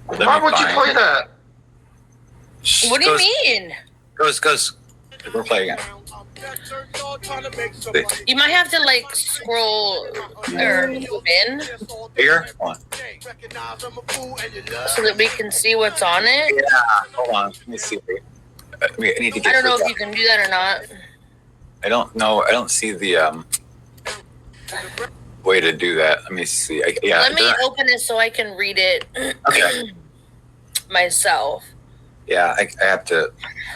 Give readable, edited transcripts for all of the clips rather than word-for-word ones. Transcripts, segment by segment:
Why would you play that? What do you mean? Ghost. We're playing it. You might have to like scroll or move in. Here? Hold on. So that we can see what's on it. Yeah, hold on. Let me see. I need to get. I don't know if you can do that or not. I don't know. I don't see the way to do that. Let me see. Let me open it so I can read it. Okay. Myself. Yeah, I have to.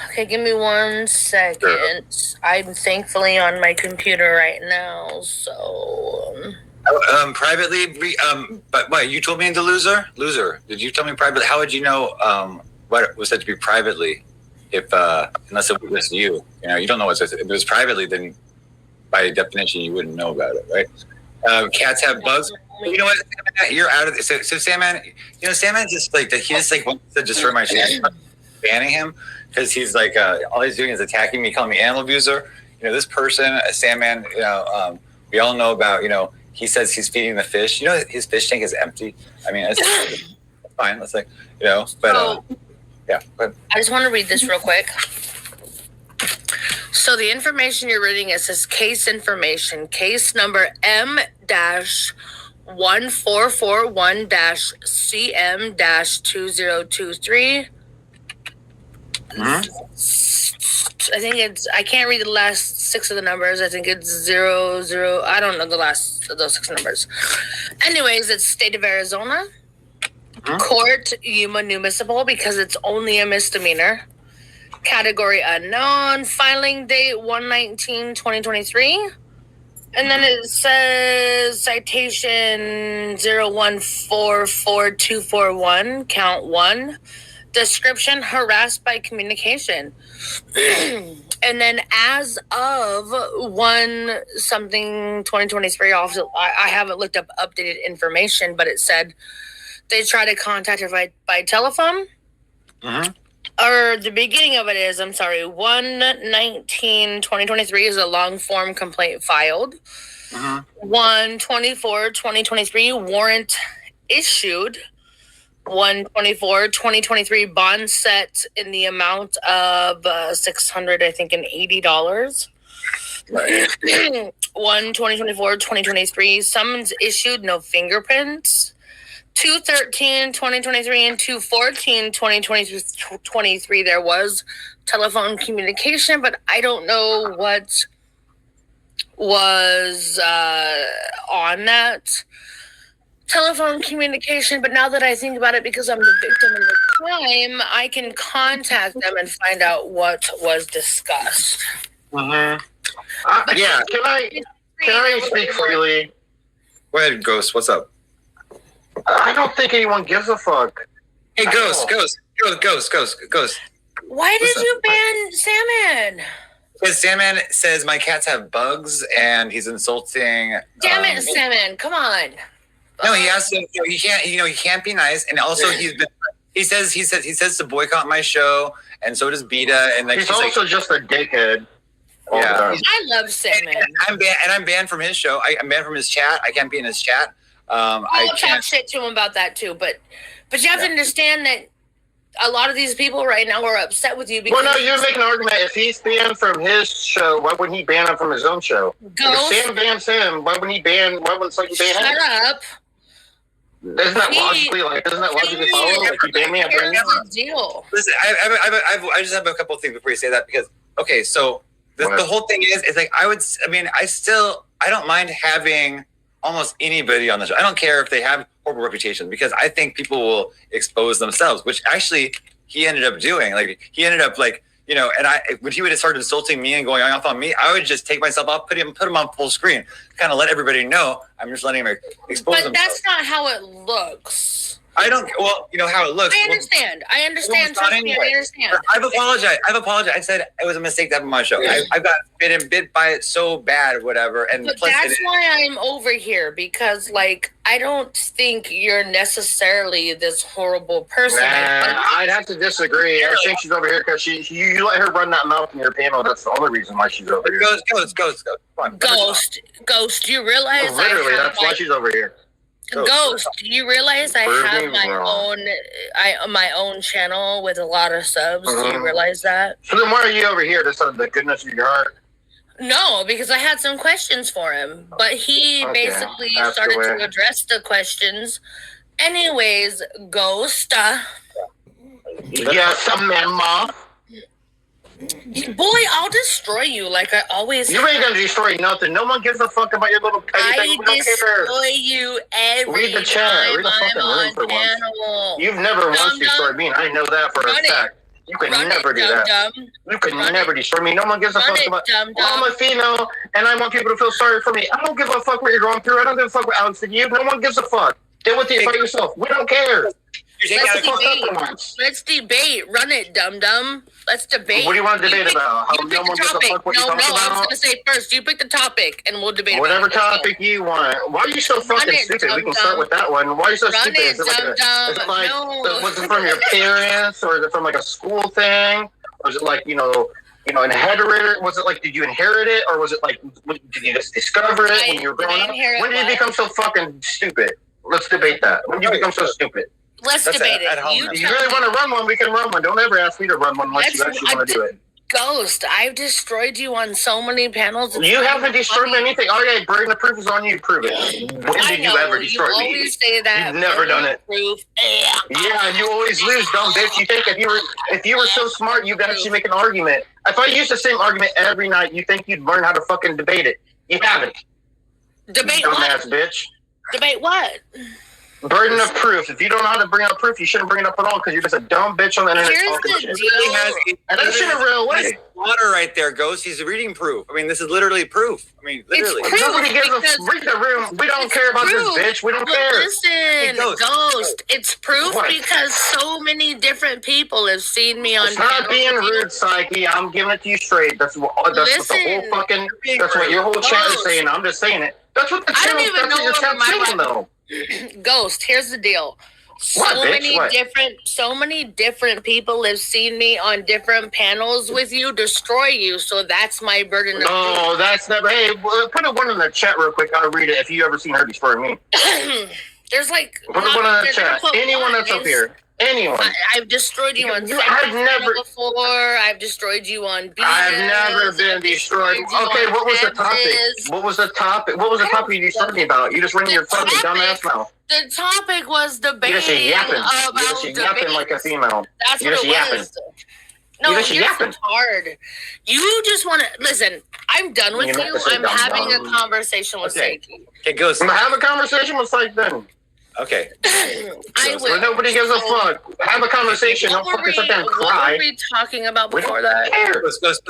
Okay, give me 1 second. Sure. I'm thankfully on my computer right now, so. Privately, but what, you told me into loser. Did you tell me privately? How would you know what was said to be privately? If unless it was you, you don't know what it says. If it was privately, then by definition you wouldn't know about it, right? Cats have bugs. You know what? You're out of this. So Sandman, Sandman just like he just like wants to destroy my channel. Banning him because he's like all he's doing is attacking me, calling me animal abuser. This person, Sandman. We all know about. He says he's feeding the fish. His fish tank is empty. I mean, it's fine. Let's like but yeah. But I just want to read this real quick. So the information you're reading is this case information, case number M-1441-CM-2023. I think I can't read the last 6 of the numbers. I think it's 00. I don't know the last of those 6 numbers. Anyways, it's state of Arizona. Court, Yuma Municipal, because it's only a misdemeanor. Category unknown. Filing date 1/19/2023. And then it says citation 0144241, count 1. Description, harassed by communication. And then as of 1/something/2023, also, I haven't looked up updated information, but it said they try to contact her by telephone. Or the beginning of it is, 1/19/2023 is a long form complaint filed. 1/24/2023 warrant issued. 1/24/2023 bond set in the amount of $680. 1/2024/2023 summons issued, no fingerprints. 2/13/2023 and 2/14/2023 there was telephone communication, but I don't know what was on that telephone communication. But now that I think about it, because I'm the victim of the crime, I can contact them and find out what was discussed. Yeah, can I speak freely? Go ahead, Ghost. What's up? I don't think anyone gives a fuck. Hey, Ghost. Why did you ban Salmon? Because Salmon says my cats have bugs, and he's insulting. Damn it, Salmon! Come on. No, he has to. He can't. He can't be nice, and also he says to boycott my show, and so does Beta, and like he's also just a dickhead. Yeah, I love Salmon. And I'm banned from his show. I'm banned from his chat. I can't be in his chat. I'll talk shit to him about that too, but you have to understand that a lot of these people right now are upset with you because. Well, no, you're making an argument. If he's banned from his show, why wouldn't he ban him from his own show? Ghost. If Sam bans him, why wouldn't somebody ban him? Shut up. Isn't that logically follow? Like, you ban me, I ban you. Deal. Listen, I just have a couple of things before you say that, because so the whole thing is like I don't mind having almost anybody on the show. I don't care if they have horrible reputations, because I think people will expose themselves, which actually he ended up doing. Like he ended up and when he would have started insulting me and going off on me, I would just take myself off, put him on full screen, kind of let everybody know I'm just letting him expose himself. But that's not how it looks. I don't. Well, you know how it looks. I understand. I understand. Trust me, I understand. I've apologized. I said it was a mistake to have on my show. I got bit by it so bad, whatever. And but that's why I'm over here, because I don't think you're necessarily this horrible person. I'd have to disagree. I think she's over here because you let her run that mouth in your panel. That's the only reason why she's over here. Ghost. Come on. Ghost. You realize? Literally, that's why she's over here. Ghost, do you realize I Prove have me my wrong. my own channel with a lot of subs? Do you realize that? So then why are you over here? Just out of the goodness of your heart? No, because I had some questions for him, but he basically ask started away. to address the questions. Anyways, Ghost, Yes, ma'am. boy, I'll destroy you like I always You ain't gonna destroy nothing. No one gives a fuck about your little petty thing. I We don't care. destroy you every Read the chat. time Read the I'm fucking room on for once. panel. You've never once Dum-dum. destroyed me, and I know that for a Run it. fact. You can Run never it, do that. dum-dum. You can Run never it. destroy me. No one gives a Run fuck it, about. dum-dum. Well, I'm a female, and I want people to feel sorry for me. I don't give a fuck what you're going through. I don't give a fuck what Alex did to you. No one gives a fuck. Deal with it by yourself. We don't care. Let's Fuck up debate. for once. Let's debate. Run it, dum-dum. Let's debate. What do you want to debate about? How You pick no one the gives a topic. fuck what No, you talk I was about? going to say first. You pick the topic, and we'll debate Whatever about it. Let's topic you want. Why are you so fucking it, stupid? We can dum-dum. start with that one. Why are you so Run stupid? it, Is it like, dum-dum. is it like No. was it from your parents, or is it from like a school thing, or is it like inherited? Was it like did you inherit it, or was it like did you just discover it when you were growing up? When did you become so fucking stupid? Let's debate that. When did you become so stupid? Let's debate at it. home You now. If tell you really me. want to run one, we can run one. Don't ever ask me to run one unless you Let's- actually want to do it. Ghost, I've destroyed you on so many panels. It's You not haven't destroyed funny. anything. Okay, burden of proof is on you. Prove it. When I did know, you ever destroy me? always say that. You've never done it. Proof. Yeah, you always lose, dumb bitch. You think if you were so smart, you'd actually make an argument. If I use the same argument every night, you think you'd learn how to fucking debate it. You haven't. Debate Dumbass what? bitch. Debate what? Burden of proof. If you don't know how to bring up proof, you shouldn't bring it up at all because you're just a dumb bitch on the internet Here's talking the shit. deal. And that shit a real way. Water right there, Ghost. He's reading proof. I mean, this is literally proof. I mean, literally. proof. Nobody gives because a read the room. We don't care about proof. this bitch. We don't But care. listen, Ghost. Ghost, it's proof What? because so many different people have seen me on It's not panels being with you. rude, Psyche. I'm giving it to you straight. That's what the whole Listen. fucking. That's what your whole chat is Ghost. saying. I'm just saying it. That's what the I don't channel. even That's know what your what chat's my saying, though. Ghost, here's the deal. So What, bitch? many What? different people have seen me on different panels with you destroy you. So that's my burden of No, that's never. Hey, put a one in the chat real quick. I'll read it. If you ever seen her destroy me, There's like put one in the chat. Anyone that's up here. Anyone. I've destroyed you on You- Second I've never- Channel before. I've destroyed you on B. I've never been destroyed. Okay, what was the topic? What was the topic? What was the topic you destroyed me about? You just running your fucking dumbass mouth. The topic was You debating just yapping. You about just yapping like a debates. female. That's You're what just it yapping. was. No, You're just you're yapping. so hard. You just want to listen. I'm done with You you. know what to say, I'm dumb having a dumb. conversation with Okay. Seiki. Okay, Ghost. I'm gonna have a conversation with Psych then. Okay. I Where will. nobody gives a fuck. Have a conversation. Don't fucking sit there and What cry. were we talking about We before don't that? care.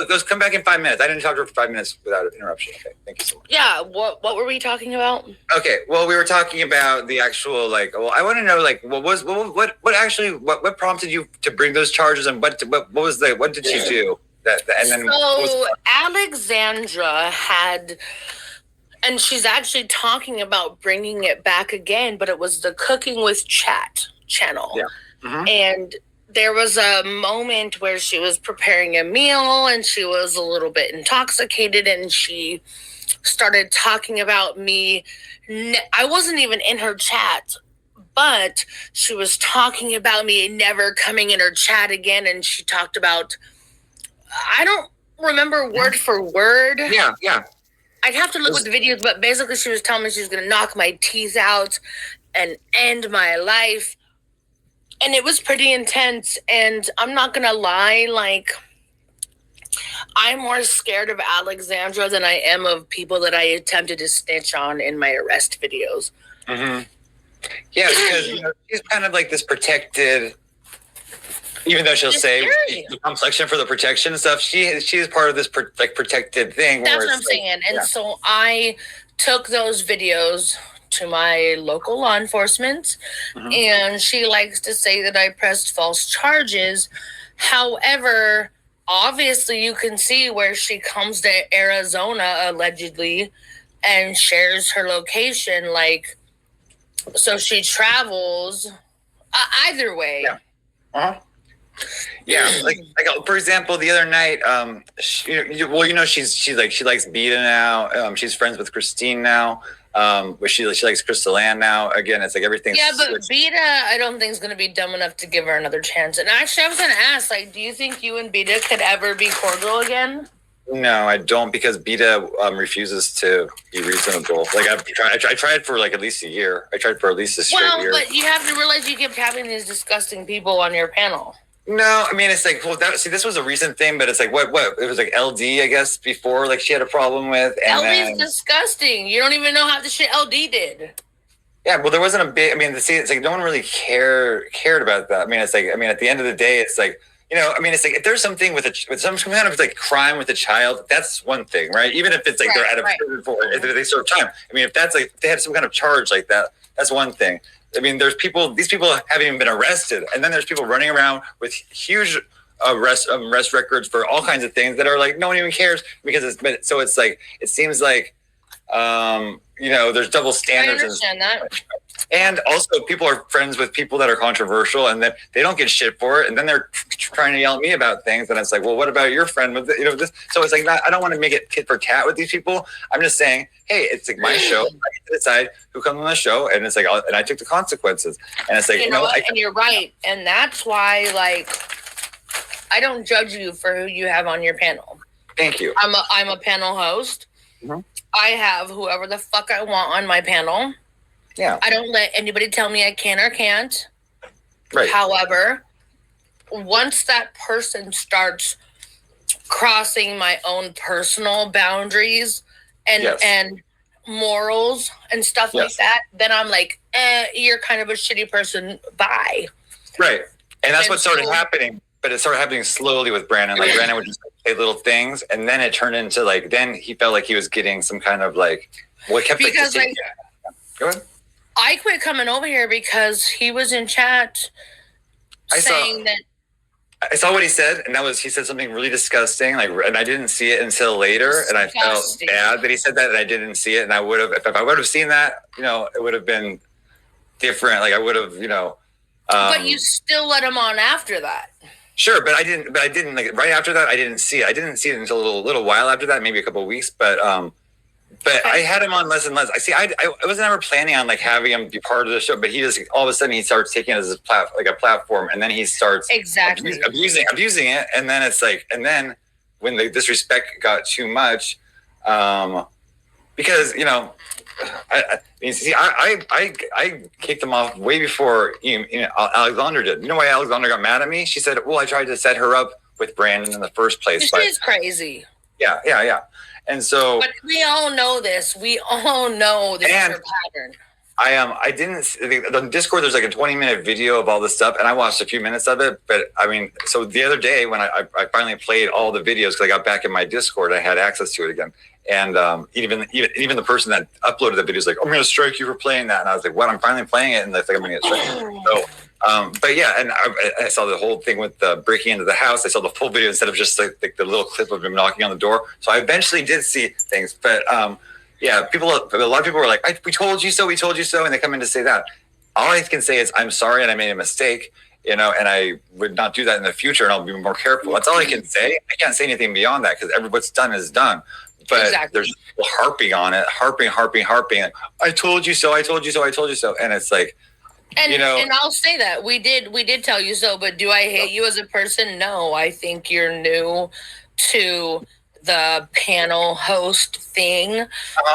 Let's come back in 5 minutes. I didn't talk to her for 5 minutes without interruption. Okay, thank you so much. Yeah. What were we talking about? Okay, well, we were talking about the actual I want to know what prompted you to bring those charges and what did she do and then what was So Alexandra had, and she's actually talking about bringing it back again, but it was the Cooking with Chat channel. Yeah. Mhm. And there was a moment where she was preparing a meal and she was a little bit intoxicated and she started talking about me. I wasn't even in her chat, but she was talking about me never coming in her chat again. And she talked about, I don't remember word for word. yeah. I'd have to look at the videos, but basically she was telling me she was going to knock my teeth out and end my life. And it was pretty intense. And I'm not going to lie, I'm more scared of Alexandra than I am of people that I attempted to snitch on in my arrest videos. Mm-hmm. Yeah, because she's kind of like this protected. Even though she'll It's say scary. the complexion for the protection and stuff, she is part of this protected thing. That's where what I'm it's like- saying. And yeah. so I took those videos to my local law enforcement, Mhm. and she likes to say that I pressed false charges. However, obviously you can see where she comes to Arizona allegedly and shares her location. So she travels either way. Yeah. Uh-huh. Yeah, like for example, the other night, she likes Beta now. She's friends with Christine now. Where she likes Crystal Ann now. Again, it's like everything's but switched. Beta, I don't think is going to be dumb enough to give her another chance. And actually, I was going to ask, like, do you think you and Beta could ever be cordial again? No, I don't, because Beta refuses to be reasonable. Like I tried for like at least a year. I tried for at least a straight year. Well, but you have to realize you kept having these disgusting people on your panel. No, I mean, it's like, well, this was a recent thing, but it's like, what? It was like LD, I guess, before, like, she had a problem with. And LD's disgusting. You don't even know how the shit LD did. Yeah, well, there wasn't a big, I mean, it's like, no one really cared about that. I mean, it's like, I mean, at the end of the day, it's like, you know, I mean, it's like, if there's something with some kind of like crime with a child, that's one thing, right? Even if it's like they're out of prison for it, if they serve time. I mean, if that's like, if they have some kind of charge like that, that's one thing. I mean, these people haven't even been arrested. And then there's people running around with huge arrest records for all kinds of things that are like, no one even cares, because it's like, it seems like, you know, there's double standards. I understand that. And also people are friends with people that are controversial, and then they don't get shit for it. And then they're trying to yell at me about things. And it's like, well, what about your friend with, you know, this? So it's like, I don't want to make it tit for tat with these people. I'm just saying, hey, it's like my show. I get to decide who comes on the show. And it's like, and I took the consequences. And it's like, you know what? And you're right. And that's why, like, I don't judge you for who you have on your panel. Thank you. I'm a panel host. Mm-hmm. I have whoever the fuck I want on my panel. Yeah. I don't let anybody tell me I can or can't. Right. However, once that person starts crossing my own personal boundaries and morals and stuff like that, then I'm like, you're kind of a shitty person. Bye. Right. And that's what started happening. But it started happening slowly with Brandon. Like, Brandon would just say little things, and then it turned into like, then he felt like he was getting some kind of like, what kept because like, go ahead. I quit coming over here because he was in chat saying that. I saw what he said, and he said something really disgusting. Like, and I didn't see it until later, and I felt bad that he said that, and I didn't see it. And I would have, if I would have seen that, you know, it would have been different. Like, I would have, you know. But you still let him on after that. Sure, but I didn't like right after that. I didn't see it. I didn't see it until a little while after that, maybe a couple of weeks. But I had him on less and less. I wasn't ever planning on like having him be part of the show, but he just all of a sudden he starts taking it as a platform, and then he starts abusing it, and then it's like, and then when the disrespect got too much, because you know. I kicked him off way before Alexander did. You know why Alexander got mad at me? She said, well, I tried to set her up with Brandon in the first place. She's crazy. Yeah. And so... But we all know this. We all know this is her pattern. I didn't... On Discord, there's like a 20-minute video of all this stuff, and I watched a few minutes of it. But, I mean, so the other day when I finally played all the videos, because I got back in my Discord, I had access to it again. And even the person that uploaded the video is like, I'm going to strike you for playing that. And I was like, what? I'm finally playing it. And I think I'm going to get struck. So, but yeah, and I saw the whole thing with breaking into the house. I saw the full video instead of just like the little clip of him knocking on the door. So I eventually did see things. But yeah, a lot of people were like, we told you so. And they come in to say that. All I can say is, I'm sorry and I made a mistake. You know, and I would not do that in the future, and I'll be more careful. That's all I can say. I can't say anything beyond that, because what's done is done. But there's people harping on it, harping. Like, I told you so. And it's like, and, you know. And I'll say that we did tell you so. But do I hate you as a person? No, I think you're new to the panel host thing.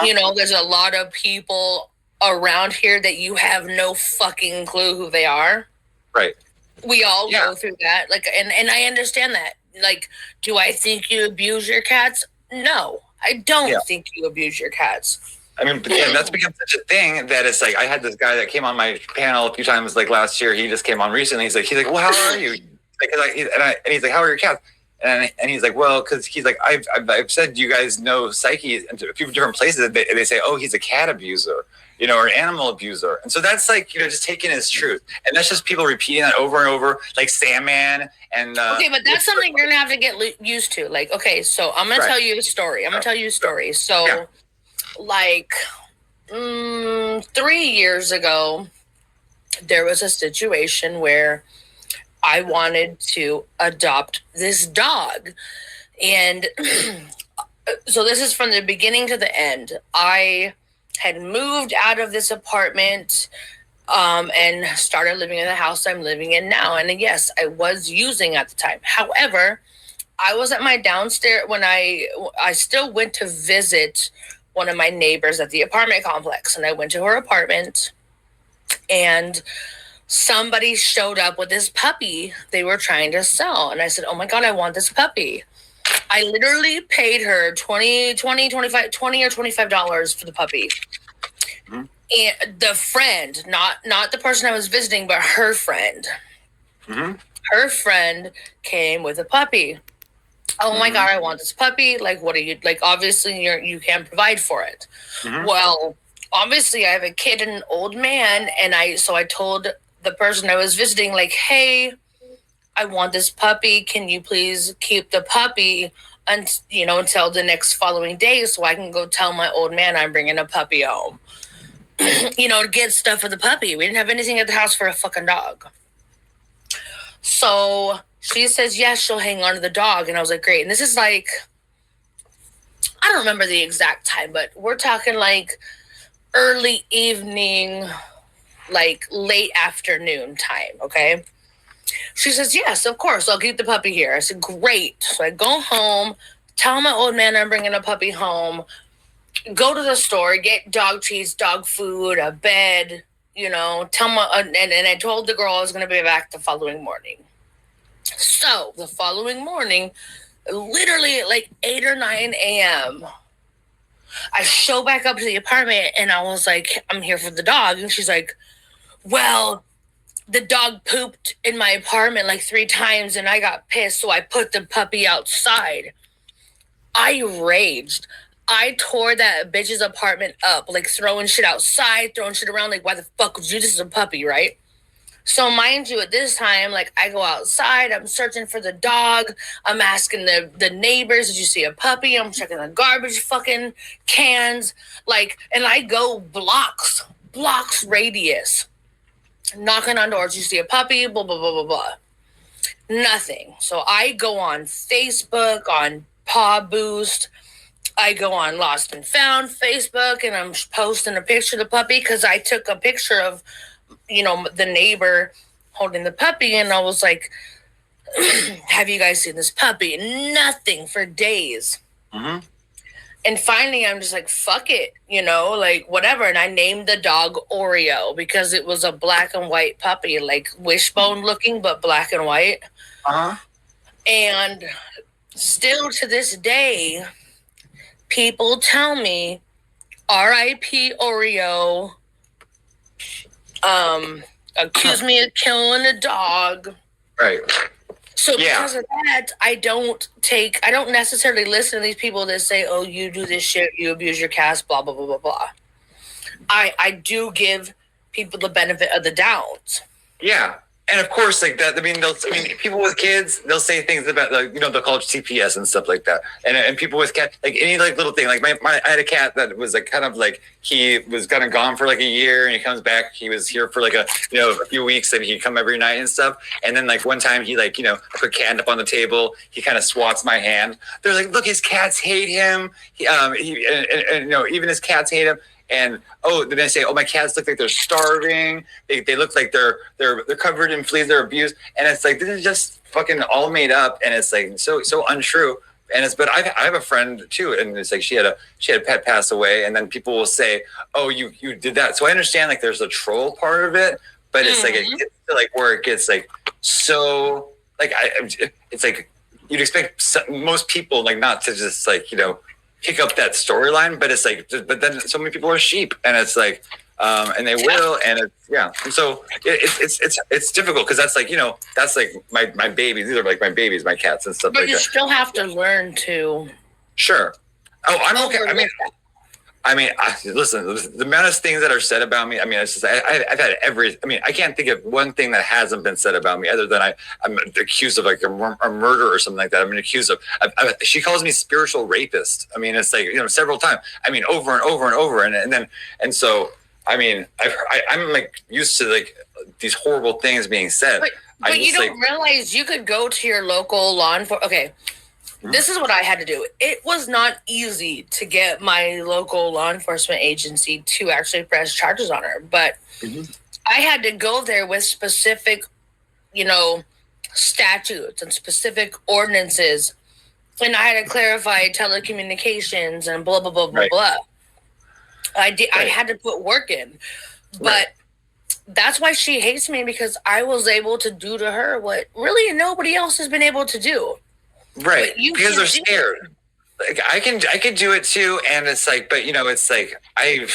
You know, there's a lot of people around here that you have no fucking clue who they are. Right. We all go through that. Like, and I understand that. Like, do I think you abuse your cats? No. I don't think you abuse your cats. I mean, yeah, that's become such a thing that it's like, I had this guy that came on my panel a few times, like last year. He just came on recently. He's like, well, how are you? And he's like, how are your cats? And he's like, well, because he's like, I've said you guys know Psyche in a few different places. They say, oh, he's a cat abuser, you know, or animal abuser. And so that's like, you know, just taking it as truth. And that's just people repeating that over and over, like Sandman. And okay, but that's something you're gonna have to get used to. Like, okay, so I'm gonna tell you a story. So, like, 3 years ago, there was a situation where I wanted to adopt this dog, and so this is from the beginning to the end. I had moved out of this apartment and started living in the house I'm living in now. And yes, I was using at the time. However, I was at my downstairs when I still went to visit one of my neighbors at the apartment complex, and I went to her apartment, and somebody showed up with this puppy they were trying to sell. And I said, oh my God, I want this puppy. I literally paid her $20 or $25 for the puppy. Mm-hmm. And the friend, not the person I was visiting, but her friend. Mm-hmm. Her friend came with a puppy. Oh my God, I want this puppy. Like, what are you, like, obviously you can't provide for it. Mm-hmm. Well, obviously I have a kid and an old man. And I told the person I was visiting, like, hey, I want this puppy. Can you please keep the puppy until the next following day so I can go tell my old man I'm bringing a puppy home. To get stuff for the puppy. We didn't have anything at the house for a fucking dog. So she says, yes, she'll hang on to the dog. And I was like, great. And this is like, I don't remember the exact time, but we're talking like early evening, like late afternoon time. Okay. She says, yes, of course, I'll keep the puppy here. I said, great. So I go home, tell my old man I'm bringing a puppy home, go to the store, get dog treats, dog food, a bed, tell my, and I told the girl I was going to be back the following morning. So the following morning, literally at like 8 or 9 a.m., I show back up to the apartment and I was like, I'm here for the dog. And she's like, well, the dog pooped in my apartment like 3 times and I got pissed, so I put the puppy outside. I raged. I tore that bitch's apartment up, like throwing shit outside, throwing shit around, like, why the fuck would you? This is a puppy, right? So mind you, at this time, like, I go outside, I'm searching for the dog, I'm asking the neighbors, did you see a puppy? I'm checking the garbage fucking cans, like, and I go blocks radius, knocking on doors, you see a puppy, blah, blah, blah, blah, blah. Nothing. So I go on Facebook, on Paw Boost, I go on Lost and Found Facebook, and I'm posting a picture of the puppy because I took a picture of, the neighbor holding the puppy, and I was like, have you guys seen this puppy? Nothing for days. Mm-hmm. And finally, I'm just like, fuck it, like, whatever. And I named the dog Oreo because it was a black and white puppy, like wishbone looking, but black and white. Uh-huh. And still to this day, people tell me, R.I.P. Oreo, accuse me of killing a dog. Right. So because of that, I don't necessarily listen to these people that say, oh, you do this shit, you abuse your cats, blah, blah, blah, blah, blah. I do give people the benefit of the doubt. Yeah. And of course, like that, people with kids, they'll say things about, like, they'll call it CPS and stuff like that. And people with cats, like any like little thing, like I had a cat that was like kind of like, he was kind of gone for like a year and he comes back. He was here for like a few weeks and he'd come every night and stuff. And then like one time he like, I put cat up on the table. He kind of swats my hand. They're like, look, his cats hate him. Even his cats hate him. And then I say, my cats look like they're starving. They look like they're covered in fleas. They're abused, and it's like this is just fucking all made up, and it's like so untrue. And but I have a friend too, and it's like she had a pet pass away, and then people will say, oh, you did that. So I understand like there's a troll part of it, but it's like it gets to like where it gets like so like it's like you'd expect most people like not to just like pick up that storyline, but it's like, but then so many people are sheep, and it's like, and they will, and it's and so it's difficult because that's like that's like my babies. These are like my babies, my cats and stuff like that. But you still have to learn to. Sure. Oh, I'm okay. Listen, the amount of things that are said about me. It's just I've had I can't think of one thing that hasn't been said about me other than I'm accused of like a murder or something like that. I've been accused of. She calls me spiritual rapist. It's like several times. Over and over and over, and so I'm like used to like these horrible things being said. But you don't realize you could go to your local law enforcement. Okay. This is what I had to do. It was not easy to get my local law enforcement agency to actually press charges on her, but I had to go there with specific, statutes and specific ordinances, and I had to clarify telecommunications and blah blah blah blah blah. I had to put work in, but that's why she hates me, because I was able to do to her what really nobody else has been able to do. Right, because they're scared. Like I could do it too, and it's like, but it's like I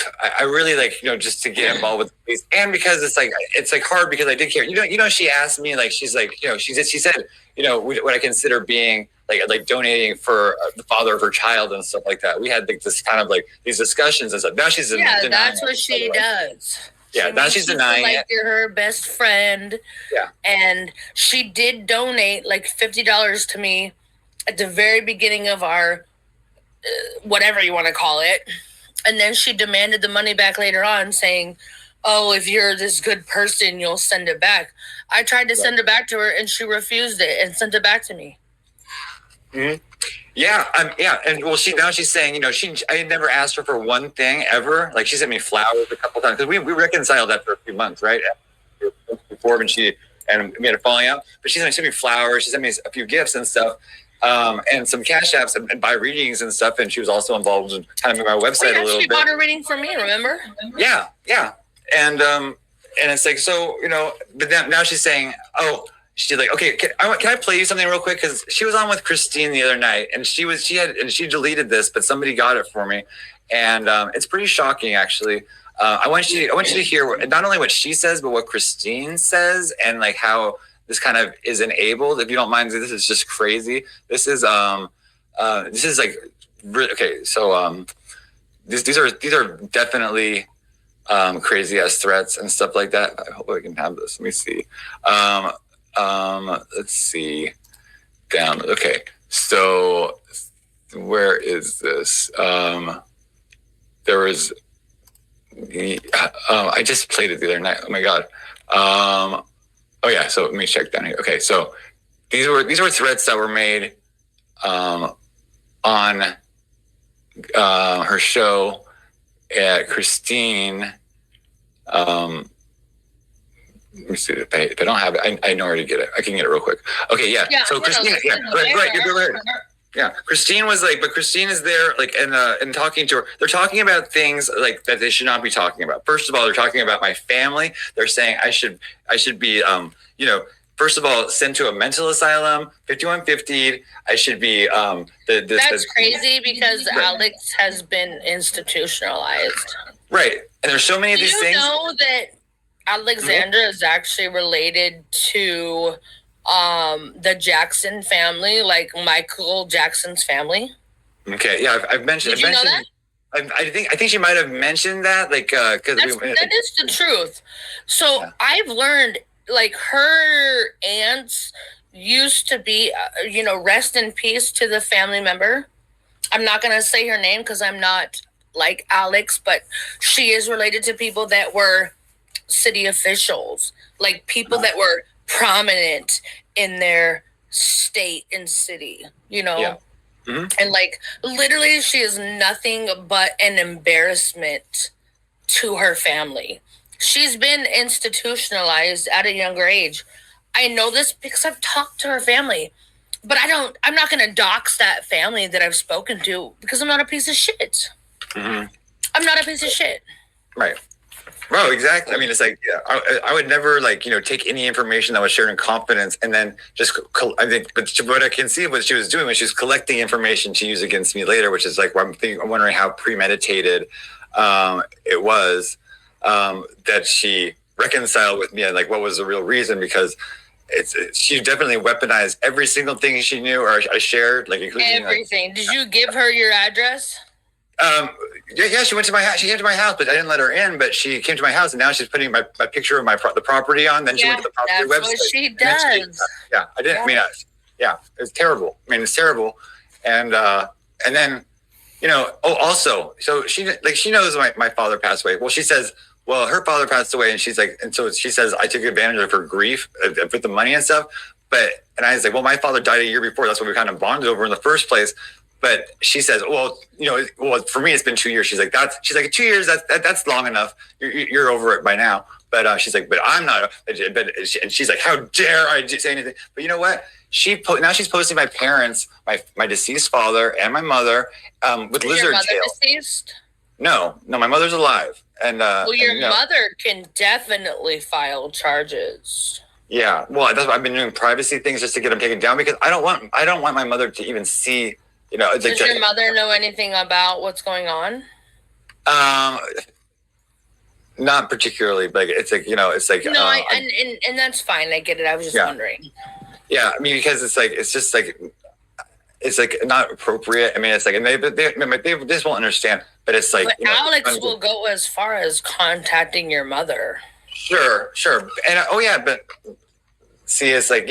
really like just to get involved with the police, and because it's like hard because I did care. She asked me, like, she's like, she said, what I consider being like donating for the father of her child and stuff like that. We had this kind of like these discussions and stuff. Now she's that's what she does. Yeah, now she's denying it. You're her best friend. Yeah, and she did donate like $50 to me at the very beginning of our whatever you want to call it, and then she demanded the money back later on, saying, "Oh, if you're this good person, you'll send it back." I tried to send it back to her, and she refused it and sent it back to me. Mm-hmm. Yeah, and well, she's saying, I never asked her for one thing ever. Like she sent me flowers a couple times because we reconciled that for a few months, right? Before when and we had a falling out, but she sent me flowers. She sent me a few gifts and stuff. And some cash apps and buy readings and stuff. And she was also involved in kind of my website a little bit. She bought a reading from me, remember? Yeah. And it's like, so, but now she's saying, she's like, okay, can I play you something real quick? Because she was on with Christine the other night, and she deleted this, but somebody got it for me. And it's pretty shocking, actually. I want you to hear not only what she says, but what Christine says, and like how this kind of is enabled. If you don't mind, this is just crazy. This is like okay. So these are definitely crazy ass threats and stuff like that. I hope I can have this. Let me see. Let's see. Down. Okay. So where is this? There was. I just played it the other night. Oh my god. Oh yeah, so let me check down here. Okay, so these were threats that were made on her show at Christine. Let me see if I don't have it. I know where to get it. I can get it real quick. Okay, yeah. So Christine, right. You're right. Yeah, Christine was like, but Christine is there, like, and talking to her. They're talking about things like that they should not be talking about. First of all, they're talking about my family. They're saying I should be, first of all, sent to a mental asylum, 5150. I should be, That's crazy because Alex has been institutionalized. Right, and there's so many of these things. Do you know that Alexandra is actually related to the Jackson family, like Michael Jackson's family? Okay, yeah, I've mentioned. Did you know that? I think she might have mentioned that, like, because that is the truth. So I've learned, like, her aunts used to be, rest in peace to the family member. I'm not gonna say her name because I'm not like Alex, but she is related to people that were city officials, like people that were prominent in their state and city, Yeah. Mm-hmm. And like literally she is nothing but an embarrassment to her family. She's been institutionalized at a younger age. I know this because I've talked to her family, but I'm not going to dox that family that I've spoken to because I'm not a piece of shit. Mm-hmm. I'm not a piece of shit. Right. Bro, exactly. I mean, it's like, I would never take any information that was shared in confidence and then just, I think, but what I can see what she was doing was she was collecting information to use against me later, which is like, I'm wondering how premeditated it was that she reconciled with me and like, what was the real reason? Because she definitely weaponized every single thing she knew or I shared, like including everything. Did you give her your address? Yeah, she went to my house. She came to my house, but I didn't let her in. But she came to my house, and now she's putting my picture of the property on. Then she went to the property website. That's what she does. Yeah, I didn't. I mean, it's terrible. I mean, it's terrible. And then, also, so she knows my father passed away. Well, she says, well, her father passed away, and she's like, and so she says I took advantage of her grief with the money and stuff. and I was like, well, my father died a year before. That's what we kind of bonded over in the first place. But she says, well, for me, it's been 2 years. She's like, 2 years. That's long enough. You're over it by now. But she's like, but I'm not. And she's like, how dare I say anything? But you know what? Now she's posting my parents, my deceased father and my mother with lizard tail. Is your mother deceased? No, my mother's alive. And well, your mother can definitely file charges. Yeah, well, that's why I've been doing privacy things just to get them taken down because I don't want my mother to even see. Does your mother know anything about what's going on? Not particularly, but it's like no, and that's fine. I get it. I was just wondering. Yeah, I mean, because it's not appropriate. I mean, it's like, and they just won't understand. But it's like, but Alex will go as far as contacting your mother. Sure, and but see, it's like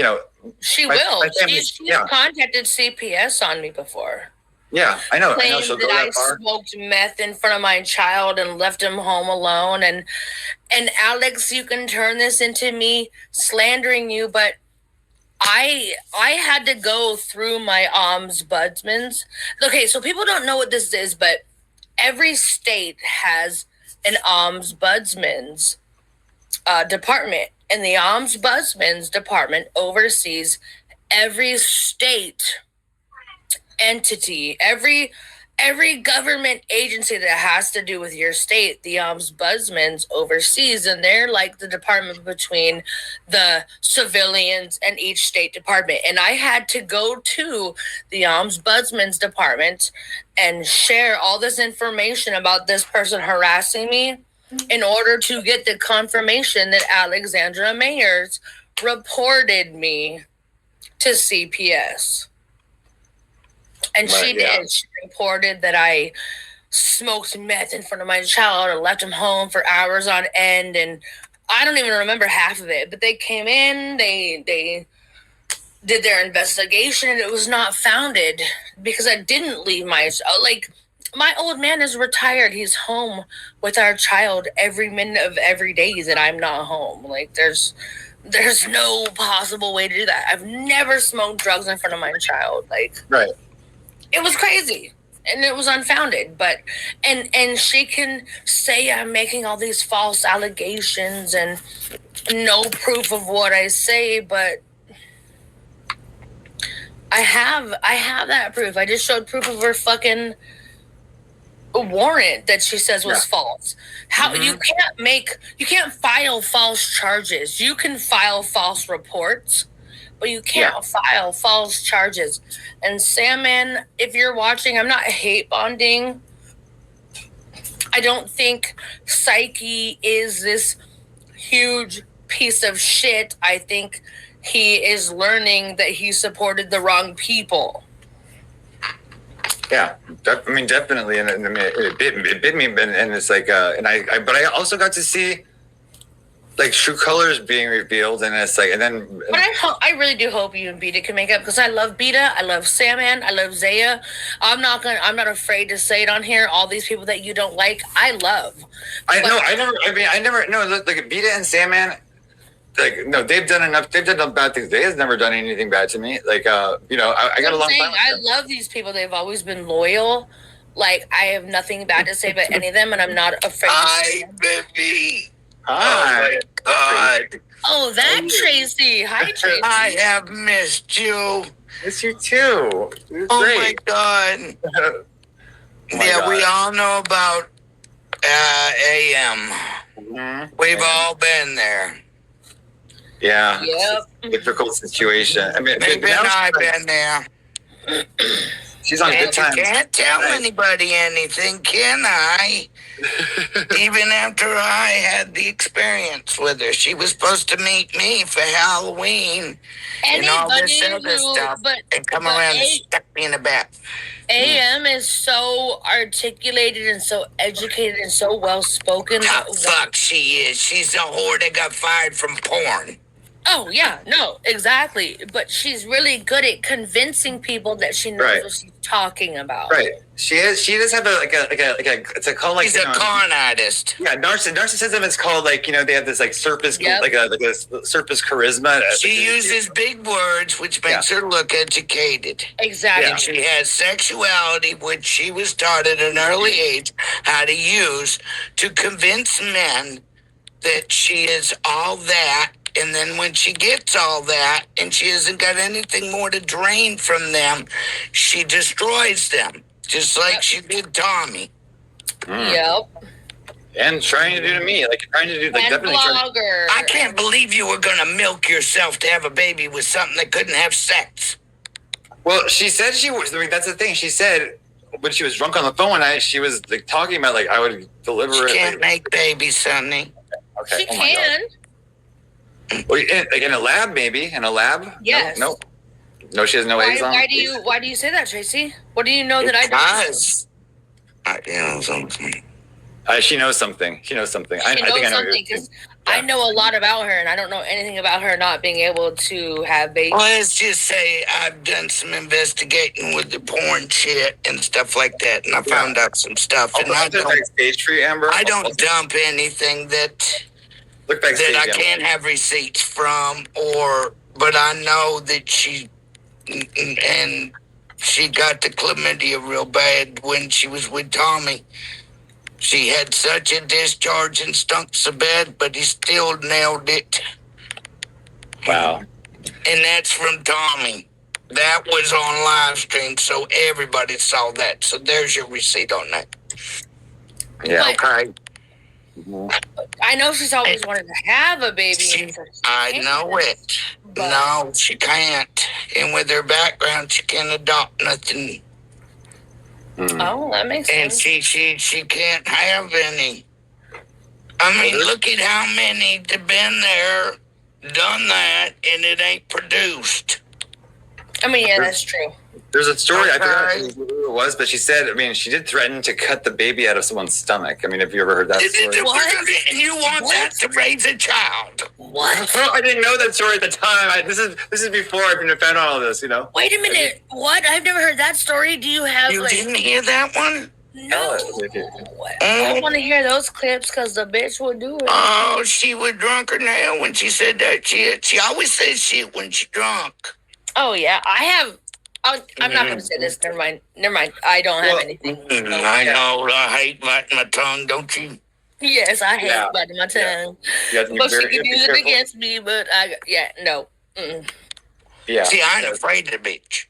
she will. She's contacted CPS on me before. Yeah, I know. Claimed that I smoked meth in front of my child and left him home alone. And Alex, you can turn this into me slandering you, but I had to go through my ombudsman's. Okay, so people don't know what this is, but every state has an ombudsman's department, and the ombudsman's department oversees every state entity, every government agency that has to do with your state. The ombudsman's oversees, and they're like the department between the civilians and each state department. And I had to go to the ombudsman's department and share all this information about this person harassing me in order to get the confirmation that Alexandra Mayers reported me to CPS. And she did. She reported that I smoked meth in front of my child and left him home for hours on end. And I don't even remember half of it. But they came in, they did their investigation, and it was not founded because I didn't leave my old man is retired. He's home with our child every minute of every day that I'm not home. Like, there's no possible way to do that. I've never smoked drugs in front of my child. Right. It was crazy and it was unfounded, but and she can say I'm making all these false allegations and no proof of what I say, but I have that proof. I just showed proof of her fucking warrant that she says was false. How you can't file false charges. You can file false reports, but you can't file false charges. And Salmon, if you're watching, I'm not hate bonding. I don't think Psyche is this huge piece of shit. I think he is learning that he supported the wrong people. Yeah, I mean, definitely, and it bit me, and it's like, but I also got to see like true colors being revealed, and it's like, and then. But I really do hope you and Beta can make up, because I love Beta, I love Salmon, I love Zaya. I'm not afraid to say it on here. All these people that you don't like, I love. I never. No, like Beta and Salmon. Like, no, they've done enough. They've done bad things. They has never done anything bad to me. Like, I got a long time. I love these people. They've always been loyal. Like, I have nothing bad to say about any of them, and I'm not afraid. Hi, baby. Hi. Oh, my God. Oh, that Tracy. Hi, Tracy. I have missed you. Miss you too. Great. My God. God. We all know about AM. Mm-hmm. We've all been there. Yeah. Yep. Difficult situation. I mean, maybe I've been there. She's on good times. You can't tell anybody anything, can I? Even after I had the experience with her. She was supposed to meet me for Halloween and all this other stuff, and come around and stuck me in the back. AM is so articulated and so educated and so well spoken. How fuck she is. She's a whore that got fired from porn. Oh yeah, no, exactly. But she's really good at convincing people that she knows what she's talking about. Right. She is. She does have a it's a called like She's a con artist. Yeah, narcissism is called they have this surface like a surface charisma. She uses big words, which makes her look educated. Exactly. And she has sexuality, which she was taught at an early age how to use to convince men that she is all that. And then when she gets all that and she hasn't got anything more to drain from them, she destroys them, just like she did Tommy. Yep. And trying to do to me, trying to do definitely. I can't believe you were going to milk yourself to have a baby with something that couldn't have sex. Well, she said she was. I mean, that's the thing. She said when she was drunk on the phone one night, she was talking about I would deliver it. She can't make babies, Sonny. Okay. She can. Well, in a lab, maybe in a lab. Yes. No, she has no eggs on. Why do you say that, Tracy? What do you know that I don't? I know something. She knows something. She knows something. I know something because I know a lot about her, and I don't know anything about her not being able to have babies. Well, let's just say I've done some investigating with the porn shit and stuff like that, and I found out some stuff. And I don't backstage for you, Amber. I don't dump anything that I can't have receipts from, but I know that she got the chlamydia real bad when she was with Tommy. She had such a discharge and stunk so bad, but he still nailed it. Wow. And that's from Tommy. That was on live stream, so everybody saw that. So there's your receipt on that. Yeah. Okay. I know she's always wanted to have a baby. I know it. No, she can't. And with her background, she can't adopt nothing. Oh, that makes sense. And she can't have any. I mean, look at how many have been there, done that, and it ain't produced. I mean, yeah, that's true. There's a story, I forgot who it was, but she said, she did threaten to cut the baby out of someone's stomach. I mean, have you ever heard that story? What? You want that to raise a child? What? I didn't know that story at the time. This is before I've been found all of this, Wait a minute. What? I've never heard that story. Do you have You didn't hear that one? No. I want to hear those clips because the bitch will do it. Oh, she was drunker now when she said that shit. She always says shit when she's drunk. Oh, yeah. I'm not going to say this. Never mind. I don't have anything. I know. I hate biting my tongue, don't you? Yes, I hate biting my tongue. Yeah. But she can use it against me, but no. Yeah. See, I ain't afraid of the bitch.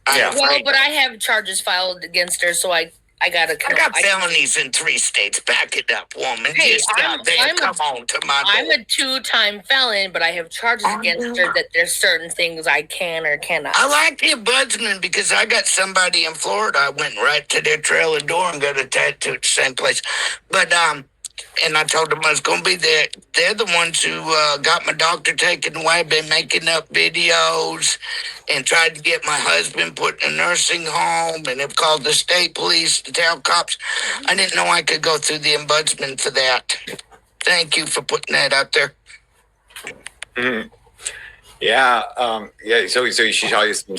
But I have charges filed against her, so I got felonies in 3 states. Back it up, woman. Hey, come on to my door. I'm a 2-time felon, but I have charges against her that there's certain things I can or cannot. I like the ombudsman because I got somebody in Florida. I went right to their trailer door and got a tattoo at the same place. But and I told them I was going to be there. They're the ones who got my doctor taken away, been making up videos, and tried to get my husband put in a nursing home, and have called the state police to tell cops. I didn't know I could go through the ombudsman for that. Thank you for putting that out there. Mm-hmm. Yeah. So she taught you some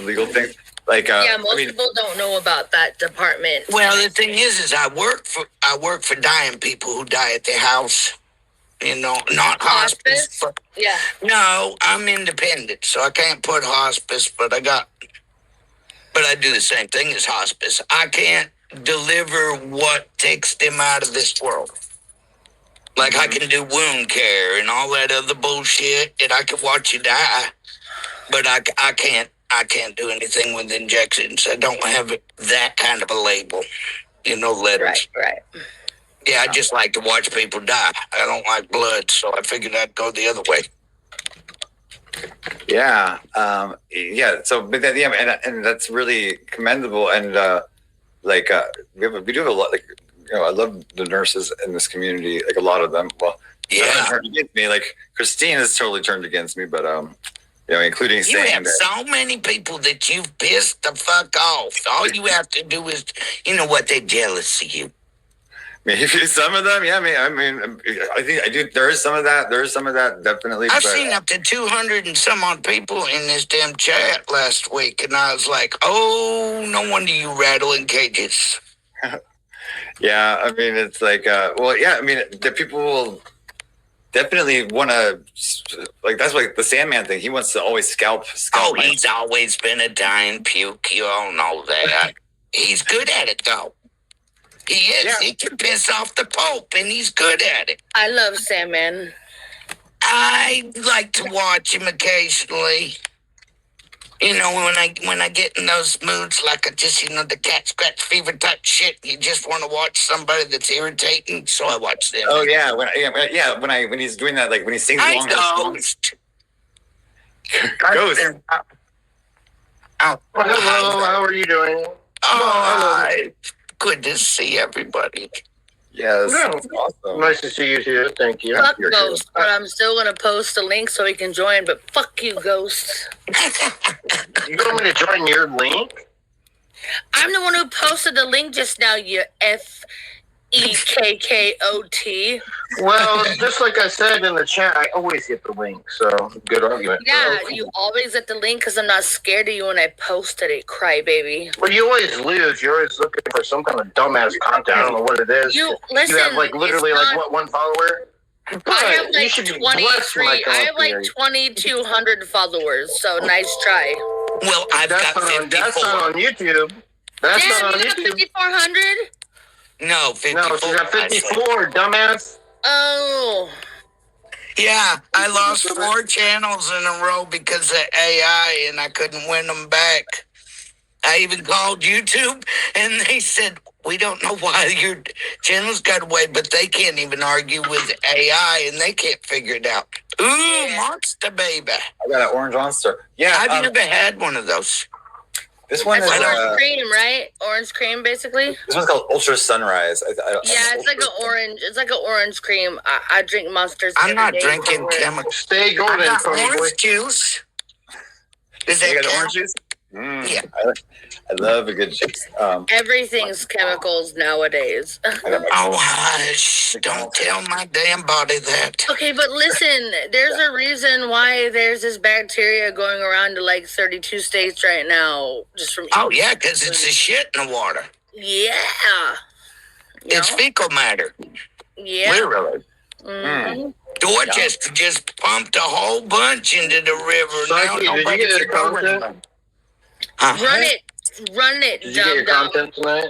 legal things. Most people don't know about that department. Well, the thing is I work for dying people who die at their house. Not hospice. No, I'm independent, so I can't put hospice, but I do the same thing as hospice. I can't deliver what takes them out of this world. Like I can do wound care and all that other bullshit, and I can watch you die, but I can't. I can't do anything with injections. I don't have that kind of a label, letters. Right. Yeah, I just like to watch people die. I don't like blood, so I figured I'd go the other way. Yeah. So, but then, and that's really commendable. And we do have a lot. I love the nurses in this community. Like a lot of them. Well, turned against me. Like Christine has totally turned against me, but including saying you have so many people that you've pissed the fuck off. All you have to do is, they're jealous of you. Maybe some of them, yeah. I mean, I think I do. There is some of that. There is some of that, definitely. I've seen up to 200 and some odd people in this damn chat last week, and I was like, "Oh, no wonder you rattle in cages." Yeah, I mean, it's like, well, yeah. I mean, the people will definitely want to, like, that's like the Sandman thing. He wants to always scalp. Oh, he's always been a dying puke. You all know that. He's good at it, though. He is. Yeah. He can piss off the Pope, and he's good at it. I love Sandman. I like to watch him occasionally. You know, when I get in those moods, like the cat scratch fever type shit, you just want to watch somebody that's irritating, so I watch them. Oh yeah, when he's doing that, like when he sings along. Ghost. Ghost. Hello, how are you doing? Hi. Good to see everybody. Yes, awesome. Nice to see you too. Thank you. Fuck Ghost, but I'm still gonna post a link so he can join. But fuck you, Ghost. You want me to join your link? I'm the one who posted the link just now. You FEKKOT. Well, just like I said in the chat, I always get the link. So good argument. Yeah, you always get the link because I'm not scared of you when I posted it, crybaby. Well, you always lose. You're always looking for some kind of dumbass content. I don't know what it is. You have like literally like what, one follower? I have like 23. I have like 2,200 followers. So nice try. Well, I've got 54. That's not on YouTube. That's not on YouTube. 5,400? No, 54. No, she got 54, dumbass. Oh. Yeah, I lost 4 channels in a row because of AI, and I couldn't win them back. I even called YouTube, and they said, we don't know why your channels got away, but they can't even argue with AI, and they can't figure it out. Ooh, Monster Baby. I got an orange monster. Yeah, I've never had one of those. This one That's is orange cream, right? Orange cream, basically. This one's called Ultra Sunrise. It's like an orange. It's like an orange cream. I drink Monsters. I'm not drinking chemicals. Stay golden. I got orange juice. Is that orange juice? Yeah. I love a good juice. Everything's chemicals nowadays. Oh, hush. Don't tell my damn body that. Okay, but listen, there's a reason why there's this bacteria going around to like 32 states right now. Just from yeah, because it's the shit in the water. Yeah. It's fecal matter. Yeah. Literally. Mm-hmm. Dorchester just pumped a whole bunch into the river. Psyche, now did you get your content? Run it, Did you get your content tonight?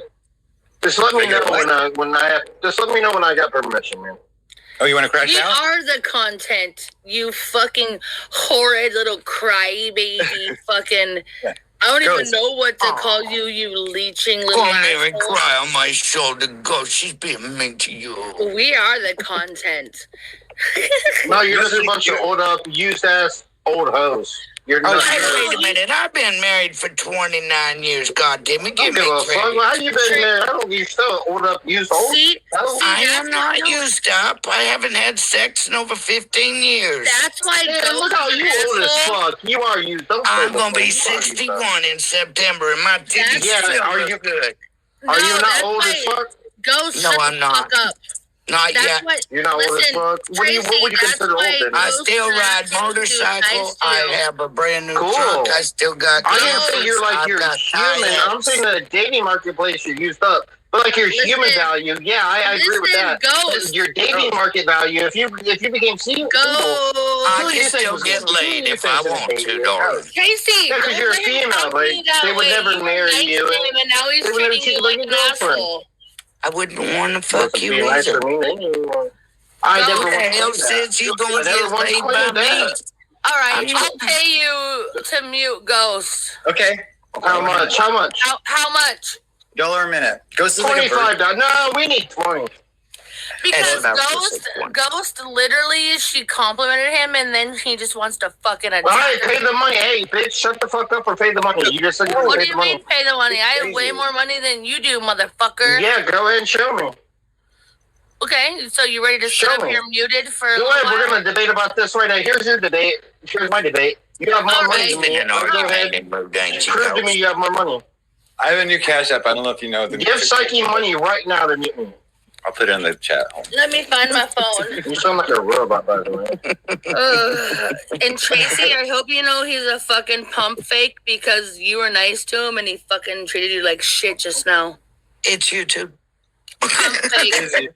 Just let me know when I got permission, man. Oh, you want to crash out? You are the content, you fucking horrid little crybaby fucking... I don't even know what to call you, you leeching little Come here and asshole. cry on my shoulder. Go, she's being mean to you. We are the content. No, you're just a bunch of used-ass old hoes. You're not. Wait a minute. I've been married for 29 years. God damn it. Give me credit. How you been married? I don't. You still used old. I am not used up. I haven't had sex in over 15 years. That's why. Look how you old as fuck. You are used. I'm gonna be 61 in September, and my titties still look good. Are you not old as fuck? Ghost. No, I'm not. Not yet. You're not old as fuck. What would you consider old then? I still ride motorcycle. I have a brand new truck. I still got. I didn't say you're human. I'm saying the dating marketplace you're used up. But like your human value, yeah, I agree with that. Ghost. Your dating market value, if you became single, I can still get laid if I want to, darling. Casey, because you're a female, like they would never marry you. And now he's treating you like an asshole. I wouldn't want to fuck you either. I never want to hell says you gonna get laid by me. All right, I'll pay you to mute Ghost. Okay. How much? How much? How much? $1 a minute. Ghost is $25. No, we need 20. Because Ghost literally, she complimented him, and then he just wants to fucking attack. All right, pay the money. Hey, bitch, shut the fuck up or pay the money. You just said what do you mean pay the money? I have way more money than you do, motherfucker. Yeah, go ahead and show me. Okay, so you ready to sit up here muted for a little while? We're going to debate about this right now. Here's your debate. Here's my debate. You have more money than me. Go ahead and prove to me you have more money. I have a new Cash App. I don't know if you know. Give Psyche money right now to meet me. I'll put it in the chat. Let me find my phone. You sound like a robot, by the way. And Tracy, I hope you know he's a fucking pump fake because you were nice to him and he fucking treated you like shit just now. It's YouTube. Pump fake.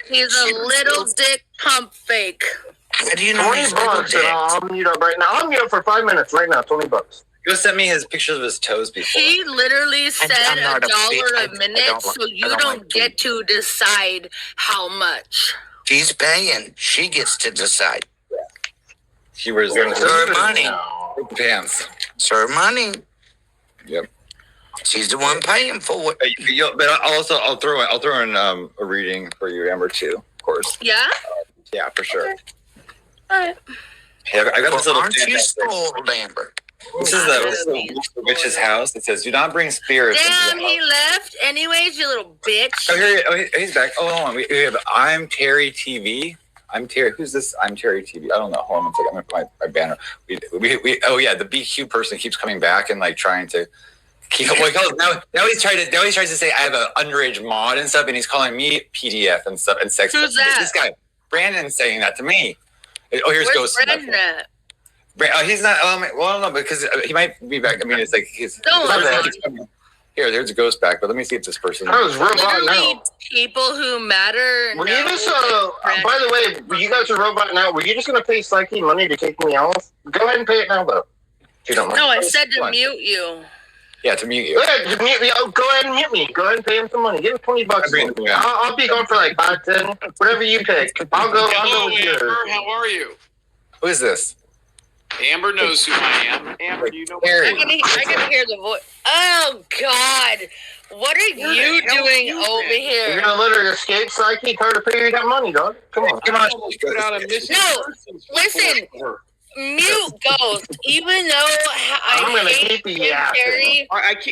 He's a little dick pump fake. How do you know he's $20 and I'll mute up right now. I'll mute up for 5 minutes right now. $20. Go send me his pictures of his toes before. He literally said I'm $1 a minute, so you don't get to decide how much. He's paying. She gets to decide. She wears her money. Pants. It's her money. Yep. She's the one paying for it. But I'll throw in a reading for you, Amber, too. Of course. Yeah. Yeah, for sure. Okay. All right. Yeah, I got this little. Aren't you spoiled, Amber? This is the witch's house. It says, "Do not bring spirits." Damn, he left. Anyways, you little bitch. He's back. Oh, hold on. We have I'm Terry TV. I'm Terry. Who's this? I'm Terry TV. I don't know. Hold on a second. I'm gonna put my banner. Oh yeah, the BQ person keeps coming back and like trying to keep. Now he's trying to. Now he tries to say I have an underage mod and stuff, and he's calling me PDF and stuff and sex. Who's that? This guy, Brandon's saying that to me. Oh, here's Where's Ghost. Brandon at? He's not. Well, I don't know because he might be back. I mean, it's like he's. Here, there's a ghost back, but let me see if this person. I was robot now. People who matter. Were you just? By the way, you guys are robot now. Were you just gonna pay Psyche money to kick me off? Go ahead and pay it now, though. If you don't mind. No, I said to mute you. Yeah, to mute you. Go ahead, mute me. Oh, go ahead and mute me. Go ahead and pay him some money. Give him $20. I'll be going for like 5, 10, whatever you pick. I'll go. Hello, with Amber. yours. How are you? Who is this? Amber knows who I am. Amber, do you know? Harry. I can hear the voice. Oh God, what are you doing over here? You're gonna let her escape, Psyche? Tell her to pay you that money, dog. Come on. Put out a missing persons listen. report. Mute Ghost, even though I'm gonna hate keep you Jim Carrey.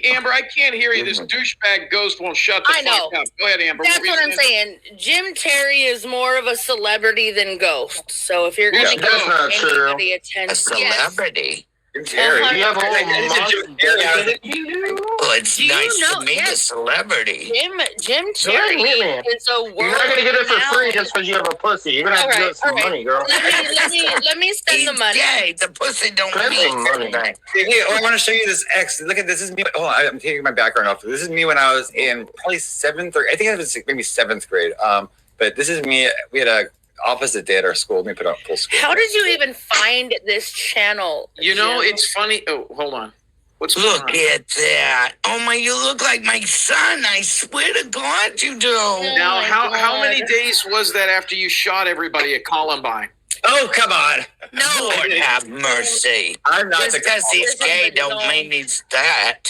Amber, I can't hear you. This douchebag Ghost won't shut the fuck up. Go ahead, Amber. That's what I'm saying. Jim Terry is more of a celebrity than Ghost. So if you're going to that's not give true. anybody attention, A celebrity. Terry. You have a whole Well, it's Do you nice know- to meet a yes. celebrity. Jim Terry is a world. You're not gonna get it for free just because you have a pussy. You're gonna have to give us some money, girl. Let me spend the money. Yeah, the pussy don't Spend mean some money. anything. I want to show you this X. Look at this. This is me. Oh, I'm taking my background off. This is me when I was in probably 7th or I think it was maybe 7th grade. But this is me. We had a opposite day at our school. Let me put up full screen. How did you even find this channel? You know, Jim? it's funny. Oh, hold on. What's going Look on? at that. Oh my, you look like my son. I swear to God you do. Now, my how many God. days was that after you shot everybody at Columbine? Oh, come on. No. Lord have mercy. I'm not Just because he's gay don't mean he's that.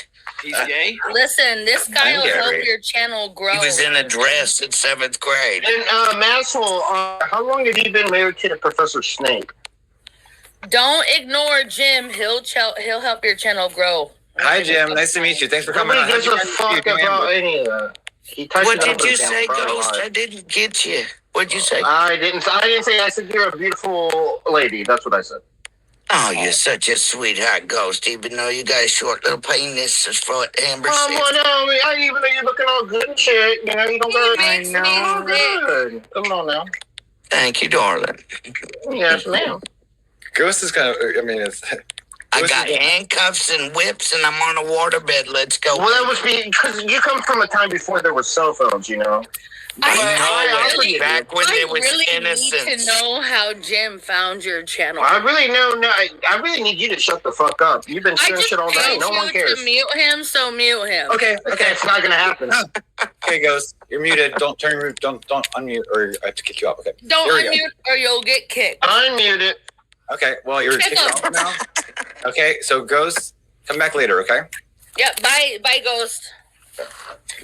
He's gay? Listen, this guy will help Gary. your channel grow. He was in a dress in 7th grade. And Maxwell, how long have you been married to Professor Snake? Don't ignore Jim. He'll help your channel grow. Hi, Jim. Nice to meet you. Thanks for coming on. Nobody gives a fuck about any of that. What did you say, Ghost? I didn't get you. What'd you say? I didn't say. I said you're a beautiful lady. That's what I said. Oh, you're such a sweetheart, Ghost, even though you got a short little penis as for what Amber said. Well, no, even though you're looking all good and shit, you know, you don't go. I know. Good. Come on now. Thank you, darling. Yes, ma'am. Ghost is kind of, I mean, it's. I got handcuffs and whips, and I'm on a waterbed. Let's go. Well, that was because you come from a time before there were cell phones, you know. I know really- it. Back when I there was really innocence. need to know how Jim found your channel. I really know. No, I really need you to shut the fuck up. You've been I saying just shit all day. need No one you cares. to mute him, so mute him. Okay, Okay, it's not gonna happen. Okay, Ghost. You're muted. Don't unmute or I have to kick you off. Okay. Don't Here we go. unmute or you'll get kicked. Unmute it. Okay, well, you're Kick kicked off. off now. Okay, so Ghost, come back later, okay? Yep. Bye, Ghost.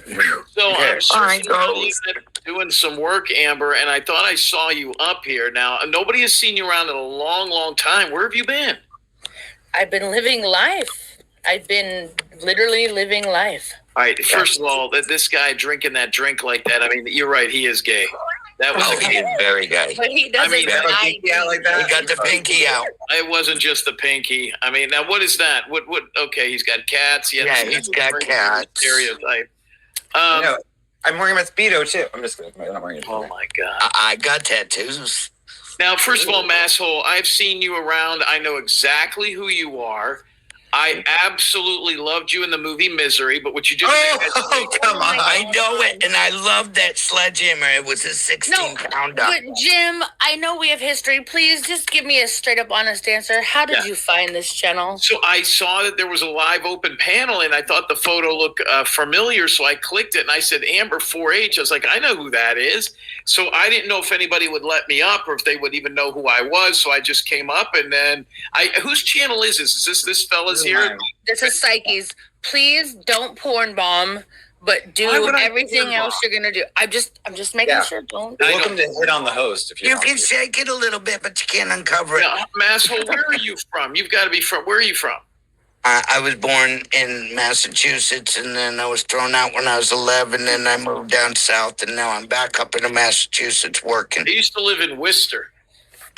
So Okay. I'm All right, certainly Ghost. doing some work, Amber, and I thought I saw you up here. Now, nobody has seen you around in a long, long time. Where have you been? I've been living life. I've been literally living life. All right, first of all, this guy drinking that drink like that, I mean, you're right, he is gay. That was Oh, he is very gay. But he doesn't mean, Have a deny pinky out like that? He got the pinky out. It wasn't just the pinky. I mean, now what is that? What? Okay, he's got cats. Yeah, he's got cats. Stereotype. I know. I'm wearing my Speedo too. I'm just kidding. I'm not wearing it. Oh my God. I got tattoos. Now, first of all, Masshole, I've seen you around. I know exactly who you are. I absolutely loved you in the movie Misery, but what you did... Oh, come on. I know it, and I love that sledgehammer. It was a 16-pounder. But Jim, I know we have history. Please just give me a straight-up honest answer. How did you find this channel? So I saw that there was a live open panel, and I thought the photo looked familiar, so I clicked it, and I said, Amber 4-H. I was like, I know who that is. So I didn't know if anybody would let me up or if they would even know who I was, so I just came up, and then... whose channel is this? Is this fella's here? This is Psyche's. Please don't porn bomb, but do everything else you're gonna do. I'm just making sure. Don't. You're welcome to hit on the host if you want can to. shake it a little bit, but you can't uncover it. Masshole, where are you from? You've got to be from. Where are you from? I was born in Massachusetts, and then I was thrown out when I was 11, and I moved down south, and now I'm back up in Massachusetts working. I used to live in Worcester.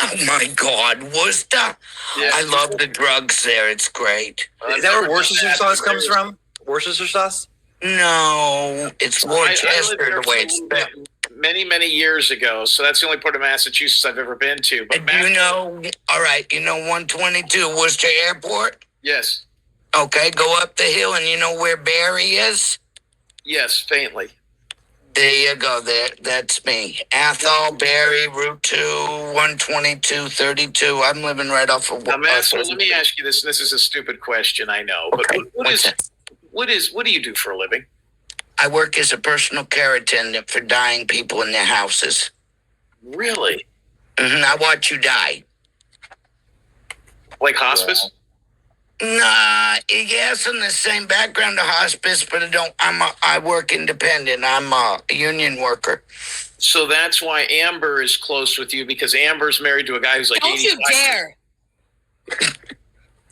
Oh, my God, Worcester? Yeah. I love the drugs there. It's great. Is that where Worcestershire sauce comes from? Worcestershire sauce? No, it's Worcester I lived there the way it's spelled. many years ago, so that's the only part of Massachusetts I've ever been to. But all right, 122 Worcester Airport? Yes. Okay, go up the hill, and you know where Barry is? Yes, faintly. There you go. That's me. Athol, Barry, Route 2, 122, 32. I'm living right off of... Now, Masshole, let me ask you this, and this is a stupid question, I know. But Okay. what do you do for a living? I work as a personal care attendant for dying people in their houses. Really? I watch you die. Like hospice? Nah, yes, in the same background to hospice, but I work independent. I'm a union worker. So that's why Amber is close with you, because Amber's married to a guy who's like 85. Don't you dare.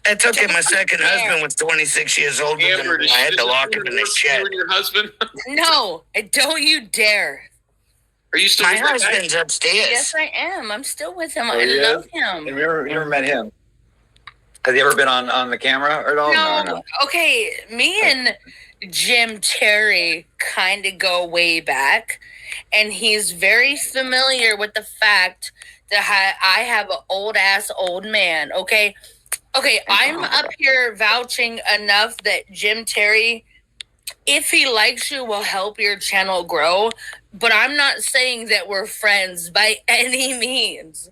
It's okay. My second husband was 26 years older Amber, than me. I had to lock him in the shed. You and your husband? No, don't you dare. Are you still My with that guy? husband's upstairs. Yes, I am. I'm still with him. I he love is? him. Have you ever met him? Has he ever been on the camera at all? No. Okay, me and Jim Terry kind of go way back, and he's very familiar with the fact that I have an old man. Okay, I'm up here vouching enough that Jim Terry, if he likes you, will help your channel grow. But I'm not saying that we're friends by any means.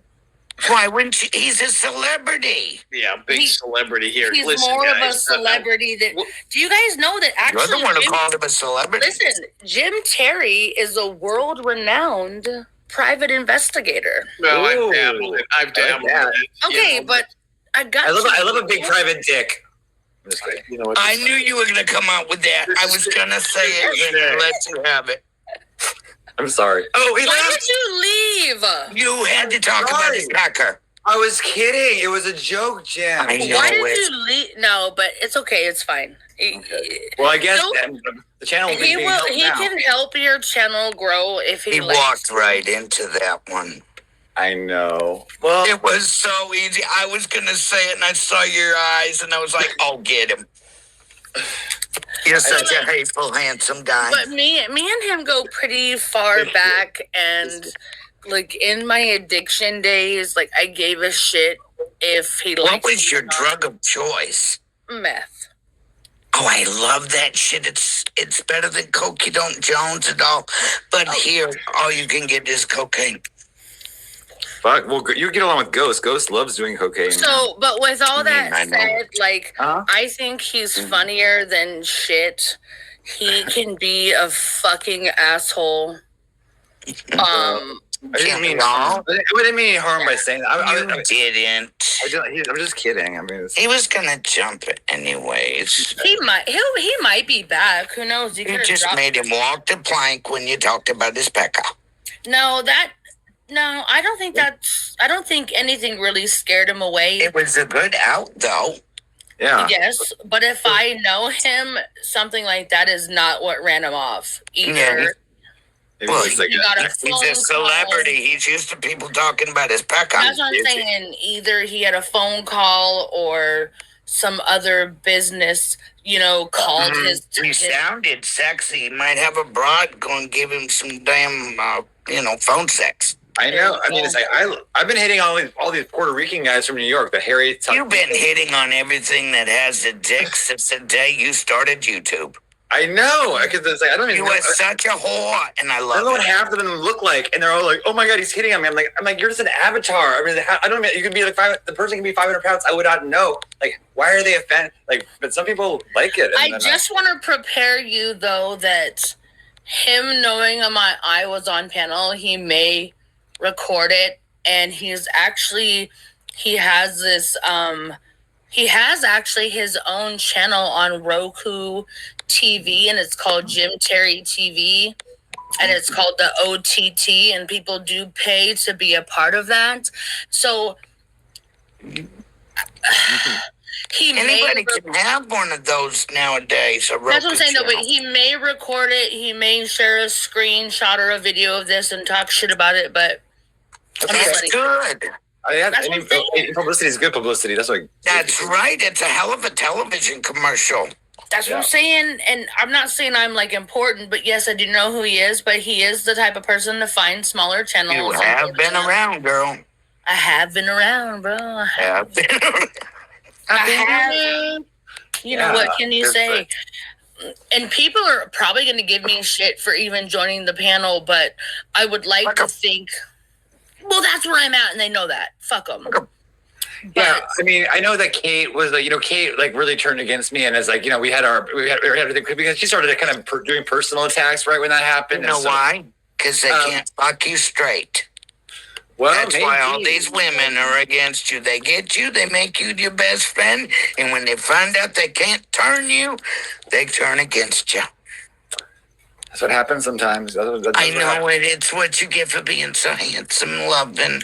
Why wouldn't you? He's a celebrity. Yeah, big celebrity here. He's Listen, more guys, of a celebrity than. Do you guys know that actually? You're the one who called him a celebrity. Listen, Jim Terry is a world-renowned private investigator. Well, Ooh. I've dabbled. I like in it, Okay, you know. but I love a big private dick. I'm just kidding. You know what? I knew you were going to come out with that. I was going to say it, and I let you have it. I'm sorry. Oh, he Why left. did you leave? You had to talk about his pecker. I was kidding. It was a joke, Jim. I know Why did it. you leave? No, but it's okay. It's fine. Well, I guess So- the channel will be He being will. helped He now. can help your channel grow if he He likes. walked right into that one. I know. Well, It was so easy. I was going to say it, and I saw your eyes, and I was like, oh, get him. You're such a hateful, handsome guy. But me and him go pretty far back, and like in my addiction days, like I gave a shit if he liked. What was your drug of choice? Meth. Oh, I love that shit. It's better than Coke. You don't Jones at all. But here, all you can get is cocaine. fuck. Well, you get along with Ghost. Ghost loves doing cocaine. So, but with all that I know. said, like Huh? I think he's funnier than shit. He can be a fucking asshole. I didn't mean harm. I didn't mean harm by saying that. You didn't. I'm just kidding. I mean, He was gonna jump it anyways. He might be back. Who knows? He You could've just dropped- made him walk the plank when you talked about his pecker. No, I don't think I don't think anything really scared him away. It was a good out, though. yeah. Yes, but if I know him, something like that is not what ran him off either. Yeah. Maybe Well, it's like he got a He's phone a celebrity. He's used to people talking about his pecker. That's what I'm saying. Either he had a phone call or some other business, called his. He sounded sexy. He might have a broad going to give him some damn, phone sex. I know. I mean, it's like I've been hitting all these Puerto Rican guys from New York. The hairy. You've been hitting on everything that has a dick since the day you started YouTube. I know. Because it's like I don't even. You are such a whore, and I love it. I don't know what half of them look like, and they're all like, "Oh my god, he's hitting on me." I'm like, you're just an avatar. I mean, I don't even. You could be like the person can be 500 pounds. I would not know. Like, why are they offended? Like, but some people like it. I just want to prepare you though that him knowing I was on panel, he may record it, and he has actually his own channel on Roku TV, and it's called Jim Terry TV, and it's called the OTT, and people do pay to be a part of that. So anybody can have one of those nowadays. That's what I'm saying, though. But he may record it. He may share a screenshot or a video of this and talk shit about it. But that's good. Publicity is good publicity. That's right. It's a hell of a television commercial. That's what I'm saying. And I'm not saying I'm like important, but yes, I do know who he is. But he is the type of person to find smaller channels. You have been around, girl. I have been around, bro. I have been around. What can you say? And people are probably going to give me shit for even joining the panel, but I would like to think, well, that's where I'm at, and they know that. Fuck them. Yeah, I mean, I know that Kate was like, Kate like really turned against me, and it's like, we had everything because she started kind of doing personal attacks right when that happened. You know why? Because they can't fuck you straight. Well, that's why all these women are against you. They get you, they make you your best friend, and when they find out they can't turn you, they turn against you. That's what happens sometimes. I know it. It's what you get for being so handsome, loving.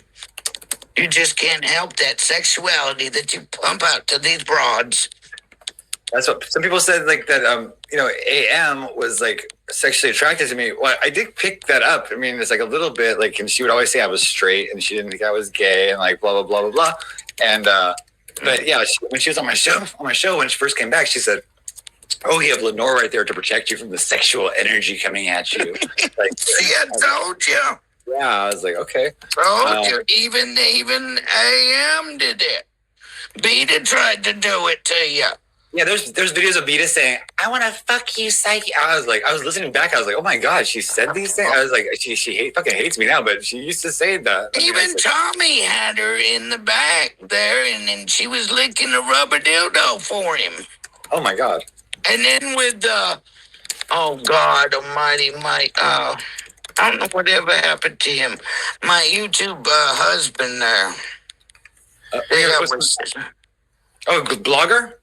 You just can't help that sexuality that you pump out to these broads. That's what some people said, like that. AM was like sexually attracted to me. Well, I did pick that up. I mean, it's like a little bit like, and she would always say I was straight, and she didn't think I was gay, and like blah blah blah blah blah. And but yeah, when she was on my show when she first came back, she said, "Oh, you have Lenore right there to protect you from the sexual energy coming at you." Like, see, I told you. Yeah, I was like, okay. Told you. Even AM did it. Beta tried to do it to you. Yeah, there's videos of Beta saying, "I want to fuck you, psyche." I was listening back. I was like, oh my god, she said these things. I was like, she fucking hates me now, but she used to say that. Even Tommy had her in the back there, and then she was licking a rubber dildo for him. Oh my god. And then with oh God Almighty, I don't know whatever happened to him. My YouTube husband there. Blogger?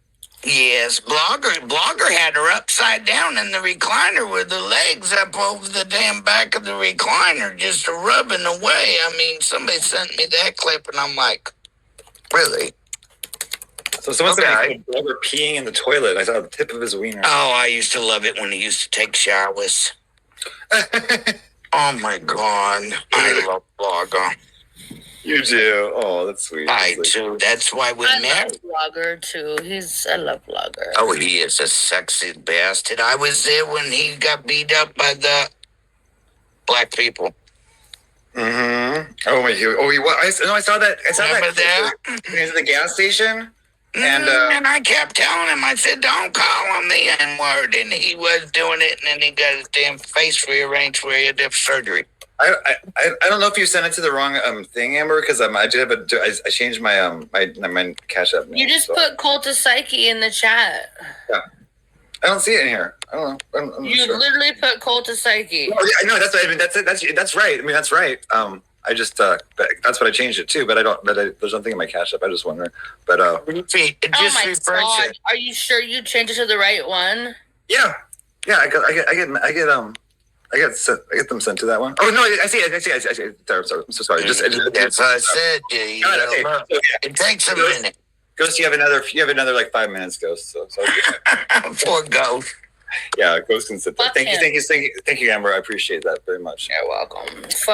Yes, Blogger had her upside down in the recliner with the legs up over the damn back of the recliner, just rubbing away. I mean, somebody sent me that clip, and I'm like, really? So someone said Blogger peeing in the toilet. I saw the tip of his wiener. Oh, I used to love it when he used to take showers. Oh my God, I love Blogger. You do? Oh, that's sweet. I do. That's why we married. I love Blogger too. I love Blogger. Oh, he is a sexy bastard. I was there when he got beat up by the black people. Mm-hmm. Oh wait. I saw that. Remember that? He was at the gas station. And I kept telling him, I said, don't call him the N-word. And he was doing it, and then he got his damn face rearranged where he had to have surgery. I don't know if you sent it to the wrong thing, Amber, because I changed my my Cash App. You just put Cult of Psyche in the chat. Yeah. I don't see it in here. I don't know. I'm you literally put Cult of Psyche. Oh, yeah, I know. That's right. I mean, that's right. I just that's what I changed it to, but I don't. But there's nothing in my Cash App. I just wonder. But just refresh it. Are you sure you changed it to the right one? Yeah. I get them sent to that one. Oh no, I see it. Sorry, I'm so sorry. That's what I said. It takes a minute. Ghost, you have another like 5 minutes, Ghost. So Poor Ghost. Yeah, Ghost can sit there. Thank you, Amber. I appreciate that very much. You're welcome.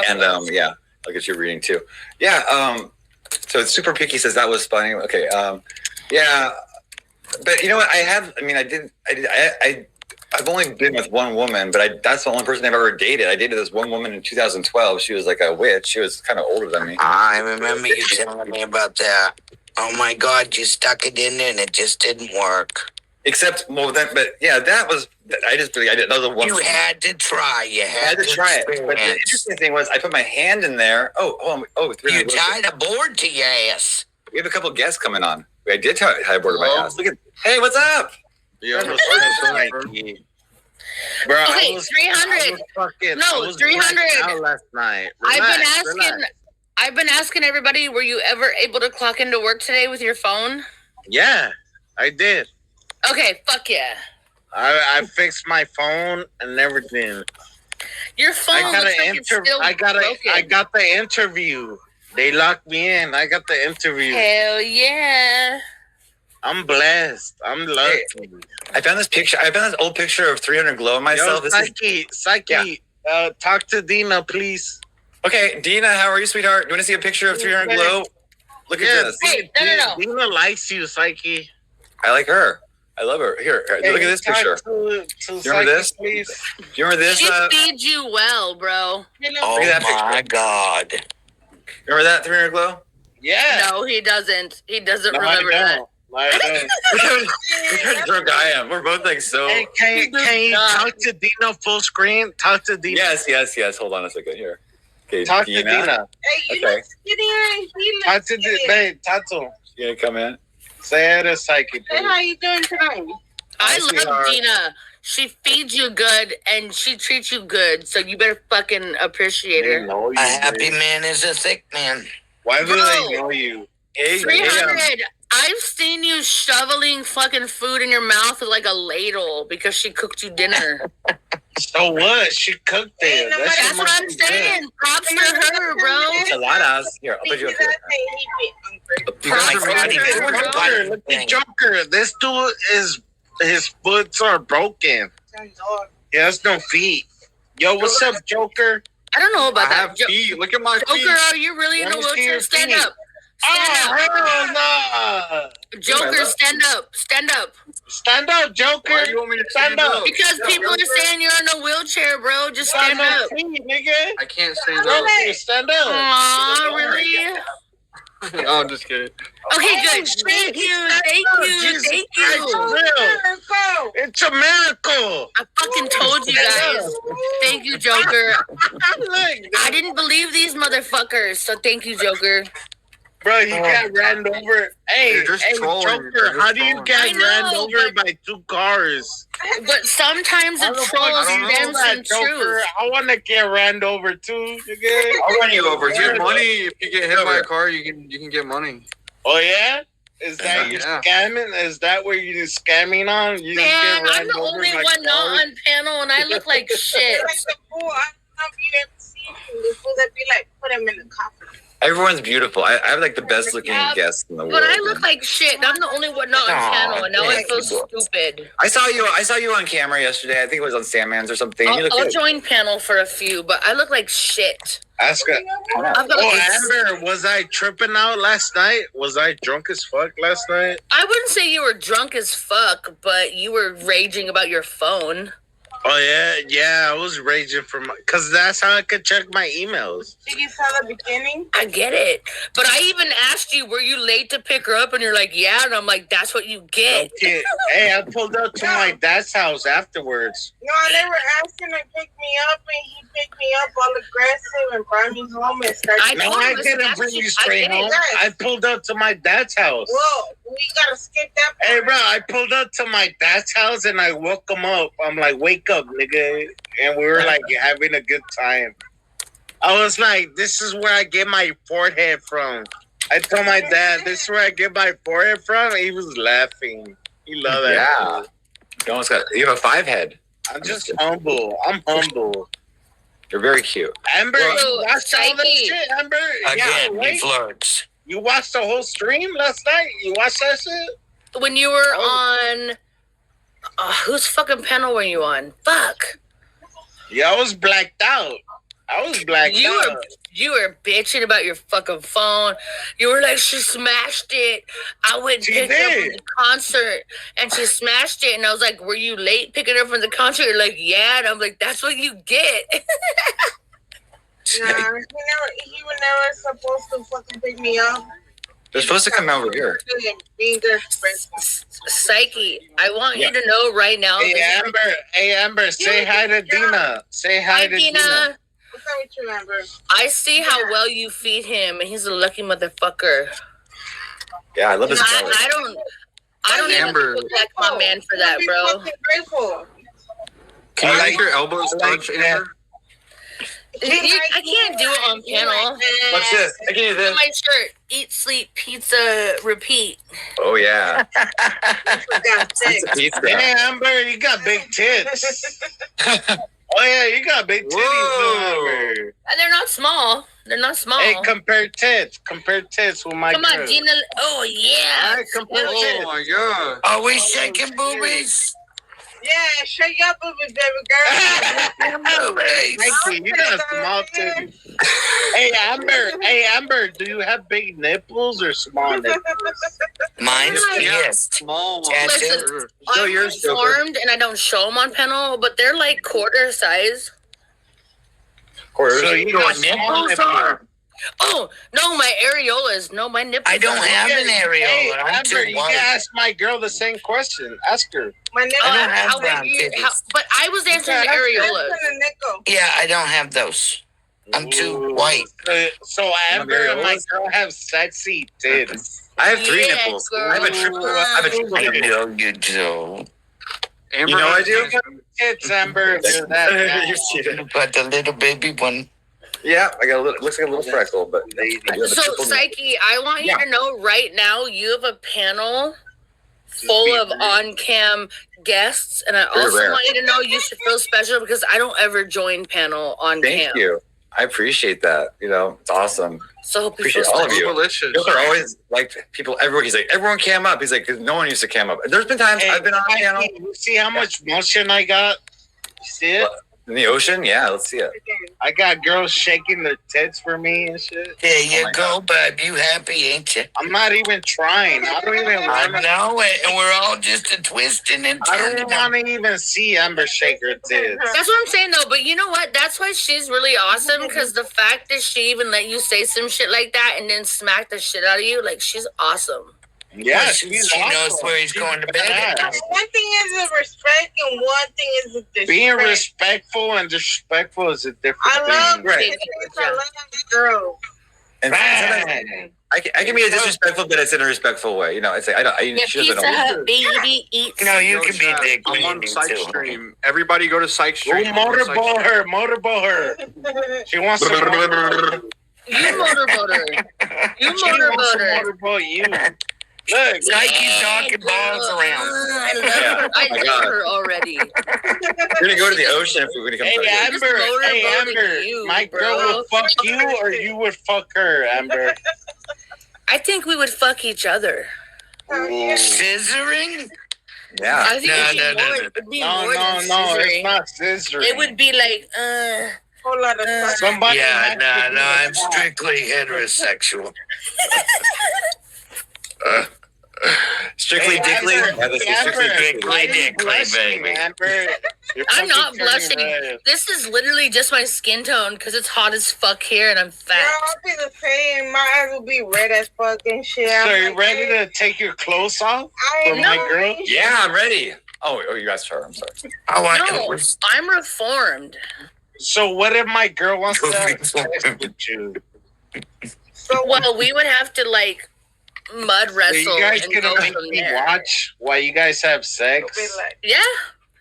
And yeah, I'll get your reading too. Yeah. So Super Picky says that was funny. Okay. Yeah. But you know what? I've only been with one woman, but that's the only person I've ever dated. I dated this one woman in 2012. She was like a witch. She was kind of older than me. I remember you telling me about that. Oh my God, you stuck it in there and it just didn't work. Except, that was, that was a one. You had to try. You had to try it. experience. But the interesting thing was, I put my hand in there. You tied a board to your ass. We have a couple guests coming on. I did tie a board to my ass. Hey, what's up? Yeah, bro. Okay, 300. No, 300. Last night. I've been asking everybody, were you ever able to clock into work today with your phone? Yeah, I did. Okay, fuck yeah. I fixed my phone and everything. Your phone looks like it's still broken. I got the interview. They locked me in. I got the interview. Hell yeah. I'm blessed. I'm lucky. Hey, I found this picture. I found this old picture of 300 glow of myself. Yo, Psyche, talk to Dina, please. Okay, Dina, how are you, sweetheart? You want to see a picture of 300 glow? Look at this. Hey, no. Dina likes you, Psyche. I like her. I love her. Here, look at this picture. You remember this? Please. You remember this? She feeds you well, bro. Oh my God. Remember that 300 glow? Yeah. No, he doesn't. He doesn't remember that. Look how drunk I am. We're both like so. Hey, can you talk to Dina full screen? Talk to Dina. Yes. Hold on a second here. Okay, talk to Dina. Hey, you look skinny. Talk to Dina. Talk to him. You gonna come in? Say it to Psyche. Hey, how you doing tonight? I love Dina. She feeds you good and she treats you good, so you better fucking appreciate her. A happy man is a thick man. Why do they know you? 300. I've seen you shoveling fucking food in your mouth with like a ladle because she cooked you dinner. So what? She cooked it. That's what I'm saying. Props to her, bro. It's a lot of us. Here, I'll put you up here. Look at Joker. This dude his foots are broken. He has no feet. Yo, what's up, Joker? I don't know about that. Feet. Look at my feet. Joker, are you really in a wheelchair? Stand up. Hell no. Joker, stand up. Stand up. Stand up, Joker. Why do you want me to stand up? Because people are saying you're in a wheelchair, bro. Just stand up. Nigga. I can't stand up. Joker, stand up. Aw, really? Oh, I'm just kidding. Okay, good. Thank you. It's a miracle. I fucking told you guys. Thank you, Joker. I didn't believe these motherfuckers, so thank you, Joker. Bro, you got ran over. Hey, Joker, how do you get ran over by two cars? But sometimes the trolls them some truth. I want to get ran over too. I'll run you over. Get money. If you get hit by a car, you can get money. Oh yeah? Is that you scamming? Is that where you're scamming on? You Man, I'm the only one not on panel, and I look like shit. Put him in the coffin. Everyone's beautiful. I have like the best looking guests in the world. But I look like shit. I'm the only one not on panel, and now I feel stupid. I saw you on camera yesterday. I think it was on Sandman's or something. I'll join panel for a few, but I look like shit. Ask her. Amber, was I tripping out last night? Was I drunk as fuck last night? I wouldn't say you were drunk as fuck, but you were raging about your phone. Oh yeah, I was raging because that's how I could check my emails. Did you saw the beginning? I get it, but I even asked you, were you late to pick her up? And you're like, yeah, and I'm like, that's what you get. Okay. Hey, I pulled up to my dad's house afterwards. No, they were asking to pick me up, and he picked me up all aggressive and brought me home and started. I didn't bring you straight home. I pulled up to my dad's house. Well, we gotta skip that part. Hey, bro, I pulled up to my dad's house and I woke him up. I'm like, wake up, nigga. And we were like having a good time. I was like, this is where I get my forehead from. I told my dad, this is where I get my forehead from. He was laughing. He loved that. Yeah. You have a 5 head. I'm just humble. I'm humble. You're very cute. Amber, you watched all that shit, Amber? Again, he flirts. You watched the whole stream last night? You watched that shit? When you were on... whose fucking panel were you on? Fuck. Yeah, I was blacked out. I was blacked out. You were bitching about your fucking phone. You were like, she smashed it. I went and picked her up from the concert, and she smashed it. And I was like, were you late picking her up from the concert? You're like, yeah. And I'm like, that's what you get. Nah, he was never supposed to fucking pick me up. They're supposed to come over here. Being disrespectful. Psyche, I want you to know right now. Hey, Amber, say hi to Dina. Say hi to Dina. What's up with you, Amber? I see how well you feed him, and he's a lucky motherfucker. Yeah, I love his I don't even protect my man for that, bro. Grateful. Can you make your elbows touch, Amber? I can't do it on panel. What's this? I can do this. My shirt. Eat, sleep, pizza, repeat. Oh, yeah. Hey, Amber, you got big tits. Oh, yeah, you got big titties, Amber. They're not small. They're not small. Hey, compare tits. Compare tits with my Come girl. on, Gina. Oh, yeah. All right, compare tits. Oh, my God. Are we shaking boobies? Yeah, shut your boobies, baby girl. Mikey, you got small titties. Hey, Amber, do you have big nipples or small nipples? Mine's yes. Small ones. Listen, I'm reformed and I don't show them on panel, but they're like quarter size. So you got small nipples. Oh, no, my areolas. No, my nipples. I don't have an areola. Hey, I'm Amber, too you white. can ask my girl the same question. Ask her. My nipples. I don't have how brown big you- titties. but I was answering the areolas. Yeah, I don't have those. I'm too white. So Amber and my girl have sexy tits. I have 3 Yeah, nipples. girl. I have a triple I nipple. know you do. Amber, You know I do? Tits, Amber. If you're that You see that? But the little baby one. Yeah, I got a little. Looks like a little freckle, but So, Psyche, I want you to know right now you have a panel full of on-cam guests, and I also rare. want you to know you should feel special because I don't ever join panel on Thank cam. you. I appreciate that. You know, it's awesome. So hope you Appreciate feel all of special. you. delicious. Those are always like people. Everyone. He's like everyone cam up. He's like 'cause no one used to cam up. There's been times I've been on a panel You see how much motion I got? You see it? in the ocean. Yeah, let's see it. I got girls shaking their tits for me and shit. There you my go, babe. You happy, ain't you? I'm not even trying. I don't even I want to. know it, and we're all just a twisting and I don't turning. want to even see Amber shake her tits. That's what I'm saying though, but you know what? That's why she's really awesome because the fact that she even let you say some shit like that and then smack the shit out of you, like she's awesome. Yeah, She knows where he's going to bed. Yeah. One thing is the respect, and one thing is the disrespect. Being respectful and disrespectful is a different I love thing. Right. kids. I love girls. And sometimes I can be a disrespectful, but it's in a respectful way. You know, it's like I don't. Yeah, She doesn't Pizza know. Hut, baby, eats. No, you No can be chat. a dick when I'm you on need Psych to. Stream. Everybody go to Psych Go Stream. motorboat her. Motorboat her. She wants to motorboat. You motorboat her. You She wants to motorboat her. motorboat you. Look. Nike's knocking balls around. I love Yeah. her. I Oh my love God. her already. We're gonna go to the ocean if we're gonna come. Hey, to the ocean. Amber. Hey, motorboating Amber. you, My girl bro. would fuck you or you would fuck her, Amber. I think we would fuck each other. Scissoring? Yeah. I think No, it'd be No, more no, than no. It's scissoring. not scissoring. It would be like, Whole lot of stuff. Somebody Yeah, has to no, do no, I'm that. strictly heterosexual. Strictly Hey, Dickly. Amber, Yeah, this is Amber, strictly Dickly. why are you Dickly, blushing, baby. Amber? You're I'm not fucking turning blushing. red. This is literally just my skin tone because it's hot as fuck here and I'm Yeah, fat. I'll be the same. My eyes will be red as fucking shit. So I'm you like, ready hey, to take your clothes off I for know. my girl? Yeah, I'm ready. Oh, you asked her. I'm sorry. Oh, I No, I'm reformed. So what if my girl wants to have Go sex with you? So Well, we would have to like mud Are wrestle you guys and gonna go make from me there. watch while you guys have I'll sex? be like, Yeah,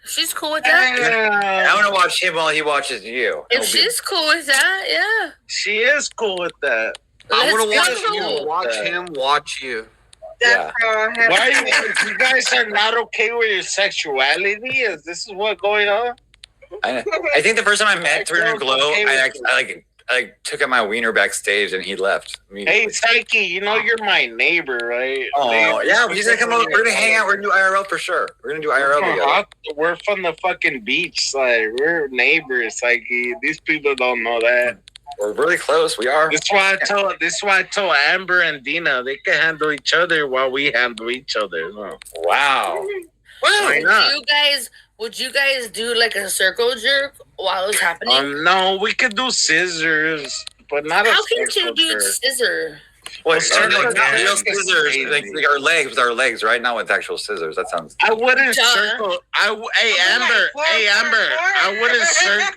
she's cool with that. I want to watch him while he watches you. If she's cool with that, yeah. She is cool with that. I want to Let's watch go. you watch him watch you. that's how I have Why you guys are not okay with your sexuality? Is this is what going on? I think the first time I met Turner Glow, I took out my wiener backstage and he left. Hey, Psyche, you know you're my neighbor, right? Oh, yeah. He's going to come over. We're going to hang out. We're going to do IRL for sure. We're going to do IRL together. We're from the fucking beach side. We're neighbors, Psyche. These people don't know that. We're really close. We are. This is why I told Amber and Dina they can handle each other while we handle each other. No. Wow. Why not? Would you guys do like a circle jerk while it was happening? No, we could do scissors, but not How a can circle you do jerk. scissor? Well, circle not real jerk is scissors. crazy. Like our legs with our legs, right? Not with actual scissors. That sounds. I wouldn't Duh. circle. Hey Amber. I wouldn't circle.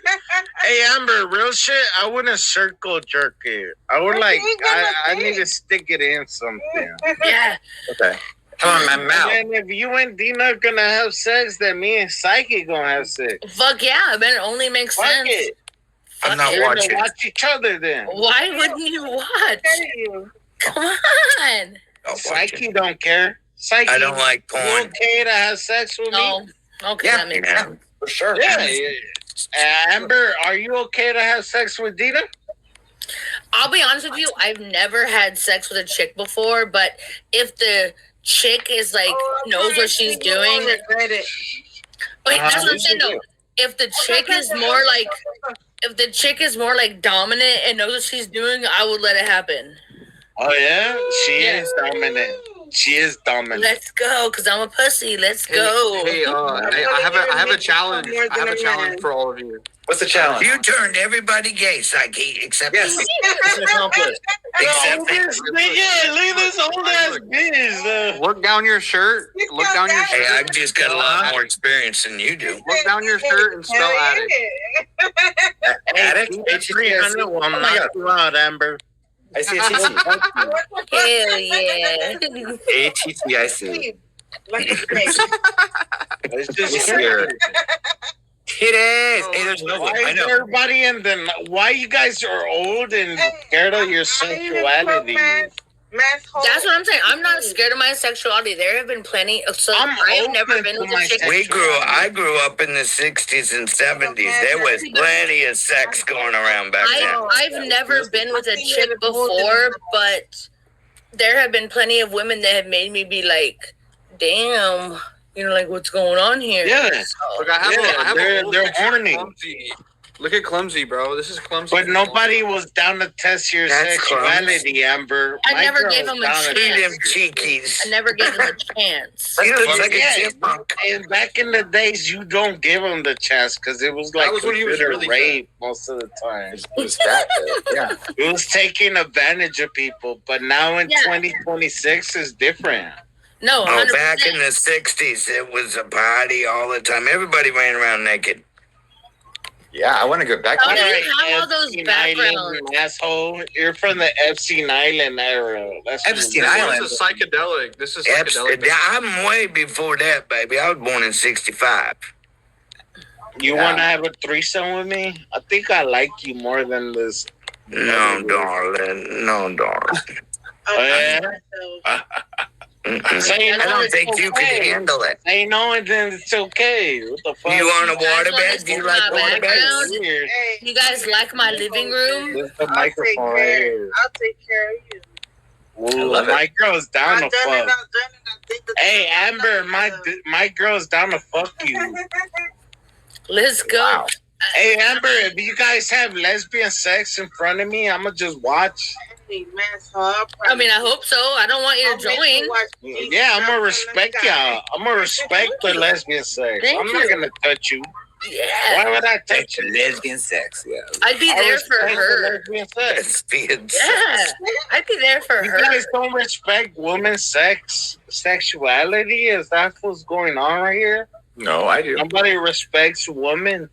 Hey Amber, real shit. I wouldn't circle jerk it. I would I need to stick it in something. Yeah. Okay. Come on, my mouth. And if you and Dina gonna have sex, then me and Psyche gonna have sex. Fuck yeah, but it only makes Fuck sense. it. I'm not We're gonna watching. watch each other then. Why wouldn't you watch? Come on. Psyche don't care. Psyche, I don't like you porn. okay to have sex with me? Oh, okay, Yeah, that makes yeah. sense. For sure. Yeah. Amber, are you okay to have sex with Dina? I'll be honest with you, I've never had sex with a chick before, but if the chick is like knows what she's doing, wait, that's what I'm saying though. If the chick is more like dominant and knows what she's doing, I would let it happen. Oh yeah, she is dominant. She is dominant. Let's go, cause I'm a pussy. Let's go. Hey, I have a challenge. I have a challenge for all of you. What's the challenge? You turned everybody gay, Psyche, except Yes. me. It's accomplished. Except me. Look at this old ass bitch. Look down your shirt. Look down your Hey, shirt. I've just got a lot more experience than you do. Look down your shirt and spell addict. Addict? $300 will knock you out, Amber. I see a TT. Hell yeah. ATTIC. It's just Yes, sir. Titties. Hey, there's no. Why I is know. everybody in the? Why you guys are old and scared of your sexuality? That's what I'm saying. I'm not scared of my sexuality. There have been plenty. So I'm I've never open been to with my a chick. I grew up in the 60s and 70s. There was plenty of sex going around back then. I've never been with a chick before, but there have been plenty of women that have made me be like, damn, you know, like what's going on here? Yeah. Look, They're horny. Clumsy. Look at Clumsy, bro. This is Clumsy. But nobody was down to test your That's sexuality, Amber. I My never girl gave was him a down to chance. Them cheekies. I never gave them a chance. You look like a Yeah, chipmunk. and back in the days, you don't give them the chance because it was like That was when he was considered really rape most of the time. It was fat, though. Yeah. It was taking advantage of people, but now in Yeah. 2026 is different. No, 100%. Oh, back in the 60s, it was a party all the time. Everybody ran around naked. Yeah, I want to go back. Oh, to do that. you have all those Epstein backgrounds? Island, asshole. You're from the Epstein Island era. That's Epstein what- Island. This is psychedelic. This is Epstein, psychedelic. I'm way before that, baby. I was born in 65. You want to have a threesome with me? I think I like you more than this. No, darling. No, darling. Oh, yeah? Mm-mm. Say no, I don't it's think you okay. can handle it. Say no, and then it's okay. What the fuck? You want a guys wanna waterbed? see You like my waterbeds? background? Weird. You guys like my living room? This is the microphone right here. I'll take care of you. Ooh, love it. my girl's down to I've done it. fuck. I think the Hey, Amber, my girl's down to fuck you. Let's go. Wow. Hey, Amber, if you guys have lesbian sex in front of me, I'ma just watch. I mean, I hope so. I don't want you to join. Yeah, I'm gonna respect y'all. I'm gonna respect the lesbian sex. Thank I'm not you. gonna touch you. Yeah. Why would I touch you? Lesbian sex, yeah. I'd be I there for respect the her. lesbian sex. Lesbian Yeah. sex. I'd be there for You her. guys don't respect women's sexuality? Is that what's going on right here? No, I do. Nobody respects women.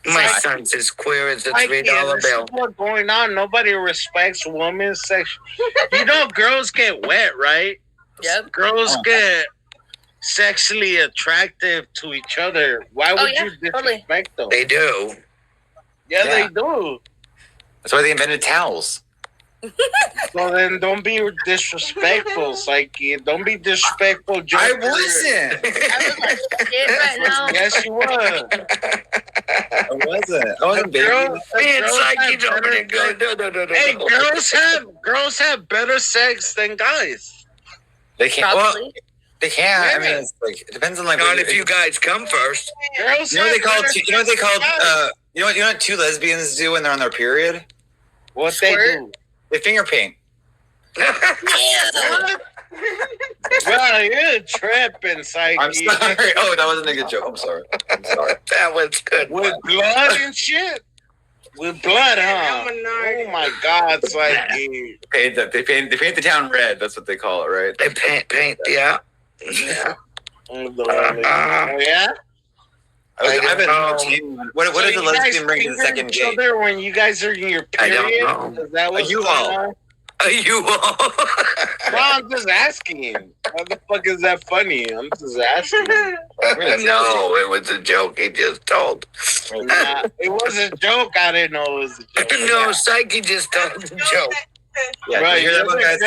My son's as queer as a Like, $3 this bill. is what's going on. Nobody respects women's sex. You know, girls get wet, right? Yep. Girls get sexually attractive to each other. Why would yeah, you totally. disrespect them? They do. Yeah, Yeah. they do. That's why they invented towels. So then don't be disrespectful, Psyche. Don't be disrespectful, Joker. I wasn't. I was like shit right now. Yes, you were. I I wasn't baby. Me and Psyche over there going, no. Hey, girls have better sex than guys. They can't. Well, Probably. they can. Yeah. I mean, it's like it depends on like. Not if you guys come first. Girls You know what they have call? better You know what they sex call? than guys. You know what two lesbians do when they're on their period? What they Squirt? do? They finger paint. Bro, you're tripping, Psyche. I'm sorry. Oh, that wasn't a good joke. I'm sorry. That was good. With blood and shit? With blood, huh? Oh my God, Psyche. They paint the town red. That's what they call it, right? They paint, yeah. Oh, yeah? I've been. know. What So does a you guys lesbian bring to the finger second each date? other when you guys are in your I don't period? know. Is that what's U-Haul. going on? You all. No, I'm just asking. What the fuck is that funny? I'm just asking. No, it was a joke he just told. Nah, it was a joke. I didn't know it was a joke. No, Psyche just told the joke. Yeah, Right, you hear that one, guys?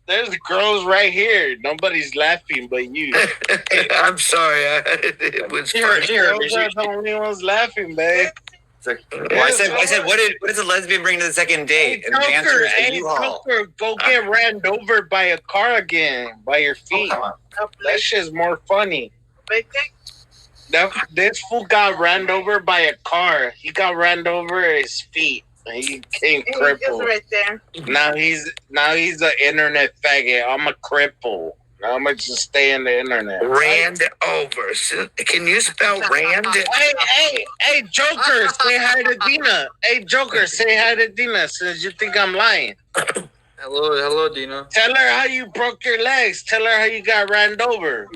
there's girls right here. Nobody's laughing but you. I'm sorry. It was funny. Girls are the only ones laughing, babe. It's like, well, I said, what does a lesbian bring to the second date? And the answer is a U-Haul. Joker, go get ran over by a car again, by your feet. That shit's more funny. This fool got ran over by a car. He got ran over his feet. He came crippled. Right there. Now he's an internet faggot. I'm a cripple. Now I'm gonna just stay in the internet. Rand over. Can you spell Rand? Hey, Joker, say hi to Dina. Hey, Joker, say hi to Dina since you think I'm lying. Hello, Dina. Tell her how you broke your legs. Tell her how you got ran over.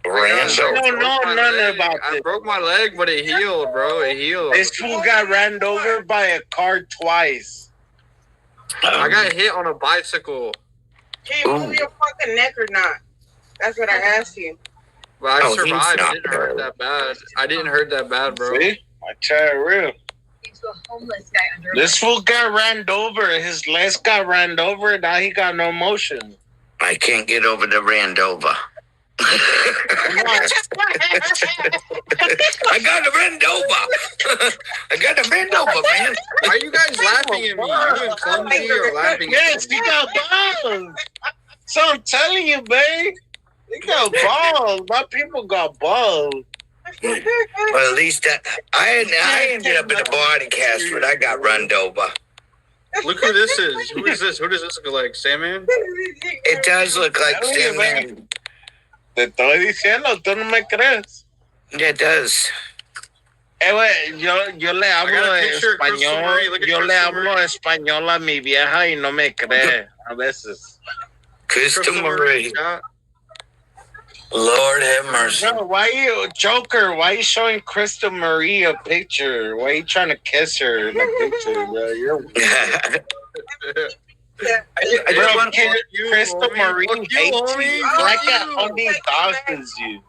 Rand I over. don't know nothing about I this. broke my leg, but it healed, bro. It healed. This fool got ran over by a car twice. I got hit on a bicycle, Can you move your fucking neck or not? That's what I asked you. but I Oh, he's survived. not It didn't hurt that bad. I didn't hurt that bad, bro. See? I tell you real. Into a homeless guy under This fool got ran over. His legs got ran over. Now he got no motion. I can't get over the Randova. I got a Randova. I got a Randova, man. Why are you guys laughing at me? You and clumsy or laughing Yes, at he me? got balls. So I'm telling you, babe. He got balls. My people got balls. Well, at least I ended up in a body cast, but I got run over. Look who this is. Who is this? Who does this look like? Sandman? It does look like Sandman. Te estoy diciendo, tú no me crees. Yeah, it does. Güey, yo le hablo got a picture of Crystal español. Marie. Look at Yo le Crystal hablo español a mi vieja y no me cree a veces. Crystal Marie. Yeah. Lord have mercy. No, why you, Joker? Why you showing Crystal Marie a picture? Why you trying to kiss her in a picture, bro? You're I just want Crystal Marie Fuck you, hates homie. you. Fuck Like you. that only dodges you.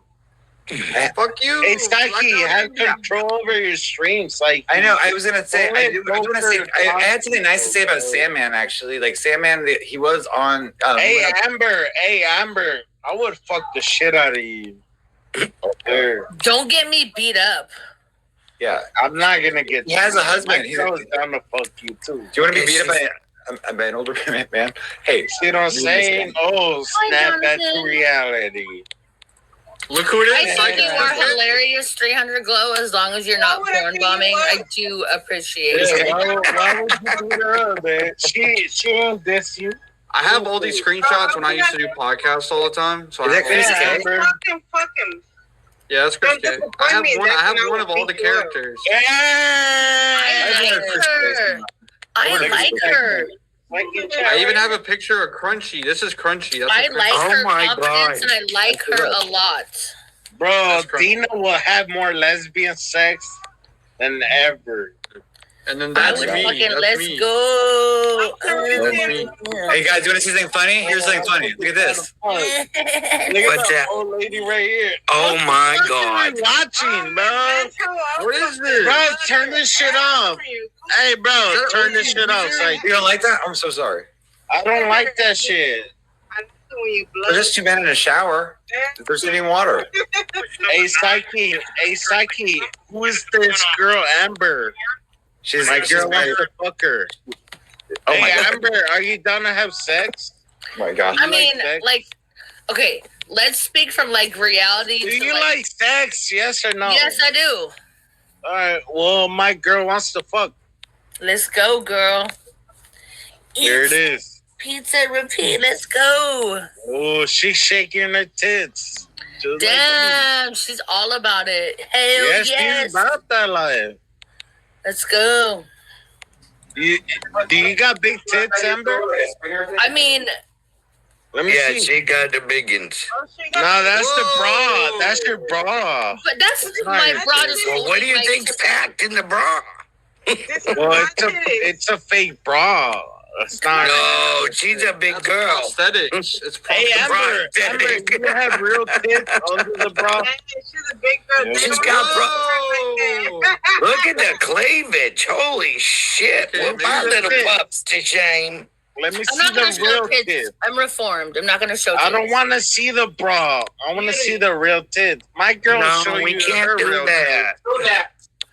Fuck you. Hey, Psyche, Like, have control over your streams. Like I know. I was gonna say. I want to say. I had something nice to say about Sandman. Actually, like Sandman, he was on. Hey, Amber. I would fuck the shit out of you. There. Don't get me beat up. Yeah, I'm not gonna get. he has a husband. I was down to fuck you too. Do you want to be beat up by an older man? Hey, See what I'm saying? Oh, snap back to Jonathan. reality. Look who it I is. think you are hilarious, 300 glow. As long as you're not porn bombing, I do appreciate it. Yeah, why would you beat her up, man? She don't diss you. I have all these screenshots when I used to do podcasts all the time. So Is that Chris I K? Fuck him. yeah, that's Chris K. I have one. I have That's one of all the what I would characters. Yeah. I like her. I like her. I even have a picture of Crunchy. This is Crunchy. That's I a like Oh her my confidence, God. and I like her a lot. Bro, That's correct. Dina will have more lesbian sex than ever. And then I that's would me. fucking That's let's me. go. That's me. Hey guys, you want to see something funny? Here's something funny. Look at this. Look at What's that that? old lady right here. Oh my What God. are you watching, bro? What is this? Bro, turn this shit off. Hey, bro, turn this shit off. Like, You don't like that? I'm so sorry. I don't like that shit. There's just two men in a shower. They're sitting water. Hey, Psyche. Who is this girl, Amber? She's My girl wants to fuck her. Oh hey, my God. Amber, are you down to have sex? Oh my God. I mean, like, okay, let's speak from like reality. Do you like sex? Yes or no? Yes, I do. All right. Well, my girl wants to fuck. Let's go, girl. There it is. Pizza repeat. Let's go. Oh, she's shaking her tits. Just Damn, she's all about it. Hell yes. She's about that life. Let's go. Do you got big tits, Amber? I mean, let me see. She got the biggins. No, that's the bra. That's your bra. But that's my bra. Well, what do you think's packed in the bra? Well, it's a fake bra. It's not. No, she's a big girl. Aesthetics. It's Hey, Amber, you have real tits under the bra. She's a big girl. Yeah. She's got Look at the cleavage. Holy shit. Okay, What my little pups to shame. Let me I'm see not gonna the show real tits. tits. I'm reformed. I'm not gonna show tits. I don't want to see the bra. I want to see the real tits. My girl will show we you can't her do real that.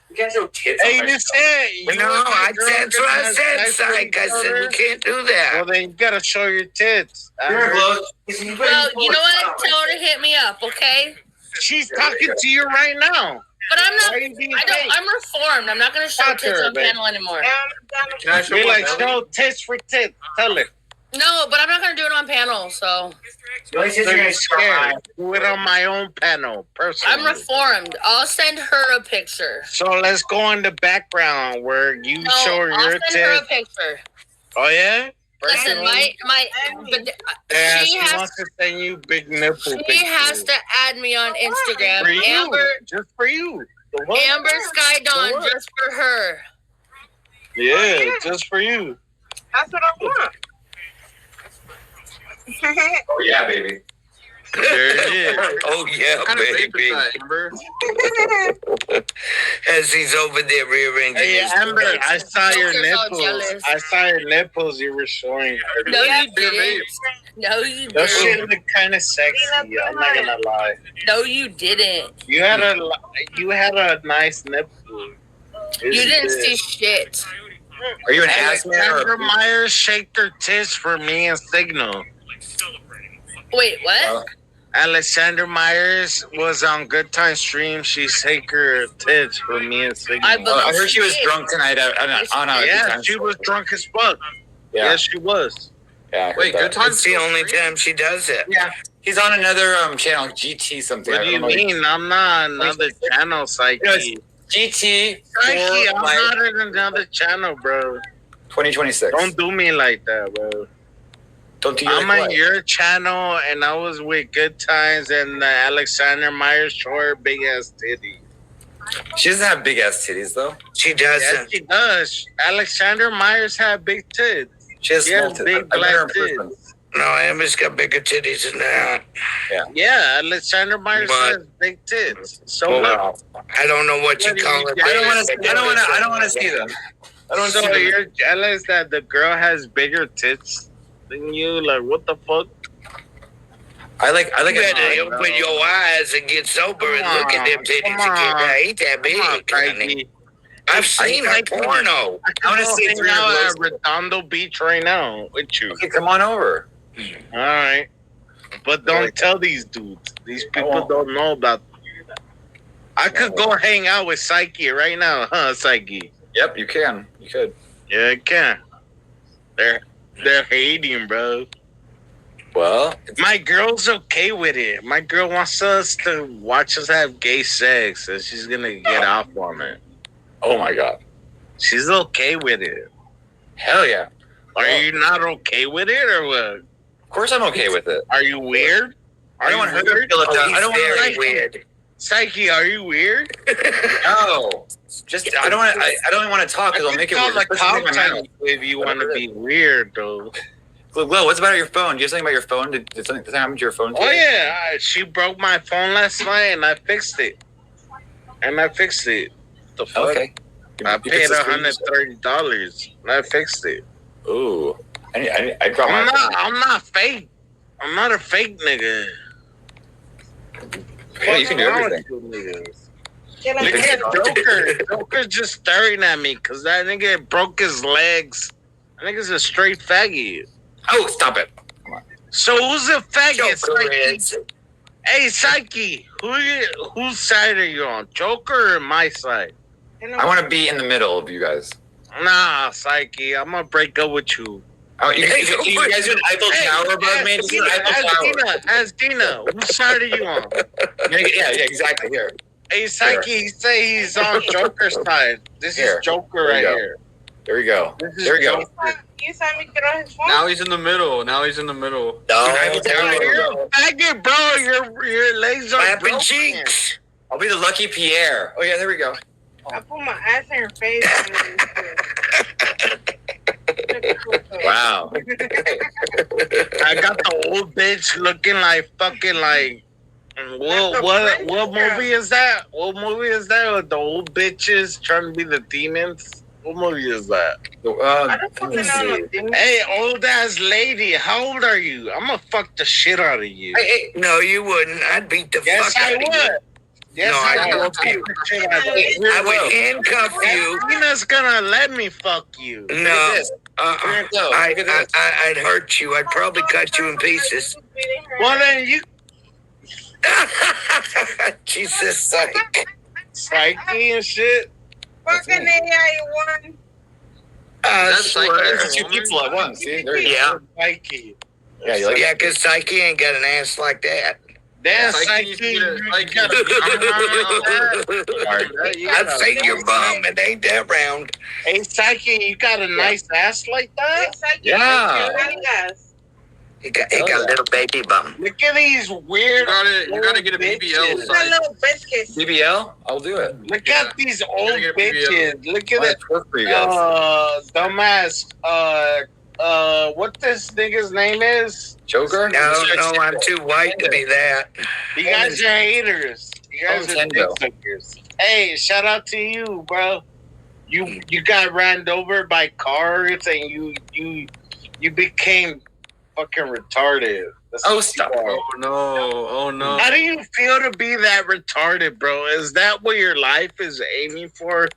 You can't show tits. Hey, you said. No, that's what I said, Psych. I said we can't do that. Well, then you gotta show your tits. Well, you know what? Tell her to hit me up, okay? She's talking to you right now. But I'm not. Why are you being I'm reformed. I'm not gonna show Fuck tits her, on babe. panel anymore. Can I show like show tits for tits? Tell her. No, but I'm not gonna do it on panel. So You're scared. Do it on my own panel, personally. I'm reformed. I'll send her a picture. So let's go in the background where you show her I'll your send tits. her a picture. Oh yeah. Listen, but Yeah, she she has. wants to send you big nipple She pictures. has to add me on Instagram. For you. Amber, Just for you. Amber Sky Dawn, just for her. Yeah, just for you. That's what I want. Oh yeah, baby. There it is. Oh yeah, baby. As he's over there rearranging Hey, his Amber, I saw your Joker's all nipples. jealous. I saw your nipples you were showing her. No, you didn't. No, you That shit didn't. looked kind of sexy. I'm not gonna lie. No, you didn't. You had a nice nipple. You didn't see shit. Are you an ass man Alexander or Myers shake her tits for me and Signal. Wait, what? Alexander Myers was on Good Time Stream. She shake her tits for me and Signal. I heard she was drunk tonight on a Yeah, she was drunk as fuck. Yeah. Yes, she was. Yeah. Wait, Good Time. It's the only time she does it. Yeah. He's on another channel, GT something. What I do you don't know. mean? I'm not another channel, Psyche. Yes. GT Psyche, I'm for like not in another channel, bro. 2026. Don't do me like that, bro. Don't do you I'm like on what? your channel, and I was with Good Times, and Alexander Myers short big ass titty. She doesn't have big ass titties though. She Yes, doesn't. she does. Alexander Myers had big tits. She has She small has tits. big I've met her in black person. tits. No, Amber's got bigger titties than that. Yeah, Alexander Myers But- has big tits. So Oh, what? wow. I don't know what you call it. I don't want to. I don't want to see them. I don't So see them. you're jealous that the girl has bigger tits than you? Like, what the fuck? I like You it. better open your eyes and get sober and look at them titties Come again. on. They ain't that big, Come on, honey. Frankie. I've seen her porno. I want to see hang three out of at those. Redondo Beach right now with you. Okay, come on over. All right, but don't tell these dudes. These people won't. don't know about. I could go hang out with Psyche right now, huh, Psyche? Yep, you can. You could. Yeah, I can. They're hating, bro. Well, My girl's okay with it. My girl wants us to watch us have gay sex, and she's gonna get off on it. oh my god. She's okay with it. Hell yeah. Are you not okay with it, or what? Of course, I'm okay with it. Are you weird? I don't want her to feel left Oh, out. he's I don't very want to. weird. Psyche, are you weird? No. Just I don't want. I don't even want to talk because I'll make it Call worse. the cops on you if you want to be weird, though. Glow, what's about your phone? Do you have something about your phone? Did something happen to your phone? Oh today? yeah, she broke my phone last night, and I fixed it. The fuck? Okay. I You paid fixed the screen? $130, and I fixed it. Ooh. I dropped my phone. I'm not fake. I'm not a fake nigga. Yeah, you can do everything. Look at Joker. Joker's just staring at me because that nigga broke his legs. I think it's a straight faggot. Oh, stop it. Come on. So who's a faggot? Joker is. Hey, Psyche, whose side are you on? Joker or my side? I want to be in the middle of you guys. Nah, Psyche, I'm gonna break up with you. Oh, you guys do an Eiffel Tower above me? Just an Eiffel Tower. Ask Dina, whose side are you on? Yeah, exactly. Here. Hey, Psyche, he say he's on Joker's side. This is Joker right here. There we go. There we go. You saw me get on his phone? Now he's in the middle. No, You're a faggot, bro. Your legs are Slapping broken. cheeks. I'll be the lucky Pierre. Oh, yeah, there we go. I put my ass in her face. Wow. I got the old bitch looking like fucking like. What movie is that? What movie is that? With the old bitches trying to be the demons? What movie is that? I don't fucking know. Hey, old ass lady, how old are you? I'm gonna fuck the shit out of you. Hey, no, you wouldn't. I'd beat the Yes, fuck I out of you. would. Yes, No, I I would. won't. I would handcuff you. Tina's gonna let me fuck you. No. Look at this. I'd hurt you. I'd probably cut you in pieces. Well, then you Jesus, psych. psyche and shit. Fucking AI one. That's swear. psychic. That's two people at once. See? There you Yeah. go. Psyche. Yeah, you like Yeah, because Psyche ain't got an ass like that. Damn, Psyche, Psyche. you You like- gotta I've seen your bum. It ain't that round. Hey, Psyche, you got a nice ass like that? Yeah. He got a little baby bum. Look at these weird. You gotta get a BBL bitches. site. Little biscuits. BBL? I'll do it. Look at these old gotta get a BBL. bitches. Look at I'll it. work for you guys. Dumbass. What this nigga's name is? Joker? No, I'm too white to be that. You guys are haters. You guys are dick Nintendo. suckers. Hey, shout out to you, bro. You got ran over by cars and you became fucking retarded. That's Oh, what stop. you are. Oh no. How do you feel to be that retarded, bro? Is that what your life is aiming for?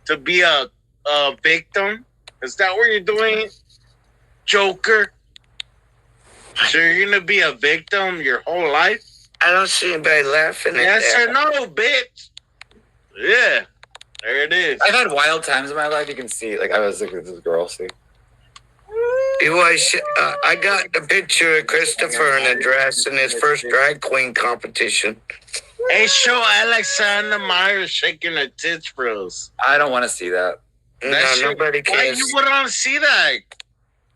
To be a victim? Is that what you're doing, Joker? So you're gonna be a victim your whole life? I don't see anybody laughing at Yes that. or no, bitch? Yeah, there it is. I've had wild times in my life. You can see, like, I was like with this girl, see? I got the picture of Christopher in a dress in his first drag queen competition. Hey, show Alexander Myers shaking her tits for us. I don't want to see that. That shit- Nobody Why cares. you would want to see that?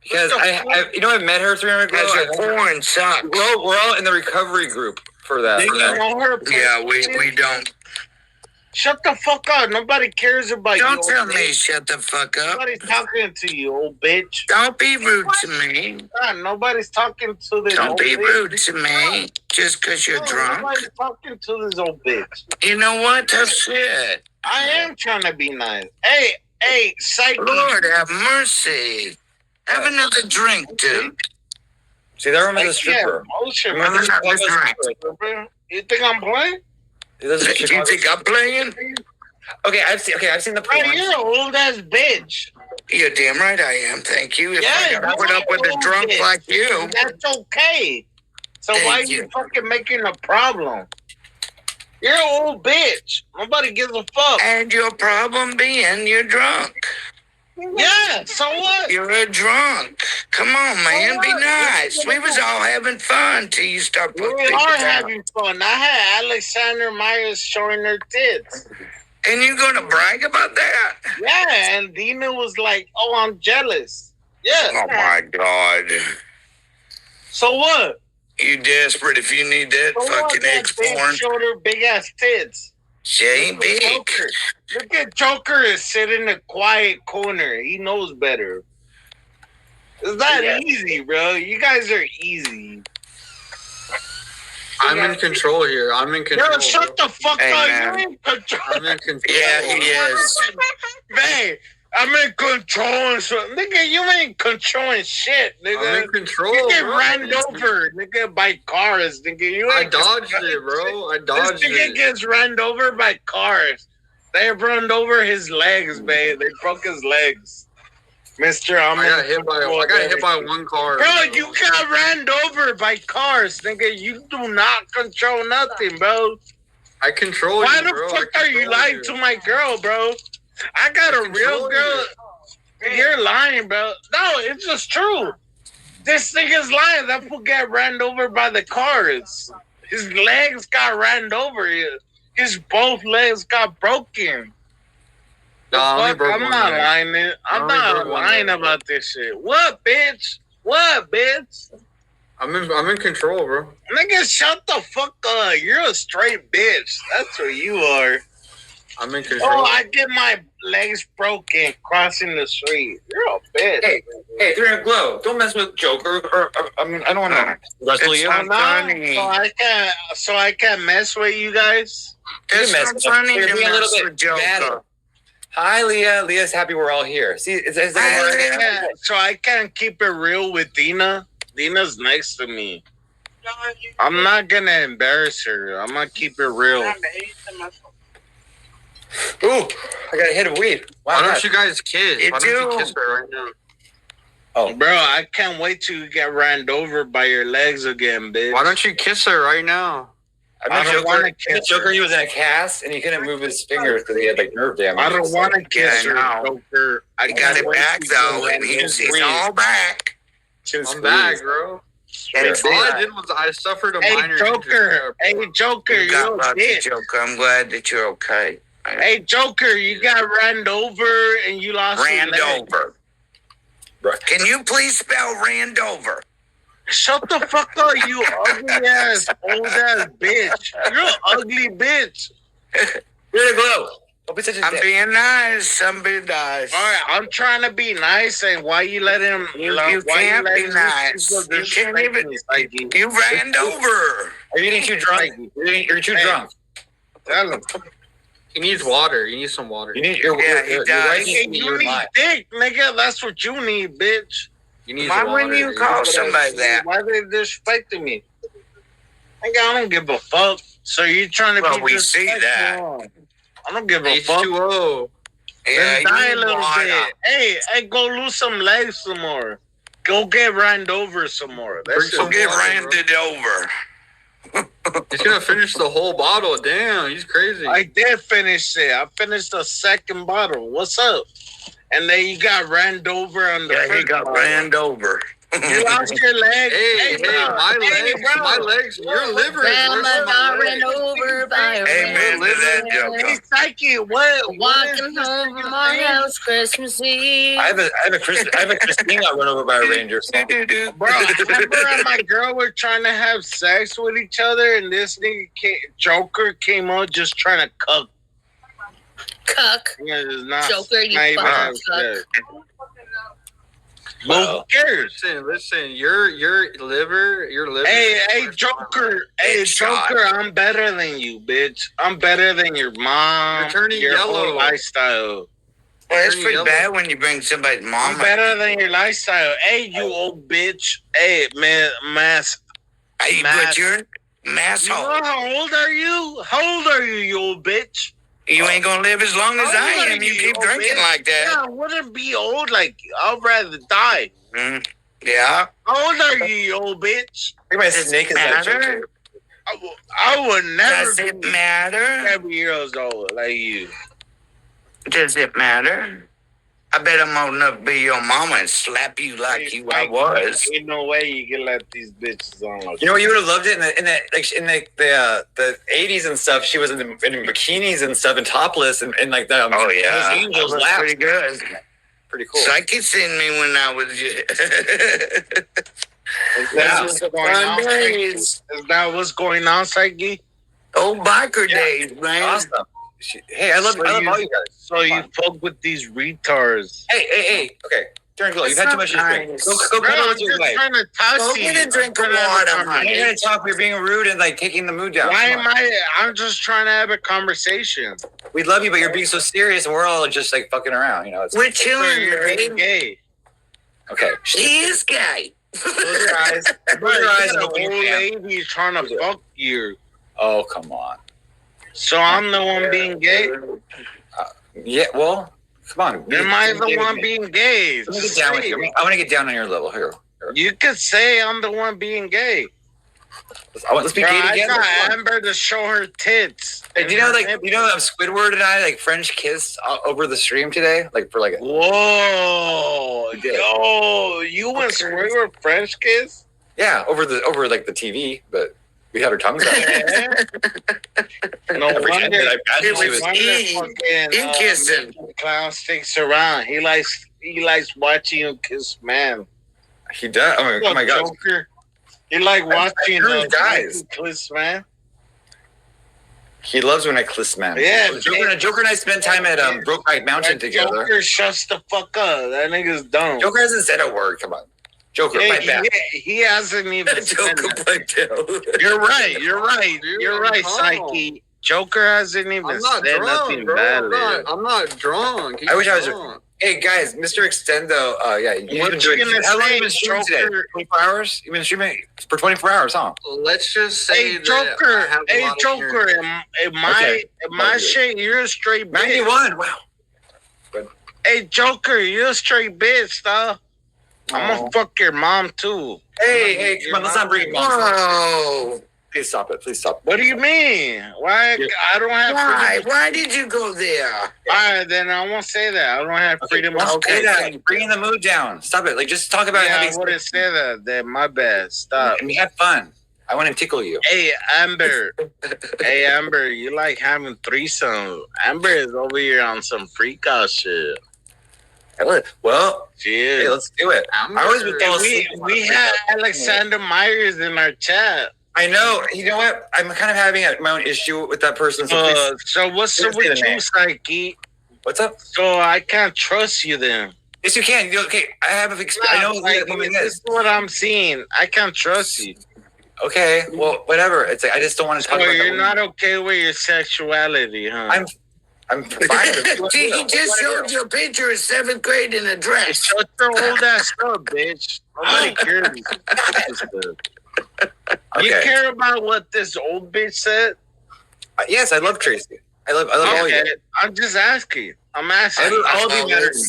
Because I met her 300 ago. Because your porn sucks. We're all in the recovery group for that. Do you know her? Yeah, we don't. Shut the fuck up. Nobody cares about you. Don't old tell me bitch. shut the fuck up. Nobody's talking to you, old bitch. Don't be rude to me. God, nobody's talking to this Don't old be bitch. rude to me just because you're No, drunk. Nobody's talking to this old bitch. You know what? Tough shit. I am trying to be nice. Hey, Psyche. Lord have mercy. Have another drink, dude. See, that room is a stripper. Motion, Well, man. that was right. You think I'm playing? Do you think I'm playing? Okay, I've seen the Hey, porn. you're an old ass bitch. You're damn right I am. Thank you. If I Yeah, gotta put up with a old drunk bitch. like you. That's okay. So Thank why are you. you fucking making a problem? You're an old bitch. Nobody gives a fuck. And your problem being you're drunk. Yeah, so what? You're a drunk. Come on, man. Be what? nice. We was all having fun till you start We putting people are down. having fun. I had Alexander Myers showing her tits. And you gonna brag about that? Yeah, and Dina was like, "Oh, I'm jealous." Yeah. Oh my God. So what? You desperate if you need that So what? fucking That X bitch porn. showed her big ass tits. She ain't big. Joker. Look at Joker is sitting in a quiet corner. He knows better. It's not easy, bro. You guys are easy. I'm in control here. I'm in control. Yo, shut the fuck Hey, up. man. You're in control. I'm in control. Yeah, he is. Hey, I'm in control and so, nigga, you ain't controlling shit, nigga. I'm in control, You get bro. ran over, nigga, by cars, nigga. You I ain't dodged it, bro. I dodged this nigga it. gets ran over by cars. They run over his legs, babe. They broke his legs. Mister, I got hit by one car. Bro, you got ran over by cars, nigga. You do not control nothing, bro. I control Why you, the bro. fuck are you lying to my girl, bro? I got a real girl. You're lying, bro. No, it's just true. This nigga's lying. That fool got ran over by the cars. His legs got ran over. His both legs got broken. I'm not lying. I'm not lying about this shit. What, bitch? What, bitch? I'm in control, bro. Nigga, shut the fuck up. You're a straight bitch. That's what you are. I'm in control. Oh, I get my legs broken crossing the street. You're a bitch. Hey, they're glow. Don't mess with Joker. I mean, I don't want to wrestle you. So I can't mess with you guys. It's not funny to being a little mess bit with Joker. Hi, Leah. Leah's happy we're all here. See, So I can't keep it real with Dina. Dina's next to me. I'm not gonna embarrass her. I'm gonna keep it real. Ooh, I got a hit of weed. Wow, Why don't you guys kiss? Why don't you kiss her right now? Oh, bro, I can't wait till you get ran over by your legs again, bitch. Why don't you kiss her right now? I don't want to kiss Joker, her. he was in a cast and he couldn't move his fingers because he had like nerve damage. I don't want to kiss her, Joker. I got it back though, and he's all back. I'm back, bro. And All I did was I suffered a minor Joker. Hey, Joker, you're a bitch. Joker, I'm glad that you're okay. Hey, Joker, you got ran over and you lost Ran your leg. over. Can you please spell ran over? Shut the fuck up, you ugly ass, old ass bitch. You're an ugly bitch. You're a glow. Don't be such a I'm dick. being nice. Somebody dies. All right, I'm trying to be nice, and why you let him? You can't be nice. You can't even. You ran over. Are you getting too drunk? You're too drunk. Tell him. He needs water. You need some water. You need your You need dick, nigga. That's what you need, bitch. You need Why water. wouldn't you call somebody that? Why they disrespecting me? Nigga, I don't give a fuck. So you trying to Well, be we see that. I don't give a fuck. H2O. Yeah, Die a you little water. bit. Hey, go lose some legs some more. Go get ran over some more. That's Go get ranted over. He's gonna finish the whole bottle. Damn, he's crazy. I did finish it. I finished the second bottle. What's up? And then you got ran over on the Yeah, he first got bottle. ran over. You lost your leg. Hey, bro. my legs, your liver is Grandma worse than got my ran legs. over by a Amen to that, Hey, Joker. Psyche, what Walking is this home thing from our saying? house Christmas Eve. I have a Christine got run over by a ranger. So. Bro, remember my girl were trying to have sex with each other, and this nigga Joker came out just trying to cuck. Cuck. Yeah, it's not, Joker, you not even fucking have cuck. sex. Well, who cares? Listen, your liver. Hey, Joker. Hey, Joker, I'm better than you, bitch. I'm better than your mom. You're turning your yellow. whole lifestyle. Well, it's pretty bad when you bring somebody's mom. I'm better than your lifestyle. Hey, you old bitch. Hey, man, mass. Hey, but you're mass You know how old are you? How old are you, you old bitch? You ain't gonna live as long as How I old are am. You keep old drinking bitch? like that. Yeah, I wouldn't be old like you. I'd rather die. Yeah. How old are you, you old bitch? I think my snake is that Joker. I would never Does it be matter? 7 years old like you. Does it matter? I bet I'm old enough to be your mama and slap you like I was. Ain't no way you can let these bitches on. You know, you would have loved it in the 80s and stuff. She was in bikinis and stuff and topless and like the Oh yeah, those angels that was laughed. pretty good. Pretty cool. Psyche seen me when I was. Is that what's going on, Psyche? Old biker days, man. Awesome. Hey, I love all you guys. So you fuck with these retards. Hey. Okay. Darren Glow, you've had too much to drink. Nice. Go Bro, cuddle I'm with your just wife. trying to toss Go you. get a drink of I'm trying to water, have a honey. You're gonna talk. You're being rude and like taking the mood down. Why Come am on. I'm just trying to have a conversation. we love you, but you're being so serious, and we're all just like fucking around. You know, We're chilling. You're gay. Okay. He is gay. Close your eyes. Close your eyes and open your hand. Old lady trying to fuck you. Oh, come on. So I'm the one being gay? Yeah, well, come on. Am I the one being gay? Let me get down with you. I want to get down on your level here. You could say I'm the one being gay. Let's be gay together. I got Amber to show her tits. Hey, do you know, Squidward and I French kissed over the stream today, for Whoa, yo, you and Squidward French kiss? Yeah, over the TV, but we had our tongues out. No wonder he kissing. Clown sticks around. He likes watching you kiss man. He does. Oh my God. Joker. He like watching guys kiss man. He loves when I kiss man. Yeah, Joker and I spent time at Brokeback Mountain together. Joker shuts the fuck up. That nigga's dumb. Joker hasn't said a word. Come on. Joker, fight back. He hasn't even Joker, fight down. You're right, Psyche. Joker hasn't even said nothing bad. I'm not drunk. I wish I was. Hey guys, Mr. Extendo. Yeah, what you gonna how long say, you been streaming Joker? today? 24 hours? You've been streaming for 24 hours, huh? Let's just say Hey Joker, in my shit, you're a straight bitch. 91. Wow. Hey Joker, you're a straight bitch, though. I'm gonna fuck your mom too. Hey, come on, let's not bring mom. Whoa. Please stop it. Please stop. What do you mean? Why? I don't have freedom. Why did you go there? All right, then I won't say that. I don't have freedom. Okay, that. Bringing the mood down. Stop it. Just talk about I wouldn't say that. Then my bad. Stop. And have fun. I want to tickle you. Hey, Amber. Hey, Amber, you like having threesomes. Amber is over here on some freak out shit. Well, hey, let's do it. We had Alexander Myers in our chat. I know. You know what? I'm kind of having my own issue with that person. So what's up with you, Psyche? What's up? So I can't trust you then. Yes, you can. Okay, I have experience. I know who that woman This is what I'm seeing. I can't trust you. Okay, well, whatever. It's like I just don't want to talk about. You're not okay with your sexuality, huh? I'm fine. He just showed you a picture of 7th grade in a dress. Shut your old ass up, bitch. Nobody cares. You care about what this old bitch said? Yes, I love Tracy. I love all of you. I'm just asking. I'm asking. All of you matter to me.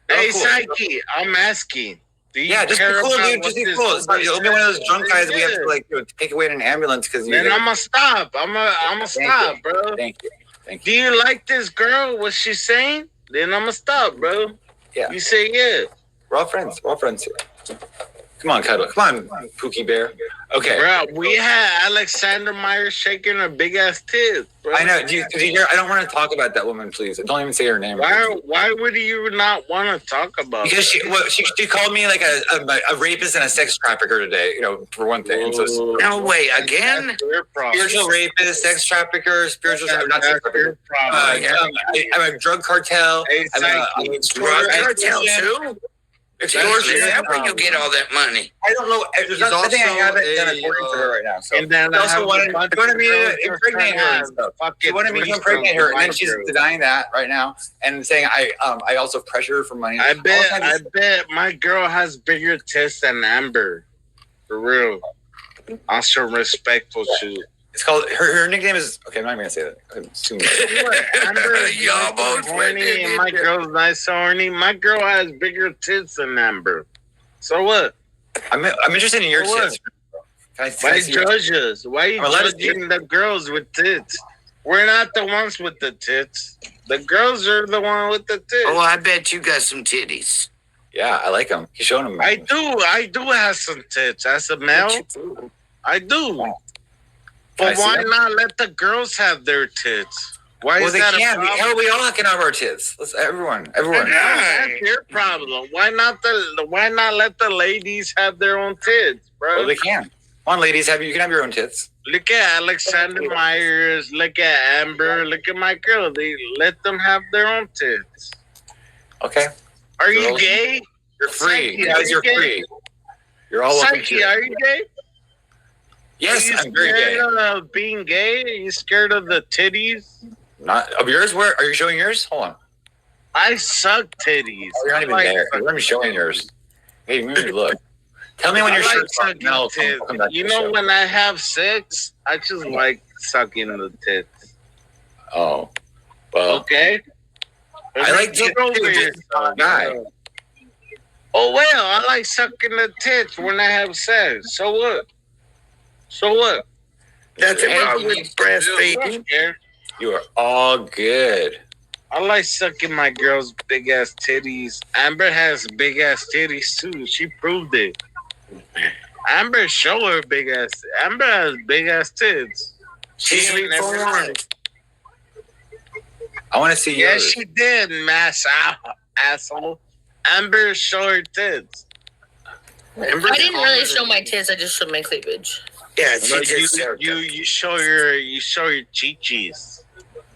Hey, Psyche, I'm asking. Just be cool, dude. Just be cool. You'll be one of those drunk guys we have to take away in an ambulance because you. Then I'm gonna stop. I'm gonna stop, bro. Thank you. Do you like this girl? What she's saying? Then I'm gonna stop, bro. Yeah. You say yeah. We're all friends. We're all friends here. Come on, Cuddle. Come on, Pookie Bear. Okay. Bro, we had Alexander Myers shaking her big ass tits, bro. I know. Do you hear? I don't want to talk about that woman, please. Don't even say her name. Why would you not want to talk about because she called me like a rapist and a sex trafficker today, for one thing. And so, no way, again? Spiritual rapist, sex trappicker, not sex trafficker. I'm a drug cartel. I'm a drug cartel too? Extortion. That's where you get all that money. I don't know. There's nothing I haven't done according to her right now. So. And then I also wanted me to impregnate her and stuff. She wanted me to impregnate her, and then she's denying that right now and saying I also pressure her for money. I bet my girl has bigger tits than Amber. For real. On some respectful shit. It's called her nickname is okay. I'm not gonna say that. I'm assuming. Amber both horny and my girl's nice horny. My girl has bigger tits than Amber. So what? I'm interested in your tits. Why judge us? Why you judging the girls with tits? We're not the ones with the tits. The girls are the one with the tits. Oh, I bet you got some titties. Yeah, I like them. He's showing them. I do have some tits. As a male, I do. But why not let the girls have their tits? Why is that a problem? Hell, we all can have our tits. Everyone. That's your problem. Why not let the ladies have their own tits, bro? Well, they can. Come on, ladies, you can have your own tits. Look at Alexander Myers. Look at Amber. Look at my girl. They let them have their own tits. Okay. Are you gay? You're free. Guys, you're free. You're all welcome. Psyche, are you gay? Yes, I'm very gay. Are you scared of being gay? Are you scared of the titties? Not of yours. Where are you showing yours? Hold on. I suck titties. Oh, you're not even there. You're not even showing yours. Hey, maybe look. Tell me when your shirt's off. No, you know, when I have sex, I just like sucking the tits. Oh, well. Okay. I like tits too, guy. Oh well, I like sucking the tits when I have sex. So what? So what? That's a problem with breastfeeding. You are all good. I like sucking my girl's big ass titties. Amber has big ass titties too. She proved it. Amber show her big ass. Amber has big ass tits. She's reformed. I want to see yours. Yes, she did, asshole. Amber show her tits. I didn't really show my tits. I just showed my cleavage. Yeah, you show your chi-chis.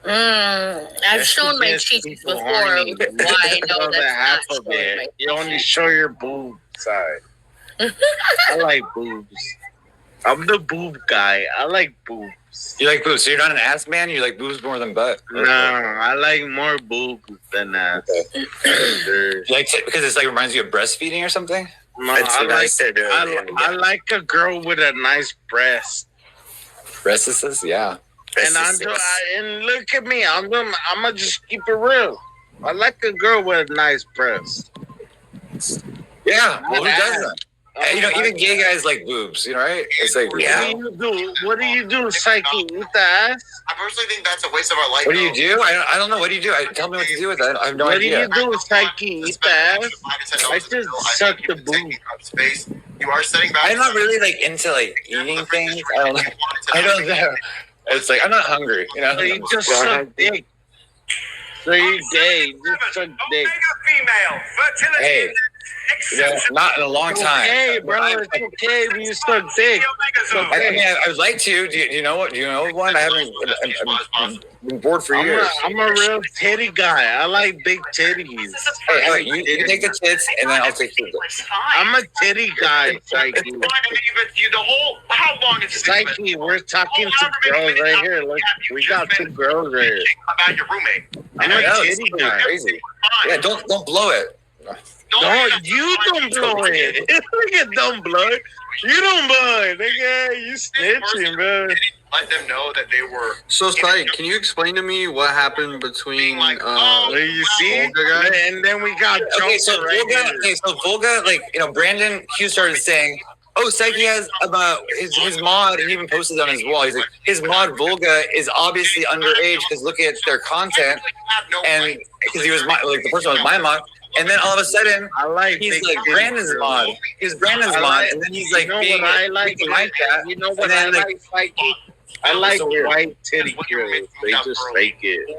I've shown my cheeks before. Why I know that's not showing my You only show your boob side. I like boobs. I'm the boob guy. I like boobs. You like boobs? So you're not an ass man? You like boobs more than butt? No, I like more boobs than ass. You like it because it's like reminds you of breastfeeding or something? No, I like a girl with a nice breast. Breastises, yeah. And look at me. I'm gonna just keep it real. I like a girl with a nice breast. Yeah, well, who doesn't? You know, even gay guys like boobs, you know, right? It's like, yeah. What do you do, Psyche? Eat the ass? I personally think that's a waste of our life. What do you do? I don't know. What do you do? Tell me what to do with that. I have no idea. What do you do, Psyche? Eat the ass? I just suck the boob. Space. You are setting back. I'm not really like into like eating things. I don't know. It's like I'm not hungry, you know. So you just suck dick. So you're gay. You just suck dick. Hey. Yeah, not in a long time. Okay, bro, it's okay if you suck dick. Okay. I mean, I would like to. Do you know what? Do you know one? I haven't. I've been bored for years. I'm a real titty guy. I like big titties. Hey, you take the tits, and then I'll take the. I'm a titty guy, Psyche. How long is this? Psyche, we're talking to girls right here. Look, we got two girls right here. About your roommate. I'm a titty guy. Crazy. Yeah, don't blow it. No, you don't blow it. Nigga, don't blow it. You don't blow it, nigga. You snitching, bro. Let them know that they were. So, Sai, can you explain to me what happened between you see? And then we got so Volga, like, you know, Brandon Q started saying, oh, Psyche has about his mod, he even posted it on his wall. He's like, his mod Volga is obviously underage because look at their content, and because he was like the person was my mod. And then all of a sudden, he's like Brandon's mod. He's Brandon's mod, and then he's like, you know what I like? You know what I like, Psyche? I like white titty girls. They just fake it.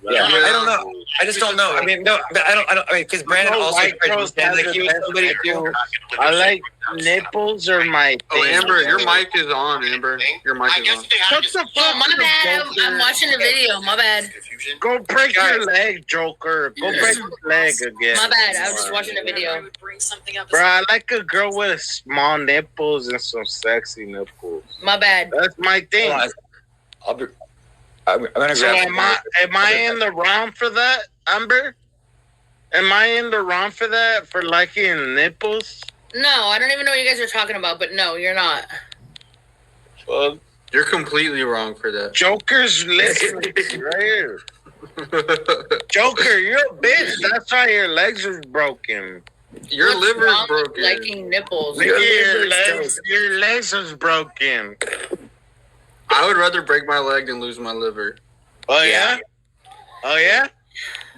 Yeah, I don't know. I just don't know. I mean, no, but I don't. I mean, because Brandon also tried to like he was somebody too. I like nipples or my thing. Oh, Amber, your mic is on, Amber. Your mic is on. Shut the fuck up. My bad. I'm watching the video. My bad. Go break your leg, Joker. Go break your leg again. My bad. I was just watching the video. Bro, I like a girl with small nipples and some sexy nipples. My bad. That's my thing. I'm gonna so am I in the wrong for that, Amber? Am I in the wrong for that, for liking nipples? No, I don't even know what you guys are talking about, but no, you're not. Well, you're completely wrong for that. Joker's listening right here. Joker, you're a bitch. That's why your legs are broken. Your liver is broken. Liking nipples. Your legs is broken. I would rather break my leg than lose my liver. Oh yeah? Oh yeah?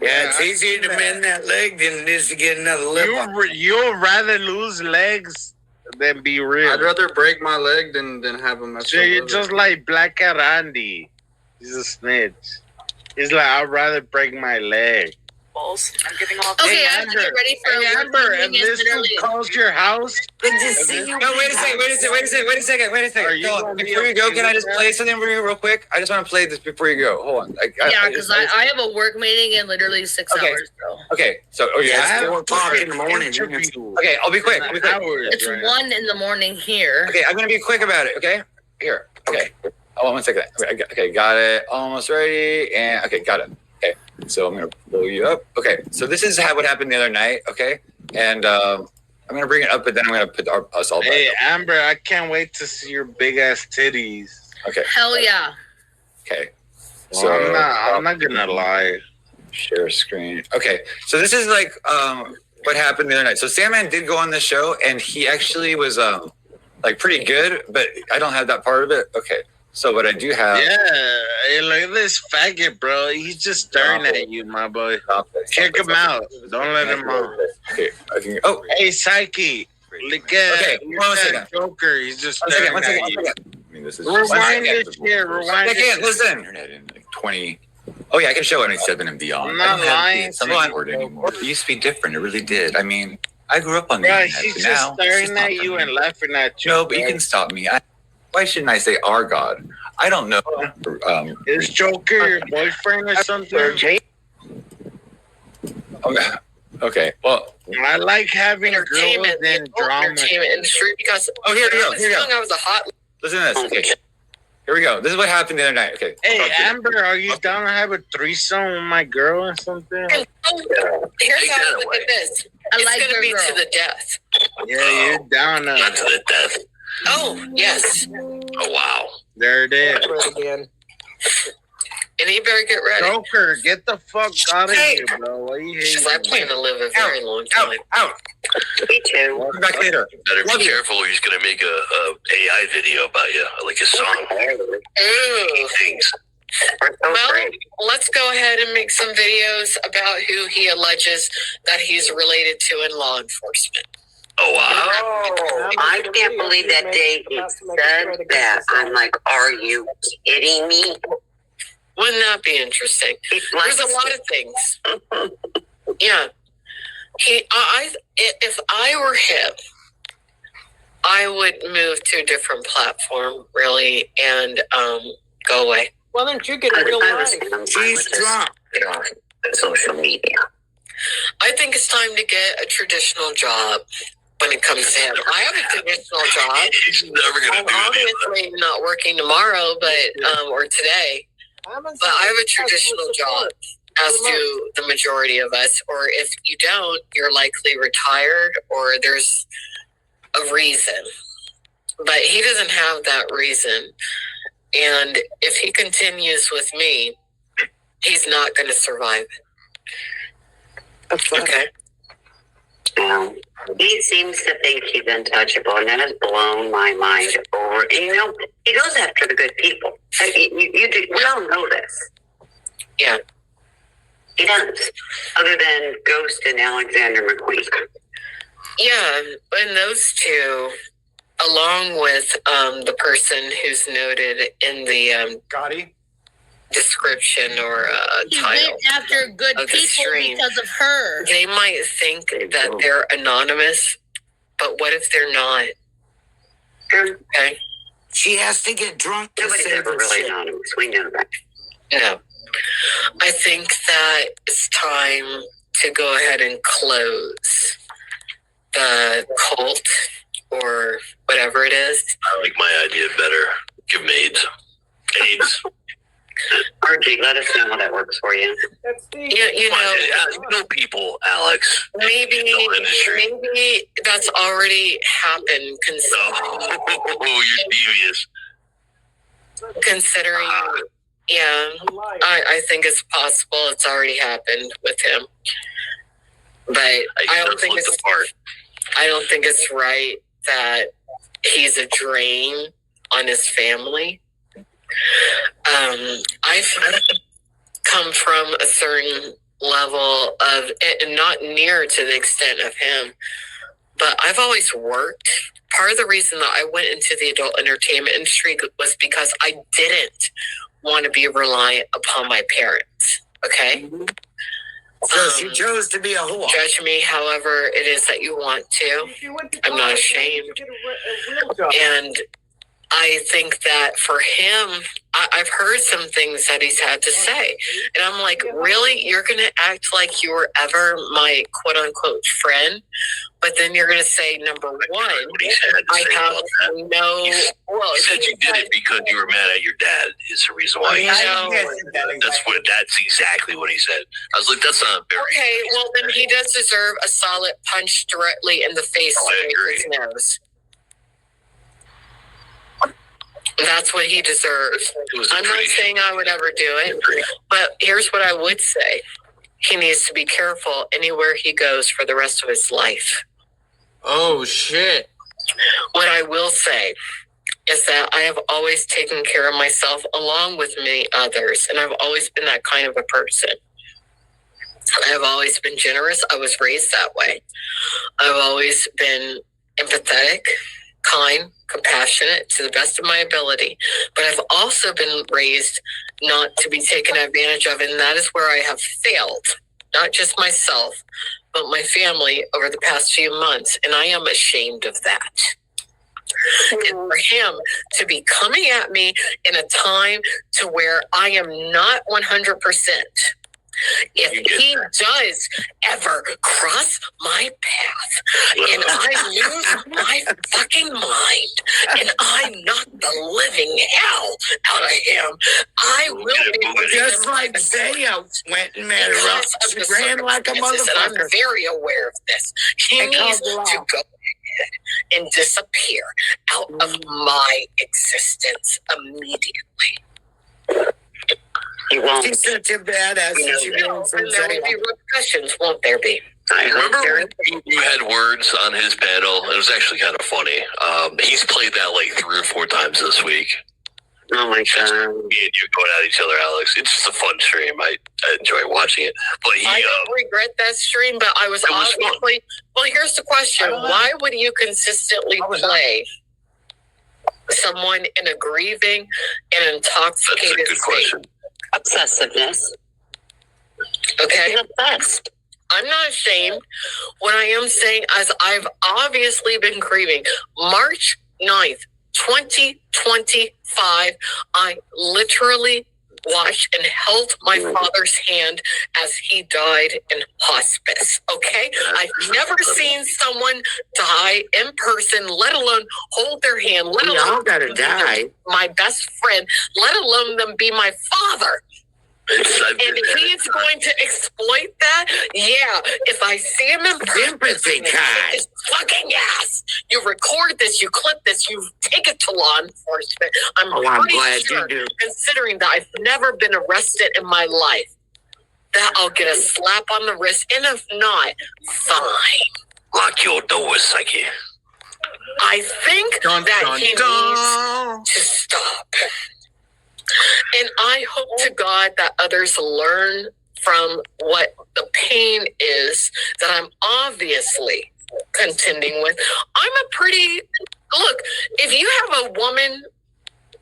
Yeah, it's easier to mend that leg than it is to get another liver. You'd rather lose legs than be real. I'd rather break my leg than have a mess. So you're just like Black Cat Andy. He's a snitch. He's like, I'd rather break my leg. I'm giving all. Okay, I have to get ready for Amber, and this dude calls your house. No, wait a second. Before you go, can I just play something for you real quick? I just want to play this before you go. Hold on. Yeah, because I have a work meeting in literally 6 hours. So. Okay, so I have 4 o'clock in the morning. Okay, I'll be quick. It's 1 in the morning here. Okay, I'm gonna be quick about it. Okay, here. Okay. Oh, 1 second. Okay, got it. Almost ready. And okay, got it. Okay, so I'm gonna blow you up. Okay, so this is what happened the other night. Okay, and I'm gonna bring it up, but then I'm gonna put us all back. Hey, Amber, I can't wait to see your big ass titties. Okay. Hell yeah. Okay. Well, So I'm not gonna lie. Share screen. Okay, so this is like what happened the other night. So Sandman did go on the show, and he actually was like pretty good, but I don't have that part of it. Okay, so what I do have. Yeah, hey, look at this faggot, bro. He's just staring at you, my boy. Kick him out. Don't let him out. Okay, I can. Oh, hey, Psyche. Look at that Joker. He's just staring at you. I mean, this is rewind this shit. Rewind. I can't listen. Internet in like 20. Oh yeah, I can show 97 and beyond. I'm not lying. It's not anymore. It used to be different. It really did. I mean, I grew up on the internet. He's just staring at you and laughing at you. No, but you can stop me. Why shouldn't I say our God? I don't know. Is Joker your boyfriend or something? Okay. Well, I like having girls and drama. Entertainment industry because here we go. I was a hot. Listen to this. Okay. Here we go. This is what happened the other night. Okay. Hey, Amber, are you down to have a threesome with my girl or something? Here's how I look at this. It's going to be to the death. Yeah, you're down to the death. Oh, yes. Oh, wow. There it is. And he better get ready. Joker, get the fuck out of here, bro. Why you hating? Because I plan to live a very long time. Out. Me too. Welcome back later. Better be careful. He's going to make a AI video about you, like a song. Ooh. Things. Well, let's go ahead and make some videos about who he alleges that he's related to in law enforcement. Oh, wow. I can't believe that day he said that. I'm like, are you kidding me? Wouldn't that be interesting? There's a lot of things. Yeah. If I were him, I would move to a different platform, really, and go away. Why don't you get a real life? She's drunk. Get off social media. I think it's time to get a traditional job when it comes to him. I have a traditional job. He's never going to do it. Obviously not working tomorrow, but or today. But I have a traditional job, as do the majority of us. Or if you don't, you're likely retired, or there's a reason. But he doesn't have that reason. And if he continues with me, he's not going to survive it. Okay. He seems to think he's untouchable, and that has blown my mind over. And you know, he goes after the good people. We all know this. Yeah. He does. Other than Ghost and Alexander McQueen. Yeah, and those two, along with the person who's noted in the Gotti description or He title went after good of the people stream, because of her. they might think that they're anonymous, but what if they're not? Okay. She has to get drunk to Nobody's say ever this really shit. anonymous. We know that. No. I think that it's time to go ahead and close the cult or whatever it is. I like my idea better. Give him AIDS. RG, let us know how that works for you. Yeah, you know, people, Alex. maybe that's already happened. Oh, you're devious. Considering, yeah, I think it's possible it's already happened with him. But I don't think it's right that he's a drain on his family. I've come from a certain level of, and not near to the extent of him, but I've always worked. Part of the reason that I went into the adult entertainment industry was because I didn't want to be reliant upon my parents. Okay? So she chose to be a whore. Judge me however it is that you want to. I'm not ashamed. And I think that for him, I've heard some things that he's had to say. And I'm like, really? You're going to act like you were ever my quote unquote friend? But then you're going to say, number one, I have no. Well, he said you did it because you were mad at your dad. Is the reason why. That's exactly what he said. I was like, that's not very. Okay, well then he does deserve a solid punch directly in the face with his nose. That's what he deserves. I'm not saying I would ever do it, but here's what I would say. He needs to be careful anywhere he goes for the rest of his life. Oh, shit. What I will say is that I have always taken care of myself along with many others, and I've always been that kind of a person. I've always been generous. I was raised that way. I've always been empathetic, kind, compassionate to the best of my ability. But I've also been raised not to be taken advantage of, and that is where I have failed. Not just myself, but my family over the past few months, and I am ashamed of that. And for him to be coming at me in a time to where I am not 100%, if he does ever cross my path and I lose my fucking mind and I knock the living hell out of him, I will be just like Zaya went and met her up. She ran like a motherfucker. I'm very aware of this. He needs to go ahead and disappear out of my existence immediately. He won't. She's such a badass. There will be repercussions, won't there be? I remember you had words on his panel. It was actually kind of funny. He's played that like 3 or 4 times this week. Oh my god! Me and you going at each other, Alex. It's just a fun stream. I enjoy watching it. But I don't regret that stream, but I was obviously. Well, here's the question: why would you consistently play someone in a grieving and intoxicated That's a good question. Obsessiveness. Okay. He's obsessed. I'm not ashamed. What I am saying is I've obviously been grieving. March 9th, 2025, I literally watched and held my father's hand as he died in hospice. Okay? I've never seen someone die in person, let alone hold their hand, let alone my best friend, let alone them be my father. And he is going to exploit that? Yeah. If I see him in person, his fucking ass. You record this, you clip this, you take it to law enforcement. I'm pretty sure, considering that I've never been arrested in my life, that I'll get a slap on the wrist. And if not, fine. Lock your doors, Psyche. I think that he needs to stop. And I hope to God that others learn from what the pain is that I'm obviously contending with. Look, if you have a woman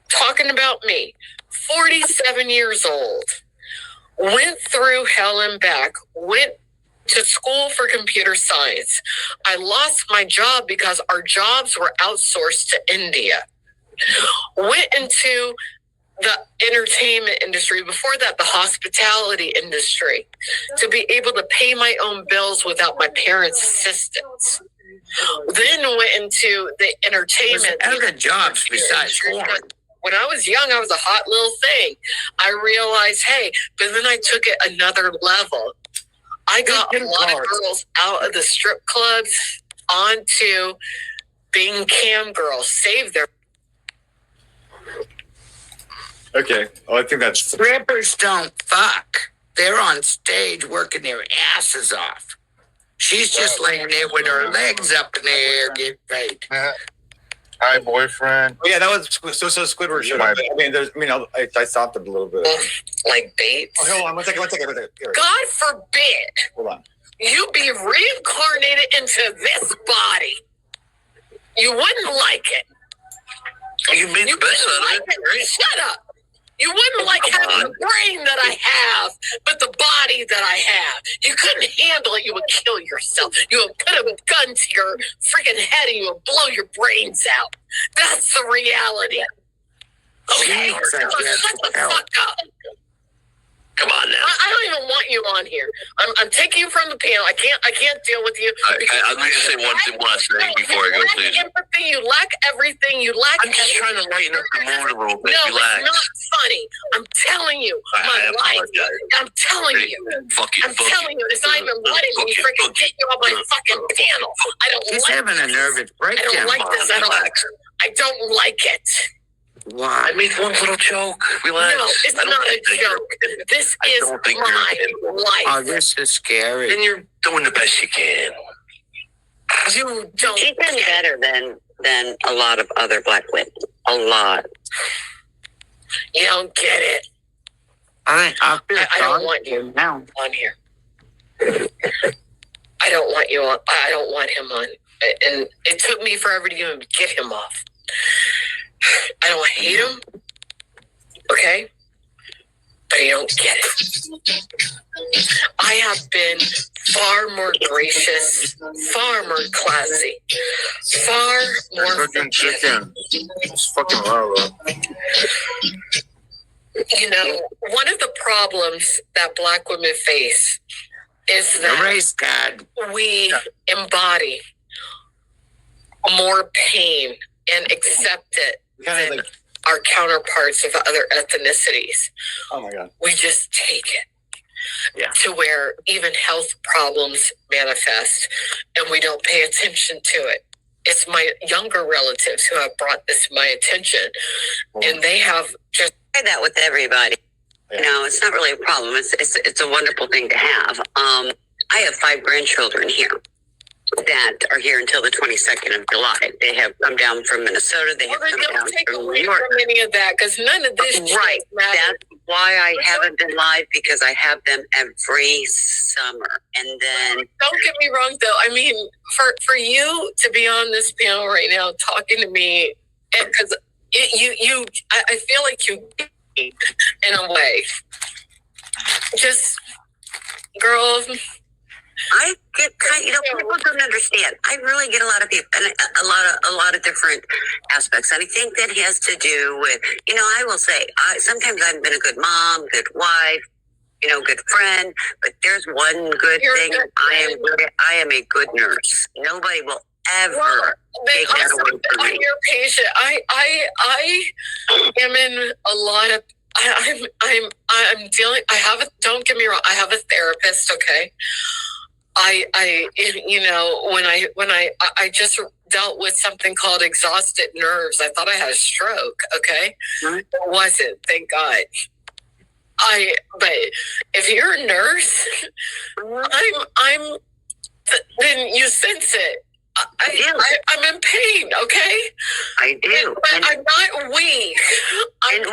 talking about me, 47 years old, went through hell and back, went to school for computer science. I lost my job because our jobs were outsourced to India. Went into the entertainment industry, before that the hospitality industry, to be able to pay my own bills without my parents' assistance. Then went into the entertainment. Other jobs besides porn. When I was young, I was a hot little thing. I realized, hey, but then I took it another level. I got a lot of girls out of the strip clubs onto being cam girls, save their. Okay. Oh, I think that's... Strippers don't fuck. They're on stage working their asses off. She's just laying there with her legs up in the air getting paid. Hi, boyfriend. Oh, yeah, that was so Squidward showed up. I stopped it a little bit. Like Bates. Oh, hold on, one second. God forbid. Hold on. You be reincarnated into this body. You wouldn't like it. You made the best out of it. Right? Shut up. You wouldn't like having the brain that I have, but the body that I have. You couldn't handle it. You would kill yourself. You would put a gun to your freaking head and you would blow your brains out. That's the reality. Okay? So shut the fuck up. Come on now. I don't even want you on here. I'm taking you from the panel. I can't deal with you. I'll just say one last thing before I go, please. Empathy. You lack everything. You lack. I'm just trying to lighten up the mood a little bit. No, Relax. it's not funny. I'm telling you, my life. I'm telling you. I'm telling you, it's not even letting me freaking get you on my fucking panel. I don't. He's like having a nervous breakdown. I don't like this at all. I don't like it. Why? I made one little joke. Relax. No, it's not a joke. This is my life. Oh, this is scary. Then you're doing the best you can. You don't. She's been better than a lot of other black women. A lot. You don't get it. I don't want you now on here. I don't want you on. I don't want him on. And it took me forever to even get him off. I don't hate him, okay? But I don't get it. I have been far more gracious, far more classy, far more chicken. It's fucking wild, bro. You know, one of the problems that black women face is that we embody more pain and accept it than our counterparts of other ethnicities. Oh my God. We just take it to where even health problems manifest and we don't pay attention to it. It's my younger relatives who have brought this to my attention, and they have just I that with everybody. You know, it's not really a problem. It's a wonderful thing to have. I have 5 grandchildren here that are here until the 22nd of July. They have come down from Minnesota. They have come down from New York. From any of that, because none of this right. matters. That's why I haven't been live, because I have them every summer. And then don't get me wrong, though. I mean, for you to be on this panel right now talking to me, because I feel like you, in a way, just girl. I get people don't understand. I really get a lot of people, and a lot of different aspects. And I think that has to do with, I will say, sometimes I've been a good mom, good wife, good friend. But there's one good thing: I am a good nurse. Nobody will ever take that away from me. I'm your patient. I am in a lot of. I'm dealing. Don't get me wrong. I have a therapist. Okay. When I just dealt with something called exhausted nerves. I thought I had a stroke. Okay, It wasn't. Thank God. But if you're a nurse, then you sense it. I'm in pain, okay? I do. But I'm not weak. And do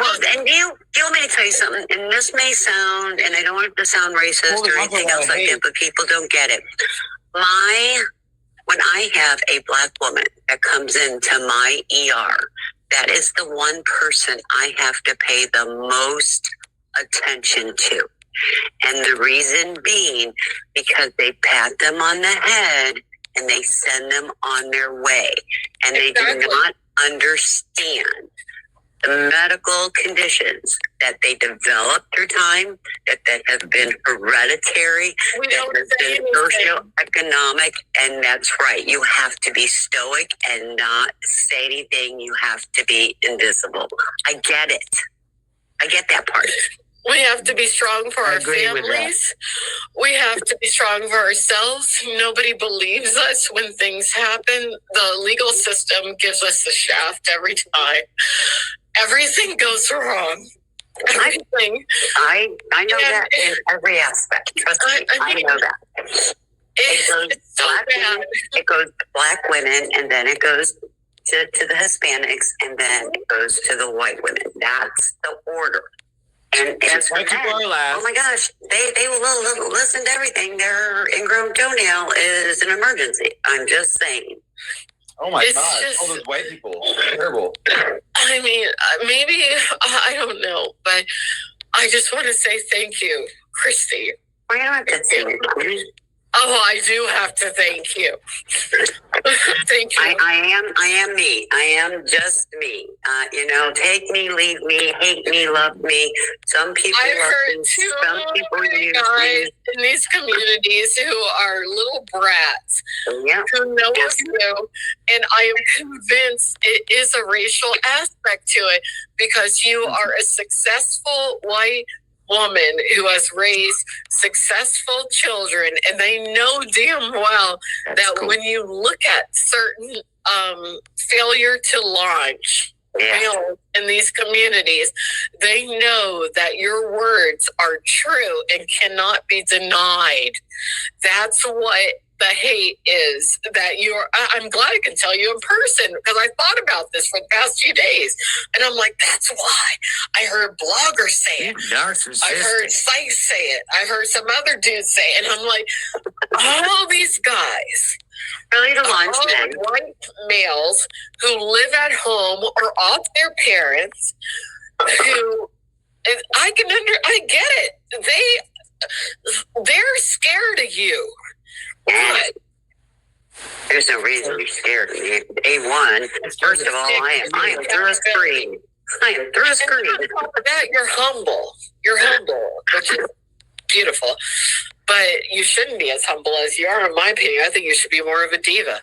you want me to tell you something? And this may sound, and I don't want it to sound racist or anything else like that, but people don't get it. When I have a black woman that comes into my ER, that is the one person I have to pay the most attention to. And the reason being, because they pat them on the head and they send them on their way. And they do not understand the medical conditions that they develop through time, that have been hereditary, that has been socioeconomic. And that's right. You have to be stoic and not say anything. You have to be invisible. I get it. I get that part. We have to be strong for our families. We have to be strong for ourselves. Nobody believes us when things happen. The legal system gives us the shaft every time. Everything goes wrong. Everything. I know that in every aspect. Trust me, I know that. It's so bad. It goes to black women, and then it goes to the Hispanics, and then it goes to the white women. That's the order. And as for men, oh my gosh, they will listen to everything. Their ingrown toenail is an emergency. I'm just saying. Oh my It's God! just- All those white people, terrible. I mean, maybe I don't know, but I just want to say thank you, Christy. Well, you don't have to thank me. Oh, I do have to thank you. Thank you. I am me. I am just me. Take me, leave me, hate me, love me. Some people I've love heard me. too Some people many use guys me. in these communities who are little brats Yeah. who know you, and I am convinced it is a racial aspect to it because you are a successful white woman who has raised successful children, and they know damn well that when you look at certain failure to launch in these communities, they know that your words are true and cannot be denied. That's what the hate is that I'm glad I can tell you in person because I thought about this for the past few days and I'm like, that's why. I heard bloggers say it. I heard Sykes say it. I heard some other dudes say it. And I'm like, all these guys, Really, the all lunchman. white males who live at home or off their parents, who I get it. They're scared of you. Yes. There's no reason to be scared of me. A1, first of all, I am through a screen. I am through a screen. On top of that, you're humble. You're humble, which is beautiful. But you shouldn't be as humble as you are, in my opinion. I think you should be more of a diva.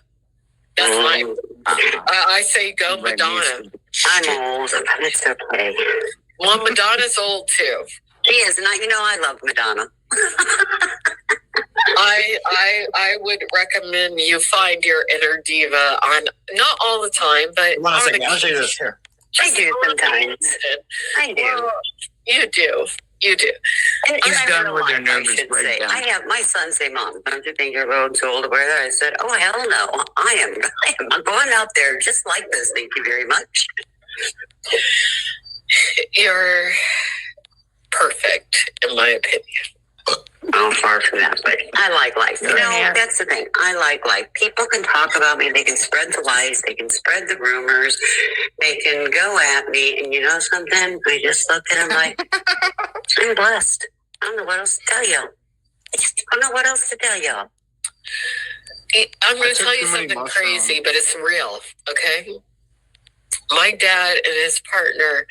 That's my. I say go Madonna. I'm old, but it's okay. Well, Madonna's old too. She is, and I love Madonna. I would recommend you find your inner diva on, not all the time, but I'll show you this here. I do sometimes. I do. Well, you do. You do. And He's I done don't with know their why I nervous should say. breakdown. I have my son say, "Mom, don't you think you're a little too old to wear that?" I said, "Oh hell no, I am going out there just like this. Thank you very much." You're perfect, in my opinion. I'm far from that, but I like life. That's the thing. I like life. People can talk about me. They can spread the lies. They can spread the rumors. They can go at me. And something? I just look at them like, I'm blessed. I don't know what else to tell you. I just don't know what else to tell you. I'm going to tell you something crazy, but it's real, okay? My dad and his partner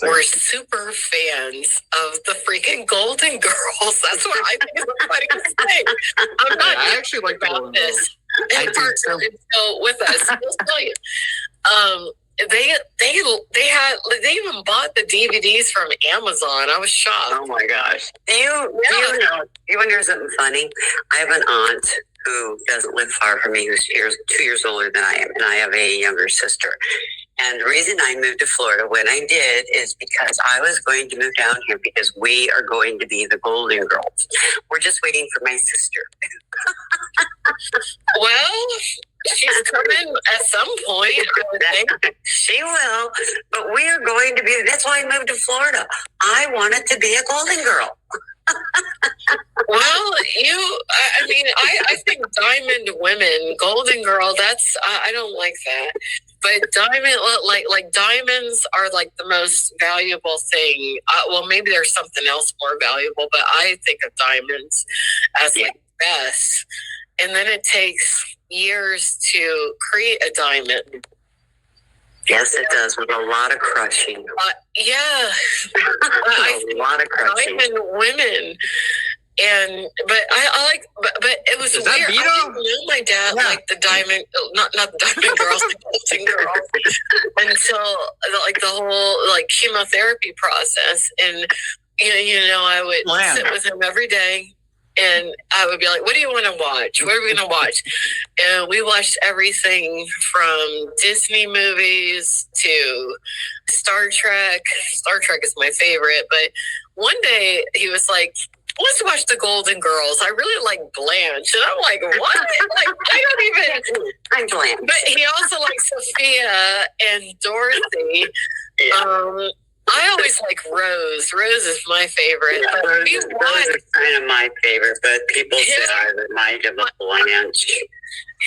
were super fans of the freaking Golden Girls. That's what I think is the funniest thing. I'm not I actually like the Golden Girls. His partner is still with us. I'll tell you. They even bought the DVDs from Amazon. I was shocked. Oh my gosh. Do you want to hear something funny? I have an aunt who doesn't live far from me, who's 2 years older than I am, and I have a younger sister. And the reason I moved to Florida when I did is because I was going to move down here because we are going to be the Golden Girls. We're just waiting for my sister. Well, she's coming at some point, I would think. She will, but we are going to be, that's why I moved to Florida. I wanted to be a Golden Girl. Well, I think diamond women, Golden Girl, that's, I don't like that. But diamonds are like the most valuable thing. Well, maybe there's something else more valuable, but I think of diamonds as like best. And then it takes years to create a diamond. Yes, it does, with a lot of crushing. A lot of crushing. Diamond women. But it was Is weird. that Vito? I didn't know my dad liked the diamond, not the diamond girls, the Golden Girls, until the whole chemotherapy process. And I would sit with him every day, and I would be like, "What do you want to watch? What are we going to watch?" And we watched everything from Disney movies to Star Trek. Star Trek is my favorite. But one day he was like, "Let's watch the Golden Girls. I really like Blanche." And I'm like, "What?" I don't even. I'm Blanche. But he also likes Sophia and Dorothy. I always like Rose. Rose is my favorite. Yeah, Rose is kind of my favorite, but people say I remind him of Blanche.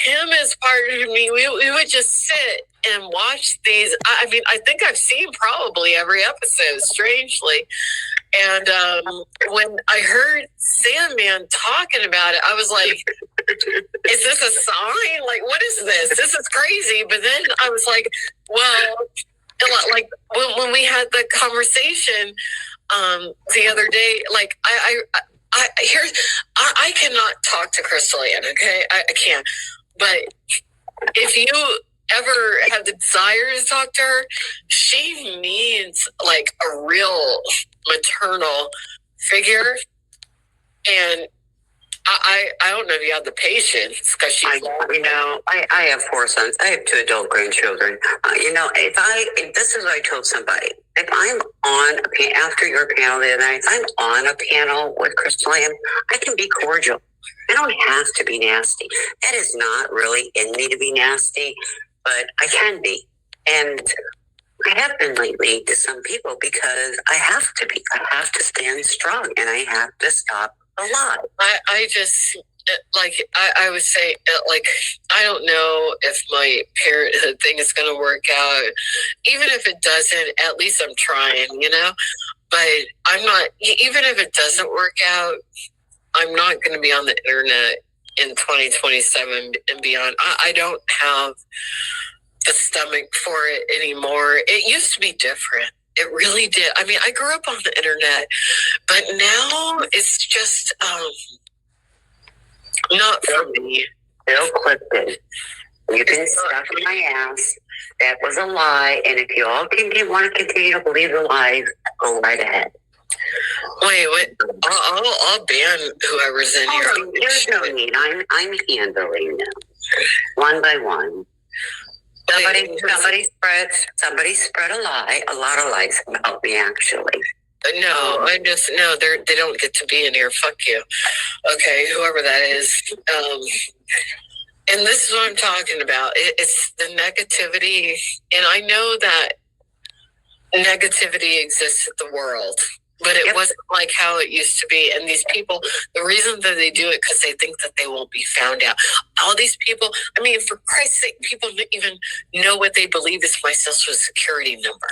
Him as part of me, we would just sit and watch these. I mean, I think I've seen probably every episode, strangely. And when I heard Sandman talking about it, I was like, is this a sign? Like, what is this? This is crazy. But then I was like, well, like when we had the conversation the other day, like I cannot talk to Crystal Ann, okay? I can't. But if you ever have the desire to talk to her, she needs like a real maternal figure. And I don't know if you have the patience because she's. I have 4 sons. I have 2 adult grandchildren. If this is what I told somebody, if I'm on after your panel the other night, if I'm on a panel with Crystal Ann, I can be cordial. I don't have to be nasty. That is not really in me to be nasty, but I can be. And I have been lately to some people because I have to be. I have to stand strong and I have to stop a lot. I just, like, I would say, like, I don't know if my parenthood thing is going to work out. Even if it doesn't, at least I'm trying, But I'm not, even if it doesn't work out, I'm not going to be on the internet in 2027 and beyond. I don't have the stomach for it anymore. It used to be different. It really did. I mean, I grew up on the internet, but now it's just not for me. Bill Clifton, you've been stuck in my ass. That was a lie. And if you all want to continue to believe the lies, go right ahead. Wait, I'll ban whoever's in here. There's no need. I'm handling them one by one. Somebody spread a lie, a lot of lies about me, actually. No, they don't get to be in here. Fuck you. Okay, whoever that is. And this is what I'm talking about. It's the negativity, and I know that negativity exists in the world, but it wasn't like how it used to be. And these people, the reason that they do it because they think that they won't be found out. All these people, I mean, for Christ's sake, people don't even know what they believe is my social security number.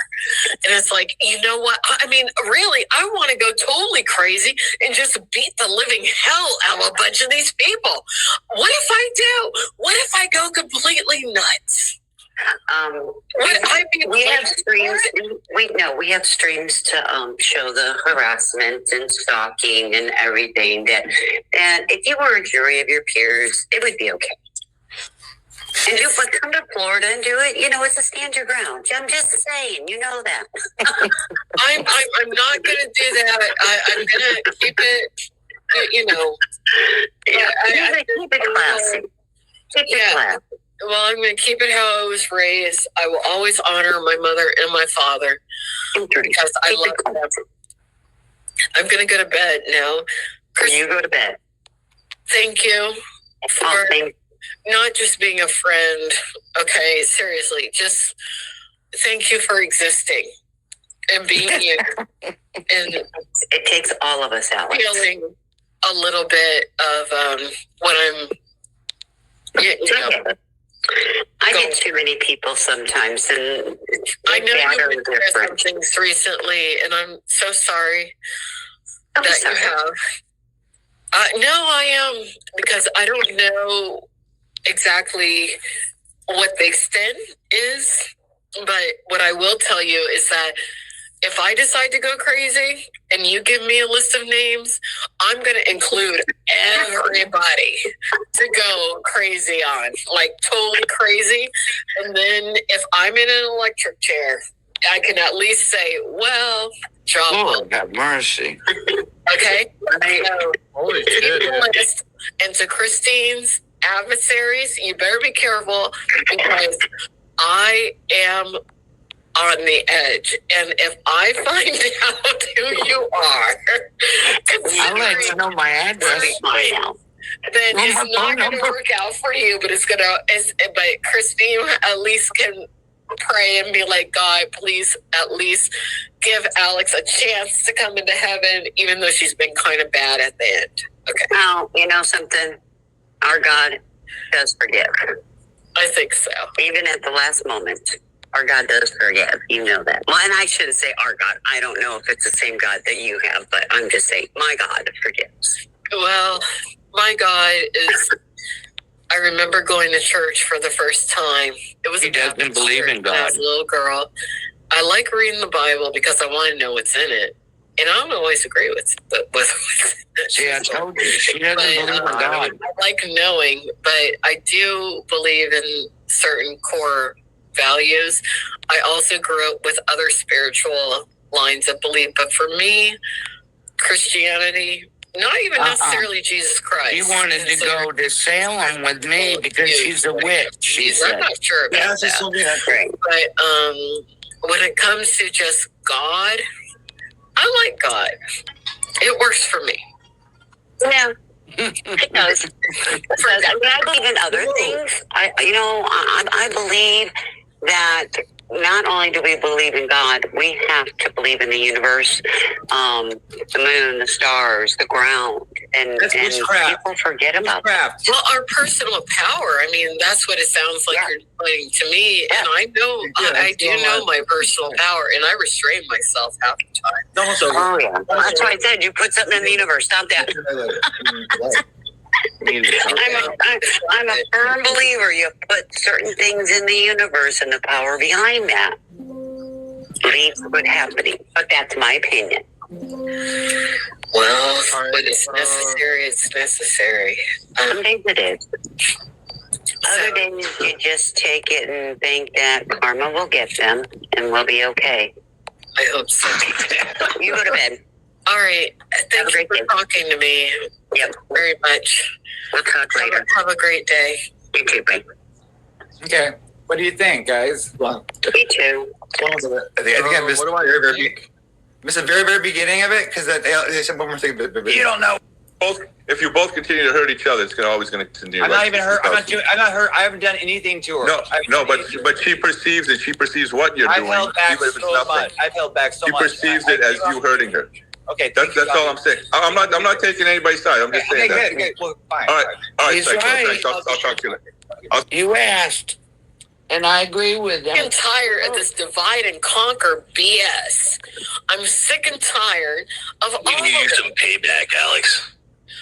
And it's like, you know what? I mean, really, I want to go totally crazy and just beat the living hell out of a bunch of these people. What if I do? What if I go completely nuts? We have streams. We have streams to show the harassment and stalking and everything. And if you were a jury of your peers, it would be okay. But come to Florida and do it. It's a stand your ground. I'm just saying, you know that. I'm not going to do that. I'm going to keep it. Keep it classy. Keep it classy. Well, I'm going to keep it how I was raised. I will always honor my mother and my father because I love them. I'm going to go to bed now. Chris, you go to bed. Thank you for not just being a friend. Okay, seriously, just thank you for existing and being here. And it takes all of us, Alex. Feeling a little bit of what I'm. I get too many people sometimes, and I know you've been through some things recently, and I'm so sorry you have. No, I am, because I don't know exactly what the extent is, but what I will tell you is that if I decide to go crazy and you give me a list of names, I'm going to include everybody to go crazy on, like totally crazy. And then if I'm in an electric chair, I can at least say, well, Lord have mercy. Okay? So, Holy keep shit. the list. And to Christine's adversaries, you better be careful because I am on the edge, and if I find out who you are, I'll let you know my address. then it's not going to work out for you. But it's gonna. But Christine at least can pray and be like, God, please at least give Alex a chance to come into heaven, even though she's been kind of bad at the end. Okay. Now, you know something? Our God does forgive. I think so. Even at the last moment, our God does forgive. You know that. Well, and I shouldn't say our God. I don't know if it's the same God that you have, but I'm just saying my God forgives. Well, my God is... I remember going to church for the first time. It was He doesn't believe in God. I was a little girl. I like reading the Bible because I want to know what's in it. And I don't always agree with See, I told you. She doesn't believe in God. I like knowing, but I do believe in certain core values. I also grew up with other spiritual lines of belief. But for me, Christianity, not even necessarily Jesus Christ. She wanted to go to Salem with me because she's a witch. She said. I'm not sure about that. But when it comes to just God, I like God. It works for me. Yeah. It does. I believe in other things. I believe that not only do we believe in God, we have to believe in the universe, the moon, the stars, the ground, and people forget about that. Well, our personal power. I mean, that's what it sounds like you're explaining to me. And I know, I do know my personal power, and I restrain myself half the time. Oh yeah, well, that's why I said you put something in the universe. Stop that. I'm a firm believer. You put certain things in the universe and the power behind that leads to it happening. But that's my opinion. Well, when it's necessary, it's necessary. Some days it is. Other days you just take it and think that karma will get them and we'll be okay. I hope so. You go to bed. All right. Thank you for talking to me. Yep. Very much. We'll talk later. Have a great day. You too, bye. Okay. What do you think, guys? Well, me too. I think I missed the very, very beginning of it because they said one more thing. You don't know. If you both continue to hurt each other, it's always going to continue. I'm not even hurt. I'm not hurt. I haven't done anything to her. But she perceives it. She perceives what you're doing. I've held back so much. I've held back so much. She perceives it as you hurting her. Okay, that's all I'm saying. I'm not taking anybody's side. I'm just saying that. Okay, well, fine. All right. He's thanks. I'll talk to you later. You asked, and I agree with them. I'm tired of this divide and conquer BS. I'm sick and tired of all of it. You need some payback, Alex.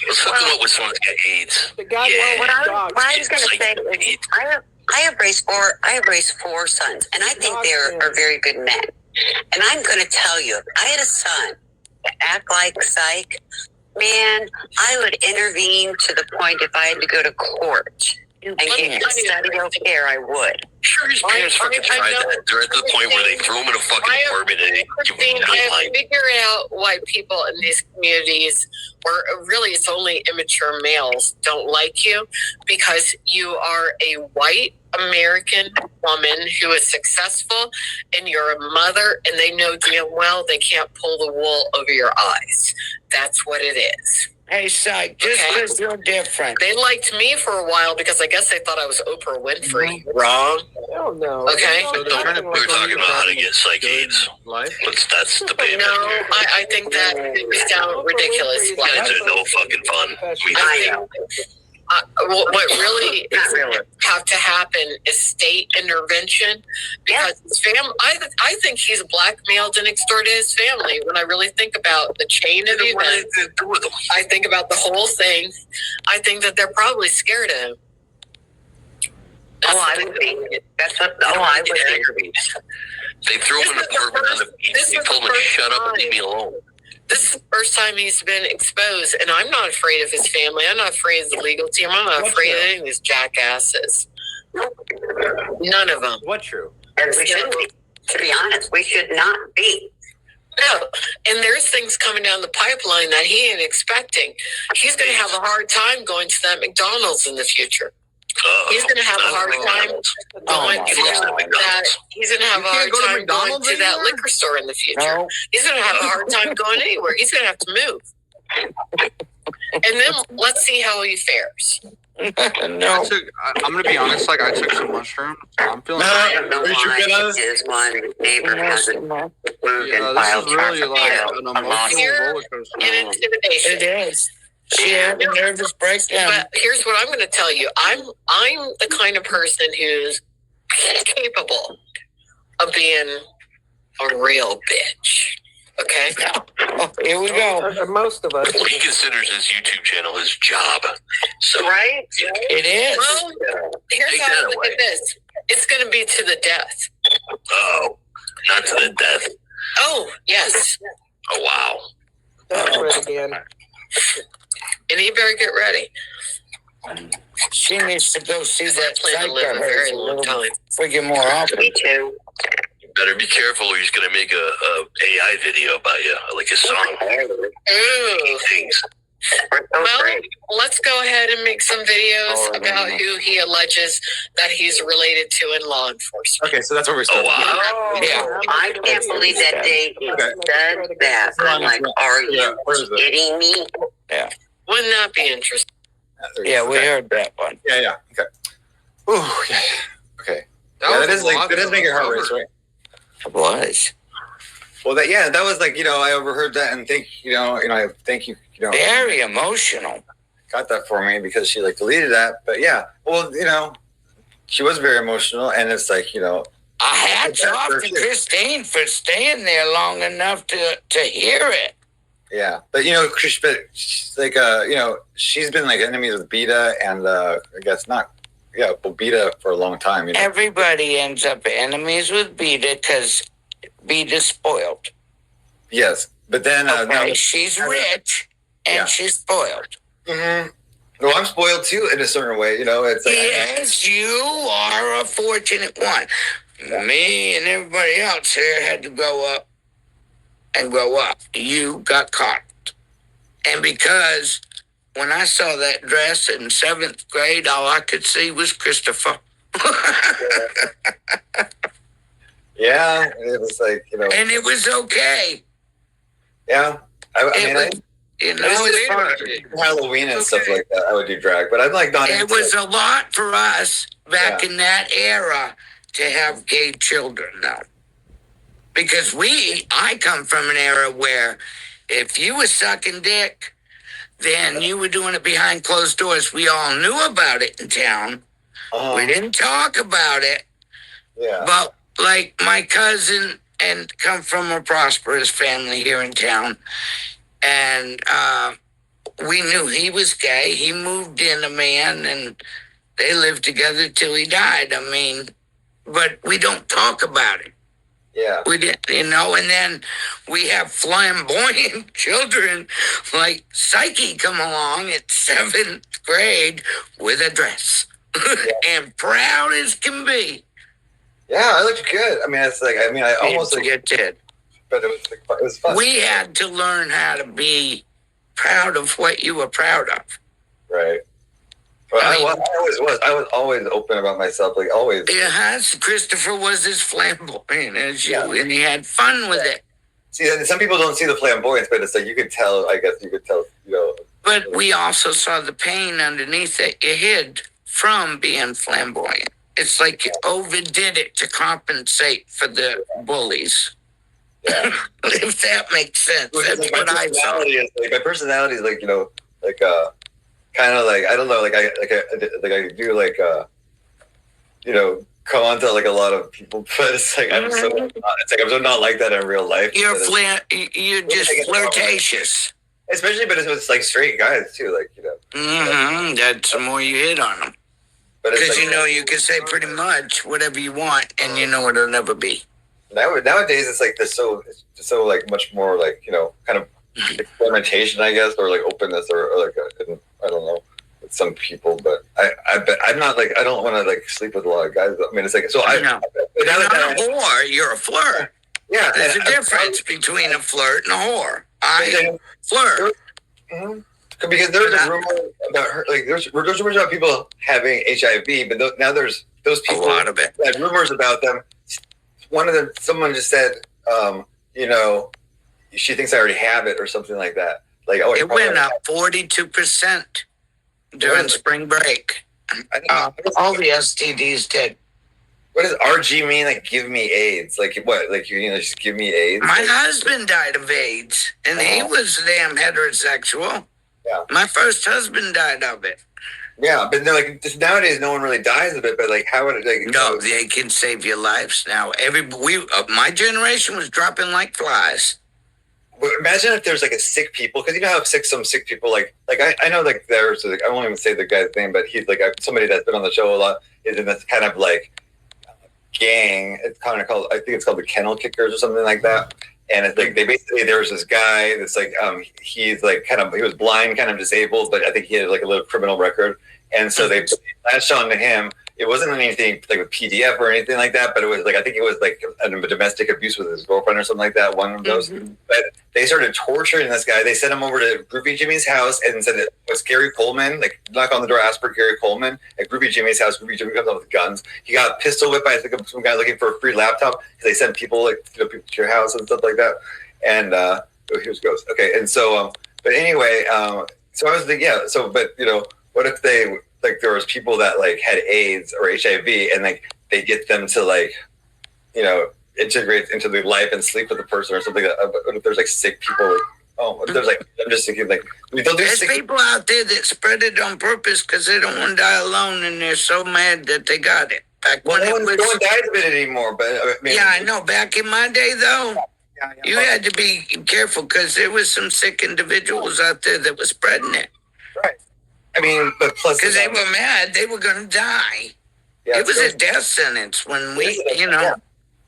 Let's hook him up with someone that's got AIDS. What I was going to say is I have raised four sons, and I think they are very good men. And I'm going to tell you, if I had a son that act like psych, man, I would intervene to the point if I had to go to court and get custodial care, I would. Sure, his parents fucking tried that. They're at the point where they threw him in a fucking apartment and they give him I have figured out why people in these communities, or really it's only immature males, don't like you, because you are a white American woman who is successful and you're a mother, and they know damn well they can't pull the wool over your eyes. That's what it is. Hey, Psych, just because you're different. They liked me for a while because I guess they thought I was Oprah Winfrey. Wrong? Oh, no. Okay. So we're talking about how to get psych AIDS. That's the payback. No, I think that is down ridiculous. You guys are no fucking fun. I know. What really is have to happen is state intervention, because his family. I think he's blackmailed and extorted his family. When I really think about the chain of events, I think about the whole thing. I think that they're probably scared of him. I would be. I would be. They threw him in an apartment on the beach. They told him to shut up and leave me alone. This is the first time he's been exposed, and I'm not afraid of his family. I'm not afraid of the legal team. I'm not afraid of any of these jackasses. None of them. What true? And we shouldn't be. To be honest, we should not be. No, and there's things coming down the pipeline that he ain't expecting. He's going to have a hard time going to that McDonald's in the future. He's going to have a hard time going to that. He's going to have a hard time going to that liquor store in the future. No. He's going to have a hard time going anywhere. He's going to have to move. And then let's see how he fares. No. I'm gonna be honest. Like I took some mushrooms. I'm feeling. I don't know why this one neighbor hasn't moved and filed This is really like an an emotional roller coaster. And intimidation. It is. She had a nervous breakdown. But here's what I'm going to tell you. I'm the kind of person who's capable of being a real bitch. Okay? Oh, here we go. Most of us. He considers his YouTube channel his job. So Right? It is. Well, here's Take how I that look away. at this. It's going to be to the death. Oh, not to the death. Oh, yes. Oh, wow. That's right again. And he better get ready. She needs to go see that I plan to live a very long time. freaking more often. Me too. You better be careful or he's going to make a AI video about you, like a song. Ooh. Things. Well, let's go ahead and make some videos about who he alleges that he's related to in law enforcement. Okay, so that's what we're starting. Oh, wow. Yeah. I can't believe that they said that. I'm like, are you kidding me? Wouldn't that be interesting? Yeah, we heard that one. Yeah. Okay. Ooh, yeah. Okay. That is make your heart race, right? It was. Well, that was like, I overheard that and I thank you, Very emotional. got that for me because she like deleted that. But yeah, well, she was very emotional and it's like, I hats off to Christine for staying there long enough to hear it. yeah. But, she's like, she's been like enemies with Beta and I guess Beta for a long time. Everybody ends up enemies with Beta because Beta's spoiled. Yes. But then now she's rich and she's spoiled. Mm-hmm. Well, I'm spoiled too in a certain way. It's like yes, you are a fortunate one. Me and everybody else here had to grow up and grow up. You got caught. And because when I saw that dress in 7th grade, all I could see was Christopher. Yeah, it was like, And it was okay. Yeah. Halloween and stuff like that, I would do drag, but I'm like not It was a lot for us back in that era to have gay children now. Because I come from an era where if you were sucking dick, then you were doing it behind closed doors. We all knew about it in town. We didn't talk about it. Yeah. But like my cousin and come from a prosperous family here in town. And we knew he was gay. He moved in a man and they lived together till he died. I mean, but we don't talk about it. Yeah. We didn't, and then we have flamboyant children like Psyche come along at 7th grade with a dress and proud as can be. Yeah, I looked good. I mean, it's like, I almost like it did. But it was fun. We had to learn how to be proud of what you were proud of. Right. Well, I always was. I was always open about myself, like always. Yes, Christopher was as flamboyant as you, and he had fun with it. See, some people don't see the flamboyance, but it's like you could tell. I guess you could tell. But we also saw the pain underneath that you hid from being flamboyant. It's like you overdid it to compensate for the bullies. Yeah. If that makes sense. That's like what I saw. My personality is like, kind of like, I don't know, I do like, come on to like a lot of people, but it's like I'm so not like that in real life. You're just flirtatious. Especially, but it's like straight guys too, like That's the more you hit on them. Because you can say pretty much whatever you want, and it'll never be. Nowadays, it's like there's so like much more like kind of experimentation, I guess, or like openness, or like I don't know, with some people. But I'm not like, I don't want to like sleep with a lot of guys. I mean, it's like so. You're not a whore. You're a flirt. Yeah, there's a difference between a flirt and a whore. I flirt. Because there's a rumor about her, like there's rumors about people having HIV, but now there's those people. A lot of it. That rumors about them. Someone just said, she thinks I already have it or something like that. Like, it went up 42%. during spring break. All the STDs did. What does RG mean? Like, give me AIDS? Like, what? Like, just give me AIDS? My husband died of AIDS, and he was damn heterosexual. Yeah. My first husband died of it. Yeah, but like nowadays, no one really dies of it. But like, how would it? Like, no, they can save your lives now. My generation was dropping like flies. Imagine if there's like a sick people, because you know how some sick people like I know like there's like, I won't even say the guy's name, but he's like somebody that's been on the show a lot is in this kind of like gang. It's kind of called, I think it's called the Kennel Kickers or something like that. And it's like there was this guy that's like he's like he was blind, kind of disabled, but I think he had like a little criminal record, and so they latched on to him. It wasn't anything like with PDF or anything like that, but it was like I think it was like a domestic abuse with his girlfriend or something like that. One of those. But they started torturing this guy. They sent him over to Groupie Jimmy's house and said it was Gary Coleman. Like knock on the door, ask for Gary Coleman at Groupie Jimmy's house. Groupie Jimmy comes up with guns. He got pistol whipped by I think some guy looking for a free laptop because they sent people like to your house and stuff like that. And here's Ghost. Okay, and so but anyway, so I was like, yeah. So but what if they like there was people that like had AIDS or HIV and like they get them to like integrate into the life and sleep with the person or something. What if there's like sick people? Like, there's like I'm just thinking like there's people out there that spread it on purpose because they don't want to die alone and they're so mad that they got it. Back when no one dies of it anymore. But I mean, yeah, I know. Back in my day, though, you had to be careful because there was some sick individuals out there that were spreading it. Right. I mean, but plus because they were mad, they were going to die. Yeah, it was a death sentence when we, Yeah.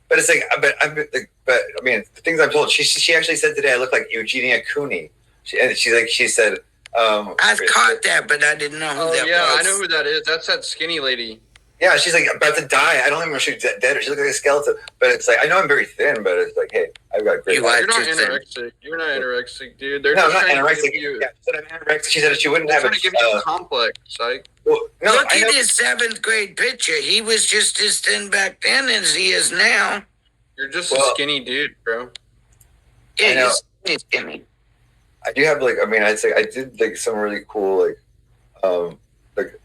But it's like, but I mean, the things I'm told. She actually said today, I look like Eugenia Cooney. She said. I caught that, but I didn't know who that was. I know who that is. That's that skinny lady. Yeah, she's like about to die. I don't even know if she's dead or she looks like a skeleton. But it's like I know I'm very thin, but it's like, hey, I've got great. You're not anorexic. You're not anorexic, dude. No, I'm not anorexic. Yeah, she said I'm anorexic. She said she wouldn't have trying to give you a complex. Like, well, no, look at his 7th grade picture. He was just as thin back then as he is now. You're just a skinny dude, bro. Yeah, he's skinny. I do have like, I mean, I'd say I did like some really cool like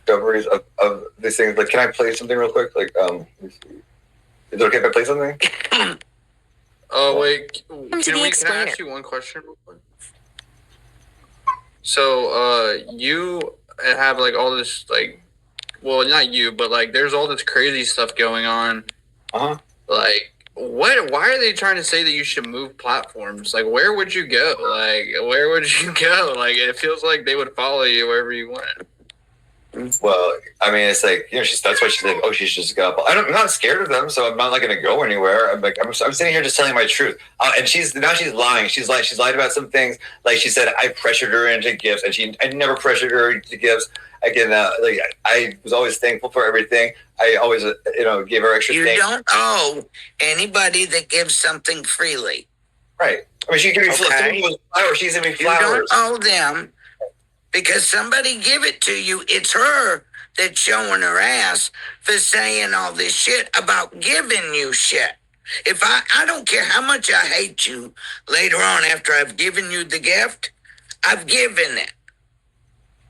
discoveries of these things. Like, can I play something real quick? Like, is it okay if I play something? Oh wait, can I ask you one question real quick? So, you have like all this like, well, not you, but like, there's all this crazy stuff going on. Like, why are they trying to say that you should move platforms? Like, where would you go? Like, where would you go? Like, it feels like they would follow you wherever you went. Well, I mean, it's like that's why she said, "Oh, she's just gonna." I'm not scared of them, so I'm not like gonna go anywhere. I'm like, I'm sitting here just telling my truth. And she's lying. She's lied about some things. Like she said, I pressured her into gifts, and I never pressured her into gifts. Again, like I was always thankful for everything. I always, gave her extra. You don't owe anybody that gives something freely. Right. I mean, she gave me flowers. She's giving me flowers. You don't owe them. Because somebody give it to you, it's her that's showing her ass for saying all this shit about giving you shit. If I don't care how much I hate you later on after I've given you the gift, I've given it.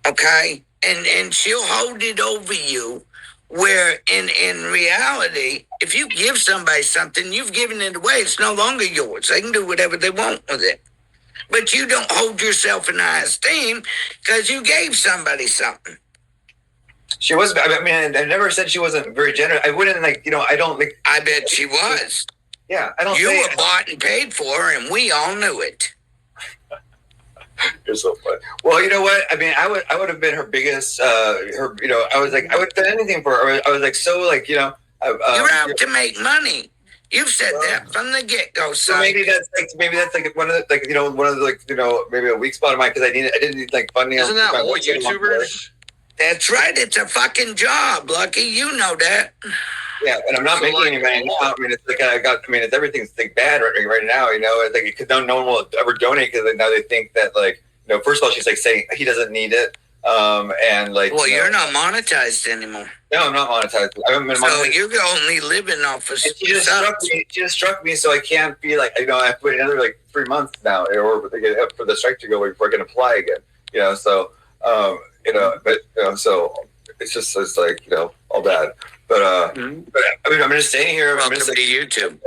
Okay? And she'll hold it over you where in reality, if you give somebody something, you've given it away. It's no longer yours. They can do whatever they want with it. But you don't hold yourself in high esteem because you gave somebody something. She was. I mean, I never said she wasn't very generous. I wouldn't I don't think. I bet she was. Yeah, I don't. You were bought and paid for, and we all knew it. You're so funny. Well, you know what? I mean, I would have been her biggest. I was like, I would have done anything for her. I was like, so like, you're out to make money. You've said that from the get-go, son. So maybe that's like one of the maybe a weak spot of mine because I didn't need like funding. Isn't that all YouTubers? That's right. It's a fucking job, Lucky. You know that. Yeah, and I'm not making any money now. I mean, it's like it's everything's like bad right now. It's like because no one will ever donate because now they think that like first of all she's like saying he doesn't need it. And like, well, you're not monetized anymore. No, I'm not monetized. So you're only living off of. She just struck me, so I can't be like, I have to wait another like 3 months now, or for the strike to go before I can apply again. So So it's like, all bad. But I mean, I'm just staying here. Welcome to YouTube.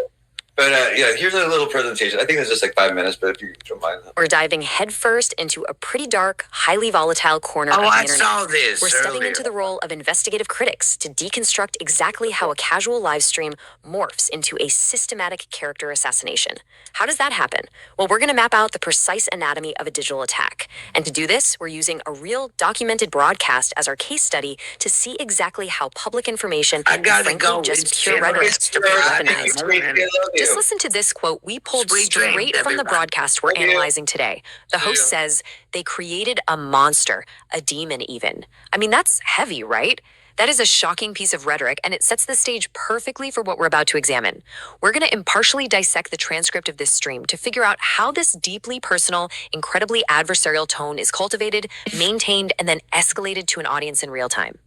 But here's a little presentation. I think it's just like 5 minutes, but if you don't mind. We're diving headfirst into a pretty dark, highly volatile corner of the internet. Saw this We're stepping into the role of investigative critics to deconstruct exactly how a casual live stream morphs into a systematic character assassination. How does that happen? Well, we're going to map out the precise anatomy of a digital attack. And to do this, we're using a real documented broadcast as our case study to see exactly how public information and frankly just pure rhetoric is weaponized. Just listen to this quote we pulled straight from the broadcast we're analyzing today. The host says they created a monster, a demon even. I mean, that's heavy, right? That is a shocking piece of rhetoric, and it sets the stage perfectly for what we're about to examine. We're going to impartially dissect the transcript of this stream to figure out how this deeply personal, incredibly adversarial tone is cultivated, maintained, and then escalated to an audience in real time.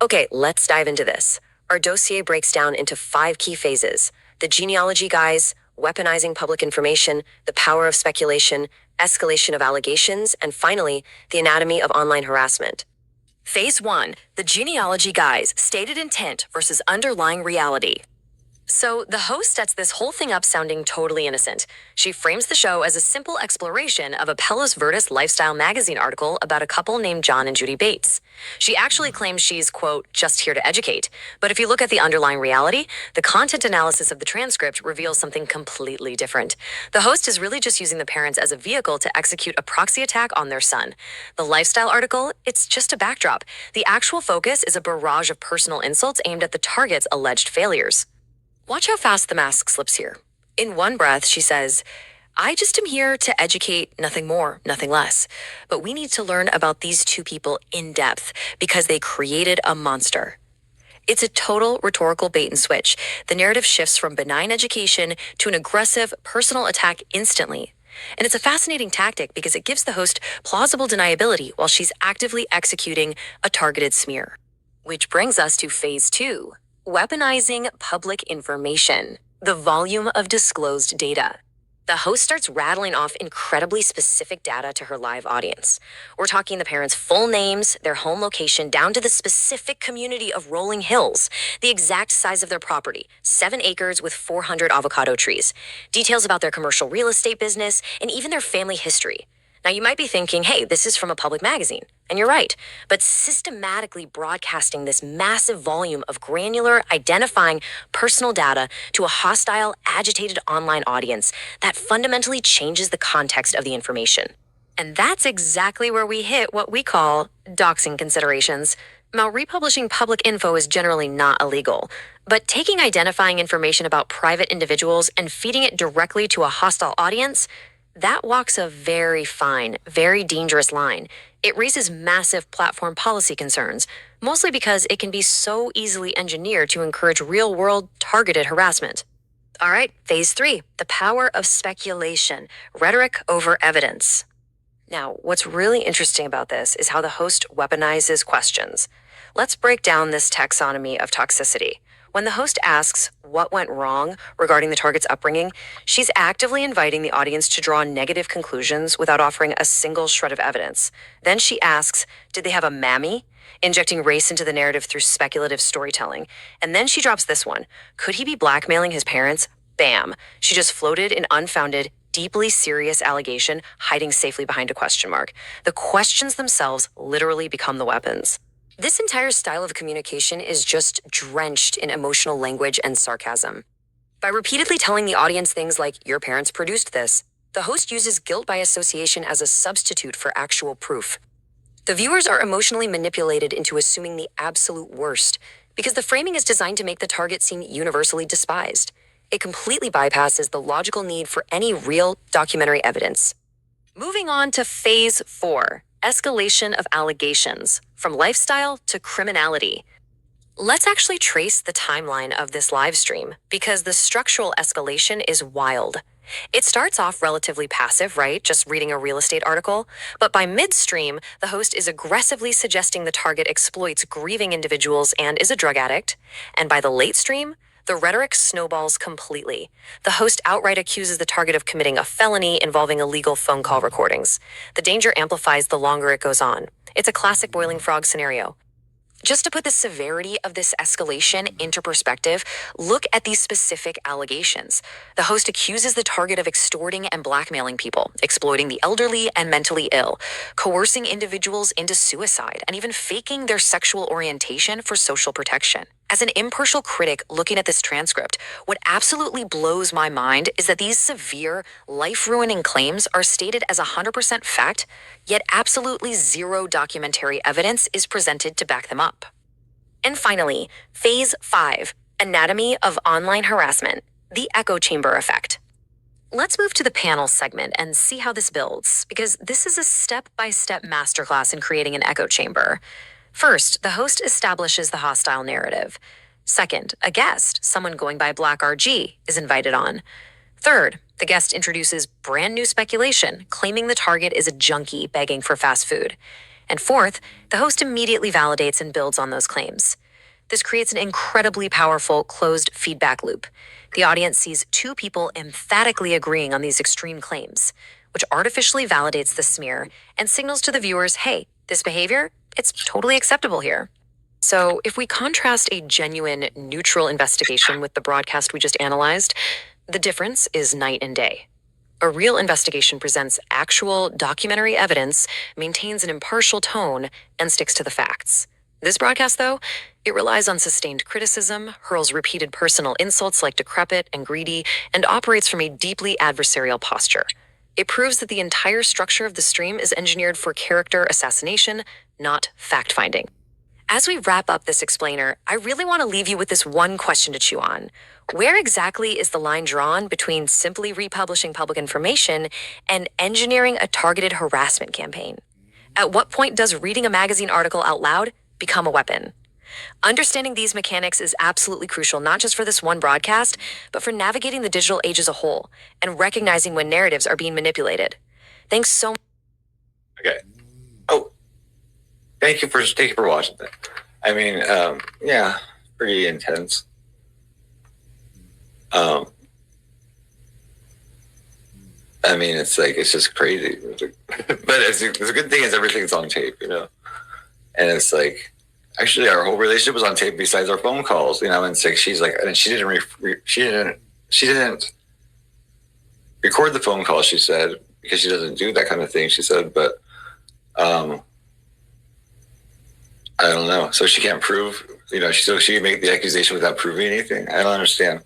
Okay, let's dive into this. Our dossier breaks down into 5 key phases: the genealogy guise, weaponizing public information, the power of speculation, escalation of allegations, and finally, the anatomy of online harassment. Phase 1, the genealogy guise, stated intent versus underlying reality. So the host sets this whole thing up sounding totally innocent. She frames the show as a simple exploration of a Pelos Verdes lifestyle magazine article about a couple named John and Judy Bates. She actually claims she's, quote, just here to educate. But if you look at the underlying reality, the content analysis of the transcript reveals something completely different. The host is really just using the parents as a vehicle to execute a proxy attack on their son. The lifestyle article, it's just a backdrop. The actual focus is a barrage of personal insults aimed at the target's alleged failures. Watch how fast the mask slips here. In one breath, she says, I just am here to educate, nothing more, nothing less. But we need to learn about these 2 people in depth because they created a monster. It's a total rhetorical bait and switch. The narrative shifts from benign education to an aggressive personal attack instantly. And it's a fascinating tactic because it gives the host plausible deniability while she's actively executing a targeted smear. Which brings us to phase 2. Weaponizing public information, the volume of disclosed data. The host starts rattling off incredibly specific data to her live audience. We're talking the parents' full names, their home location, down to the specific community of Rolling Hills, the exact size of their property, 7 acres with 400 avocado trees, details about their commercial real estate business, and even their family history. Now, you might be thinking, hey, this is from a public magazine. And you're right. But systematically broadcasting this massive volume of granular, identifying personal data to a hostile, agitated online audience, that fundamentally changes the context of the information. And that's exactly where we hit what we call doxing considerations. Now, republishing public info is generally not illegal. But taking identifying information about private individuals and feeding it directly to a hostile audience, that walks a very fine, very dangerous line. It raises massive platform policy concerns, mostly because it can be so easily engineered to encourage real-world targeted harassment. All right, phase 3, the power of speculation, rhetoric over evidence. Now, what's really interesting about this is how the host weaponizes questions. Let's break down this taxonomy of toxicity. When the host asks what went wrong regarding the target's upbringing, she's actively inviting the audience to draw negative conclusions without offering a single shred of evidence. Then she asks, did they have a mammy? Injecting race into the narrative through speculative storytelling. And then she drops this one. Could he be blackmailing his parents? Bam. She just floated an unfounded, deeply serious allegation, hiding safely behind a question mark. The questions themselves literally become the weapons. This entire style of communication is just drenched in emotional language and sarcasm. By repeatedly telling the audience things like, your parents produced this, the host uses guilt by association as a substitute for actual proof. The viewers are emotionally manipulated into assuming the absolute worst, because the framing is designed to make the target seem universally despised. It completely bypasses the logical need for any real documentary evidence. Moving on to phase 4. Escalation of allegations, from lifestyle to criminality. Let's actually trace the timeline of this live stream, because the structural escalation is wild. It starts off relatively passive, right? Just reading a real estate article. But by midstream, the host is aggressively suggesting the target exploits grieving individuals and is a drug addict. And by the late stream, the rhetoric snowballs completely. The host outright accuses the target of committing a felony involving illegal phone call recordings. The danger amplifies the longer it goes on. It's a classic boiling frog scenario. Just to put the severity of this escalation into perspective, look at these specific allegations. The host accuses the target of extorting and blackmailing people, exploiting the elderly and mentally ill, coercing individuals into suicide, and even faking their sexual orientation for social protection. As an impartial critic looking at this transcript, what absolutely blows my mind is that these severe, life-ruining claims are stated as 100% fact, yet absolutely zero documentary evidence is presented to back them up. And finally, Phase 5, Anatomy of Online Harassment, the Echo Chamber Effect. Let's move to the panel segment and see how this builds, because this is a step-by-step masterclass in creating an echo chamber. First, the host establishes the hostile narrative. Second, a guest, someone going by Black RG, is invited on. Third, the guest introduces brand new speculation, claiming the target is a junkie begging for fast food. And fourth, the host immediately validates and builds on those claims. This creates an incredibly powerful, closed feedback loop. The audience sees two people emphatically agreeing on these extreme claims, which artificially validates the smear and signals to the viewers, hey, this behavior, it's totally acceptable here. So if we contrast a genuine, neutral investigation with the broadcast we just analyzed, the difference is night and day. A real investigation presents actual documentary evidence, maintains an impartial tone, and sticks to the facts. This broadcast, though, it relies on sustained criticism, hurls repeated personal insults like decrepit and greedy, and operates from a deeply adversarial posture. It proves that the entire structure of the stream is engineered for character assassination, not fact-finding. As we wrap up this explainer, I really want to leave you with this one question to chew on. Where exactly is the line drawn between simply republishing public information and engineering a targeted harassment campaign? At what point does reading a magazine article out loud become a weapon? Understanding these mechanics is absolutely crucial, not just for this one broadcast, but for navigating the digital age as a whole and recognizing when narratives are being manipulated. Thanks so much. Okay. Oh, thank you for watching that. I mean, yeah, pretty intense. I mean, it's just crazy. But the good thing is everything's on tape, you know? And it's like, actually, our whole relationship was on tape besides our phone calls, you know? And it's like, she's like, and she didn't record the phone call, she said, because she doesn't do that kind of thing, she said, but, I don't know. So she can't prove, you know, she can make the accusation without proving anything. I don't understand.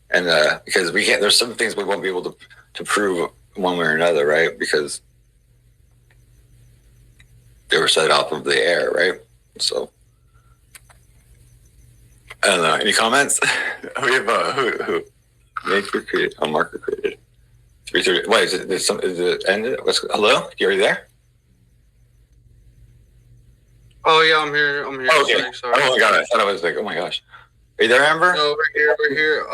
And because we can't, there's some things we won't be able to prove one way or another, right? Because they were set off of the air, right? So I don't know. Any comments? We have who? Maker created. Oh, Marker created. 3:30. Wait, is it ended? Hello? You already there? Oh yeah, I'm here. Oh, okay. Sorry. Oh my god, I thought I was like, oh my gosh. Are you there, Amber? No, we're here.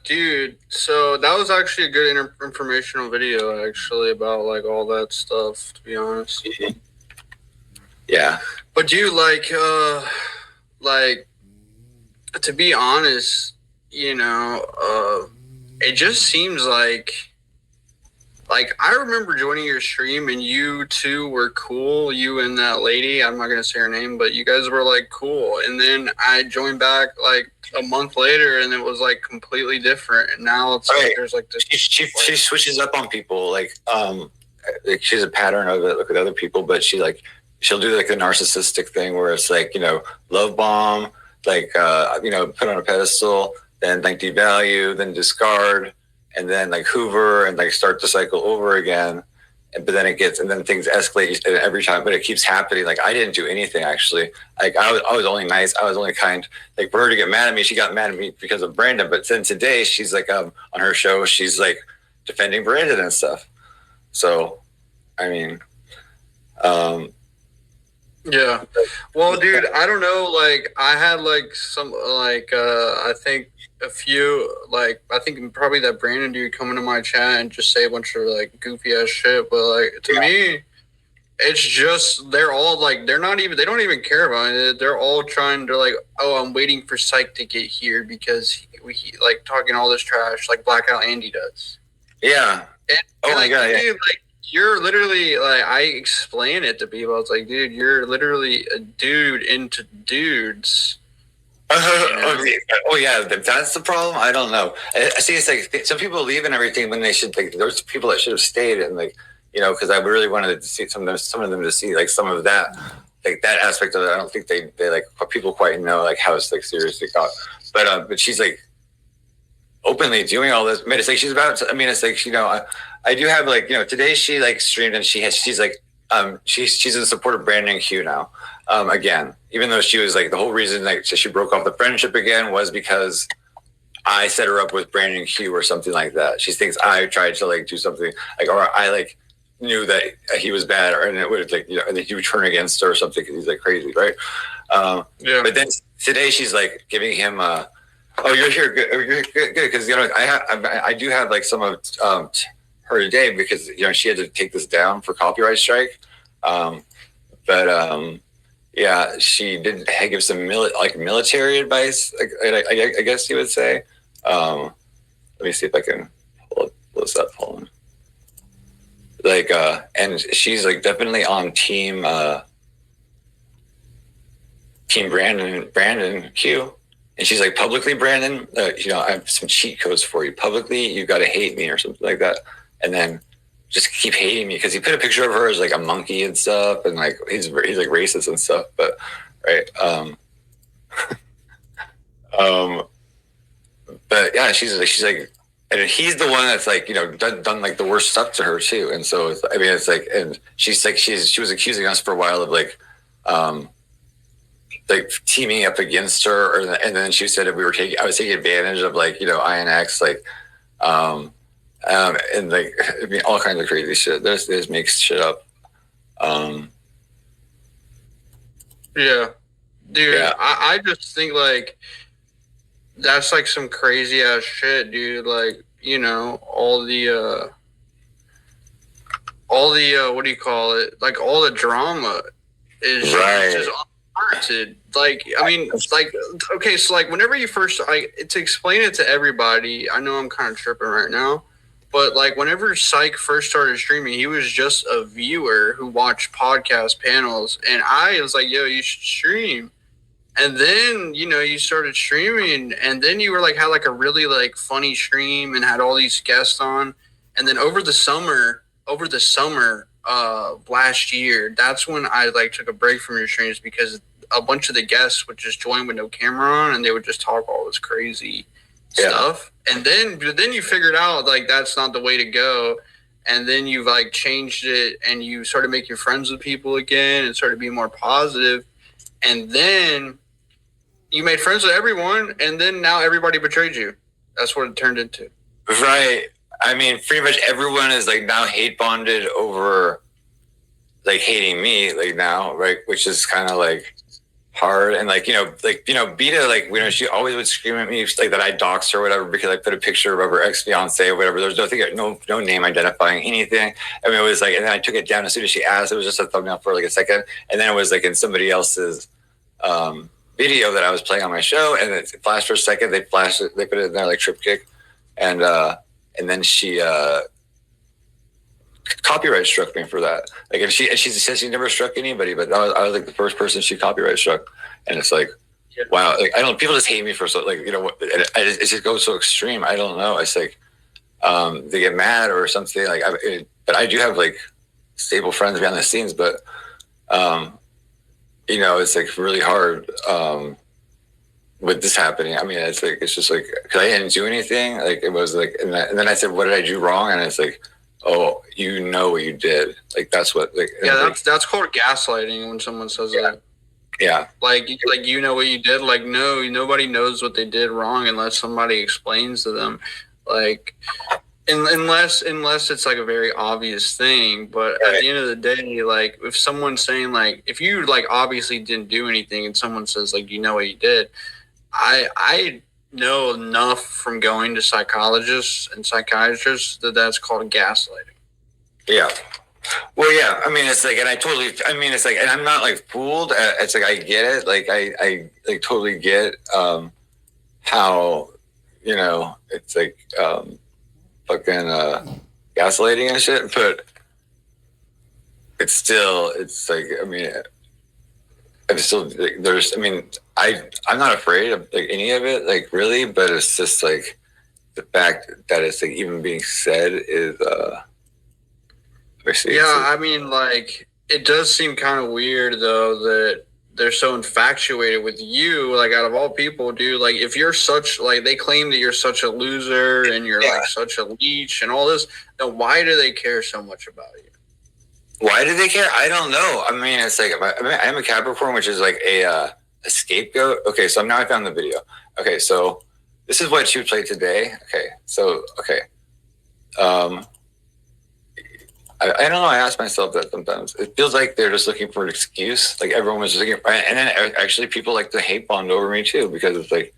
Dude, so that was actually a good informational video, actually, about like all that stuff, to be honest. Mm-hmm. Yeah. But dude, like, to be honest, you know, it just seems like I remember joining your stream and you two were cool. You and that lady, I'm not gonna say her name, but you guys were like cool. And then I joined back like a month later, and it was like completely different. And now it's like there's like this. She switches up on people. Like she has a pattern of it with other people, but she'll do like the narcissistic thing where it's like, you know, love bomb, like you know, put on a pedestal, then like devalue, then discard. And then like hoover and like start the cycle over again. But then things escalate every time, but it keeps happening. Like I didn't do anything actually. Like I was only nice. I was only kind. Like for her to get mad at me, she got mad at me because of Brandon. But then today she's like on her show, she's like defending Brandon and stuff. So, I mean, yeah. Well, dude, I don't know. Like I had like some like I think a few, like I think probably that Brandon dude come into my chat and just say a bunch of like goofy ass shit, but like to me it's just they don't even care about it. They're all trying to like, oh, I'm waiting for Psych to get here because he like talking all this trash like Blackout Andy does. Yeah. And my god, dude, like you're literally like, I explain it to people. It's like, dude, you're literally a dude into dudes. Oh yeah, that's the problem. I don't know. I see. It's like some people leave and everything when they should. Like, there's people that should have stayed, and like, you know, because I really wanted to see some of them to see like some of that, like that aspect of it. I don't think they like people quite know like how it's like seriously got. But she's like openly doing all this. I mean, it's like she's about to, I mean, it's like, you know, I do have like, you know, today she like streamed and she's like she's in support of Brandon Q now. Again, even though she was like the whole reason like she broke off the friendship again was because I set her up with Brandon Q or something like that. She thinks I tried to like do something like, or I like knew that he was bad, or and it would like, you know, and then he would turn against her or something because he's like crazy, right? Yeah. But then today she's like giving him oh, you're here, good, you're good, because you know I do have like some of her today because you know she had to take this down for copyright strike, but yeah, she did give some military advice, I guess you would say. Let me see if I can pull this up. Hold on. Like, and she's like definitely on team Brandon Q. And she's like, publicly, Brandon, you know, I have some cheat codes for you. Publicly, you got to hate me or something like that. And then just keep hating me because he put a picture of her as like a monkey and stuff. And like, he's like racist and stuff. But, right. But yeah, she's like, and he's the one that's like, you know, done like the worst stuff to her too. And so, it's, I mean, it's like, and she's like, she was accusing us for a while of like teaming up against her, and then she said if I was taking advantage of like, you know, INX, like, and like, I mean, all kinds of crazy shit. There's makes shit up. Yeah, dude, yeah. I just think like that's like some crazy ass shit, dude. Like, you know, all the what do you call it? Like all the drama is just unwarranted. Like, I mean, like, okay, so like whenever you first, to explain it to everybody, I know I'm kind of tripping right now, but like whenever Psych first started streaming, he was just a viewer who watched podcast panels, and I was like, yo, you should stream. And then, you know, you started streaming, and then you were like, had like a really like funny stream and had all these guests on. And then over the summer last year, that's when I like took a break from your streams because a bunch of the guests would just join with no camera on and they would just talk all this crazy stuff. And then you figured out like that's not the way to go. And then you've like changed it and you started making friends with people again and started being more positive. And then you made friends with everyone, and then now everybody betrayed you. That's what it turned into. Right. I mean, pretty much everyone is like now hate bonded over like hating me like now, right? Which is kind of like hard. And like, you know, Beta, like, you know, she always would scream at me like that I doxed her or whatever because I put a picture of her ex-fiance or whatever. There's no name identifying anything. I mean, it was like, and then I took it down as soon as she asked. It was just a thumbnail for like a second, and then it was like in somebody else's video that I was playing on my show, and it flashed for a second. They put it in there like trip kick, and then she copyright struck me for that. Like, and she says she never struck anybody, but I was like the first person she copyright struck, and it's like, wow, like I don't. People just hate me for so like, you know, it just goes so extreme. I don't know. It's like they get mad or something. Like, but I do have like stable friends behind the scenes, but you know, it's like really hard with this happening. I mean, it's like, it's just like, because I didn't do anything. Like, it was like, and then I said, what did I do wrong? And it's like, oh, you know what you did. Like, that's what, like, yeah, that's called gaslighting when someone says that. Yeah. Like, you know what you did? Like, no, nobody knows what they did wrong unless somebody explains to them. Like, unless it's like a very obvious thing. But at the end of the day, like, if someone's saying like, if you like obviously didn't do anything and someone says like, you know what you did, I know enough from going to psychologists and psychiatrists that's called gaslighting. Yeah. Well, yeah. I mean, it's like, and it's like, and I'm not like fooled. It's like, I get it. Like, I like totally get how, you know, it's like fucking gaslighting and shit. But it's like, I mean, I'm still, there's, I mean, I'm not afraid of like any of it, like really, but it's just like the fact that it's like even being said is, I mean, like, it does seem kind of weird though that they're so infatuated with you, like out of all people, dude. Like, if you're such, like, they claim that you're such a loser and you're like such a leech and all this, then why do they care so much about you? Why do they care? I don't know. I mean, it's like, I am a Capricorn, which is like a scapegoat. Okay, so now I found the video. Okay, so this is what she played today. Okay, so, okay. I don't know. I ask myself that sometimes. It feels like they're just looking for an excuse. Like everyone was just looking for, and then actually people like to hate bond over me too because it's like,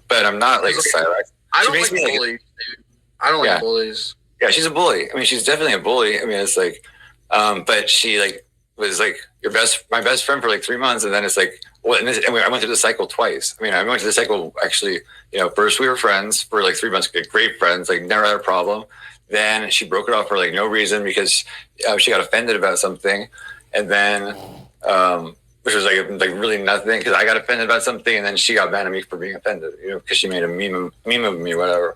but I'm not like Cyrax. I don't like bullies, dude. I don't like bullies. Yeah, she's a bully. I mean, she's definitely a bully. I mean, it's like, but she like was like my best friend for like 3 months, and then it's like, well, and I went through the cycle twice. I mean, I went through the cycle actually. You know, first we were friends for like 3 months, great friends, like never had a problem. Then she broke it off for like no reason because she got offended about something, and then which was like really nothing because I got offended about something, and then she got mad at me for being offended, you know, because she made a meme of me, whatever.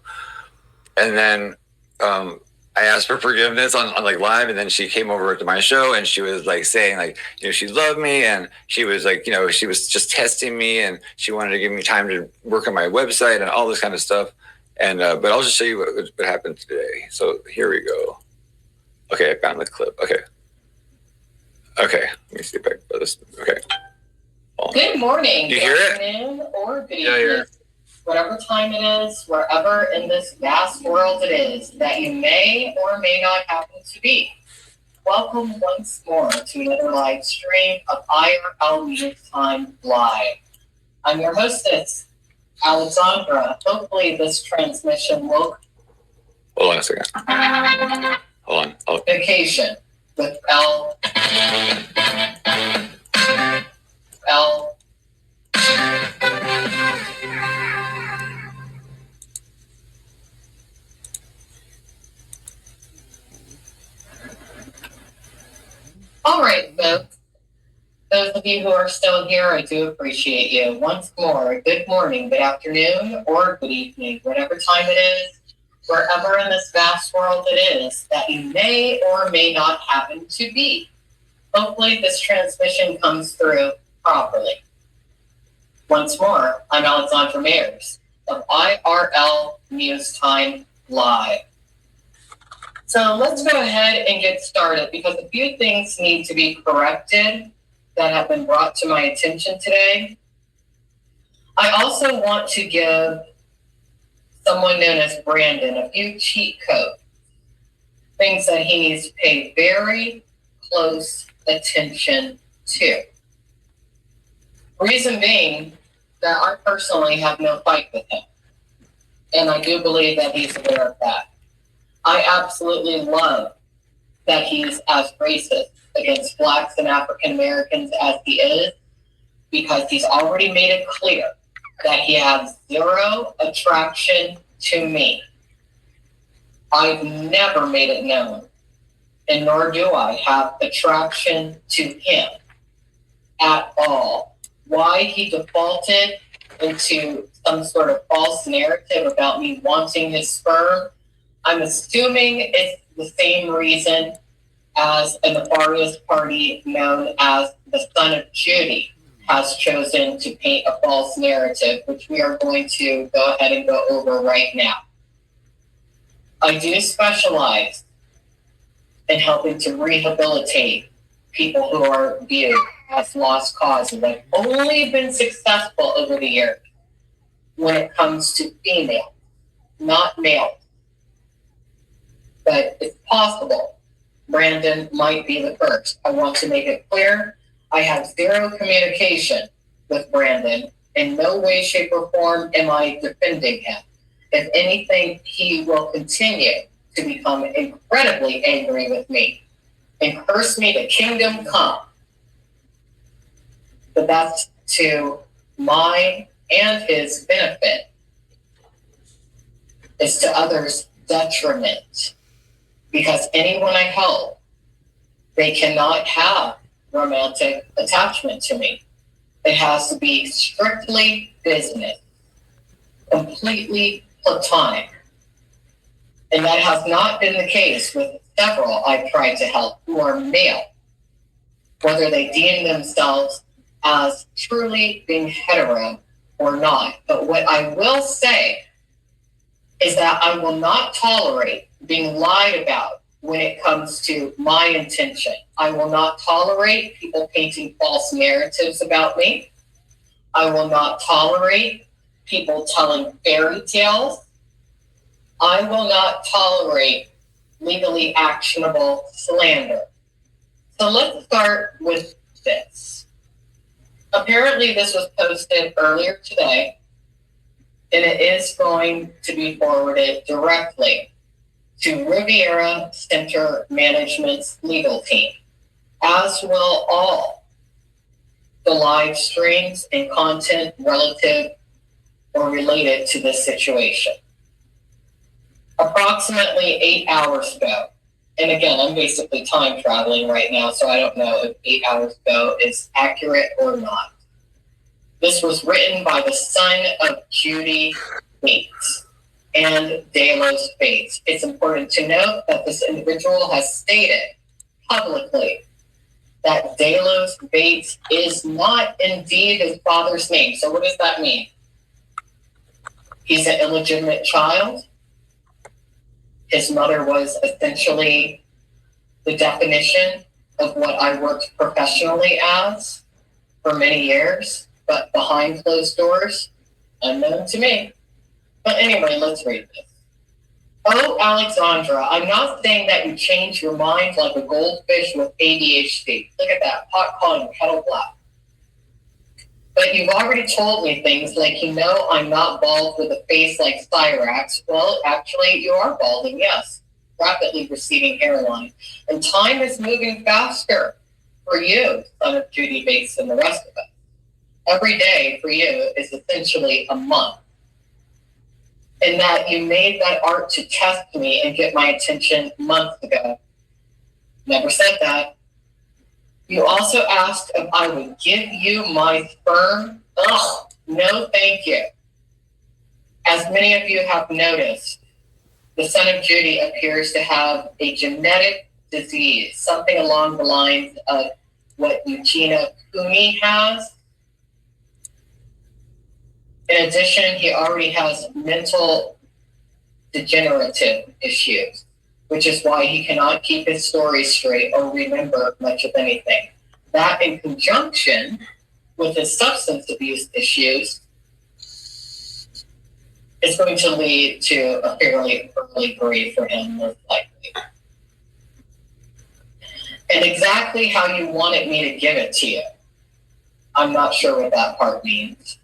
And then I asked for forgiveness on like live, and then she came over to my show and she was like saying like, you know, she loved me and she was like, you know, she was just testing me and she wanted to give me time to work on my website and all this kind of stuff. And but I'll just show you what happened today. So here we go. Okay, I found the clip. Okay, let me see if I can put this. Okay. Good morning, you good hear afternoon, or good evening. Yeah, I hear it. Whatever time it is, wherever in this vast world it is that you may or may not happen to be. Welcome once more to another live stream of IRL News Time Live. I'm your hostess, Alexandra. Hopefully this transmission will... Hold on a second. Hold on. Vacation with L. All right, folks. Those of you who are still here, I do appreciate you. Once more, good morning, good afternoon, or good evening, whatever time it is, wherever in this vast world it is that you may or may not happen to be. Hopefully this transmission comes through properly. Once more, I'm Alexandra Mayers of IRL News Time Live. So let's go ahead and get started because a few things need to be corrected that have been brought to my attention today. I also want to give someone known as Brandon a few cheat codes, things that he needs to pay very close attention to. Reason being that I personally have no fight with him, and I do believe that he's aware of that. I absolutely love that he's as racist against Blacks and African Americans as he is, because he's already made it clear that he has zero attraction to me. I've never made it known, and nor do I have attraction to him at all. Why he defaulted into some sort of false narrative about me wanting his sperm, I'm assuming it's the same reason as a nefarious party known as the Son of Judy has chosen to paint a false narrative, which we are going to go ahead and go over right now. I do specialize in helping to rehabilitate people who are viewed as lost causes. I've only been successful over the years when it comes to females, not males. But it's possible Brandon might be the first. I want to make it clear, I have zero communication with Brandon. In no way, shape, or form am I defending him. If anything, he will continue to become incredibly angry with me and curse me to kingdom come. But that's to my and his benefit. It's to others' detriment. Because anyone I help They cannot have romantic attachment to me. It has to be strictly business, completely platonic. And that has not been the case with several I've tried to help who are male, whether they deem themselves as truly being hetero or not. But what I will say is that I will not tolerate being lied about when it comes to my intention. I will not tolerate people painting false narratives about me. I will not tolerate people telling fairy tales. I will not tolerate legally actionable slander. So let's start with this. Apparently this was posted earlier today, and it is going to be forwarded directly to Riviera Center Management's legal team, as will all the live streams and content relative or related to this situation. Approximately 8 hours ago, and again, I'm basically time traveling right now, so I don't know if 8 hours ago is accurate or not. This was written by the son of Judy Bates and Delos Bates. It's important to note that this individual has stated publicly that Delos Bates is not indeed his father's name. So what does that mean? He's an illegitimate child. His mother was essentially the definition of what I worked professionally as for many years, but behind closed doors, unknown to me. But anyway, let's read this. Oh, Alexandra, I'm not saying that you change your mind like a goldfish with ADHD. Look at that, pot calling kettle black. But you've already told me things like, you know, I'm not bald with a face like Cyrax. Well, actually, you are balding, yes. Rapidly receding hairline. And time is moving faster for you, son of Judy Bates, and the rest of us. Every day for you is essentially a month. And that you made that art to test me and get my attention months ago. Never said that. You also asked if I would give you my sperm. Ugh, no thank you. As many of you have noticed, the son of Judy appears to have a genetic disease, something along the lines of what Eugenia Cooney has. In addition, he already has mental degenerative issues, which is why he cannot keep his story straight or remember much of anything. That, in conjunction with his substance abuse issues, is going to lead to a fairly early grave for him, most likely. And exactly how you wanted me to give it to you, I'm not sure what that part means.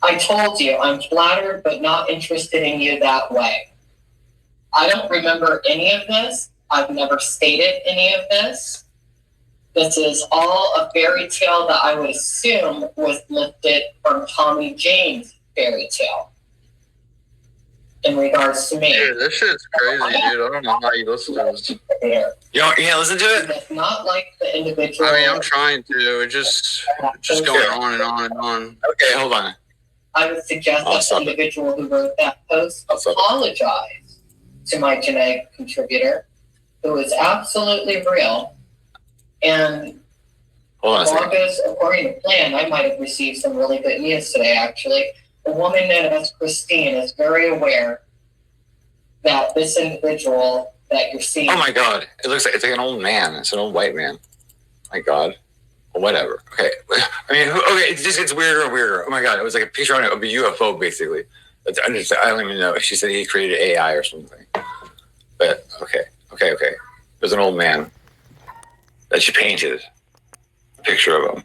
I told you I'm flattered but not interested in you that way. I don't remember any of this. I've never stated any of this. This is all a fairy tale that I would assume was lifted from Tommy James' fairy tale in regards to me. Dude, this shit's crazy, dude. I don't know how you listen to this. You can't listen to it? It's not like the individual. I mean, I'm trying to. It's just going on and on and on. Okay, hold on. I would suggest that the individual who wrote that post apologize to my genetic contributor, who is absolutely real. And August, according to plan, I might have received some really good news today, actually. A woman known as Christine is very aware that this individual that you're seeing. Oh my God. It looks like it's like an old man. It's an old white man. My God. Well, whatever. Okay. I mean, okay, it just gets weirder and weirder. Oh my God. It was like a picture of a UFO, basically. I don't even know. She said he created AI or something. But okay. There's an old man that she painted a picture of him.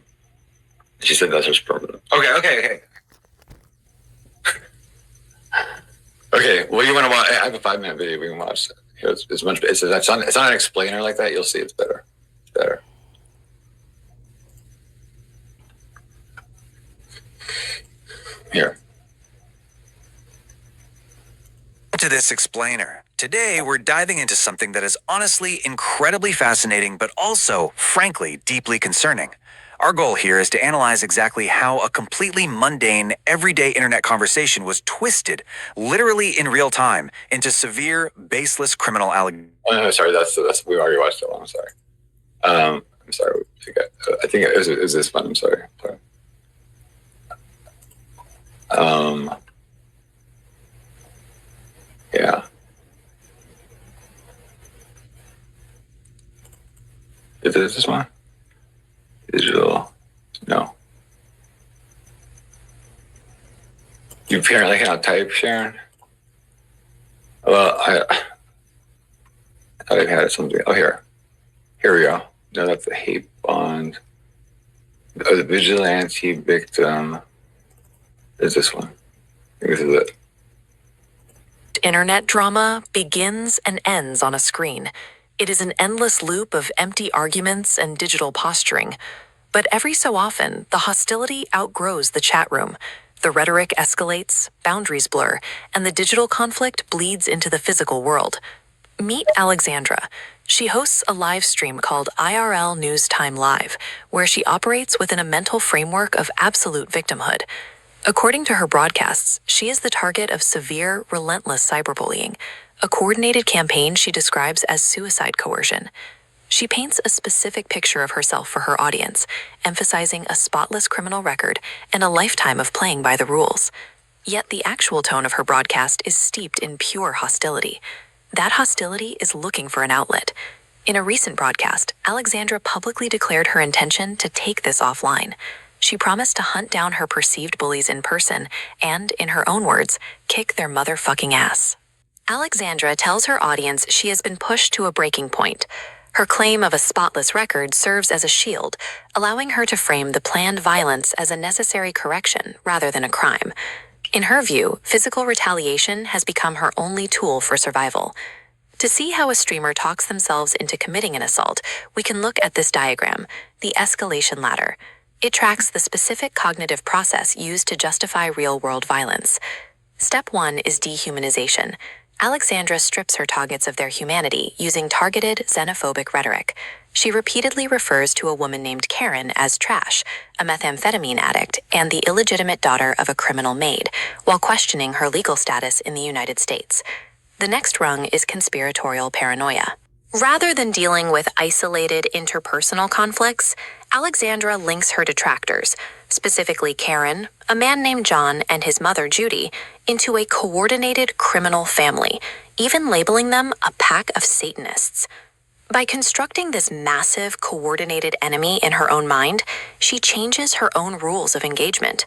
She said that's her sperm. Okay. Okay, well, you want to watch? I have a 5-minute video we can watch. Here, it's much. It's not an explainer like that. You'll see, it's better. It's better. Here. To this explainer. Today, we're diving into something that is honestly incredibly fascinating, but also, frankly, deeply concerning. Our goal here is to analyze exactly how a completely mundane, everyday internet conversation was twisted, literally in real time, into severe, baseless criminal allegations. Oh no, sorry, that's we already watched that one. I'm sorry. I'm sorry. I think it was this one. I'm sorry. Yeah. Is it this one? Digital. No. You apparently cannot type, Sharon. Well, I thought I had something. Oh, here we go. No, that's the hate bond. Oh, the vigilante victim. Is this one? I think this is it. Internet drama begins and ends on a screen. It is an endless loop of empty arguments and digital posturing. But every so often, the hostility outgrows the chat room. The rhetoric escalates, boundaries blur, and the digital conflict bleeds into the physical world. Meet Alexandra. She hosts a live stream called IRL News Time Live, where she operates within a mental framework of absolute victimhood. According to her broadcasts, she is the target of severe, relentless cyberbullying, a coordinated campaign she describes as suicide coercion. She paints a specific picture of herself for her audience, emphasizing a spotless criminal record and a lifetime of playing by the rules. Yet the actual tone of her broadcast is steeped in pure hostility. That hostility is looking for an outlet. In a recent broadcast, Alexandra publicly declared her intention to take this offline. She promised to hunt down her perceived bullies in person and, in her own words, kick their motherfucking ass. Alexandra tells her audience she has been pushed to a breaking point. Her claim of a spotless record serves as a shield, allowing her to frame the planned violence as a necessary correction rather than a crime. In her view, physical retaliation has become her only tool for survival. To see how a streamer talks themselves into committing an assault, we can look at this diagram, the escalation ladder. It tracks the specific cognitive process used to justify real-world violence. Step 1 is dehumanization. Alexandra strips her targets of their humanity using targeted xenophobic rhetoric. She repeatedly refers to a woman named Karen as trash, a methamphetamine addict, and the illegitimate daughter of a criminal maid, while questioning her legal status in the United States. The next rung is conspiratorial paranoia. Rather than dealing with isolated interpersonal conflicts, Alexandra links her detractors, specifically Karen, a man named John, and his mother Judy, into a coordinated criminal family, even labeling them a pack of Satanists. By constructing this massive, coordinated enemy in her own mind, she changes her own rules of engagement.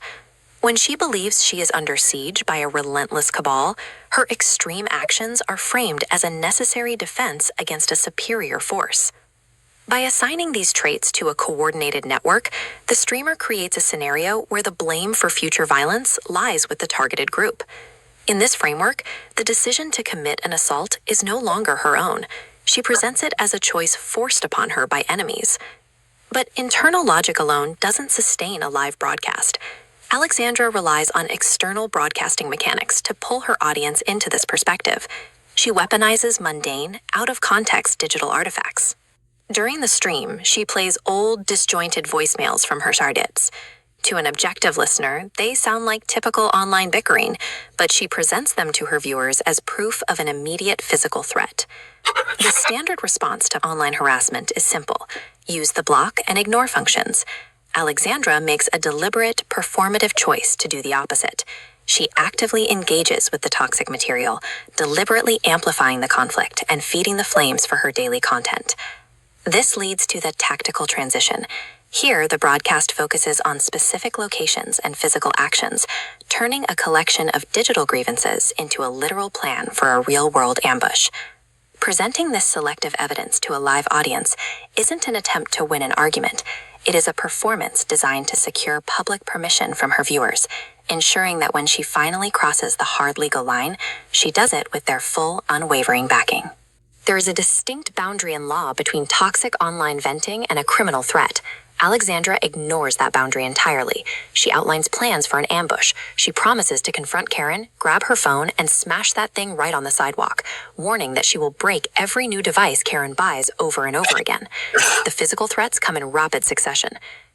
When she believes she is under siege by a relentless cabal, her extreme actions are framed as a necessary defense against a superior force. By assigning these traits to a coordinated network, the streamer creates a scenario where the blame for future violence lies with the targeted group. In this framework, the decision to commit an assault is no longer her own. She presents it as a choice forced upon her by enemies. But internal logic alone doesn't sustain a live broadcast. Alexandra relies on external broadcasting mechanics to pull her audience into this perspective. She weaponizes mundane, out-of-context digital artifacts. During the stream, she plays old, disjointed voicemails from her targets. To an objective listener, they sound like typical online bickering, but she presents them to her viewers as proof of an immediate physical threat. The standard response to online harassment is simple: use the block and ignore functions. Alexandra makes a deliberate, performative choice to do the opposite. She actively engages with the toxic material, deliberately amplifying the conflict and feeding the flames for her daily content. This leads to the tactical transition. Here, the broadcast focuses on specific locations and physical actions, turning a collection of digital grievances into a literal plan for a real-world ambush. Presenting this selective evidence to a live audience isn't an attempt to win an argument. It is a performance designed to secure public permission from her viewers, ensuring that when she finally crosses the hard legal line, she does it with their full, unwavering backing. There is a distinct boundary in law between toxic online venting and a criminal threat. Alexandra ignores that boundary entirely. She outlines plans for an ambush. She promises to confront Karen, grab her phone, and smash that thing right on the sidewalk, warning that she will break every new device Karen buys over and over again. The physical threats come in rapid succession.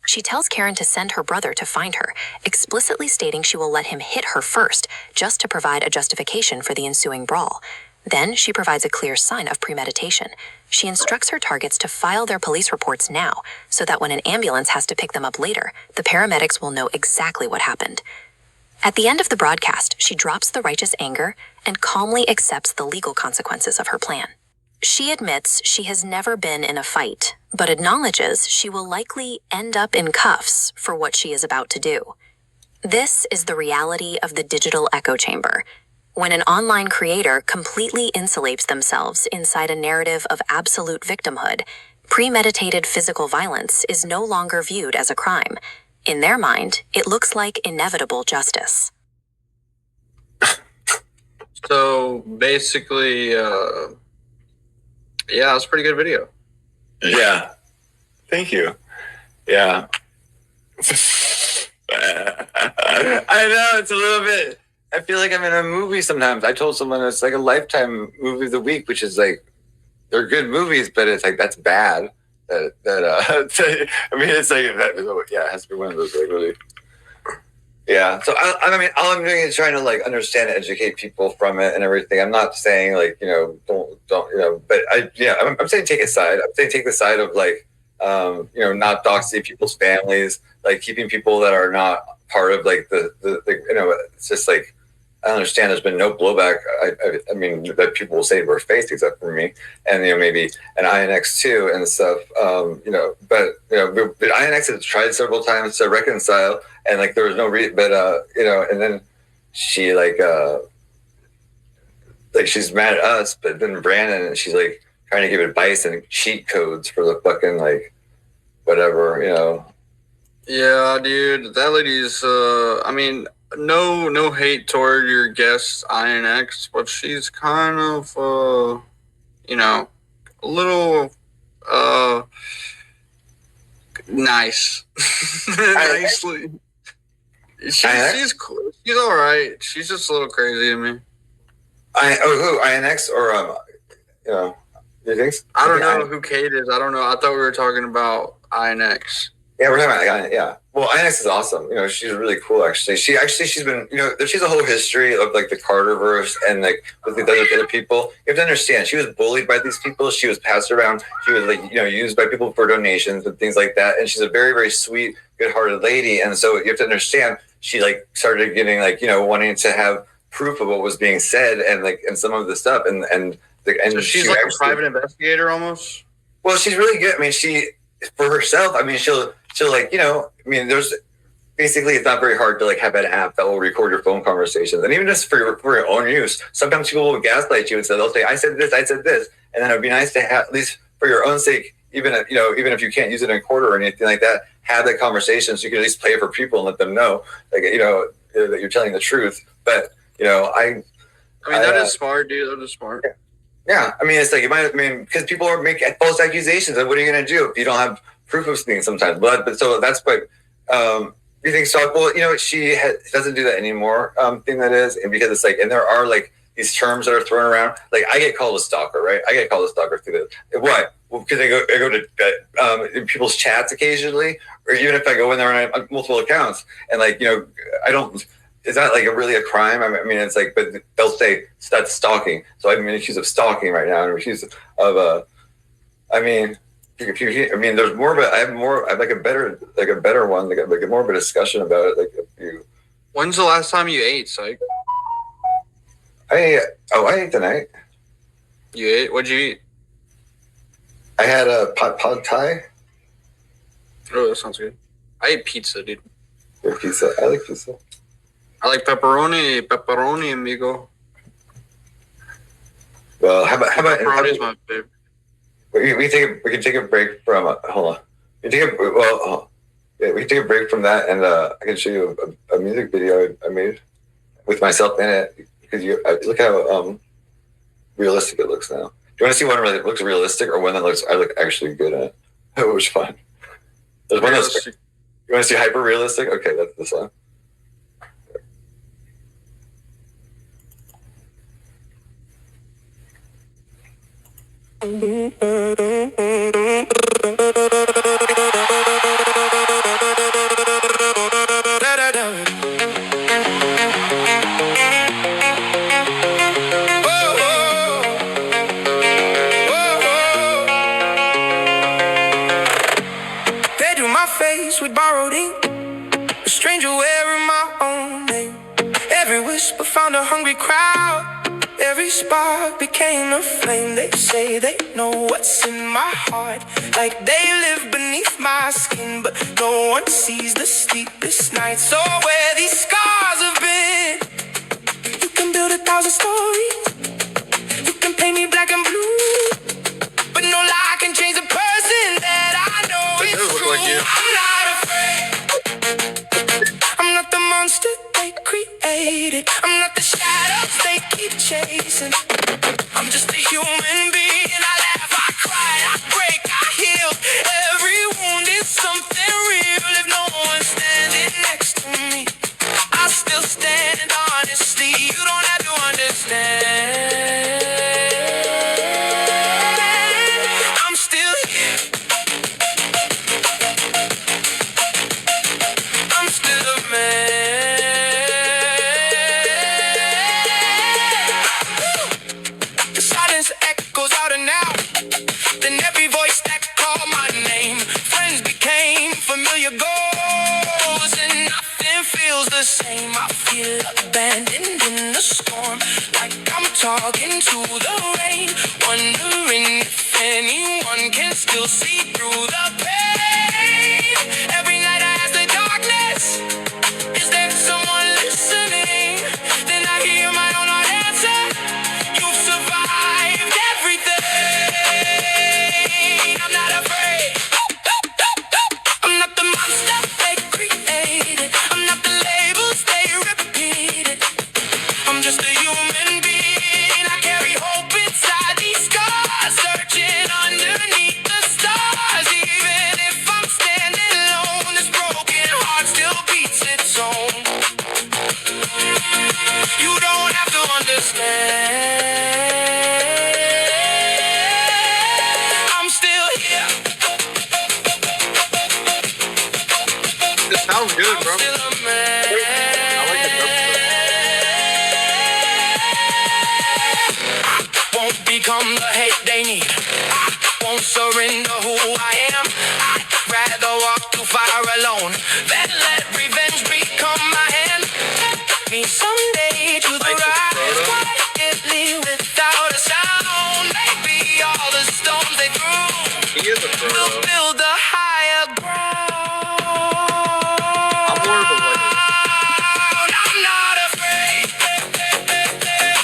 She tells Karen to send her brother to find her, explicitly stating she will let him hit her first, just to provide a justification for the ensuing brawl. Then she provides a clear sign of premeditation. She instructs her targets to file their police reports now, so that when an ambulance has to pick them up later, the paramedics will know exactly what happened. At the end of the broadcast, she drops the righteous anger and calmly accepts the legal consequences of her plan. She admits she has never been in a fight, but acknowledges she will likely end up in cuffs for what she is about to do. This is the reality of the digital echo chamber. When an online creator completely insulates themselves inside a narrative of absolute victimhood, premeditated physical violence is no longer viewed as a crime. In their mind, it looks like inevitable justice. So basically, yeah, it's a pretty good video. Yeah. Thank you. Yeah. I know, it's a little bit, I feel like I'm in a movie sometimes. I told someone it's like a Lifetime movie of the week, which is like, they're good movies, but it's like, that's bad. I mean, it's like, yeah, it has to be one of those, like, really. Yeah. So, I mean, all I'm doing is trying to, like, understand and educate people from it and everything. I'm not saying, like, you know, don't, but I'm saying take a side. I'm saying take the side of, like, you know, not doxing people's families, like, keeping people that are not part of, like, the you know, it's just, like, I understand there's been no blowback. I mean, that people will say we're faced except for me, and you know maybe an INX too and stuff. You know, but you know, but INX has tried several times to reconcile, and like there was no reason. But you know, and then she like she's mad at us, but then Brandon and she's like trying to give advice and cheat codes for the fucking like whatever, you know. Yeah, dude, that lady's. I mean. No hate toward your guest INX, but she's kind of you know, a little nice. Nicely. She's cool. She's all right. She's just a little crazy to me. Who INX or you know, you think? I don't know who Kate is. I don't know. I thought we were talking about INX. Yeah, we're talking about yeah. Well, INX is awesome. You know, she's really cool. Actually, she's been. You know, she's a whole history of like the Carterverse and like with the other people. You have to understand, she was bullied by these people. She was passed around. She was like, you know, used by people for donations and things like that. And she's a very, very sweet, good-hearted lady. And so you have to understand, she like started getting like, you know, wanting to have proof of what was being said and like and some of the stuff and so she's like a private investigator almost. Well, she's really good. I mean, she for herself. I mean, she'll like, you know, I mean, there's basically it's not very hard to like have an app that will record your phone conversations, and even just for your own use. Sometimes people will gaslight you and say they'll say, I said this, and then it would be nice to have, at least for your own sake, even if, you know, even if you can't use it in court or anything like that, have that conversation so you can at least play it for people and let them know, like, you know, that you're telling the truth. But you know, I mean, that is smart, dude. That is smart. Yeah, I mean, it's like because people are making false accusations, and what are you going to do if you don't have proof of things sometimes? But so that's what you think. So, well, you know, she doesn't do that anymore. Thing that is, and because it's like, and there are like these terms that are thrown around. Like I get called a stalker, right? I get called a stalker through this. Why? Well, because I go to people's chats occasionally, or even if I go in there on multiple accounts, and like, you know, I don't. It's not like really a crime. I mean, it's like, but they'll say that's stalking. So I'm accused of stalking right now. I'm accused of, I mean, there's more, but I have like a better one, like more of a discussion about it. Like, if you. When's the last time you ate, Psych? I ate tonight. You ate? What'd you eat? I had a pad thai. Oh, that sounds good. I ate pizza, dude. Your pizza? I like pizza. I like pepperoni, amigo. Well, how about pepperoni is my favorite. We can take a break from. Hold on. We can take a break from that, and I can show you a music video I made with myself in it, because look how realistic it looks now. Do you want to see one that looks realistic or one that I look actually good at? It was fun. There's one that's. You want to see hyper realistic? Okay, that's this one. Paid with my face with borrowed ink. A stranger wearing my own name. Every whisper found a hungry crowd. Every spark became a flame. They say they know what's in my heart, like they live beneath my skin, but no one sees the sleepless nights. So where these scars have been, you can build 1,000 stories. You can paint me black and blue, but no lie can change the person that I know is true. Like I'm not afraid. I'm not the monster they created. I'm not the shadows they keep chasing. I'm just a human being. I laugh, I cry, I break, I heal. Every wound is something real. If no one's standing next to me, I still stand honestly. You don't have to understand. I'm still here. I'm still a man. The silence echoes out and out. Then every voice that called my name. Friends became familiar ghosts, and nothing feels the same. I feel abandoned in the storm, like I'm talking to the rain, wondering if anyone can still see through the pain. Every night I ask the darkness, is there someone listening? Then I hear my own heart answer, you've survived everything. I'm not afraid. I'm not the monster they created. I'm not the labels they repeated. I'm just a human being. I carry hope inside these scars, searching underneath the stars. Even if I'm standing alone, this broken heart still beats its own. You don't have to understand. I'm still here. It sounds good, bro. I'm still a man. I like the dub. Won't become the hate they need. I won't surrender who I am. I'd rather walk through fire alone than let revenge become my hand. Me someday to the rise quietly without a sound. Maybe all the stones they threw will build a higher ground. I'm more of a like. I'm not afraid.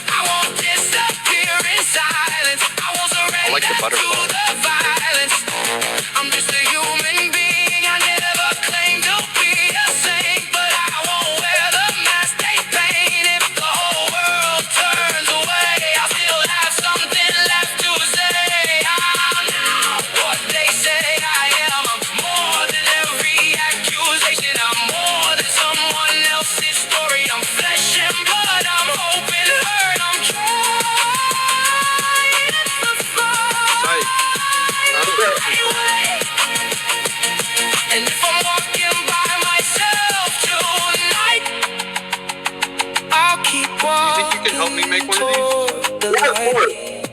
I won't disappear in silence. I won't surrender like the butterfly. to the violence. I'm just a human being. I never claimed to be a saint, but I won't wear the mask they paint. If the whole world turns away, I'll still have something left to say. I'm not what they say I am. I'm more than every accusation. I'm more than someone else's story. I'm flesh and blood. I'm hope and hurt. I'm trying to find my way. And if I'm walking by myself tonight, I'll keep walking. You think you can help me make one of these?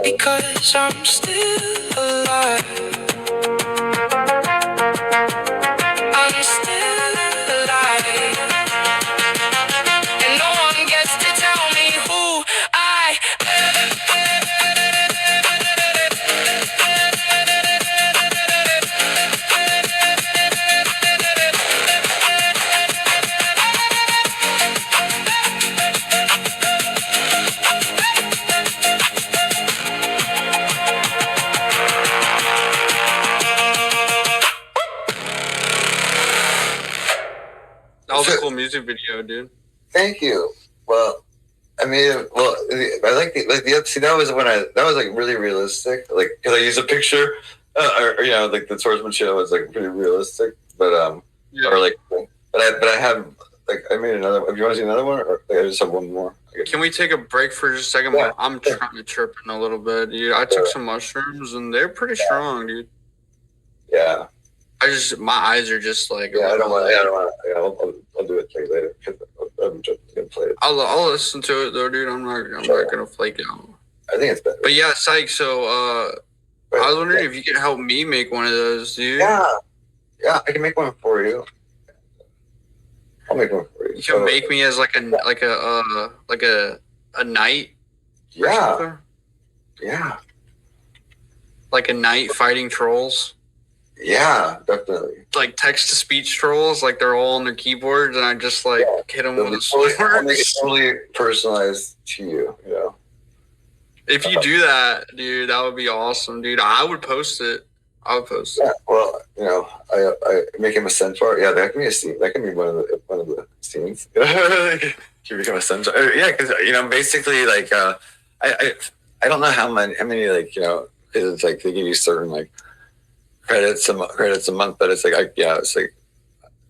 Because I'm still alive. I'm still alive. And no one gets to tell me who I am. That was a cool music video, dude. Thank you. Well, I mean, I like the see, that was like really realistic. Like, because I used a picture or you know, like the swordsman show is like pretty realistic, but Yeah. or like, but I have like I made another. If you want to see another one, or like, I just have one more. Can we take a break for just a second? Yeah. I'm trying to trip in a little bit, dude. I took some mushrooms and they're pretty strong, dude. Yeah. My eyes are just like. Yeah, I don't want. Yeah, I'll do it later. I'm just gonna play it. I'll listen to it though, dude. I'm not gonna flake out. I think it's better. But yeah, psych. So I was wondering if you could help me make one of those, dude. Yeah, I can make one for you. I'll make one for you. You can make me as like a knight. Yeah. Yeah. Like a knight fighting trolls. Yeah, definitely. Like text to speech trolls, like they're all on their keyboards, and I just like hit them with a sword. I'll make it totally personalized to you. You know. If you do that, dude, that would be awesome, dude. I would post it. I would post it. Yeah, well, you know, I make him a centaur. Yeah, that can be a scene. That can be one of the scenes. You become a centaur. Yeah, because you know, basically, like, I don't know how many like, you know, it's like they give you certain like credits a month, but it's like it's like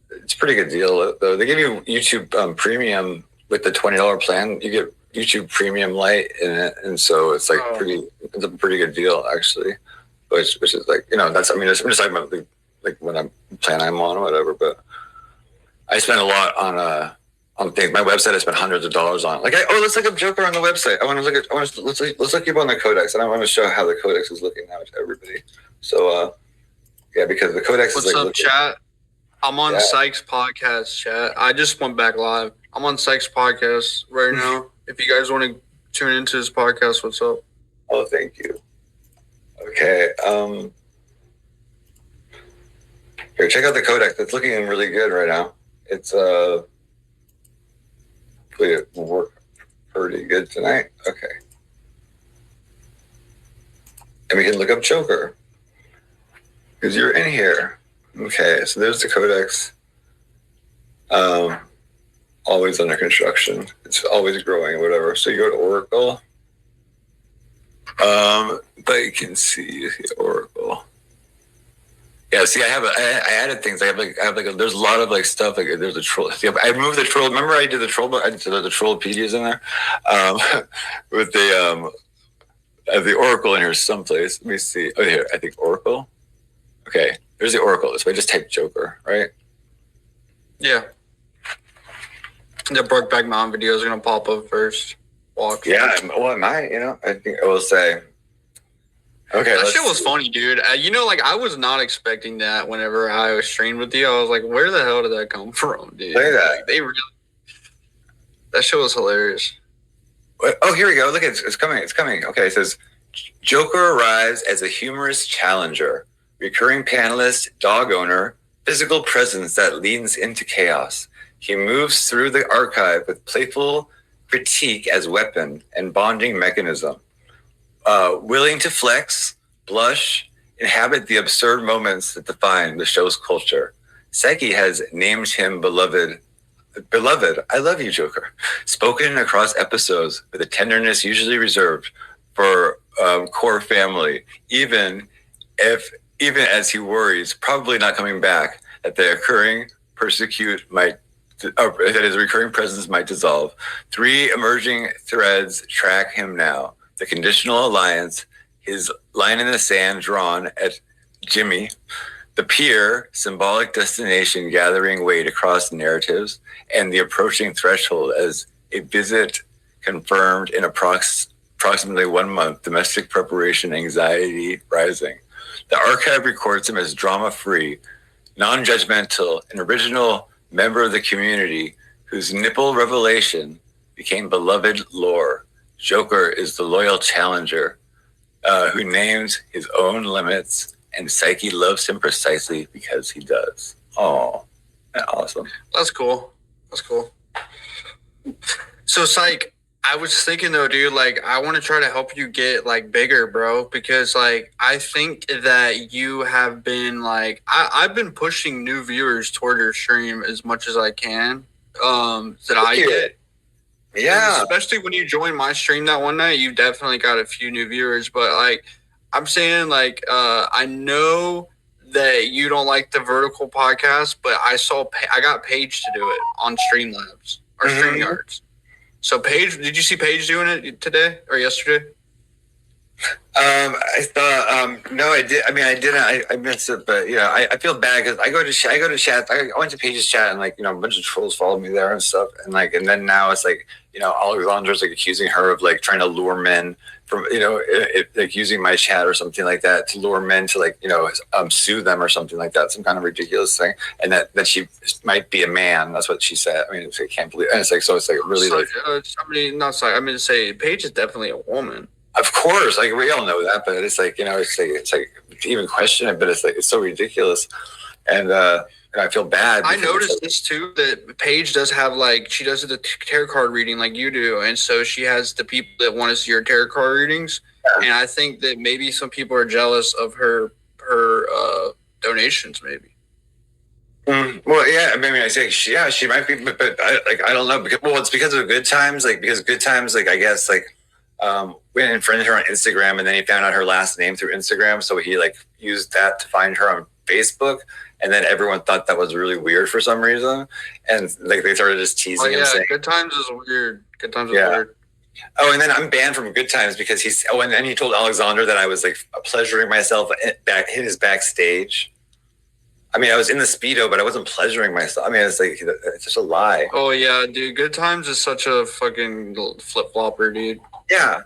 it's a pretty good deal though. They give you YouTube Premium with the $20 plan. You get YouTube Premium Lite in it, and so it's like it's a pretty good deal actually. Which is like, you know, I'm just talking about like when I'm plan I'm on or whatever. But I spend a lot on things. My website I spent hundreds of dollars on. Like, let's look up Joker on the website. Let's look up on the Codex, and I want to show how the Codex is looking now to everybody. So yeah, because the Codex What's is like up, chat? I'm on Sykes podcast, chat. I just went back live. I'm on Sykes podcast right now. If you guys want to tune into his podcast, what's up? Oh, thank you. Okay. Here, check out the Codex. It's looking really good right now. It's hopefully it will work pretty good tonight. Okay. And we can look up Joker. Because you're in here. Okay, so there's the Codex. Always under construction. It's always growing or whatever. So you go to Oracle. But you can see the Oracle. Yeah, see, I added things. I have there's a lot of like stuff. Like there's a troll. See, I moved the troll. Remember, I did the troll. I did the Trollpedias in there, with the Oracle in here someplace. Let me see. Oh, here, I think Oracle. Okay, there's the Oracle. So I just typed Joker, right? Yeah. The Brokeback Mountain video is gonna pop up first. Walk. Yeah, well, I think I will say. Okay, that shit was funny, dude. You know, like I was not expecting that. Whenever I was trained with you, I was like, "Where the hell did that come from, dude?" Look at that. Like, they really. That shit was hilarious. Oh, here we go. Look, it's coming. It's coming. Okay, it says Joker arrives as a humorous challenger, recurring panelist, dog owner, physical presence that leans into chaos. He moves through the archive with playful critique as weapon and bonding mechanism. Willing to flex, blush, inhabit the absurd moments that define the show's culture. Psyche has named him beloved. I love you, Joker. Spoken across episodes with a tenderness usually reserved for core family, even as he worries, probably not coming back, that the recurring that his recurring presence might dissolve. 3 emerging threads track him now. The conditional alliance, his line in the sand drawn at Jimmy, the pier, symbolic destination gathering weight across narratives, and the approaching threshold as a visit confirmed in approximately 1 month, domestic preparation anxiety rising. The archive records him as drama-free, non-judgmental, an original member of the community whose nipple revelation became beloved lore. Joker is the loyal challenger who names his own limits, and Psyche loves him precisely because he does. Oh, awesome. That's cool. That's cool. So, Psych, I was thinking though, dude, like I want to try to help you get like bigger, bro, because like I think that you have been like I've been pushing new viewers toward your stream as much as I can. That I get. Yeah. And especially when you joined my stream that one night, you definitely got a few new viewers. But like I'm saying like I know that you don't like the vertical podcast, but I got Paige to do it on Streamlabs or StreamYards. So Paige, did you see Paige doing it today or yesterday? I thought no, I did. I mean, I didn't. I missed it, but I feel bad because I go to chat. I went to Paige's chat, and like a bunch of trolls followed me there and stuff, and then now it's like Alexandra's like accusing her of like trying to lure men from like using my chat or something like that to lure men to like sue them or something like that, some kind of ridiculous thing, and that she might be a man. That's what she said. I mean, I can't believe. And it's like it's like really somebody. Not sorry. I mean to say Paige is definitely a woman. Of course, like we all know that, but it's like it's like to even question it, but it's like it's so ridiculous, and I feel bad. I noticed this too, that Paige does have like she does the tarot card reading like you do, and so she has the people that want to see her tarot card readings, and I think that maybe some people are jealous of her donations, maybe. Well, yeah, I mean, I say she might be, but I don't know because it's because of Good Times, like because Good Times, like I guess like. Went and friended her on Instagram, and then he found out her last name through Instagram, so he like used that to find her on Facebook, and then everyone thought that was really weird for some reason, and like they started just teasing him saying, Good Times is weird. Good Times is weird. Oh, and then I'm banned from Good Times because and then he told Alexander that I was like pleasuring myself back in his backstage. I mean, I was in the Speedo, but I wasn't pleasuring myself. I mean, it's like it's just a lie. Oh yeah, dude. Good Times is such a fucking flip flopper, dude. Yeah.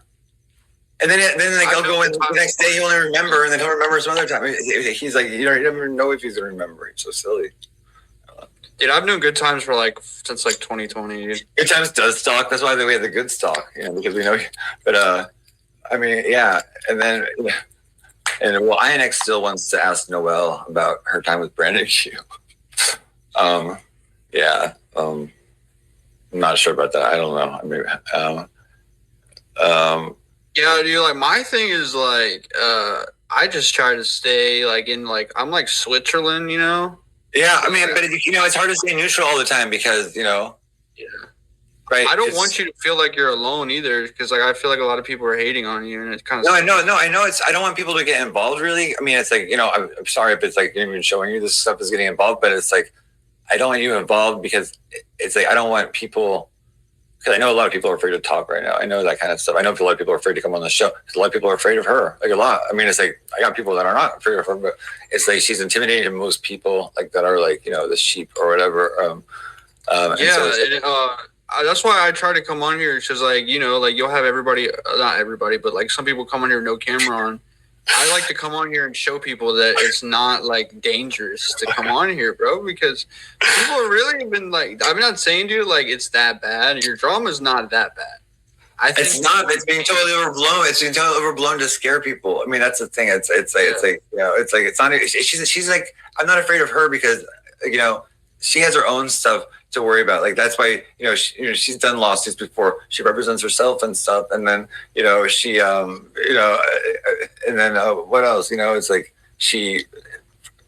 And then like I'll go in the next day, he'll only remember, and then he'll remember some other time. He's like, you never know if he's gonna remember. He's so silly. Dude, I've known Good Times for like since like 2020. Dude. Good Times does stalk. That's why we have the good stalk, because we know. But I mean, yeah. And then, INX still wants to ask Noelle about her time with Brandon Q. Yeah. I'm not sure about that. I don't know. I mean, yeah, dude, like my thing is like I just try to stay like in like I'm like Switzerland, Yeah, I mean, but it's hard to stay neutral all the time because Yeah. Right. I don't want you to feel like you're alone either, because like I feel like a lot of people are hating on you, and it's kind of. No, I know. I don't want people to get involved. Really, I mean, it's like I'm sorry if it's like even showing you this stuff is getting involved, but it's like I don't want you involved because it's like I don't want people. Because I know a lot of people are afraid to talk right now. I know that kind of stuff. I know a lot of people are afraid to come on the show. Because a lot of people are afraid of her. Like a lot. I mean, it's like I got people that are not afraid of her, but it's like she's intimidating to most people, like that are like the sheep or whatever. That's why I try to come on here because like you'll have everybody, not everybody, but like some people come on here with no camera on. I like to come on here and show people that it's not like dangerous to come on here, bro, because people really been like, I'm not saying, dude, like it's that bad. Your drama is not that bad. I think it's not. It's being totally overblown. It's being totally overblown to scare people. I mean, that's the thing. It's not. She's like, I'm not afraid of her because she has her own stuff to worry about. Like that's why she's done lawsuits before. She represents herself and stuff, and then she and then what else? It's like she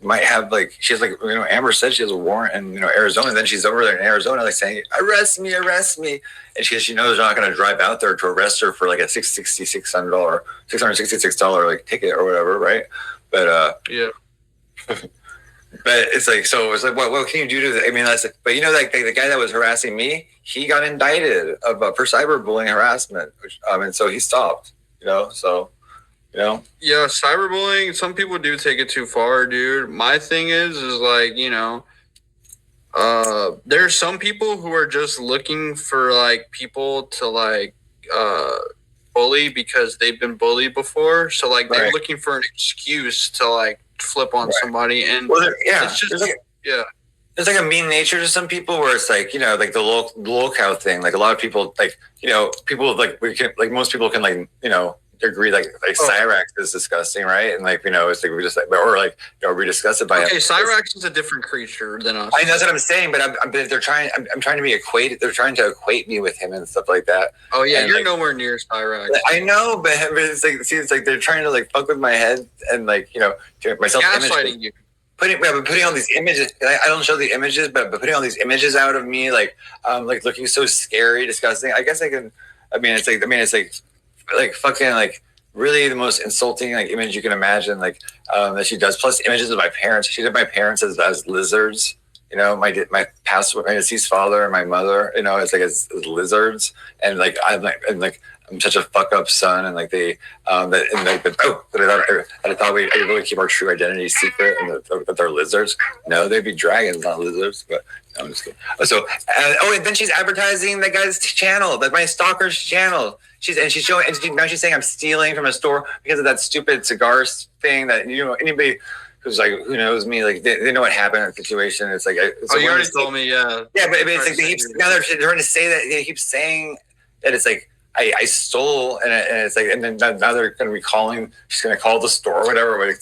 might have like she has like Amber said she has a warrant in Arizona. And then she's over there in Arizona like saying arrest me, and she knows they're not going to drive out there to arrest her for like a $666 like ticket or whatever, right? But yeah. But it's like, so it's like, what can you do to that? I mean, that's, but like the guy that was harassing me, he got indicted for cyberbullying harassment, and so he stopped, so, Yeah, cyberbullying, some people do take it too far, dude. My thing is like, there's some people who are just looking for like people to like, bully because they've been bullied before. So like they're looking for an excuse to like, flip on somebody, and it's just there's like a mean nature to some people where it's like like the locale thing. Like a lot of people like people like most people can like agree like Cyrax is disgusting, right? And like it's like we just like or like we discuss it by Cyrax is a different creature than us. I know that's what I'm saying, but I'm trying to be equated. They're trying to equate me with him and stuff like that. Oh yeah, and you're nowhere near Cyrax. I know, but it's like it's like they're trying to like fuck with my head and like myself gaslighting you. Putting all these images. I don't show the images, but putting all these images out of me like looking so scary, disgusting. I guess I can. It's like fucking like really the most insulting like image you can imagine, like that she does. Plus images of my parents. She did my parents as lizards. You know, my deceased father and my mother. You know, it's like as lizards, and like I'm such a fuck up son, and like they I thought we really keep our true identity secret, and that they're lizards. No, they'd be dragons, not lizards. But no, I'm just kidding. So and then she's advertising that guy's channel, that my stalker's channel. She's showing, and now she's saying I'm stealing from a store because of that stupid cigars thing. That anybody who's like, who knows me, like they know what happened in the situation. It's like, you already told me, yeah. Yeah, but it's like now they're trying to say that they keep saying that it's like I stole, and it's like, and then now they're going to be calling. She's going to call the store or whatever. But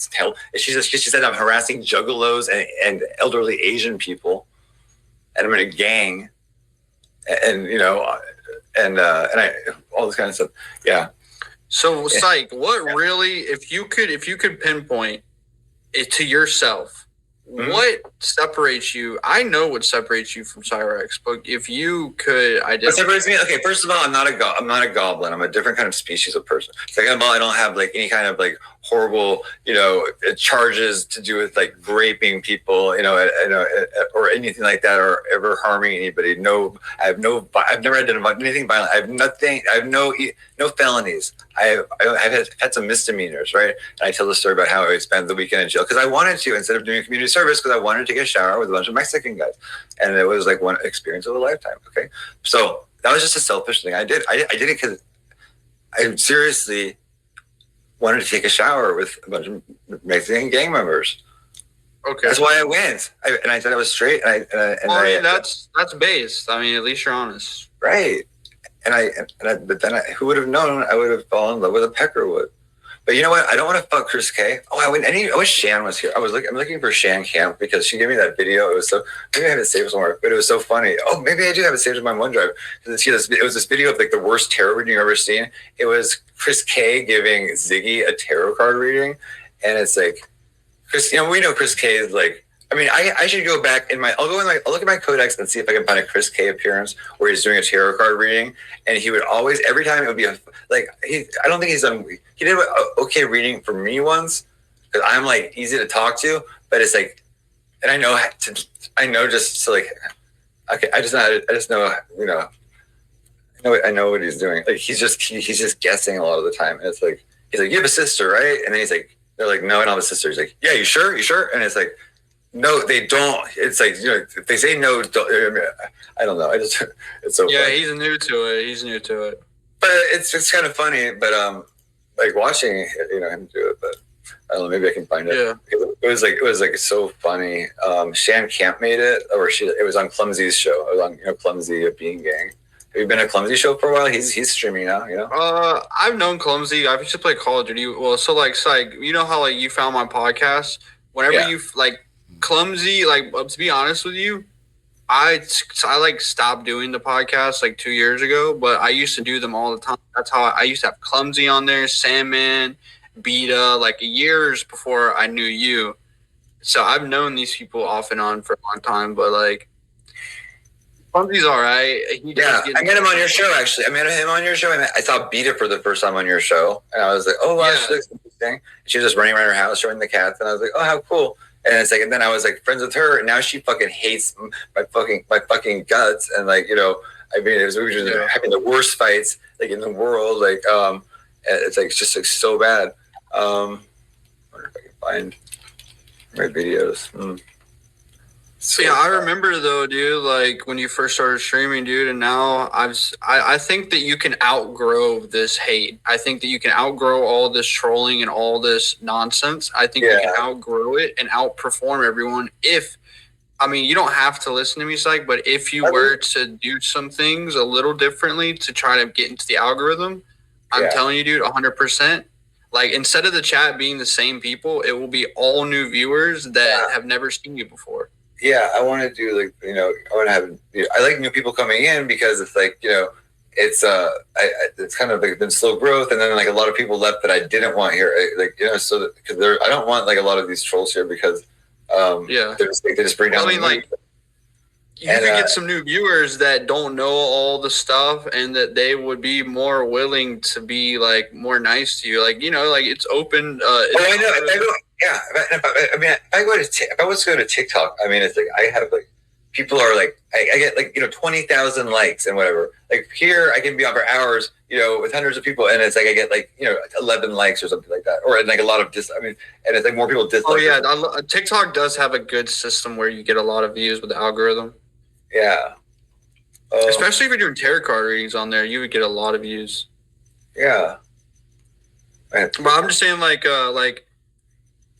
she said I'm harassing juggalos and elderly Asian people, and I'm in a gang, and I all this kind of stuff. Yeah. So, Psych, what really, if you could pinpoint it to yourself, what separates you? I know what separates you from Cyrex, but if you could identify. What separates me? Okay, first of all, I'm not a goblin. I'm a different kind of species of person. Second of all, I don't have like any kind of like horrible, charges to do with like raping people, or anything like that, or ever harming anybody. No, I've never done anything violent. I have no felonies. I've had some misdemeanors, right? And I tell the story about how I spent the weekend in jail because I wanted to, instead of doing community service, because I wanted to take a shower with a bunch of Mexican guys, and it was like one experience of a lifetime. Okay, so that was just a selfish thing I did. I did it because I seriously wanted to take a shower with a bunch of Mexican gang members. Okay, that's why I went. And I said I was straight. That's based. I mean, at least you're honest, right? But then who would have known I would have fallen in love with a Peckerwood? But you know what? I don't want to fuck Chris K. Oh, I wish Shan was here. I'm looking for Shan Camp because she gave me that video. It was so, maybe I have it saved somewhere, but it was so funny. Oh, maybe I do have it saved in my OneDrive. It was this video of like the worst tarot reading you've ever seen. It was Chris K giving Ziggy a tarot card reading, and it's like Chris. We know Chris K is like. I mean, I should go back I'll look at my codex and see if I can find a Chris K appearance where he's doing a tarot card reading, and he would always, every time it would be I don't think he's done. He did an okay reading for me once because I'm like easy to talk to, but it's like, and I know just to like, okay, I know what he's doing. Like he's just guessing a lot of the time, and it's like he's like, you have a sister, right? And then he's like, they're like, no, I don't have a sister. He's like, yeah, you sure? And it's like, no, they don't. It's like, if they say no, I don't know. It's so funny. He's new to it. But it's kind of funny. But like watching him do it. But I don't know. Maybe I can find it. Yeah. It was like so funny. Shan Camp made it, or it was on Clumsy's show. It was on Clumsy of Being Gang. Have you been a Clumsy show for a while? He's streaming now. I've known Clumsy. I used to play Call of Duty. Well, so like, you know how like you found my podcast. Whenever you like. Clumsy, like to be honest with you, I like stopped doing the podcast like 2 years ago, but I used to do them all the time. That's how I used to have Clumsy on there, Sandman, Beta, like years before I knew you. So I've known these people off and on for a long time, but like Clumsy's all right. I met him on your show actually. I met him on your show, and I saw Beta for the first time on your show, and I was like, oh wow, she looks interesting. She was just running around her house showing the cats, and I was like, oh how cool. And it's like, and then I was like friends with her, and now she fucking hates my fucking guts, and like we were just having the worst fights like in the world, like it's like just like so bad. I wonder if I can find my videos. So I remember though, dude, like when you first started streaming, dude, and now I think that you can outgrow this hate. I think that you can outgrow all this trolling and all this nonsense. I think you can outgrow it and outperform everyone you don't have to listen to me, Psych, but if you were to do some things a little differently to try to get into the algorithm, I'm telling you, dude, 100%. Like instead of the chat being the same people, it will be all new viewers that have never seen you before. Yeah, I want to do like I want to have. I like new people coming in because it's like it's it's kind of like been slow growth, and then like a lot of people left that I didn't want here, so because I don't want like a lot of these trolls here because they just bring down. you could get some new viewers that don't know all the stuff, and that they would be more willing to be like more nice to you. Like, you know, like it's open. I know. Yeah, if I was to go to TikTok, I mean, it's like I have like people are like I get like 20,000 likes and whatever. Like here, I can be on for hours, with hundreds of people, and it's like I get like 11 likes or something like that, or like a lot of and it's like more people dislike. Oh yeah, TikTok does have a good system where you get a lot of views with the algorithm. Yeah, especially if you're doing tarot card readings on there, you would get a lot of views. Yeah, but I'm just saying, like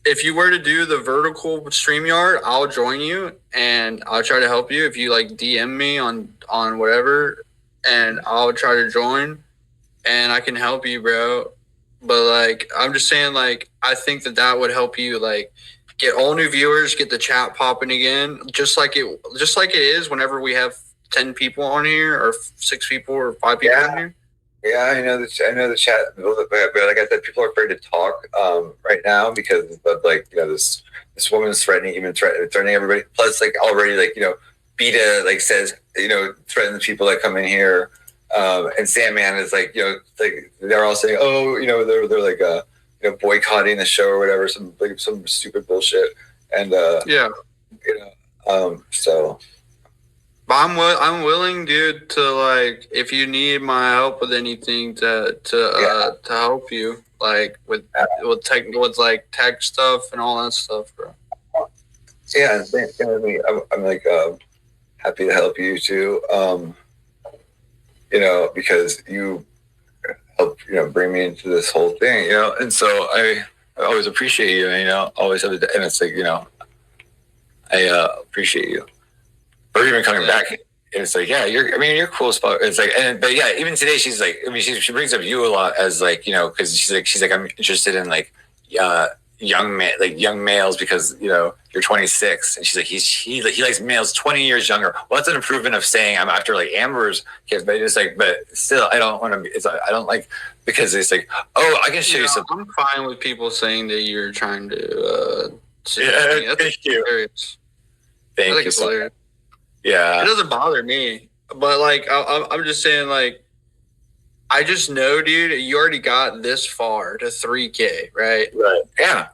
if you were to do the vertical StreamYard, I'll join you and I'll try to help you. If you like DM me on whatever, and I'll try to join and I can help you, bro. But like, I'm just saying, like, I think that would help you, like, get all new viewers, get the chat popping again, just like it is whenever we have 10 people on here, or 6 people, or 5 people on here. Yeah, I know the chat, but like I said, people are afraid to talk right now because of like this woman's threatening everybody. Plus, like already, like Beta like says threatens people that come in here, and Sandman is like like they're all saying, oh, they're like boycotting the show or whatever, some stupid bullshit, and so. But I'm willing, dude, to like, if you need my help with anything to help you, like with tech stuff and all that stuff, bro. Yeah, same with me. I'm like happy to help you too. Because you helped bring me into this whole thing, and so I always appreciate you, and always have and it's like I appreciate you. Or even coming back, and it's like, yeah, you're cool as fuck. It's like, but yeah, even today, she's like, I mean, she brings up you a lot as like, because she's like, I'm interested in like, young males because you're 26, and she's like, he likes males 20 years younger. Well, that's an improvement of saying I'm after like Amber's kids, but it's like, but still, I don't want to be. I don't like, because it's like, oh, I can show you something. I'm fine with people saying that you're trying to. Yeah, thank you. Thank you so much. Yeah, it doesn't bother me, but like I'm just saying, like, I just know, dude, you already got this far to 3K, right? Right. Yeah.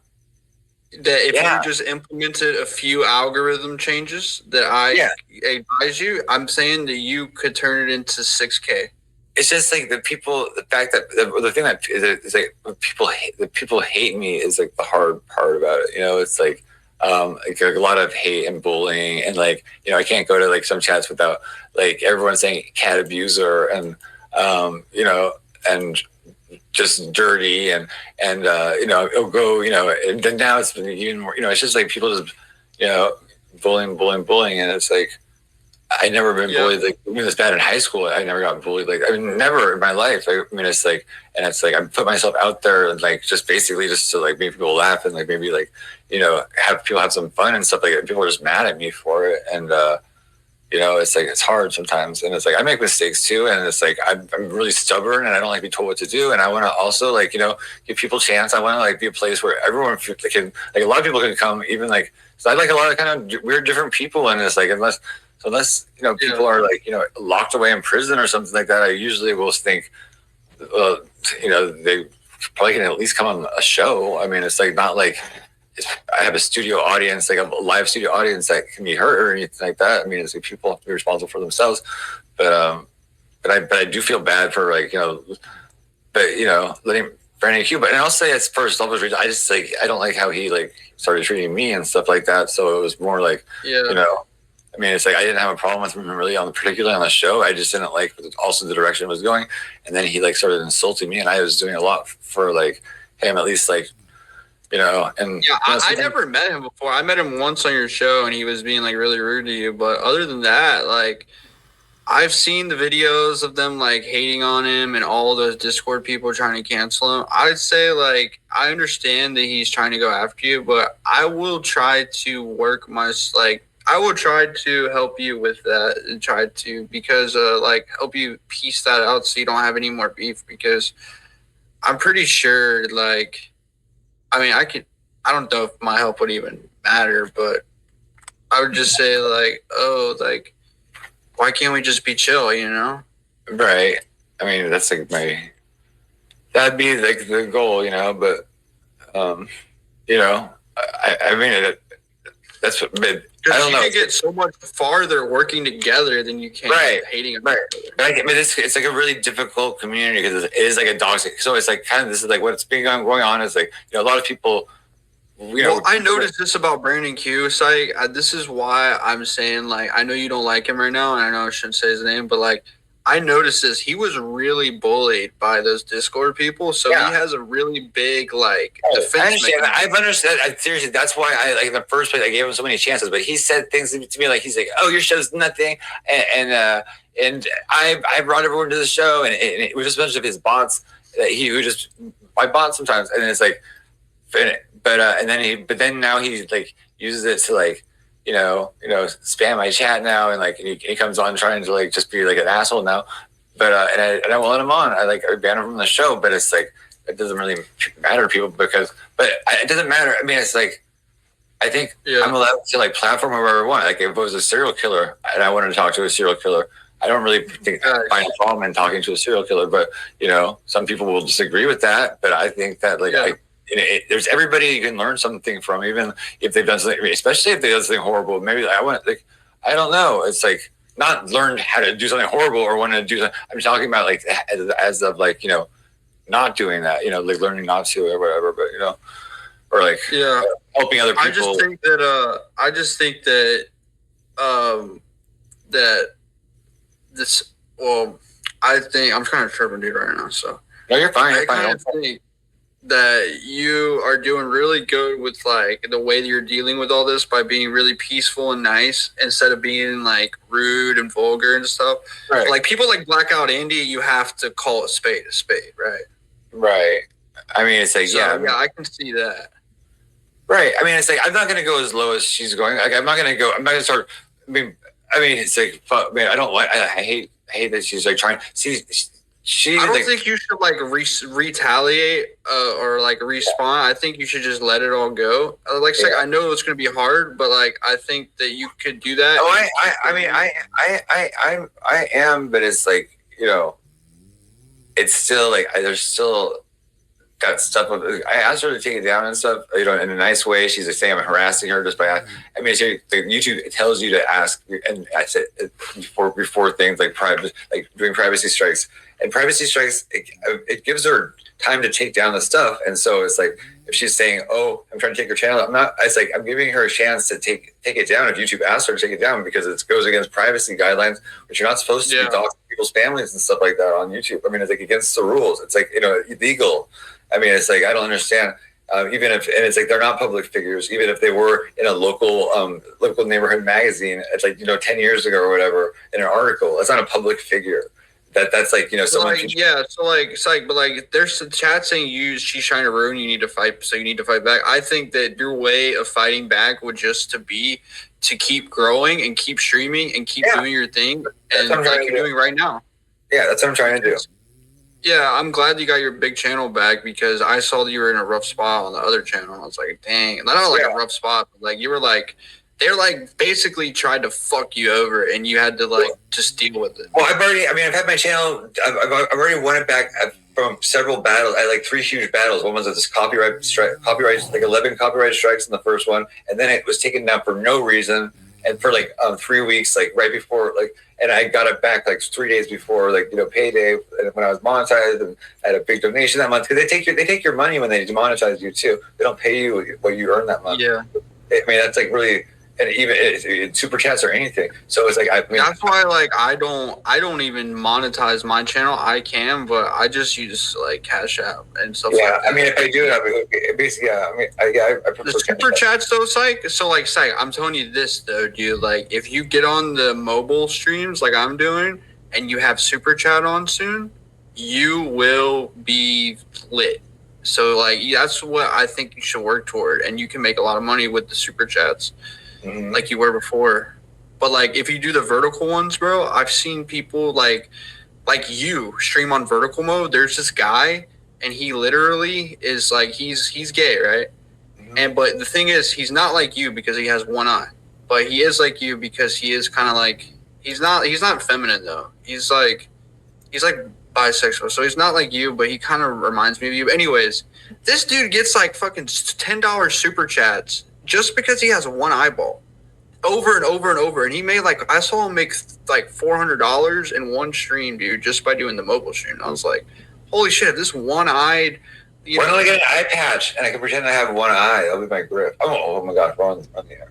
That if you just implemented a few algorithm changes that I advise you, I'm saying that you could turn it into 6K. It's just like the fact that the thing that is like people hate me is like the hard part about it. It's like. Like a lot of hate and bullying, and like I can't go to like some chats without like everyone saying cat abuser and and just dirty and it'll go and then now it's been even more it's just like people just bullying, and it's like I never been bullied like this bad in high school. I never got bullied never in my life. I mean, it's like, and it's like I put myself out there and like just basically just to like make people laugh and like maybe like have people have some fun and stuff like that. People are just mad at me for it, and it's like it's hard sometimes, and it's like I make mistakes too, and it's like I'm really stubborn and I don't like to be told what to do, and I want to also like give people a chance. I want to like be a place where everyone can like a lot of people can come, even like so I like a lot of kind of weird different people, and it's like unless people are like locked away in prison or something like that, I usually will think they probably can at least come on a show. I mean, it's like not like I have a studio audience, like a live studio audience that can be hurt or anything like that. I mean, it's like people have to be responsible for themselves, but I do feel bad for like letting Brandon Q. But I'll say it's for selfish reason. I just like I don't like how he like started treating me and stuff like that. So it was more like I mean, it's like I didn't have a problem with him really particularly on the show. I just didn't like also the direction it was going. And then he like started insulting me, and I was doing a lot for like him at least like, and I never met him before. I met him once on your show, and he was being like really rude to you. But other than that, like I've seen the videos of them like hating on him and all those Discord people trying to cancel him. I'd say like I understand that he's trying to go after you, but I will try to work I will try to help you with that and try to help you piece that out so you don't have any more beef, because I'm pretty sure I mean I don't know if my help would even matter, but I would just say like, oh, like, why can't we just be chill, you know? Right. I mean, that's like that'd be like the goal, you know, but, you know, I mean, that's what, but I don't know. You can get so much farther working together than you can hating right. But it's like a really difficult community because it is like a toxic. So it's like kind of, this is like what's been going on is like, you know, a lot of people, you know. Well, I noticed this about Brandon Q. It's like, this is why I'm saying, like, I know you don't like him right now, and I know I shouldn't say his name, but like, I noticed this. He was really bullied by those Discord people, so he has a really big like defense. I understand. I've understood. Seriously, that's why I like in the first place I gave him so many chances. But he said things to me like he's like, "Oh, your show's nothing," and I brought everyone to the show, and it was just a bunch of his bots that he would just I bought sometimes, and it's like, but then now he like uses it to like. You know, spam my chat now, and like he comes on trying to like just be like an asshole now, but and I won't let him on. I ban him from the show, but it's like it doesn't really matter to people because, but it doesn't matter. I mean, it's like I think I'm allowed to like platform whoever I want. Like if it was a serial killer and I wanted to talk to a serial killer, I don't really think I find a problem in talking to a serial killer. But you know, some people will disagree with that. But I think that like. There's everybody you can learn something from, even if they've done something, especially if they done something horrible. Maybe I want like, I don't know. It's like not learn how to do something horrible or want to do something. I'm talking about like as of like, you know, not doing that, you know, like learning not to or whatever, but you know, or like helping other people. I just think that that this, well, I think I'm kind of tripping dude right now. So no, you're fine. I kind of think that you are doing really good with like the way that you're dealing with all this by being really peaceful and nice instead of being like rude and vulgar and stuff. Right. Like people like Blackout Andy, you have to call a spade, right? Right. I mean, it's like, so, I can see that. Right. I mean, it's like, I'm not going to go as low as she's going. Like, I'm not going to start. I mean, it's like, fuck, man, I hate that she's like trying. I don't think you should like retaliate or like respawn. I think you should just let it all go. Like I know it's going to be hard, but like I think that you could do that. Oh, I am, but it's like, you know, it's still like there's still got stuff. I asked her to take it down and stuff, you know, in a nice way. She's like saying I'm harassing her just by. I mean, YouTube tells you to ask, and I said before things like like doing privacy strikes. And privacy strikes, it gives her time to take down the stuff. And so it's like, if she's saying, oh, I'm trying to take your channel, I'm giving her a chance to take it down if YouTube asks her to take it down because it goes against privacy guidelines, which you're not supposed to be talking to people's families and stuff like that on YouTube. I mean, it's like against the rules. It's like, you know, illegal. I mean, it's like, I don't understand. Even if, and it's like, they're not public figures, even if they were in a local neighborhood magazine, it's like, you know, 10 years ago or whatever, in an article, it's not a public figure. That's like, you know, someone. But like, there's some chat saying she's trying to ruin. You need to fight, so you need to fight back. I think that your way of fighting back would just to keep growing and keep streaming and keep doing your thing, and like you're doing right now. Yeah, that's what I'm trying to do. Yeah, I'm glad you got your big channel back because I saw that you were in a rough spot on the other channel. I was like, dang, not like a rough spot, but like you were like. They're like basically tried to fuck you over, and you had to like just deal with it. Well, I've had my channel. I've already won it back from several battles. I had like 3 huge battles. One was this copyright, like 11 copyright strikes in the first one, and then it was taken down for no reason, and for like 3 weeks, like right before, like, and I got it back like 3 days before, like, you know, payday, when I was monetized, and I had a big donation that month because they take your money when they demonetize you too. They don't pay you what you earn that month. Yeah, I mean that's like really. And even super chats or anything, so it's like that's why like I don't even monetize my channel. I can, but I just use like Cash App and stuff. Yeah, like that. I mean, if I do it, basically, yeah. I mean, I prefer the super chats though, Psych. So like, Psych, I'm telling you this though, dude. Like, if you get on the mobile streams like I'm doing, and you have super chat on soon, you will be lit. So like, that's what I think you should work toward, and you can make a lot of money with the super chats. Like you were before. But like if you do the vertical ones, bro, I've seen people like you stream on vertical mode. There's this guy and he literally is like he's gay, right? And but the thing is he's not like you because he has one eye. but he is like you because he is kind of like he's not feminine though. He's like bisexual, so he's not like you, but he kind of reminds me of you. Anyways, this dude gets like fucking $10 super chats just because he has one eyeball, over and over and over. And he made like I saw him make like $400 in one stream, dude, just by doing the mobile stream. I was like, holy shit! If this one-eyed, why don't I get an eye patch and I can pretend I have one eye? That'll be my grip. Oh my gosh, we're on the air.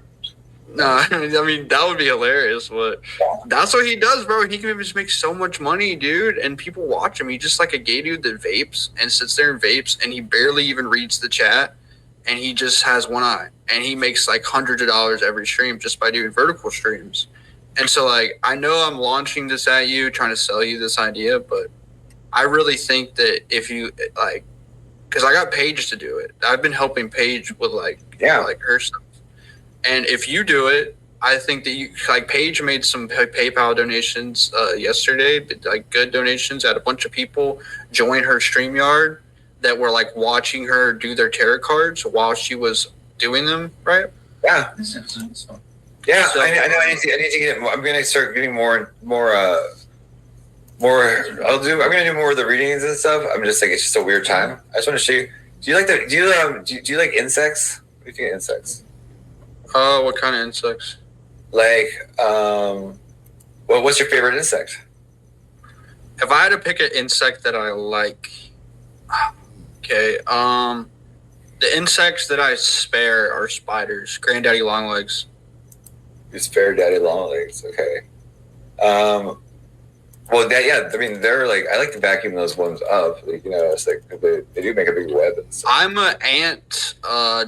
No, I mean, that would be hilarious, but that's what he does, bro. He can just make so much money, dude, and people watch him. He's just like a gay dude that vapes and sits there and vapes, and he barely even reads the chat, and he just has one eye, and he makes like hundreds of dollars every stream just by doing vertical streams. And so, like, I know I'm launching this at you, trying to sell you this idea, but I really think that if you, like, because I got Paige to do it. I've been helping Paige with, like her stuff. And if you do it, I think that you like Paige made some PayPal donations yesterday, but like good donations. Had a bunch of people join her StreamYard that were like watching her do their tarot cards while she was doing them, right? Yeah. Yeah, so, I know. I need to get. I'm gonna start getting more. I'm gonna do more of the readings and stuff. I'm just like it's just a weird time. I just want to show you. Do you like insects? What do you think of insects? What kind of insects? Like, what's your favorite insect? If I had to pick an insect that I like, okay, the insects that I spare are spiders, granddaddy longlegs. You spare daddy longlegs, okay. Well, I mean, they're like, I like to vacuum those ones up. Like, it's like, they do make a big web and stuff. I'm an ant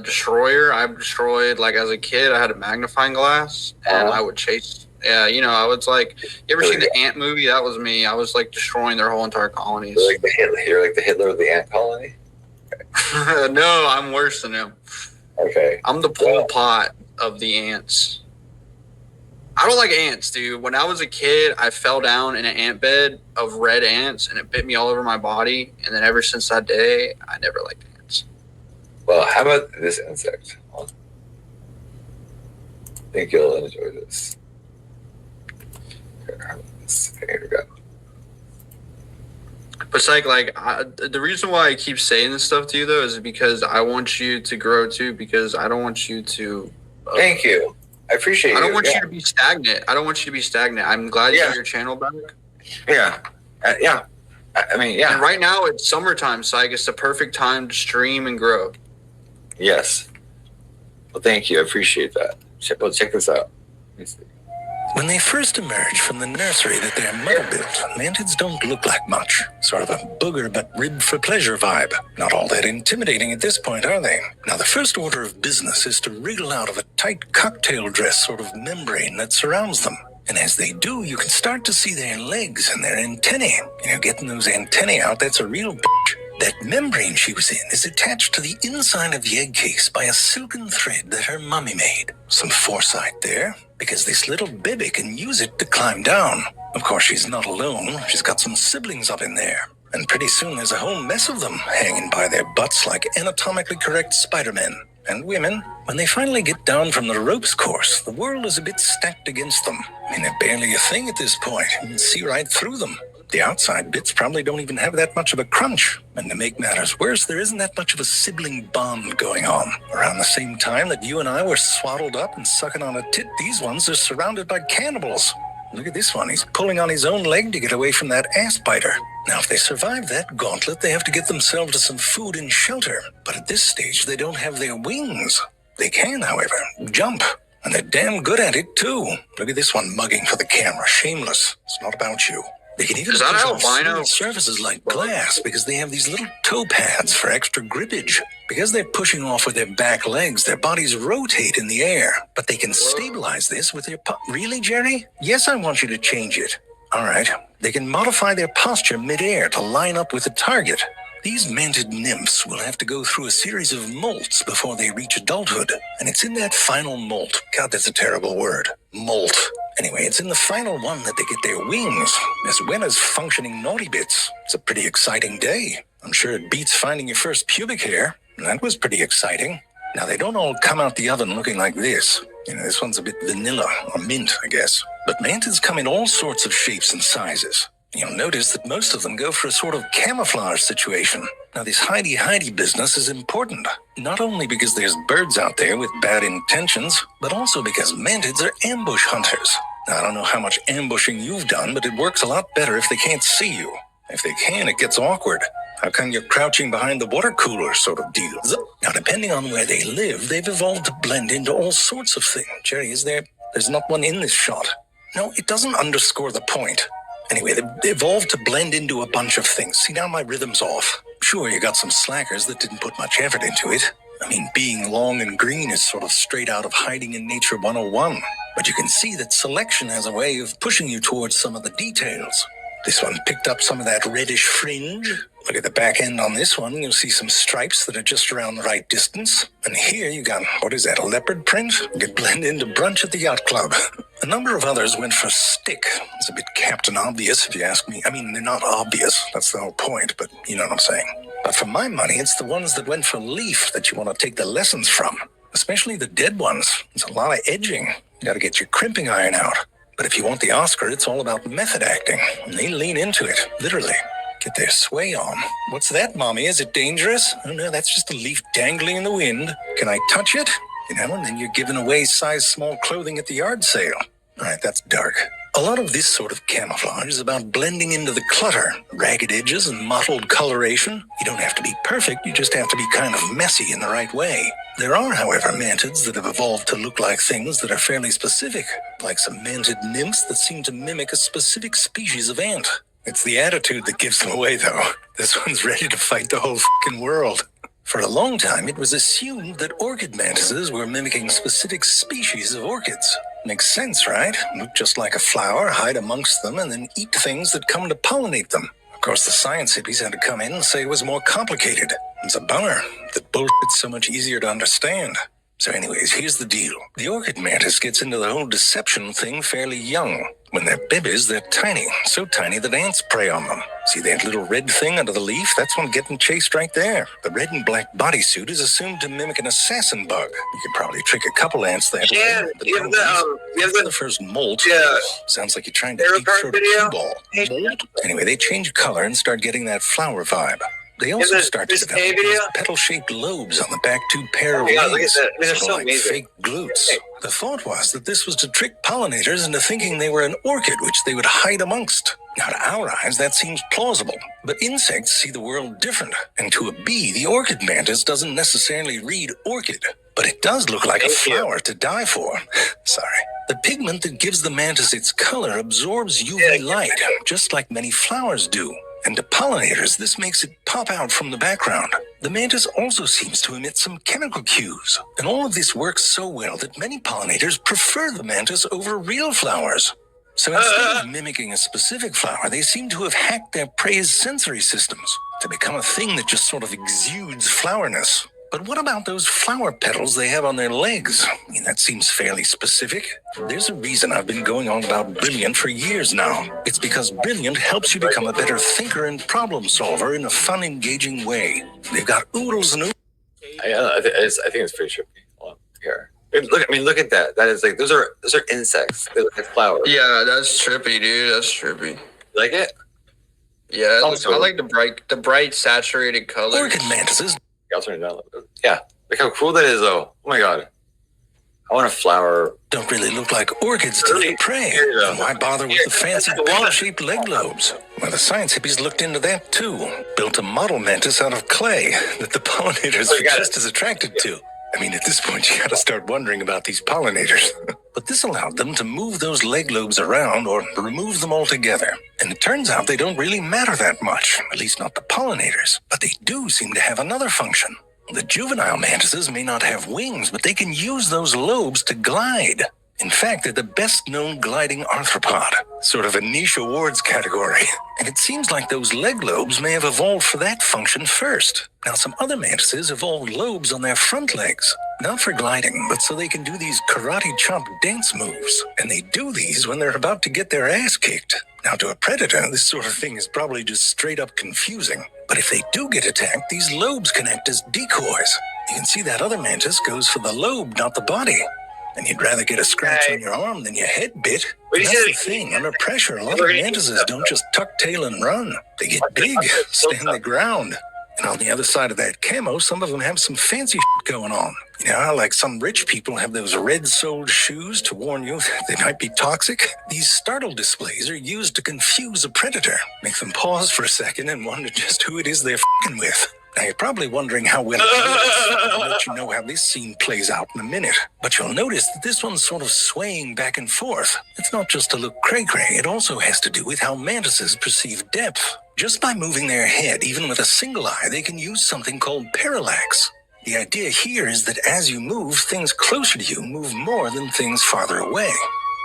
destroyer. I've destroyed, like, as a kid, I had a magnifying glass, and I would chase. Yeah, I was like, you ever seen the Ant movie? That was me. I was, like, destroying their whole entire colonies. You're like the Hitler of the ant colony? Okay. No, I'm worse than him. Okay. I'm the Pol Pot of the ants. I don't like ants, dude. When I was a kid, I fell down in an ant bed of red ants, and it bit me all over my body. And then ever since that day, I never liked ants. Well, how about this insect? I think you'll enjoy this. Here we go. But it's the reason why I keep saying this stuff to you, though, is because I want you to grow, too, because I don't want you to... Thank you. I appreciate it. I don't want you to be stagnant. I'm glad you have your channel back. Yeah. I mean, yeah. And right now it's summertime, so I guess the perfect time to stream and grow. Yes. Well, thank you. I appreciate that. Check this out. Let me see. When they first emerge from the nursery that their mother built, mantids don't look like much. Sort of a booger but ribbed for pleasure vibe. Not all that intimidating at this point, are they? Now, the first order of business is to wriggle out of a tight cocktail dress sort of membrane that surrounds them. And as they do, you can start to see their legs and their antennae. Getting those antennae out, that's a real bitch. That membrane she was in is attached to the inside of the egg case by a silken thread that her mummy made. Some foresight there, because this little baby can use it to climb down. Of course, she's not alone. She's got some siblings up in there. And pretty soon there's a whole mess of them hanging by their butts like anatomically correct Spider-Men. And women, when they finally get down from the ropes course, the world is a bit stacked against them. I mean, they're barely a thing at this point. You can see right through them. The outside bits probably don't even have that much of a crunch. And to make matters worse, there isn't that much of a sibling bond going on. Around the same time that you and I were swaddled up and sucking on a tit, these ones are surrounded by cannibals. Look at this one. He's pulling on his own leg to get away from that ass biter. Now, if they survive that gauntlet, they have to get themselves to some food and shelter. But at this stage, they don't have their wings. They can, however, jump. And they're damn good at it, too. Look at this one mugging for the camera. Shameless. It's not about you. They can even push on smooth surfaces like glass because they have these little toe pads for extra grippage. Because they're pushing off with their back legs, their bodies rotate in the air. But they can stabilize this with their Really, Jerry? Yes, I want you to change it. All right. They can modify their posture mid-air to line up with the target. These mantid nymphs will have to go through a series of molts before they reach adulthood. And it's in that final molt. God, that's a terrible word. Molt. Anyway, it's in the final one that they get their wings, as well as functioning naughty bits. It's a pretty exciting day. I'm sure it beats finding your first pubic hair. That was pretty exciting. Now, they don't all come out the oven looking like this. This one's a bit vanilla or mint, I guess. But mantids come in all sorts of shapes and sizes. You'll notice that most of them go for a sort of camouflage situation. Now, this hidey-hidey business is important, not only because there's birds out there with bad intentions, but also because mantids are ambush hunters. Now, I don't know how much ambushing you've done, but it works a lot better if they can't see you. If they can, it gets awkward. How come you're crouching behind the water cooler sort of deal? Now, depending on where they live, they've evolved to blend into all sorts of things. Jerry, there's not one in this shot. No, it doesn't underscore the point. Anyway, they've evolved to blend into a bunch of things. See, now my rhythm's off. Sure, you got some slackers that didn't put much effort into it. I mean, being long and green is sort of straight out of Hiding in Nature 101. But you can see that selection has a way of pushing you towards some of the details. This one picked up some of that reddish fringe. Look at the back end on this one. You'll see some stripes that are just around the right distance. And here you got, what is that, a leopard print? You could blend into brunch at the yacht club. A number of others went for stick. It's a bit Captain Obvious, if you ask me. I mean, they're not obvious. That's the whole point, but you know what I'm saying. But for my money, it's the ones that went for leaf that you want to take the lessons from. Especially the dead ones. It's a lot of edging. You got to get your crimping iron out. But if you want the Oscar, it's all about method acting. And they lean into it, literally. Get their sway on. What's that, Mommy? Is it dangerous? Oh, no, that's just a leaf dangling in the wind. Can I touch it? And then you're giving away size small clothing at the yard sale. All right, that's dark. A lot of this sort of camouflage is about blending into the clutter. Ragged edges and mottled coloration. You don't have to be perfect, you just have to be kind of messy in the right way. There are, however, mantids that have evolved to look like things that are fairly specific, like some mantid nymphs that seem to mimic a specific species of ant. It's the attitude that gives them away, though. This one's ready to fight the whole fucking world. For a long time, it was assumed that orchid mantises were mimicking specific species of orchids. Makes sense, right? Look just like a flower, hide amongst them, and then eat things that come to pollinate them. Of course, the science hippies had to come in and say it was more complicated. It's a bummer that bullshit's so much easier to understand. So anyways, here's the deal. The orchid mantis gets into the whole deception thing fairly young. When they're babies, they're tiny, so tiny that ants prey on them. See that little red thing under the leaf? That's one getting chased right there. The red and black bodysuit is assumed to mimic an assassin bug. You could probably trick a couple ants that way. Yeah, you have the first molt. Yeah. Sounds like you're trying to deep throat a cue ball. Molt? Anyway, they change color and start getting that flower vibe. They also start to develop these petal-shaped lobes on the back two pair of wings, sort of like fake glutes. The thought was that this was to trick pollinators into thinking they were an orchid, which they would hide amongst. Now, to our eyes, that seems plausible, but insects see the world different. And to a bee, the orchid mantis doesn't necessarily read orchid, but it does look like a flower to die for. Sorry. The pigment that gives the mantis its color absorbs UV light, just like many flowers do. And to pollinators, this makes it pop out from the background. The mantis also seems to emit some chemical cues. And all of this works so well that many pollinators prefer the mantis over real flowers. So instead of mimicking a specific flower, they seem to have hacked their prey's sensory systems to become a thing that just sort of exudes flowerness. But what about those flower petals they have on their legs? I mean, that seems fairly specific. There's a reason I've been going on about Brilliant for years now. It's because Brilliant helps you become a better thinker and problem solver in a fun, engaging way. They've got oodles and oodles. I think it's pretty trippy. Hold on, here. Look at that. That is like those are insects. They look like flowers. Yeah, that's trippy, dude. That's trippy. You like it? Yeah, I like the bright saturated colors. Orchid mantises. I'll turn it down a little bit. Yeah, look how cool that is, though. Oh my god, I want a flower. Don't really look like orchids to the prey. And why bother with the fancy petal-shaped leg lobes? Well, the science hippies looked into that too. Built a model mantis out of clay that the pollinators were just as attracted to. I mean, at this point, you gotta start wondering about these pollinators. But this allowed them to move those leg lobes around or remove them altogether. And it turns out they don't really matter that much, at least not the pollinators. But they do seem to have another function. The juvenile mantises may not have wings, but they can use those lobes to glide. In fact, they're the best-known gliding arthropod, sort of a niche awards category. And it seems like those leg lobes may have evolved for that function first. Now, some other mantises evolved lobes on their front legs, not for gliding, but so they can do these karate chop dance moves. And they do these when they're about to get their ass kicked. Now, to a predator, this sort of thing is probably just straight-up confusing. But if they do get attacked, these lobes can act as decoys. You can see that other mantis goes for the lobe, not the body. And you'd rather get a scratch on your arm than your head bit. And that's the thing. Under pressure, a lot of mantises don't just tuck tail and run. They get big, stand their ground. And on the other side of that camo, some of them have some fancy shit going on. You know how like some rich people have those red-soled shoes to warn you that they might be toxic? These startle displays are used to confuse a predator, make them pause for a second and wonder just who it is they're f***ing with. Now, you're probably wondering how well it works. I'll let you know how this scene plays out in a minute. But you'll notice that this one's sort of swaying back and forth. It's not just to look cray-cray. It also has to do with how mantises perceive depth. Just by moving their head, even with a single eye, they can use something called parallax. The idea here is that as you move, things closer to you move more than things farther away.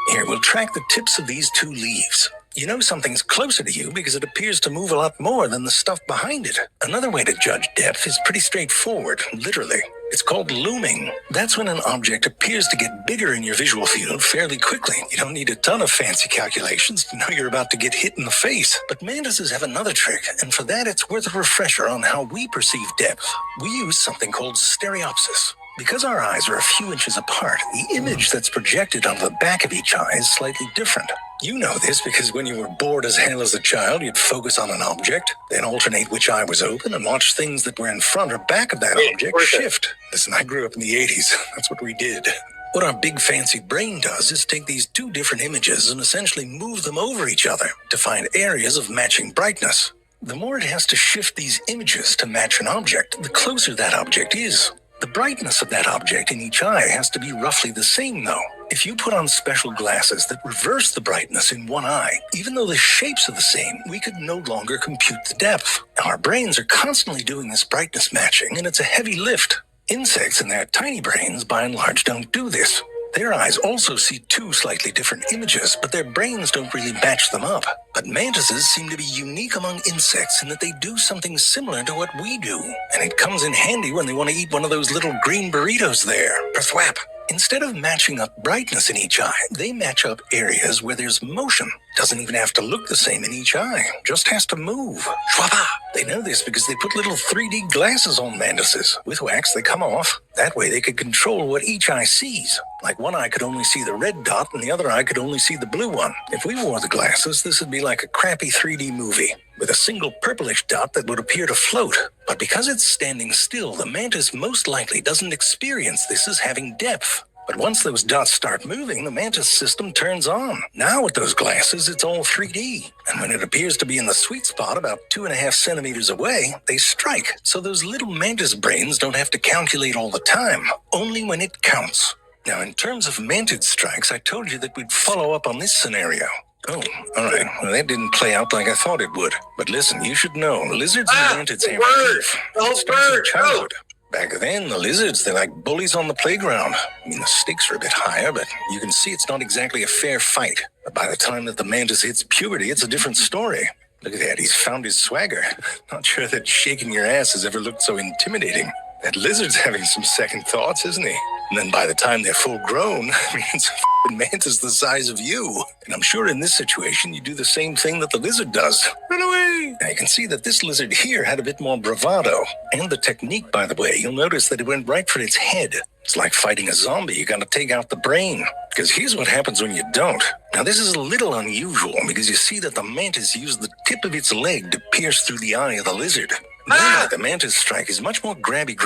Here, we'll track the tips of these two leaves. You know something's closer to you because it appears to move a lot more than the stuff behind it. Another way to judge depth is pretty straightforward, literally. It's called looming. That's when an object appears to get bigger in your visual field fairly quickly. You don't need a ton of fancy calculations to know you're about to get hit in the face. But mantises have another trick, and for that it's worth a refresher on how we perceive depth. We use something called stereopsis. Because our eyes are a few inches apart, the image that's projected on the back of each eye is slightly different. You know this because when you were bored as hell as a child, you'd focus on an object, then alternate which eye was open and watch things that were in front or back of that object shift. Listen, I grew up in the 80s. That's what we did. What our big fancy brain does is take these two different images and essentially move them over each other to find areas of matching brightness. The more it has to shift these images to match an object, the closer that object is. The brightness of that object in each eye has to be roughly the same, though. If you put on special glasses that reverse the brightness in one eye, even though the shapes are the same, we could no longer compute the depth. Our brains are constantly doing this brightness matching, and it's a heavy lift. Insects and their tiny brains, by and large, don't do this. Their eyes also see two slightly different images, but their brains don't really match them up. But mantises seem to be unique among insects in that they do something similar to what we do. And it comes in handy when they want to eat one of those little green burritos there. Perthwap. Instead of matching up brightness in each eye, they match up areas where there's motion. Doesn't even have to look the same in each eye, just has to move. Schwaba! They know this because they put little 3D glasses on mantises. With wax, they come off. That way they could control what each eye sees. Like one eye could only see the red dot and the other eye could only see the blue one. If we wore the glasses, this would be like a crappy 3D movie with a single purplish dot that would appear to float. But because it's standing still, the mantis most likely doesn't experience this as having depth. But once those dots start moving, the mantis system turns on. Now with those glasses, it's all 3D. And when it appears to be in the sweet spot about 2.5 centimeters away, they strike. So those little mantis brains don't have to calculate all the time, only when it counts. Now, in terms of mantid strikes, I told you that we'd follow up on this scenario. Oh, all right. Well, that didn't play out like I thought it would. But listen, you should know, lizards and mantids have beef. It starts in childhood. Back then, the lizards, they're like bullies on the playground. I mean, the stakes are a bit higher, but you can see it's not exactly a fair fight. But by the time that the mantis hits puberty, it's a different story. Look at that, he's found his swagger. Not sure that shaking your ass has ever looked so intimidating. That lizard's having some second thoughts, isn't he? And then by the time they're full grown, I mean, it's a f***ing mantis the size of you. And I'm sure in this situation, you do the same thing that the lizard does. Run away! Now you can see that this lizard here had a bit more bravado. And the technique, by the way, you'll notice that it went right for its head. It's like fighting a zombie. You gotta take out the brain. Because here's what happens when you don't. Now this is a little unusual because you see that the mantis used the tip of its leg to pierce through the eye of the lizard. Normally, the mantis strike is much more grabby.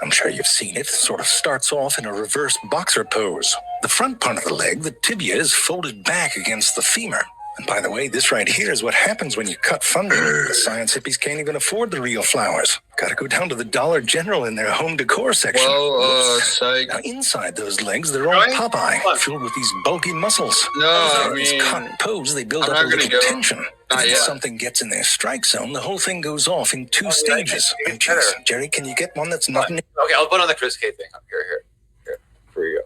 I'm sure you've seen it. It sort of starts off in a reverse boxer pose. The front part of the leg, the tibia, is folded back against the femur. And by the way, this right here is what happens when you cut funding. The science hippies can't even afford the real flowers. Gotta go down to the Dollar General in their home decor section. Now inside those legs, they're all Popeye, filled with these bulky muscles. No, in this cut pose, they build up a little tension. If something gets in their strike zone, the whole thing goes off in two stages. Oh, geez. Jerry, can you get one that's not... Okay, I'll put on the Chris K thing. Here. Here you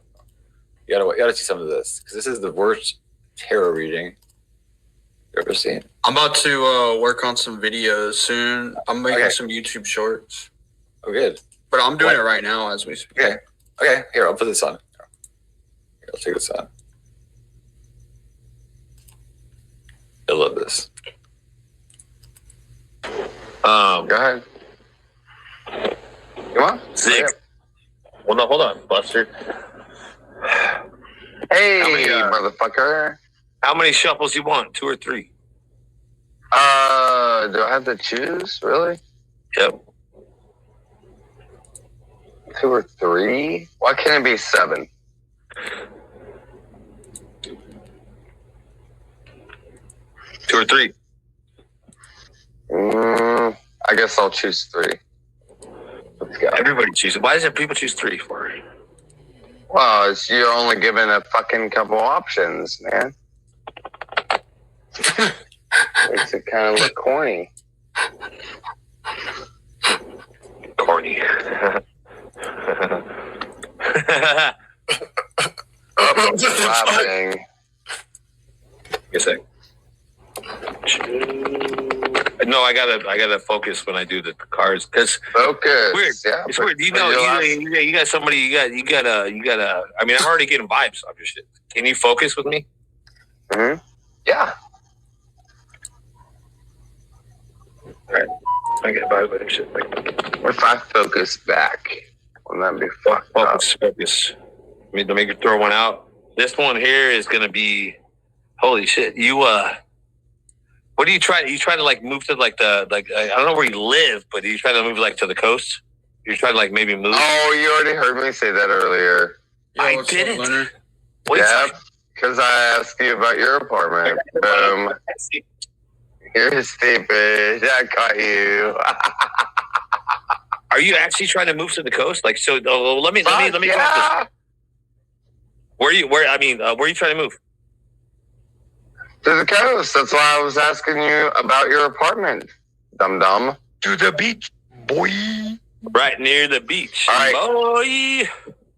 go. You gotta see some of this, because this is the worst tarot reading you've ever seen. I'm about to work on some videos soon. I'm making some YouTube shorts. Oh, good. But I'm doing it right now as we speak. Okay. Here, I'll put this on. Here, I'll take this on. I love this. Go ahead. Come on. Sick. Well, no, hold on, Buster. Hey, motherfucker. How many shuffles you want? 2 or 3? Do I have to choose? Really? Yep. 2 or 3? Why can't it be 7? Two or 3? I guess I'll choose 3. Let's go. Everybody chooses. Why does people choose 3 for? Well, you're only given a fucking couple options, man. Makes it kind of look corny. Corny. I'm just laughing. Yes, sir. No, I gotta focus when I do the cards because focus. Weird. Yeah, it's weird. You got somebody. You gotta. I mean, I'm already getting vibes off your shit. Can you focus with me? Yeah. All right. I get vibes with your shit. What if I focus back? Wouldn't that be fucked up? Focus. Let me throw one out. This one here is gonna be. Holy shit! What are you trying? Are you trying to like move to like I don't know where you live, but are you trying to move like to the coast? You're trying to like maybe move. Oh, you already heard me say that earlier. I didn't. Yeah, because I asked you about your apartment. Boom. You're stupid. I caught you. Are you actually trying to move to the coast? Like so? Let me talk this. Where are you trying to move? To the coast. That's why I was asking you about your apartment. Dum-dum. To the beach, boy. Right near the beach, right. Boy.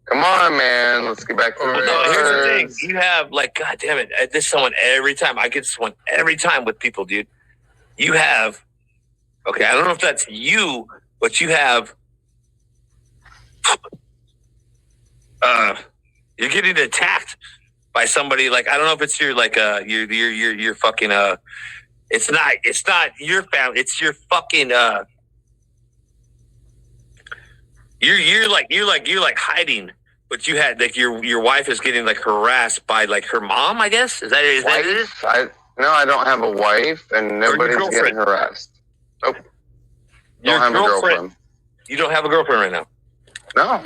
Come on, man. Let's get back to the Here's the thing. You have like, God damn it. This someone every time. I get this one every time with people, dude. You have, okay, I don't know if that's you, but you have, you're getting attacked by somebody like I don't know if it's your like your fucking it's not your family, it's your fucking you're like hiding, but you had like your wife is getting like harassed by like her mom, I guess. Is that it? No, I don't have a wife and nobody's getting harassed. Nope. Don't have a girlfriend. You don't have a girlfriend right now? No.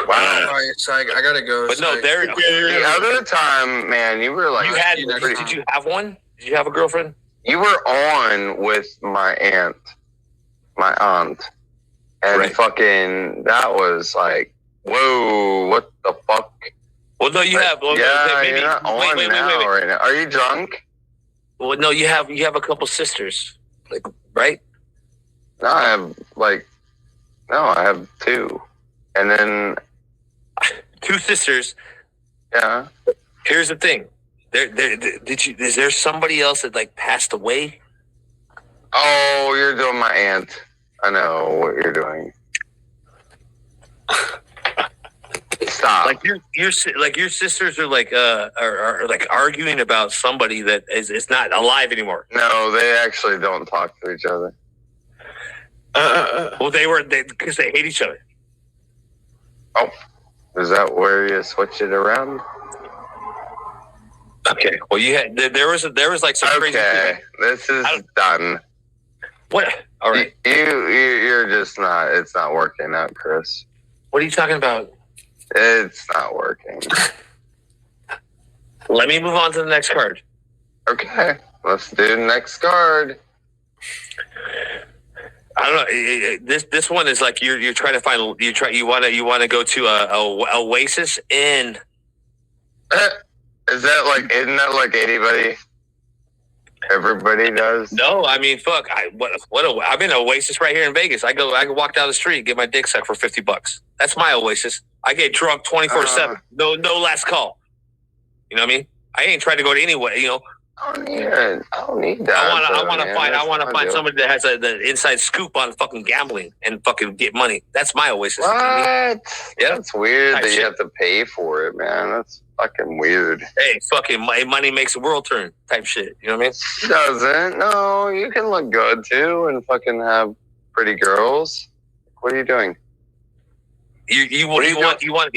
Wow. All right, so I gotta go. But no, the other time, man, you were like, did you have one? Did you have a girlfriend? You were on with my aunt, and fucking that was like, whoa, what the fuck? Well, no, you have. Well, yeah, maybe, you're not on wait. right now. Are you drunk? Well, no, you have a couple sisters, like, right? No, I have 2. And then 2 sisters. Yeah. Here's the thing. Is there somebody else that like passed away? Oh, you're doing my aunt. I know what you're doing. Stop. Like your sisters are like are like arguing about somebody that is not alive anymore. No, they actually don't talk to each other. Well, because they hate each other. Oh, is that where you switch it around? Okay. Well, there was like some crazy. Okay, this is done. What? All right. You're just not. It's not working out, Chris. What are you talking about? It's not working. Let me move on to the next card. Okay, let's do the next card. I don't know. This one is like you're trying to find. You want to go to a Oasis Inn. Isn't that like anybody? Everybody does. No, I mean, fuck. I'm in an Oasis right here in Vegas. I can walk down the street, get my dick sucked for $50. That's my Oasis. I get drunk 24/7. No last call. You know what I mean? I ain't trying to go to anywhere. You know. I don't need that. I want to find somebody that has the inside scoop on fucking gambling and fucking get money. That's my Oasis. What? Yeah, that's weird that you have to pay for it, man. That's fucking weird. Hey, fucking money makes the world turn type shit. You know what I mean? It doesn't. No, you can look good too and fucking have pretty girls. What are you doing? You want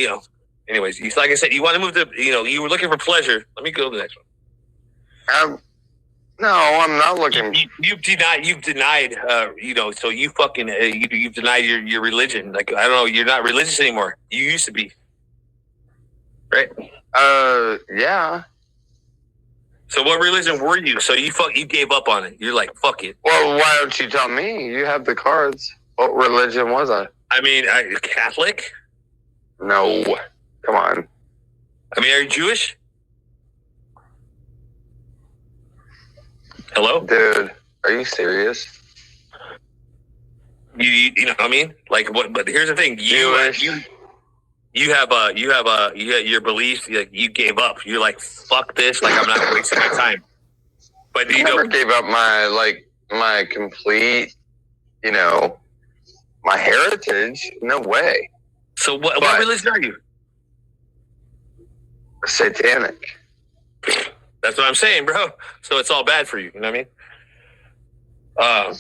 Anyways, like I said, you want to move to, you were looking for pleasure. Let me go to the next one. No, I'm not looking. You've denied, so you fucking, you've denied your religion. Like, I don't know, you're not religious anymore. You used to be. Right? Yeah. So what religion were you? So you gave up on it. You're like, fuck it. Well, why don't you tell me? You have the cards. What religion was I? I mean, Catholic? No. Come on. I mean, are you Jewish? Hello? Dude, are you serious? You know what I mean? Like, what? But here's the thing. You have your beliefs. Like, you gave up. You're like, fuck this. Like, I'm not wasting my time. But you never gave up my complete, my heritage. No way. So what religion are you? Satanic. That's what I'm saying, bro. So it's all bad for you. You know what I mean?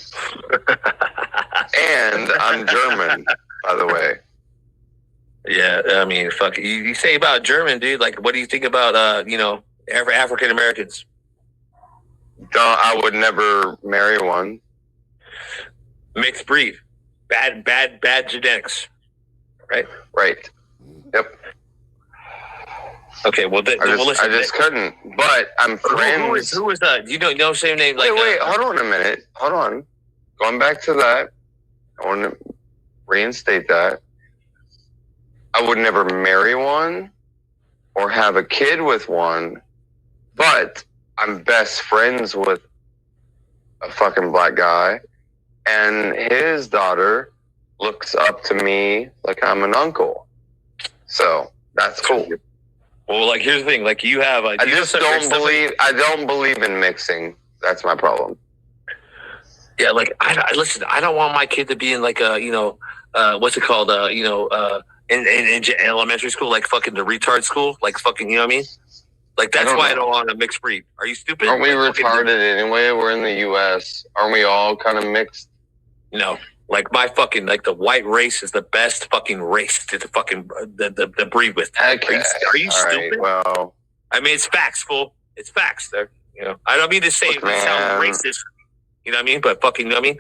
And I'm German, by the way. Yeah, I mean, fuck. You say about German, dude. Like, what do you think about, African Americans? I would never marry one. Mixed breed. Bad genetics. Right? Right. Yep. Okay, well, listen. I just couldn't. But I'm friends. Who was that? You know same name? Like, wait, hold on a minute. Hold on. Going back to that, I want to reinstate that. I would never marry one or have a kid with one, but I'm best friends with a fucking black guy, and his daughter looks up to me like I'm an uncle. So that's cool. Well, like, here's the thing. Like, you have. I don't believe in mixing. That's my problem. Yeah, like, listen. I don't want my kid to be in like a, what's it called? In elementary school, like fucking the retard school, like fucking, you know what I mean? Like, that's why I don't want a mixed breed. Are you stupid? Aren't we retarded anyway? We're in the U.S. Aren't we all kind of mixed? No. Like, my fucking, like, the white race is the best fucking race to fucking the breed with. Okay. Are you stupid? Right, well, I mean, it's facts, fool. It's facts there. I don't mean to say it sounds racist. You know what I mean? But fucking, you know what I mean?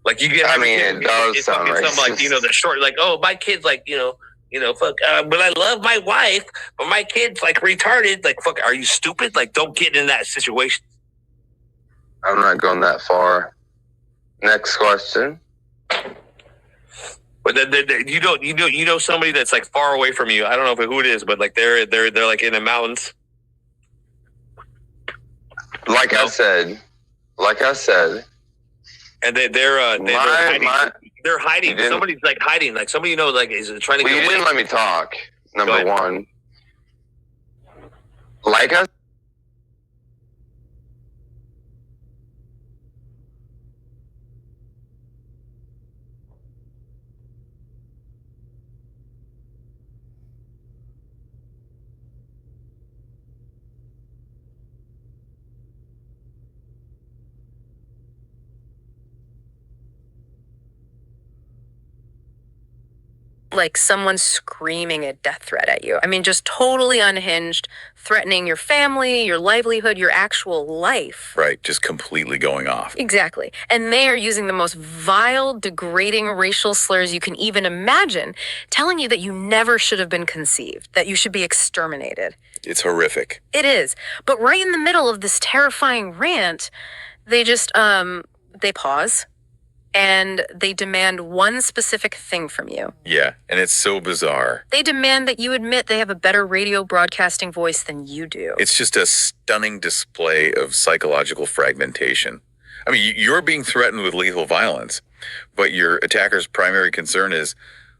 Like, you get. I mean, it does sound racist. Something like, the short, like, oh, my kid's like, fuck. But I love my wife, but my kid's like retarded. Like, fuck. Are you stupid? Like, don't get in that situation. I'm not going that far. Next question. But you know somebody that's like far away from you. I don't know who it is, but like they're like in the mountains. Like I said. And they're hiding. They're hiding. Somebody's like hiding. Like, somebody like is trying to. Well, get you away. didn't let me talk. Number one. Like I. Like someone screaming a death threat at you. I mean, just totally unhinged, threatening your family, your livelihood, your actual life. Right, just completely going off. Exactly. And they are using the most vile, degrading racial slurs you can even imagine, telling you that you never should have been conceived, that you should be exterminated. It's horrific. It is. But right in the middle of this terrifying rant, they just, they pause. And they demand one specific thing from you. Yeah, and it's so bizarre. They demand that you admit they have a better radio broadcasting voice than you do. It's just a stunning display of psychological fragmentation. I mean, you're being threatened with lethal violence, but your attacker's primary concern is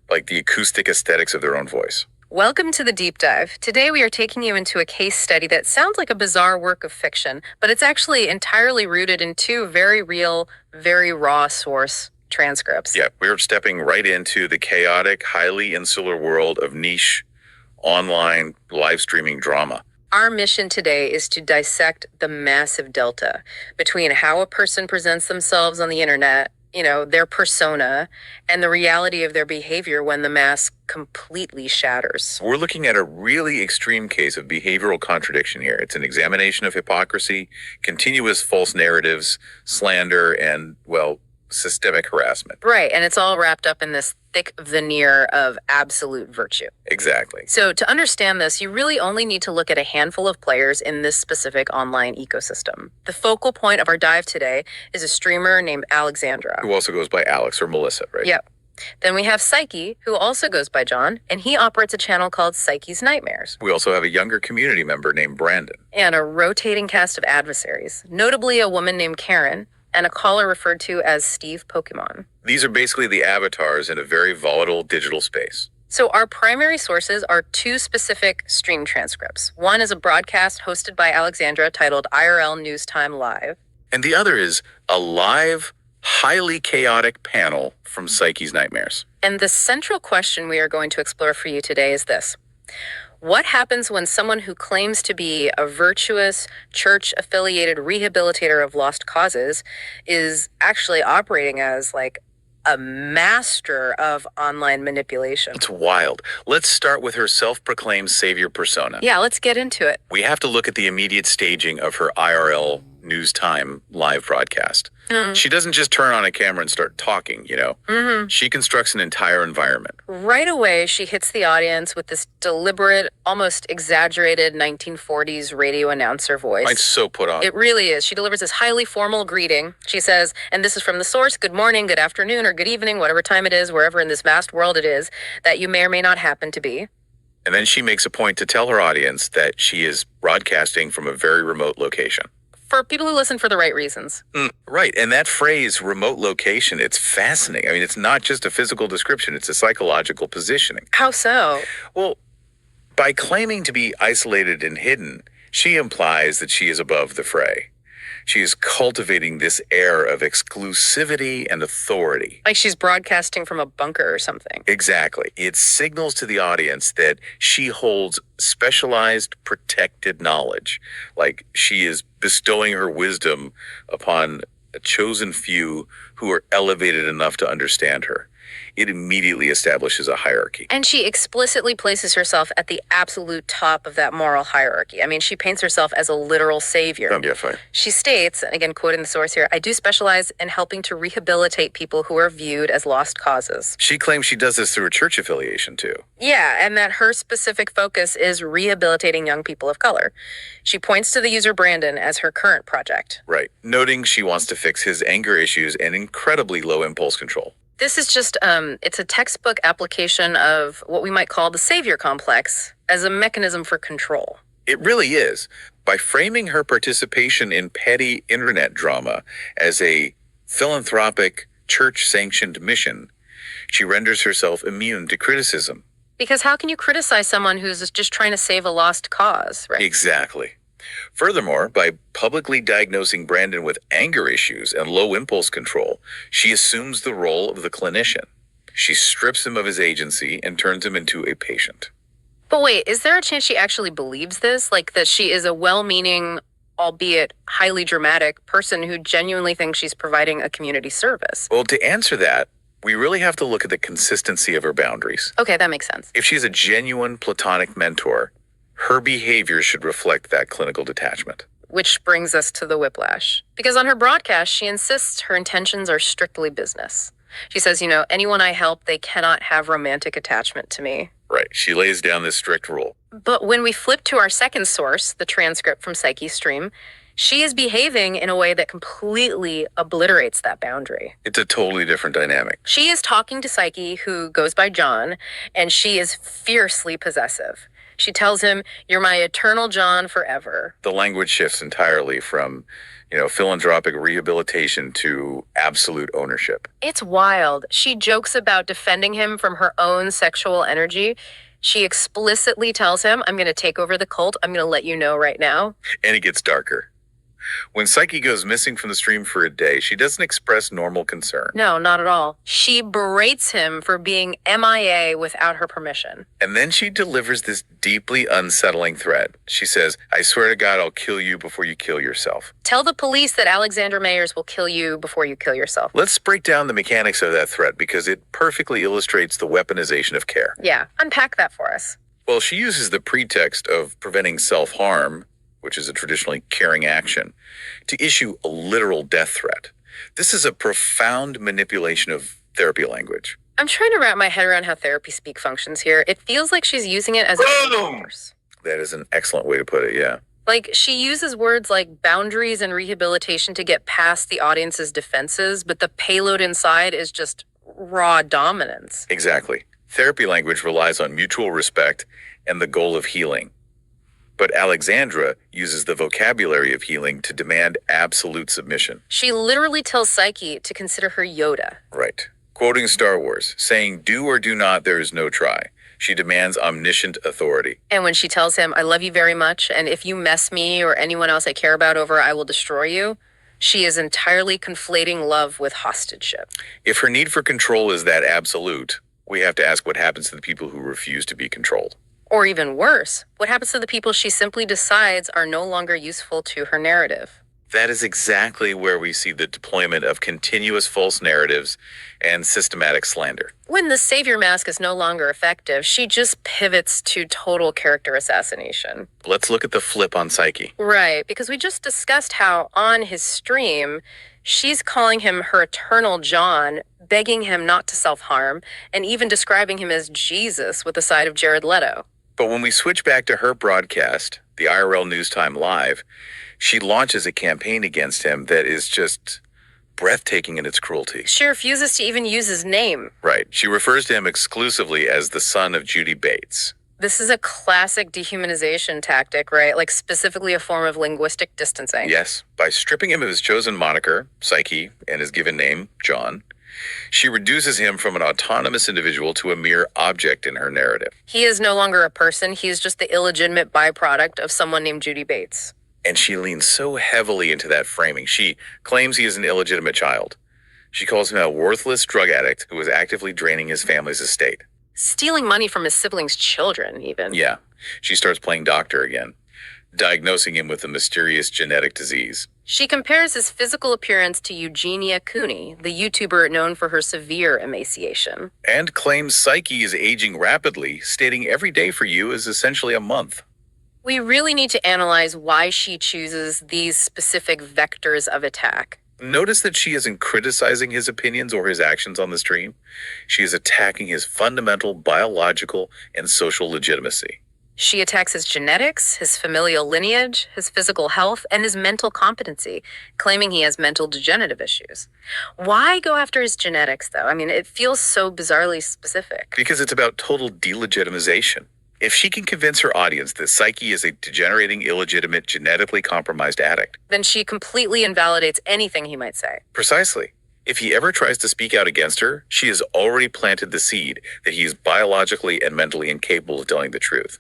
like the acoustic aesthetics of their own voice. Welcome to the Deep Dive. Today we are taking you into a case study that sounds like a bizarre work of fiction, but it's actually entirely rooted in two very real, very raw source transcripts. Yeah, we're stepping right into the chaotic, highly insular world of niche online live streaming drama. Our mission today is to dissect the massive delta between how a person presents themselves on the internet their persona and the reality of their behavior when the mask completely shatters. We're looking at a really extreme case of behavioral contradiction here. It's an examination of hypocrisy, continuous false narratives, slander, and, well, systemic harassment. Right, and it's all wrapped up in this thick veneer of absolute virtue. Exactly. So to understand this, you really only need to look at a handful of players in this specific online ecosystem. The focal point of our dive today is a streamer named Alexandra. Who also goes by Alex or Melissa, right? Yep. Then we have Psyche, who also goes by John, and he operates a channel called Psyche's Nightmares. We also have a younger community member named Brandon. And a rotating cast of adversaries, notably a woman named Karen, and a caller referred to as Steve Pokemon. These are basically the avatars in a very volatile digital space. So our primary sources are two specific stream transcripts. One is a broadcast hosted by Alexandra titled IRL News Time Live. And the other is a live, highly chaotic panel from Psyche's Nightmares. And the central question we are going to explore for you today is this. What happens when someone who claims to be a virtuous, church-affiliated rehabilitator of lost causes is actually operating as like a master of online manipulation? It's wild. Let's start with her self-proclaimed savior persona. Yeah, let's get into it. We have to look at the immediate staging of her IRL News Time live broadcast. Mm-hmm. She doesn't just turn on a camera and start talking, Mm-hmm. She constructs an entire environment. Right away, she hits the audience with this deliberate, almost exaggerated 1940s radio announcer voice. It's so put on. It really is. She delivers this highly formal greeting. She says, and this is from the source, good morning, good afternoon, or good evening, whatever time it is, wherever in this vast world it is, that you may or may not happen to be. And then she makes a point to tell her audience that she is broadcasting from a very remote location. For people who listen for the right reasons. Right. And that phrase, remote location, it's fascinating. I mean, it's not just a physical description, it's a psychological positioning. How so? Well, by claiming to be isolated and hidden, she implies that she is above the fray. She is cultivating this air of exclusivity and authority. Like she's broadcasting from a bunker or something. Exactly. It signals to the audience that she holds specialized, protected knowledge. Like she is bestowing her wisdom upon a chosen few who are elevated enough to understand her. It immediately establishes a hierarchy. And she explicitly places herself at the absolute top of that moral hierarchy. I mean, she paints herself as a literal savior. Yeah, fine. She states, and again, quoting the source here, I do specialize in helping to rehabilitate people who are viewed as lost causes. She claims she does this through a church affiliation, too. Yeah, and that her specific focus is rehabilitating young people of color. She points to the user Brandon as her current project. Right, noting she wants to fix his anger issues and incredibly low impulse control. This is just, it's a textbook application of what we might call the savior complex as a mechanism for control. It really is. By framing her participation in petty internet drama as a philanthropic, church-sanctioned mission, she renders herself immune to criticism. Because how can you criticize someone who's just trying to save a lost cause, right? Exactly. Furthermore, by publicly diagnosing Brandon with anger issues and low impulse control, she assumes the role of the clinician. She strips him of his agency and turns him into a patient. But wait, is there a chance she actually believes this? Like that she is a well-meaning, albeit highly dramatic person who genuinely thinks she's providing a community service? Well, to answer that, we really have to look at the consistency of her boundaries. Okay, that makes sense. If she's a genuine platonic mentor, her behavior should reflect that clinical detachment. Which brings us to the whiplash. Because on her broadcast, she insists her intentions are strictly business. She says, anyone I help, they cannot have romantic attachment to me. Right. She lays down this strict rule. But when we flip to our second source, the transcript from Psyche's stream, she is behaving in a way that completely obliterates that boundary. It's a totally different dynamic. She is talking to Psyche, who goes by John, and she is fiercely possessive. She tells him, you're my eternal John forever. The language shifts entirely from, philanthropic rehabilitation to absolute ownership. It's wild. She jokes about defending him from her own sexual energy. She explicitly tells him, I'm going to take over the cult. I'm going to let you know right now. And it gets darker. When Psyche goes missing from the stream for a day, she doesn't express normal concern. No, not at all. She berates him for being MIA without her permission. And then she delivers this deeply unsettling threat. She says, I swear to God, I'll kill you before you kill yourself. Tell the police that Alexandra Mayers will kill you before you kill yourself. Let's break down the mechanics of that threat because it perfectly illustrates the weaponization of care. Yeah, unpack that for us. Well, she uses the pretext of preventing self-harm, which is a traditionally caring action, to issue a literal death threat. This is a profound manipulation of therapy language. I'm trying to wrap my head around how therapy speak functions here. It feels like she's using it as a force. That is an excellent way to put it, yeah. Like, she uses words like boundaries and rehabilitation to get past the audience's defenses, but the payload inside is just raw dominance. Exactly. Therapy language relies on mutual respect and the goal of healing. But Alexandra uses the vocabulary of healing to demand absolute submission. She literally tells Psyche to consider her Yoda. Right. Quoting Star Wars, saying, do or do not, there is no try. She demands omniscient authority. And when she tells him, I love you very much, and if you mess me or anyone else I care about over, I will destroy you, she is entirely conflating love with hostageship. If her need for control is that absolute, we have to ask what happens to the people who refuse to be controlled. Or even worse, what happens to the people she simply decides are no longer useful to her narrative? That is exactly where we see the deployment of continuous false narratives and systematic slander. When the savior mask is no longer effective, she just pivots to total character assassination. Let's look at the flip on Psyche. Right, because we just discussed how on his stream, she's calling him her eternal John, begging him not to self-harm, and even describing him as Jesus with a side of Jared Leto. But when we switch back to her broadcast, the IRL News Time Live, she launches a campaign against him that is just breathtaking in its cruelty. She refuses to even use his name. Right. She refers to him exclusively as the son of Judy Bates. This is a classic dehumanization tactic, right? Like specifically a form of linguistic distancing. Yes. By stripping him of his chosen moniker, Psyche, and his given name, John, she reduces him from an autonomous individual to a mere object in her narrative. He is no longer a person. He is just the illegitimate byproduct of someone named Judy Bates. And she leans so heavily into that framing. She claims he is an illegitimate child. She calls him a worthless drug addict who is actively draining his family's estate. Stealing money from his siblings' children, even. Yeah. She starts playing doctor again, diagnosing him with a mysterious genetic disease. She compares his physical appearance to Eugenia Cooney, the YouTuber known for her severe emaciation. And claims Psyche is aging rapidly, stating every day for you is essentially a month. We really need to analyze why she chooses these specific vectors of attack. Notice that she isn't criticizing his opinions or his actions on the stream. She is attacking his fundamental biological and social legitimacy. She attacks his genetics, his familial lineage, his physical health, and his mental competency, claiming he has mental degenerative issues. Why go after his genetics, though? I mean, it feels so bizarrely specific. Because it's about total delegitimization. If she can convince her audience that Psyche is a degenerating, illegitimate, genetically compromised addict, then she completely invalidates anything he might say. Precisely. If he ever tries to speak out against her, she has already planted the seed that he is biologically and mentally incapable of telling the truth.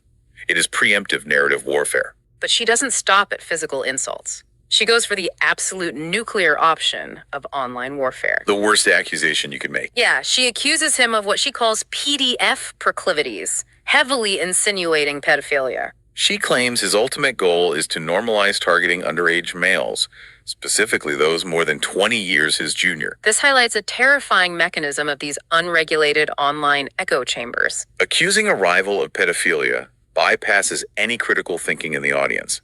It is preemptive narrative warfare. But she doesn't stop at physical insults. She goes for the absolute nuclear option of online warfare. The worst accusation you could make. Yeah, she accuses him of what she calls PDF proclivities, heavily insinuating pedophilia. She claims his ultimate goal is to normalize targeting underage males, specifically those more than 20 years his junior. This highlights a terrifying mechanism of these unregulated online echo chambers. Accusing a rival of pedophilia bypasses any critical thinking in the audience.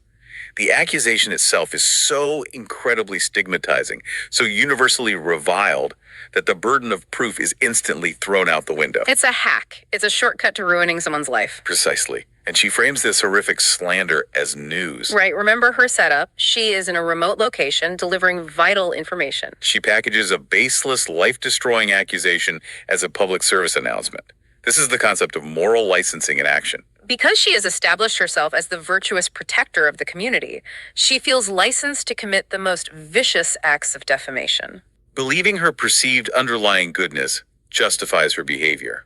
The accusation itself is so incredibly stigmatizing, so universally reviled, that the burden of proof is instantly thrown out the window. It's a hack. It's a shortcut to ruining someone's life. Precisely. And she frames this horrific slander as news. Right. Remember her setup. She is in a remote location delivering vital information. She packages a baseless, life-destroying accusation as a public service announcement. This is the concept of moral licensing in action. Because she has established herself as the virtuous protector of the community, she feels licensed to commit the most vicious acts of defamation. Believing her perceived underlying goodness justifies her behavior.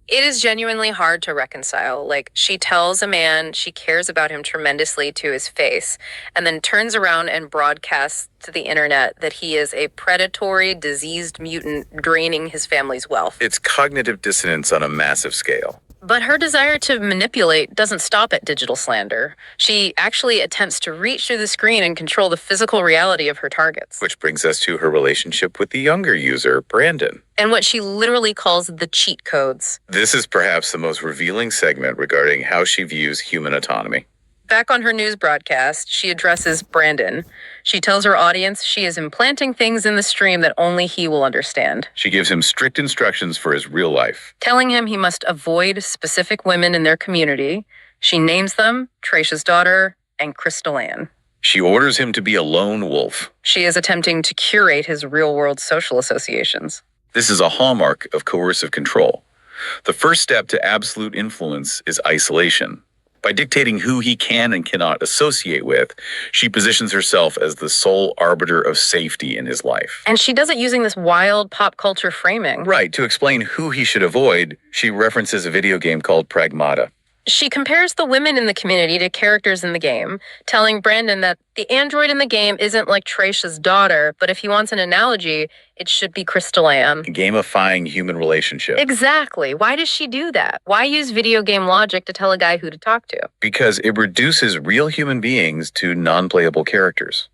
It is genuinely hard to reconcile. Like, she tells a man she cares about him tremendously to his face, and then turns around and broadcasts to the internet that he is a predatory, diseased mutant draining his family's wealth. It's cognitive dissonance on a massive scale. But her desire to manipulate doesn't stop at digital slander. She actually attempts to reach through the screen and control the physical reality of her targets. Which brings us to her relationship with the younger user, Brandon. And what she literally calls the cheat codes. This is perhaps the most revealing segment regarding how she views human autonomy. Back on her news broadcast, she addresses Brandon. She tells her audience she is implanting things in the stream that only he will understand. She gives him strict instructions for his real life, telling him he must avoid specific women in their community. She names them Tracia's daughter and Crystal Ann. She orders him to be a lone wolf. She is attempting to curate his real-world social associations. This is a hallmark of coercive control. The first step to absolute influence is isolation. By dictating who he can and cannot associate with, she positions herself as the sole arbiter of safety in his life. And she does it using this wild pop culture framing. Right. To explain who he should avoid, she references a video game called Pragmata. She compares the women in the community to characters in the game, telling Brandon that the android in the game isn't like Tracia's daughter, but if he wants an analogy, it should be Crystal Ann. Gamifying human relationships. Exactly. Why does she do that? Why use video game logic to tell a guy who to talk to? Because it reduces real human beings to non-playable characters.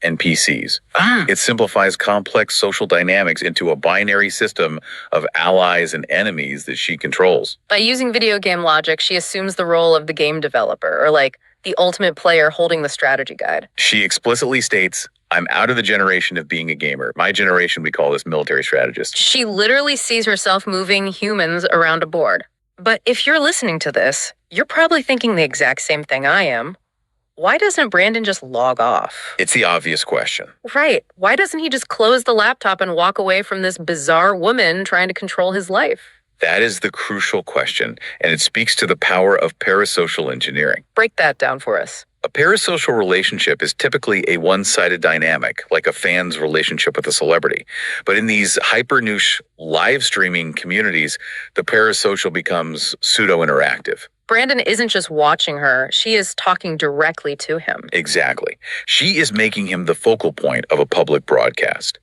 NPCs. It simplifies complex social dynamics into a binary system of allies and enemies that she controls. By using video game logic, she assumes the role of the game developer, or like the ultimate player holding the strategy guide. She explicitly states, I'm out of the generation of being a gamer. My generation, we call this military strategist. She literally sees herself moving humans around a board. But if you're listening to this, you're probably thinking the exact same thing I am. Why doesn't Brandon just log off? It's the obvious question. Right. Why doesn't he just close the laptop and walk away from this bizarre woman trying to control his life? That is the crucial question, and it speaks to the power of parasocial engineering. Break that down for us. A parasocial relationship is typically a one-sided dynamic, like a fan's relationship with a celebrity. But in these hyper-niche live streaming communities, the parasocial becomes pseudo-interactive. Brandon isn't just watching her, she is talking directly to him. Exactly. She is making him the focal point of a public broadcast.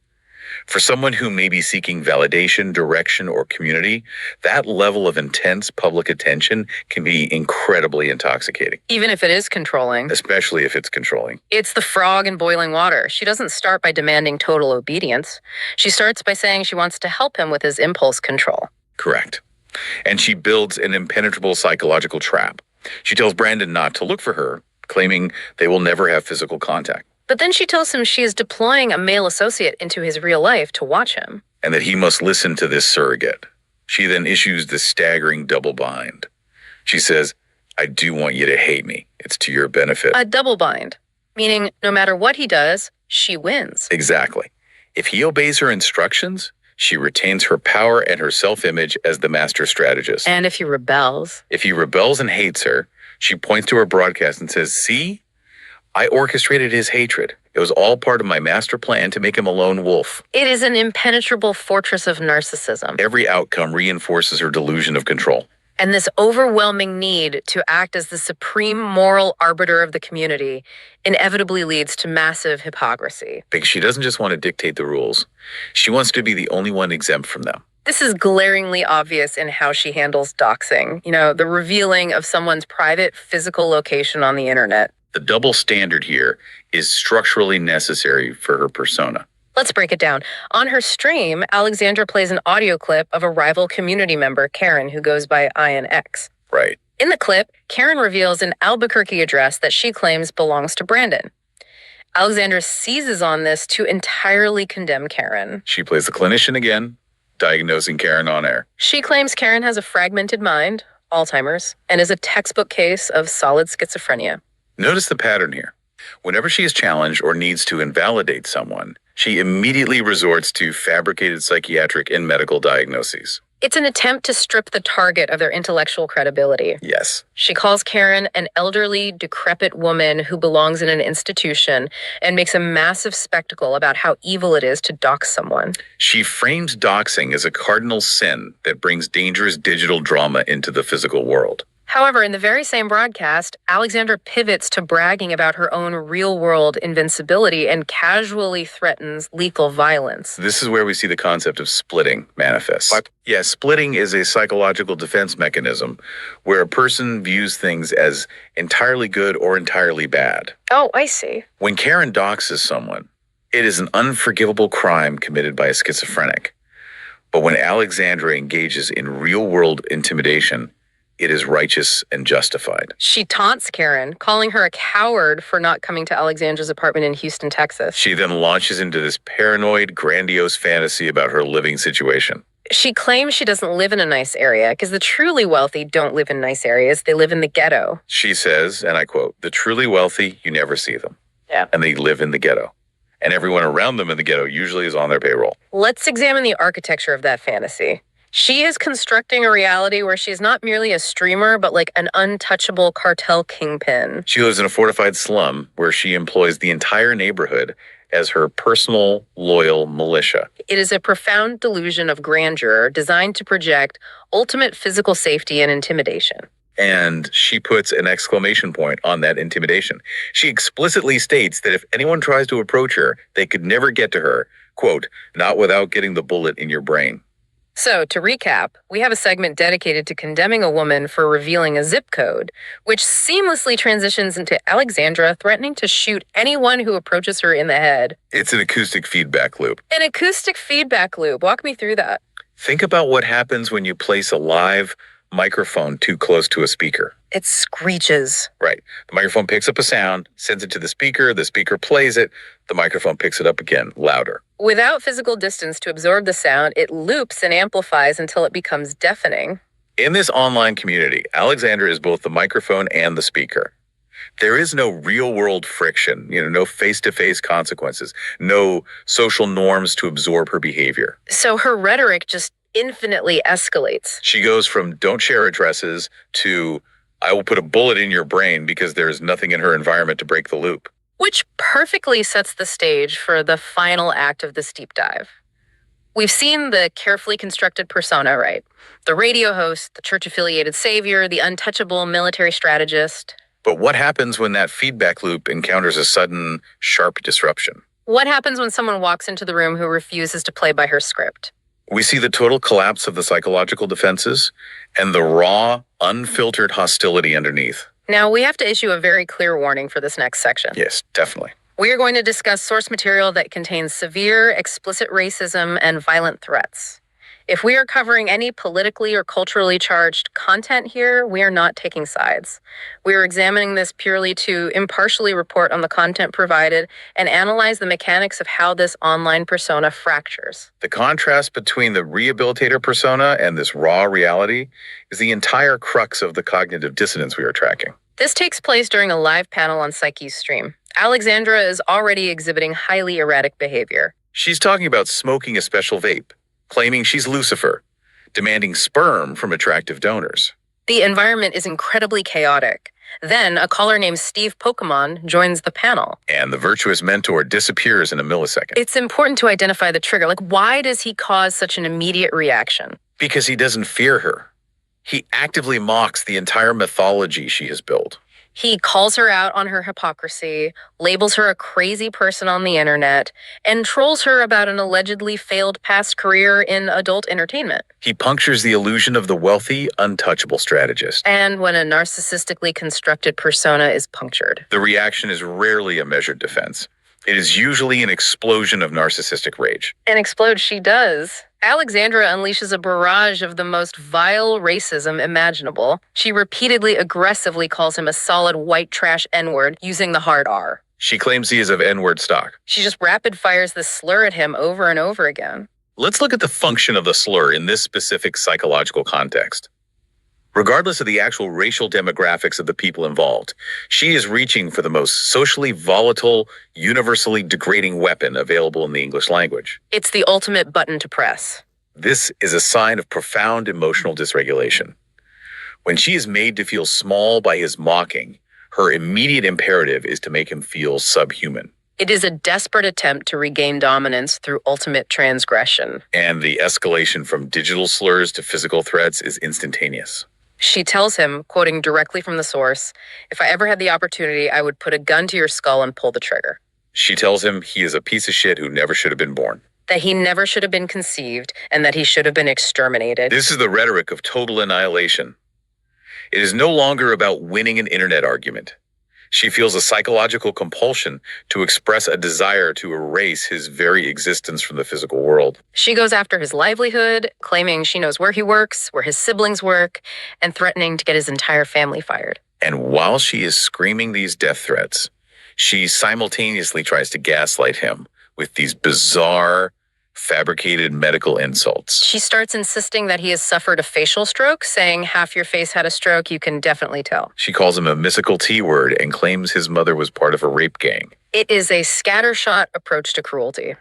For someone who may be seeking validation, direction, or community, that level of intense public attention can be incredibly intoxicating. Even if it is controlling. Especially if it's controlling. It's the frog in boiling water. She doesn't start by demanding total obedience. She starts by saying she wants to help him with his impulse control. Correct. And she builds an impenetrable psychological trap. She tells Brandon not to look for her, claiming they will never have physical contact. But then she tells him she is deploying a male associate into his real life to watch him. And that he must listen to this surrogate. She then issues the staggering double bind. She says, I do want you to hate me. It's to your benefit. A double bind, meaning no matter what he does, she wins. Exactly. If he obeys her instructions, she retains her power and her self-image as the master strategist. And if he rebels? If he rebels and hates her, she points to her broadcast and says, see, I orchestrated his hatred. It was all part of my master plan to make him a lone wolf. It is an impenetrable fortress of narcissism. Every outcome reinforces her delusion of control. And this overwhelming need to act as the supreme moral arbiter of the community inevitably leads to massive hypocrisy. Because she doesn't just want to dictate the rules. She wants to be the only one exempt from them. This is glaringly obvious in how she handles doxing. The revealing of someone's private physical location on the internet. The double standard here is structurally necessary for her persona. Let's break it down. On her stream, Alexandra plays an audio clip of a rival community member, Karen, who goes by INX. Right. In the clip, Karen reveals an Albuquerque address that she claims belongs to Brandon. Alexandra seizes on this to entirely condemn Karen. She plays the clinician again, diagnosing Karen on air. She claims Karen has a fragmented mind, Alzheimer's, and is a textbook case of solid schizophrenia. Notice the pattern here. Whenever she is challenged or needs to invalidate someone, she immediately resorts to fabricated psychiatric and medical diagnoses. It's an attempt to strip the target of their intellectual credibility. Yes. She calls Karen an elderly, decrepit woman who belongs in an institution and makes a massive spectacle about how evil it is to dox someone. She frames doxing as a cardinal sin that brings dangerous digital drama into the physical world. However, in the very same broadcast, Alexandra pivots to bragging about her own real-world invincibility and casually threatens lethal violence. This is where we see the concept of splitting manifest. Yeah, splitting is a psychological defense mechanism where a person views things as entirely good or entirely bad. Oh, I see. When Karen doxes someone, it is an unforgivable crime committed by a schizophrenic. But when Alexandra engages in real-world intimidation, it is righteous and justified. She taunts Karen, calling her a coward for not coming to Alexandra's apartment in Houston, Texas. She then launches into this paranoid, grandiose fantasy about her living situation. She claims she doesn't live in a nice area because the truly wealthy don't live in nice areas. They live in the ghetto. She says, and I quote, "The truly wealthy, you never see them. Yeah. And they live in the ghetto. And everyone around them in the ghetto usually is on their payroll." Let's examine the architecture of that fantasy. She is constructing a reality where she's not merely a streamer, but like an untouchable cartel kingpin. She lives in a fortified slum where she employs the entire neighborhood as her personal, loyal militia. It is a profound delusion of grandeur designed to project ultimate physical safety and intimidation. And she puts an exclamation point on that intimidation. She explicitly states that if anyone tries to approach her, they could never get to her, quote, "not without getting the bullet in your brain." So, to recap, we have a segment dedicated to condemning a woman for revealing a zip code, which seamlessly transitions into Alexandra threatening to shoot anyone who approaches her in the head. It's an acoustic feedback loop. An acoustic feedback loop. Walk me through that. Think about what happens when you place a live microphone too close to a speaker. It screeches. Right. The microphone picks up a sound, sends it to the speaker plays it, the microphone picks it up again, louder. Without physical distance to absorb the sound, it loops and amplifies until it becomes deafening. In this online community, Alexandra is both the microphone and the speaker. There is no real-world friction, no face-to-face consequences, no social norms to absorb her behavior. So her rhetoric just infinitely escalates. She goes from "don't share addresses" to "I will put a bullet in your brain" because there is nothing in her environment to break the loop. Which perfectly sets the stage for the final act of this deep dive. We've seen the carefully constructed persona, right? The radio host, the church-affiliated savior, the untouchable military strategist. But what happens when that feedback loop encounters a sudden, sharp disruption? What happens when someone walks into the room who refuses to play by her script? We see the total collapse of the psychological defenses and the raw, unfiltered hostility underneath. Now, we have to issue a very clear warning for this next section. Yes, definitely. We are going to discuss source material that contains severe, explicit racism and violent threats. If we are covering any politically or culturally charged content here, we are not taking sides. We are examining this purely to impartially report on the content provided and analyze the mechanics of how this online persona fractures. The contrast between the rehabilitator persona and this raw reality is the entire crux of the cognitive dissonance we are tracking. This takes place during a live panel on Psyche's stream. Alexandra is already exhibiting highly erratic behavior. She's talking about smoking a special vape, claiming she's Lucifer, demanding sperm from attractive donors. The environment is incredibly chaotic. Then a caller named Steve Pokemon joins the panel. And the virtuous mentor disappears in a millisecond. It's important to identify the trigger. Why does he cause such an immediate reaction? Because he doesn't fear her. He actively mocks the entire mythology she has built. He calls her out on her hypocrisy, labels her a crazy person on the internet, and trolls her about an allegedly failed past career in adult entertainment. He punctures the illusion of the wealthy, untouchable strategist. And when a narcissistically constructed persona is punctured, the reaction is rarely a measured defense. It is usually an explosion of narcissistic rage. And explode she does. Alexandra unleashes a barrage of the most vile racism imaginable. She repeatedly aggressively calls him a solid white trash N-word using the hard R. She claims he is of N-word stock. She just rapid fires this slur at him over and over again. Let's look at the function of the slur in this specific psychological context. Regardless of the actual racial demographics of the people involved, she is reaching for the most socially volatile, universally degrading weapon available in the English language. It's the ultimate button to press. This is a sign of profound emotional dysregulation. When she is made to feel small by his mocking, her immediate imperative is to make him feel subhuman. It is a desperate attempt to regain dominance through ultimate transgression. And the escalation from digital slurs to physical threats is instantaneous. She tells him, quoting directly from the source, "If I ever had the opportunity, I would put a gun to your skull and pull the trigger." She tells him he is a piece of shit who never should have been born. That he never should have been conceived and that he should have been exterminated. This is the rhetoric of total annihilation. It is no longer about winning an internet argument. She feels a psychological compulsion to express a desire to erase his very existence from the physical world. She goes after his livelihood, claiming she knows where he works, where his siblings work, and threatening to get his entire family fired. And while she is screaming these death threats, she simultaneously tries to gaslight him with these bizarre, fabricated medical insults. She starts insisting that he has suffered a facial stroke, saying half your face had a stroke, you can definitely tell. She calls him a mystical T-word and claims his mother was part of a rape gang. It is a scattershot approach to cruelty.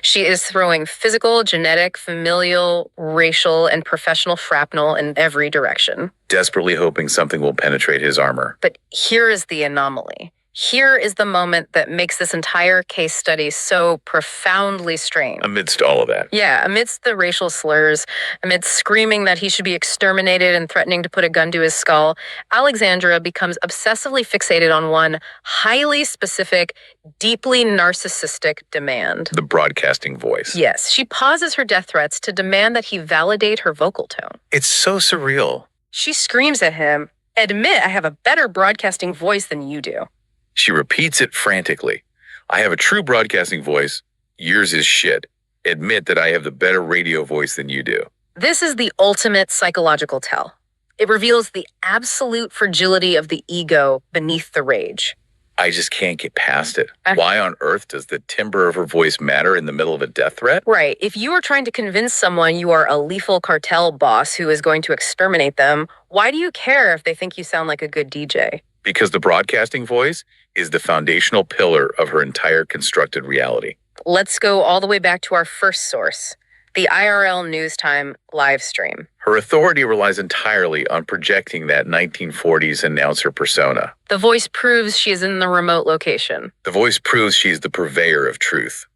She is throwing physical, genetic, familial, racial, and professional shrapnel in every direction. Desperately hoping something will penetrate his armor. But here is the anomaly. Here is the moment that makes this entire case study so profoundly strange. Amidst all of that. Yeah, amidst the racial slurs, amidst screaming that he should be exterminated and threatening to put a gun to his skull, Alexandra becomes obsessively fixated on one highly specific, deeply narcissistic demand. The broadcasting voice. Yes, she pauses her death threats to demand that he validate her vocal tone. It's so surreal. She screams at him, "Admit I have a better broadcasting voice than you do." She repeats it frantically. "I have a true broadcasting voice. Yours is shit. Admit that I have the better radio voice than you do." This is the ultimate psychological tell. It reveals the absolute fragility of the ego beneath the rage. I just can't get past it. Why on earth does the timbre of her voice matter in the middle of a death threat? Right. If you are trying to convince someone you are a lethal cartel boss who is going to exterminate them, why do you care if they think you sound like a good DJ? Because the broadcasting voice is the foundational pillar of her entire constructed reality. Let's go all the way back to our first source, the IRL News Time live stream. Her authority relies entirely on projecting that 1940s announcer persona. The voice proves she is in the remote location. The voice proves she's the purveyor of truth.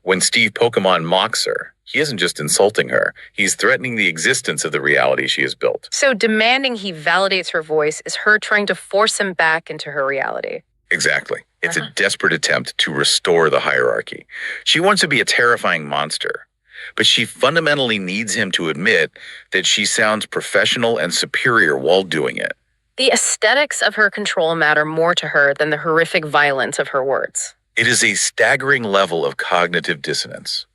When Steve Pokemon mocks her, he isn't just insulting her, he's threatening the existence of the reality she has built. So demanding he validates her voice is her trying to force him back into her reality. Exactly. It's a desperate attempt to restore the hierarchy. She wants to be a terrifying monster, but she fundamentally needs him to admit that she sounds professional and superior while doing it. The aesthetics of her control matter more to her than the horrific violence of her words. It is a staggering level of cognitive dissonance.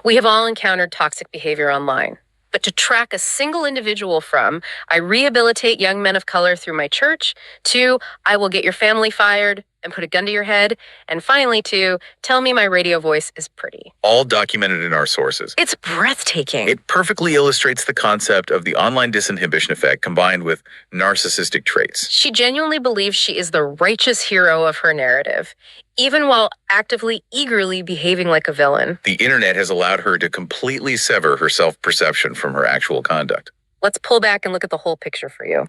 We have all encountered toxic behavior online. But to track a single individual from, "I rehabilitate young men of color through my church," to, "I will get your family fired and put a gun to your head," and finally to, "Tell me my radio voice is pretty." All documented in our sources. It's breathtaking. It perfectly illustrates the concept of the online disinhibition effect combined with narcissistic traits. She genuinely believes she is the righteous hero of her narrative, even while actively, eagerly behaving like a villain. The internet has allowed her to completely sever her self-perception from her actual conduct. Let's pull back and look at the whole picture for you.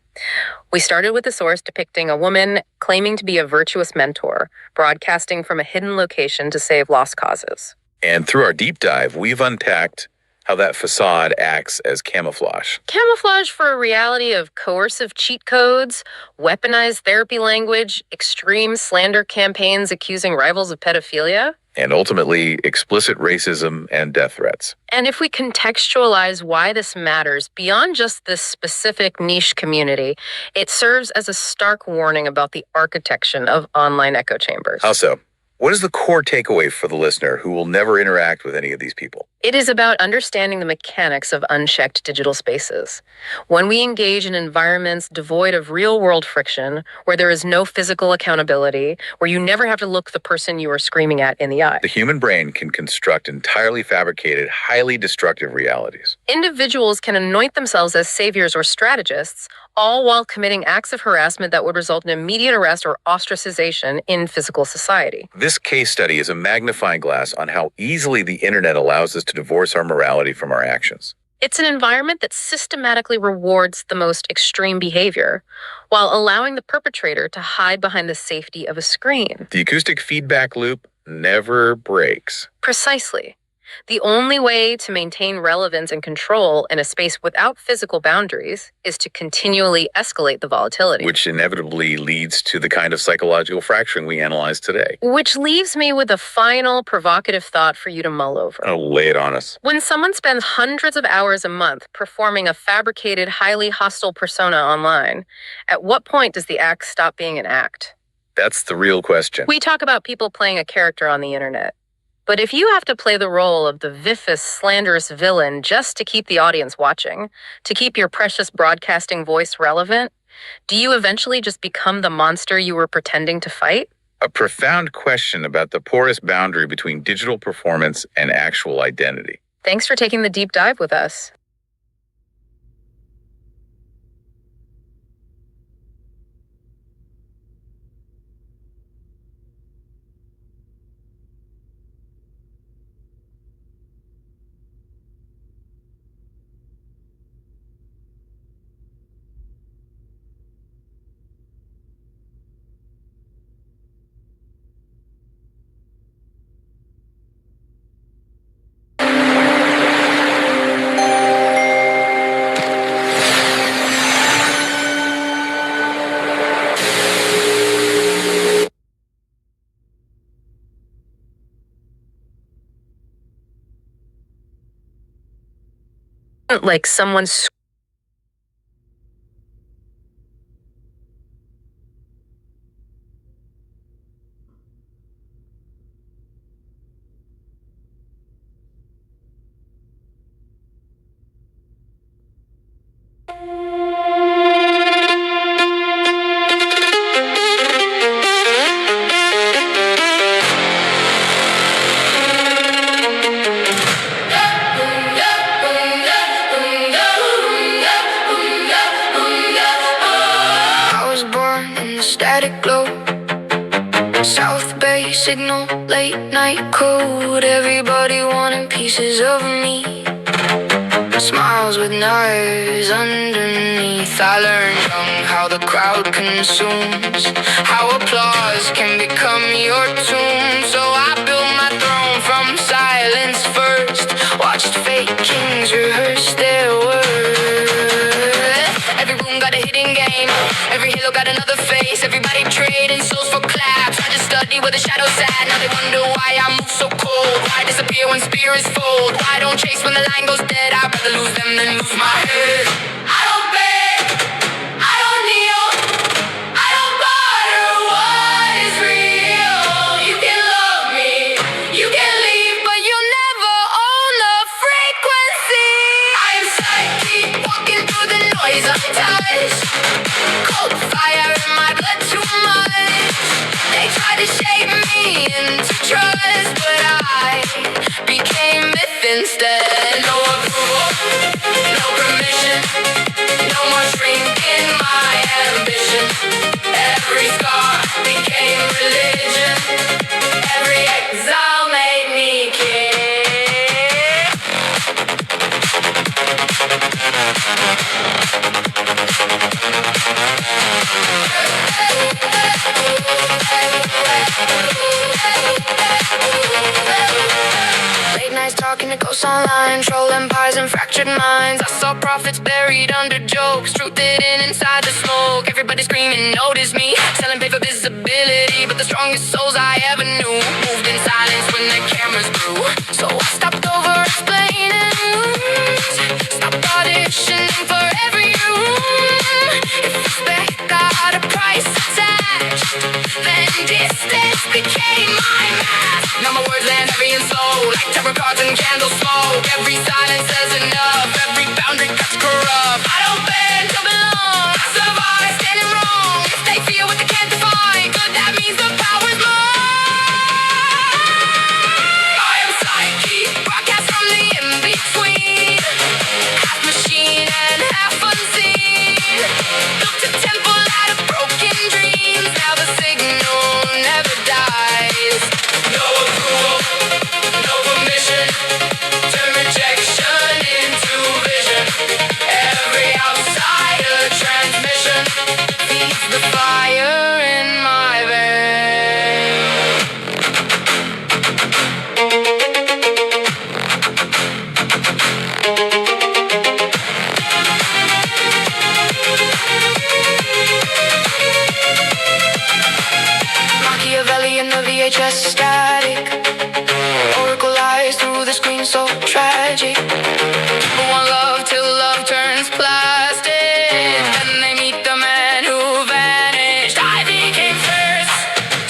We started with the source depicting a woman claiming to be a virtuous mentor, broadcasting from a hidden location to save lost causes. And through our deep dive, we've unpacked how that facade acts as camouflage. Camouflage for a reality of coercive cheat codes, weaponized therapy language, extreme slander campaigns accusing rivals of pedophilia. And ultimately, explicit racism and death threats. And if we contextualize why this matters beyond just this specific niche community, it serves as a stark warning about the architecture of online echo chambers. How so? What is the core takeaway for the listener who will never interact with any of these people? It is about understanding the mechanics of unchecked digital spaces. When we engage in environments devoid of real-world friction, where there is no physical accountability, where you never have to look the person you are screaming at in the eye. The human brain can construct entirely fabricated, highly destructive realities. Individuals can anoint themselves as saviors or strategists, all while committing acts of harassment that would result in immediate arrest or ostracization in physical society. This case study is a magnifying glass on how easily the internet allows us to divorce our morality from our actions. It's an environment that systematically rewards the most extreme behavior while allowing the perpetrator to hide behind the safety of a screen. The acoustic feedback loop never breaks. Precisely. The only way to maintain relevance and control in a space without physical boundaries is to continually escalate the volatility. Which inevitably leads to the kind of psychological fracturing we analyze today. Which leaves me with a final provocative thought for you to mull over. Oh, lay it on us. When someone spends hundreds of hours a month performing a fabricated, highly hostile persona online, at what point does the act stop being an act? That's the real question. We talk about people playing a character on the internet. But if you have to play the role of the vicious, slanderous villain just to keep the audience watching, to keep your precious broadcasting voice relevant, do you eventually just become the monster you were pretending to fight? A profound question about the porous boundary between digital performance and actual identity. Thanks for taking the deep dive with us. Like someone's static glow. South Bay signal, late night code. Everybody wanting pieces of me. Smiles with knives underneath. I learned young how the crowd consumes, how applause can become your tomb. So I built my throne from silence first. Watched fake kings rehearse their words. Every room got a hidden game. Every halo got another face. Everybody trading souls for claps. I just study where the shadows sat. Now they wonder why I move so cold. Why disappear when spirits fold? Why don't chase when the line goes dead? I'd rather lose them than lose my head. I don't beg, I don't kneel, I don't barter what is real. You can love me, you can leave, but you'll never own the frequency. I am psychic, walking through the noise untouched. Cold fire in my blood too much. They tried to shape me into trust, but I became myth instead. No approval, no permission, no more shrinking my ambition. Every scar became religion. Every exile made me king. Late nights talking to ghosts online, troll empires and fractured minds. I saw prophets buried under jokes, truth hidden inside the smoke. Everybody screaming, notice me, selling pay for visibility. But the strongest souls I ever knew moved in silence when the cameras grew. So I stopped over explaining, stopped auditioning for every room. If respect got a price attached, then distance became my mask. Now my words land heavy and slow, like tarot cards and candle smoke. Every silence says enough, every boundary cuts corrupt. I don't bend to belong, I survive standing wrong. If they fear what they can't define, good, that means the power's mine. I am psyche, broadcast from the in-between, half machine and half unseen. Built a temple out of broken dreams. Now the signal never dies. No approval, no permission. Turn Machiavelli in the VHS static. Oracle eyes through the screen, so tragic. People want love till love turns plastic. Then they meet the man who vanished. I became first,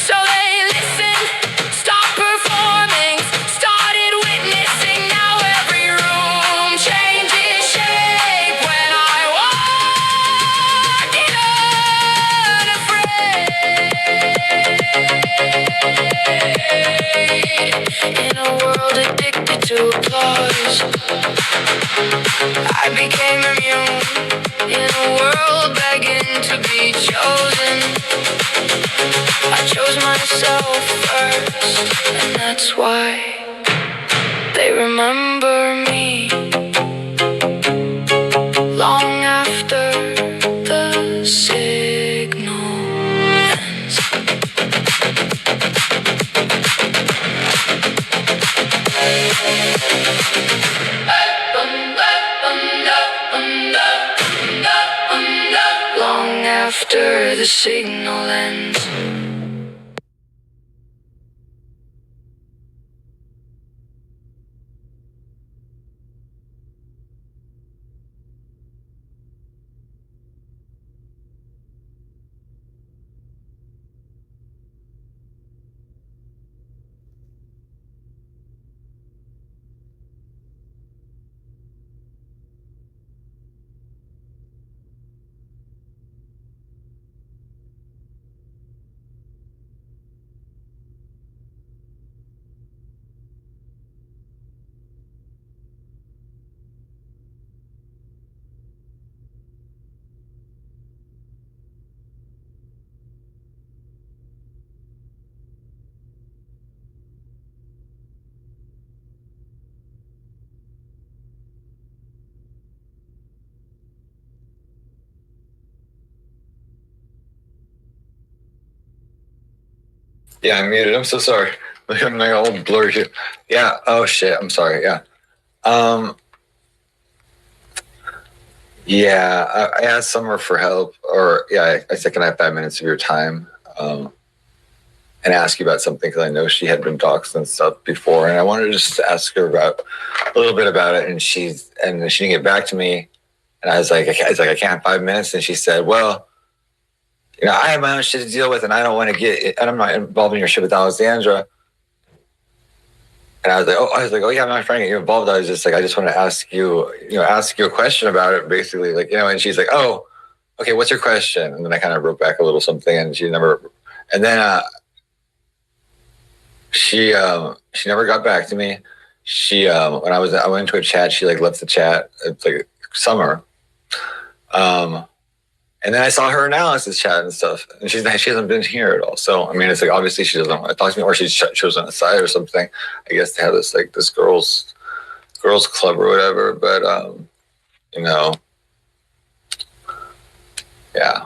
so they listened. Stopped performing, started witnessing. Now every room changes shape when I walk in unafraid. In a world addicted to applause, I became immune. In a world begging to be chosen, I chose myself first, and that's why they remember me long after the signal ends. Long after the signal ends. Yeah, I'm muted. I'm so sorry. I'm like all blurry here. Yeah. Oh shit. I'm sorry. Yeah. Yeah. I asked Summer for help, or yeah, I said, can I have 5 minutes of your time, and ask you about something because I know she had been doxxed and stuff before, and I wanted to just ask her about a little bit about it, and she didn't get back to me, and I was like, I can't have 5 minutes, and she said, well, I have my own shit to deal with, and I don't want to and I'm not involved in your shit with Alexandra. And I was like, oh yeah, I'm not trying to get involved. I was just like, I just want to ask you a question about it, basically, and she's like, oh, okay, what's your question? And then I kind of wrote back a little something, and she never got back to me. She when I went into a chat, she left the chat. It's like Summer. And then I saw her analysis chat and stuff, and she hasn't been here at all. So I mean, it's like obviously she doesn't want to talk to me, or she's chosen a side or something. I guess they have this this girls club or whatever. But yeah.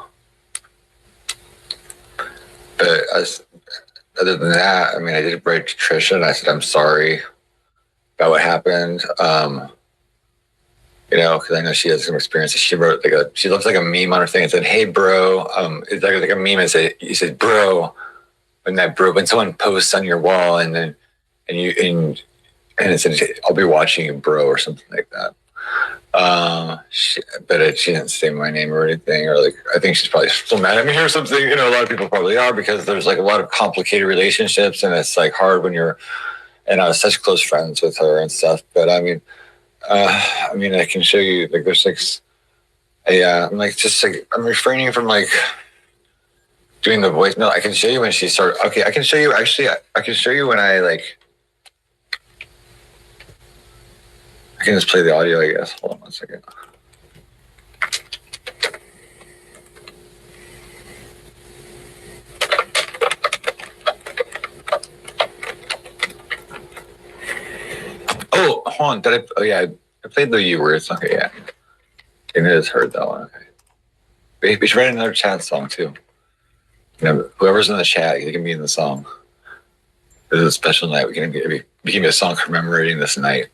But other than that, I mean, I did write to Trisha, and I said I'm sorry about what happened. Because I know she has some experience. She wrote she looks like a meme on her thing and said, "Hey, bro." It's like a meme and you said, "Bro," when someone posts on your wall and it said, "I'll be watching you, bro," or something like that. She didn't say my name or anything, or I think she's probably still mad at me or something. A lot of people probably are, because there's a lot of complicated relationships, and it's hard when you're. And I was such close friends with her and stuff, but I mean, I can show you. There's I'm refraining from doing the voicemail. I can show you when she started. Okay, I can show you. Actually, I can show you when I can just play the audio, I guess. Hold on 1 second. Oh, hold on. Did I? Oh yeah, I played the U words. Okay, yeah. And it has heard that one. Okay. We should write another chat song too. Whoever's in the chat, you can be in the song. This is a special night. We can give me a song commemorating this night.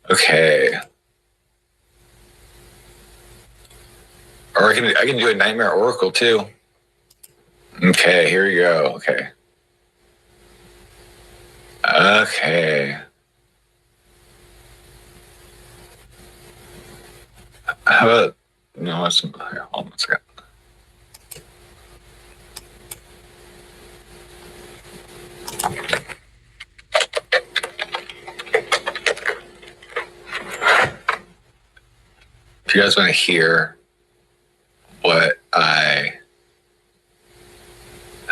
Okay. Or I can do a Nightmare Oracle too. Okay, here we go. Okay. Okay. How about no? Here, hold on a second. If you guys want to hear what I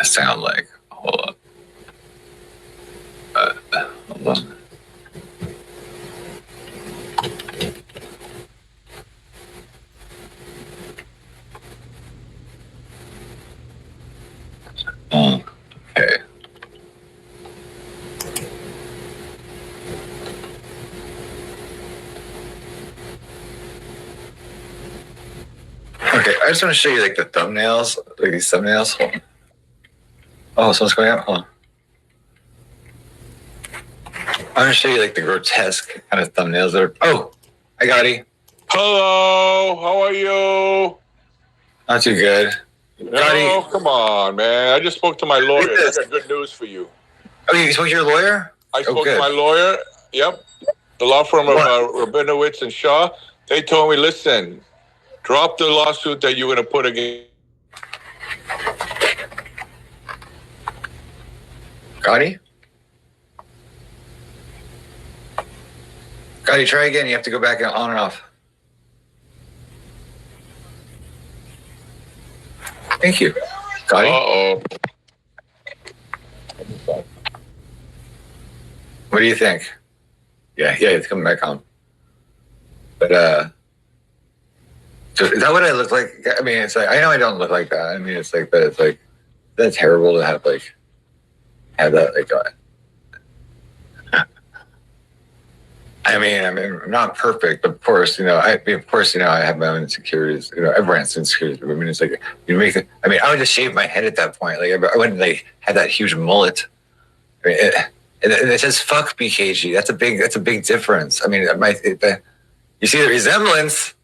sound like, hold up. Hold on. Okay. Okay, I just want to show you like the thumbnails, like these thumbnails. Hold on. Oh, someone's going out. Hold on. I'm gonna show you like the grotesque kind of thumbnails that are. Oh, hi, Gotti. Hello, how are you? Not too good. No, come on, man. I just spoke to my lawyer. I got good news for you. Oh, you spoke to your lawyer? I spoke to my lawyer. Yep. The law firm of Rabinowitz and Shaw. They told me, listen, drop the lawsuit that you're going to put against. Gotti? Gotti, try again. You have to go back on and off. Thank you. Gotti? Uh-oh. What do you think? Yeah, it's coming back on. But, so is that what I look like? I mean, it's like, I know I don't look like that. I mean, it's like, but it's like, that's terrible to have, like, have that, like, I mean, I'm not perfect, but of course, I have my own insecurities. Everyone has insecurities. I mean, it's like, I would just shave my head at that point. Like, I wouldn't, like, have that huge mullet. I mean, it says fuck BKG. That's a big difference. I mean, you see the resemblance.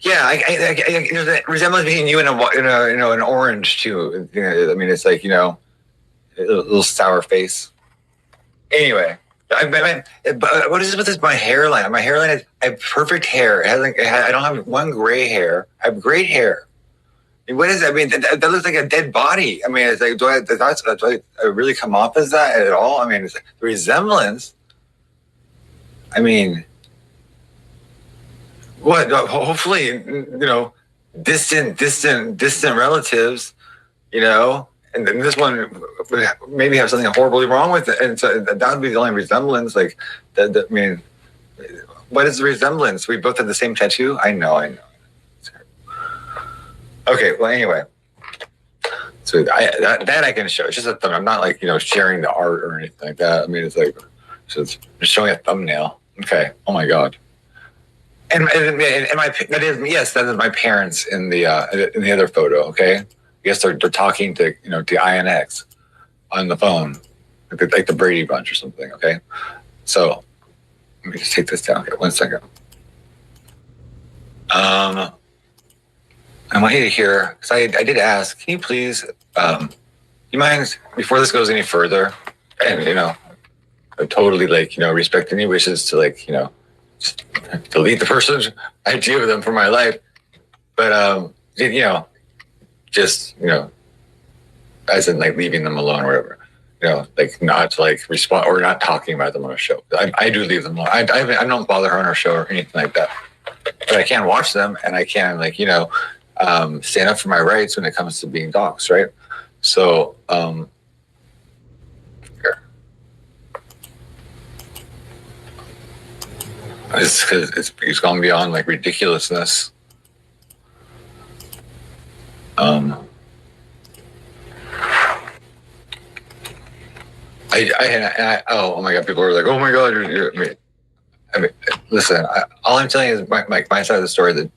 Yeah, there's a resemblance between you and an orange too. I mean, it's like a little sour face. Anyway, but what is this with my hairline? My hairline I have perfect hair. I don't have one gray hair. I have great hair. I mean, what is that? I mean, that looks like a dead body. I mean, it's like, do I really come off as that at all? I mean, it's like the resemblance. I mean, what? Hopefully, distant relatives, and then this one would maybe have something horribly wrong with it, and so that would be the only resemblance. Like, I mean, what is the resemblance? We both have the same tattoo. I know. Okay. Well, anyway, so that I can show. It's just a thumb. I'm not like sharing the art or anything like that. I mean, it's like just showing a thumbnail. Okay. Oh my God. And that is my parents in the other photo. Okay. Yes, they're talking to to INX on the phone, like the Brady Bunch or something. Okay. So let me just take this down. Okay, 1 second. I want you to hear, because I did ask, can you please, you mind, before this goes any further, and, I totally, respect any wishes to, just delete the person's idea of them from my life. But, just, as in, leaving them alone or whatever, not, respond or not talking about them on a show. I do leave them alone. I don't bother her on our show or anything like that. But I can watch them, and I can, stand up for my rights when it comes to being doxxed, right? So, here. It's gone beyond ridiculousness. Oh my God, people are like, oh my God, I mean, listen, all I'm telling you is my side of the story,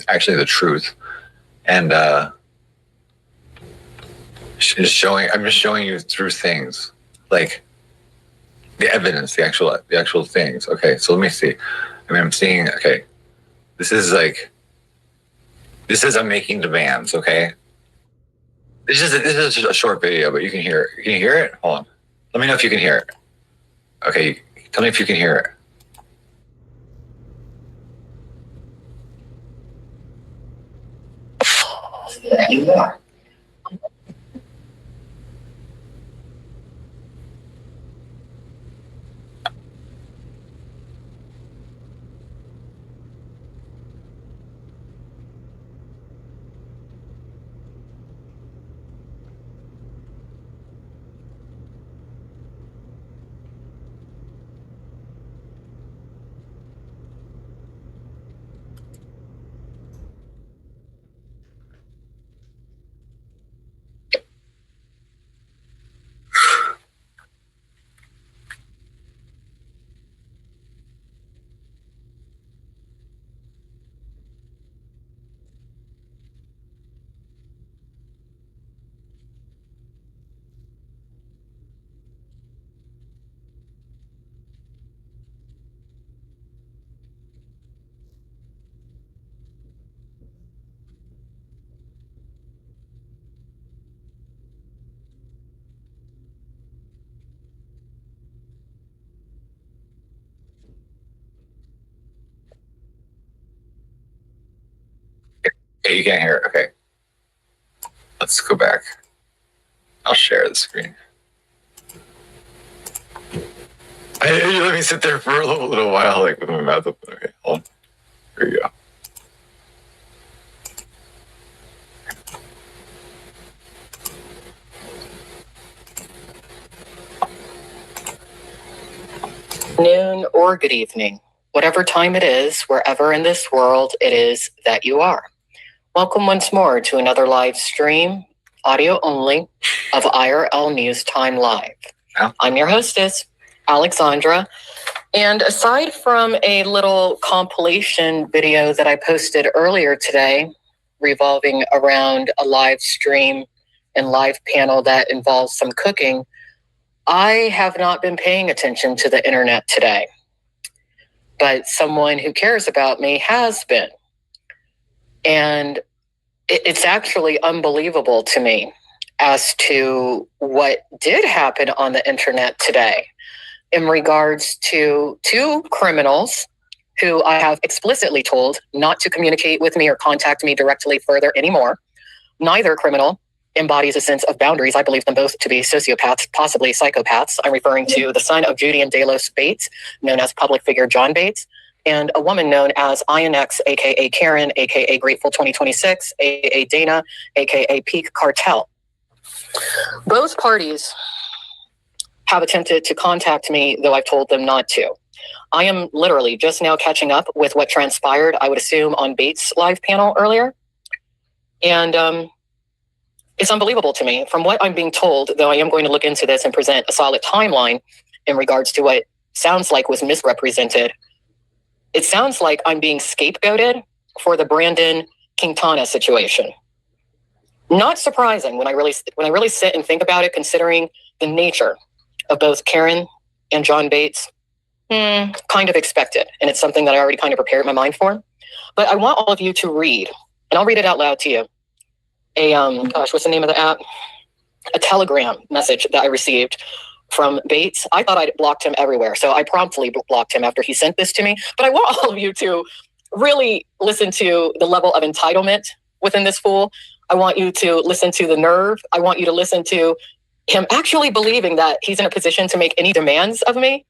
actually the truth. And I'm just showing you through things, like the evidence, the actual things. Okay, so let me see. I mean, I'm seeing, okay, this is I'm making demands, okay? This is a short video, but you can hear it. Can you hear it? Hold on. Let me know if you can hear it. Okay, tell me if you can hear it. Anymore. Okay, you can't hear it. Okay. Let's go back. I'll share the screen. You let me sit there for a little while, like with my mouth open. Okay, hold on. Here you go. Noon or good evening, whatever time it is, wherever in this world it is that you are. Welcome once more to another live stream, audio only, of IRL News Time Live. Yeah. I'm your hostess, Alexandra. And aside from a little compilation video that I posted earlier today, revolving around a live stream and live panel that involves some cooking, I have not been paying attention to the internet today. But someone who cares about me has been. And it's actually unbelievable to me as to what did happen on the internet today in regards to two criminals who I have explicitly told not to communicate with me or contact me directly further anymore. Neither criminal embodies a sense of boundaries. I believe them both to be sociopaths, possibly psychopaths. I'm referring to the son of Judy and Delos Bates, known as public figure John Bates, and a woman known as INX, aka Karen, aka Grateful 2026, aka Dana, aka Peak Cartel. Both parties have attempted to contact me, though I've told them not to. I am literally just now catching up with what transpired, I would assume, on Bates' live panel earlier. And it's unbelievable to me. From what I'm being told, though I am going to look into this and present a solid timeline in regards to what sounds like was misrepresented, it sounds like I'm being scapegoated for the Brandon Quintana situation. Not surprising when I really sit and think about it, considering the nature of both Karen and John Bates. Kind of expected, and it's something that I already kind of prepared my mind for. But I want all of you to read, and I'll read it out loud to you. What's the name of the app? A Telegram message that I received from Bates. I thought I'd blocked him everywhere, so I promptly blocked him after he sent this to me. But I want all of you to really listen to the level of entitlement within this fool. I want you to listen to the nerve. I want you to listen to him actually believing that he's in a position to make any demands of me.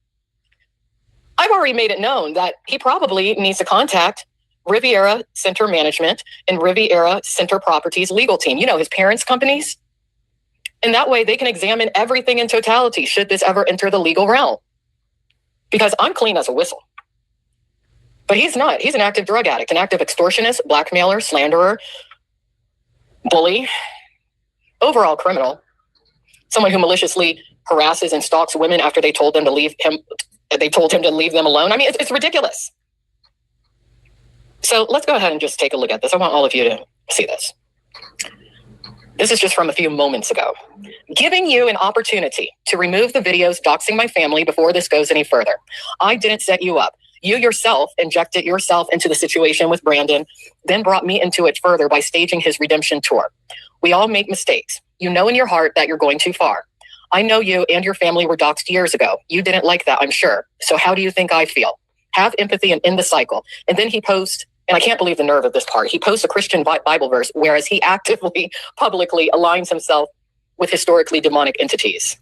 I've already made it known that he probably needs to contact Riviera Center Management and Riviera Center Properties legal team. You know, his parents' companies. And that way they can examine everything in totality should this ever enter the legal realm. Because I'm clean as a whistle. But he's not. He's an active drug addict, an active extortionist, blackmailer, slanderer, bully, overall criminal. Someone who maliciously harasses and stalks women after they told them to leave him. They told him to leave them alone. I mean, it's ridiculous. So let's go ahead and just take a look at this. I want all of you to see this. This is just from a few moments ago. Giving you an opportunity to remove the videos doxing my family before this goes any further. I didn't set you up. You yourself injected yourself into the situation with Brandon, then brought me into it further by staging his redemption tour. We all make mistakes. You know in your heart that you're going too far. I know you and your family were doxxed years ago. You didn't like that, I'm sure. So how do you think I feel? Have empathy and end the cycle. And then he posts, and I can't believe the nerve of this part, he posts a Christian Bible verse, whereas he actively, publicly aligns himself with historically demonic entities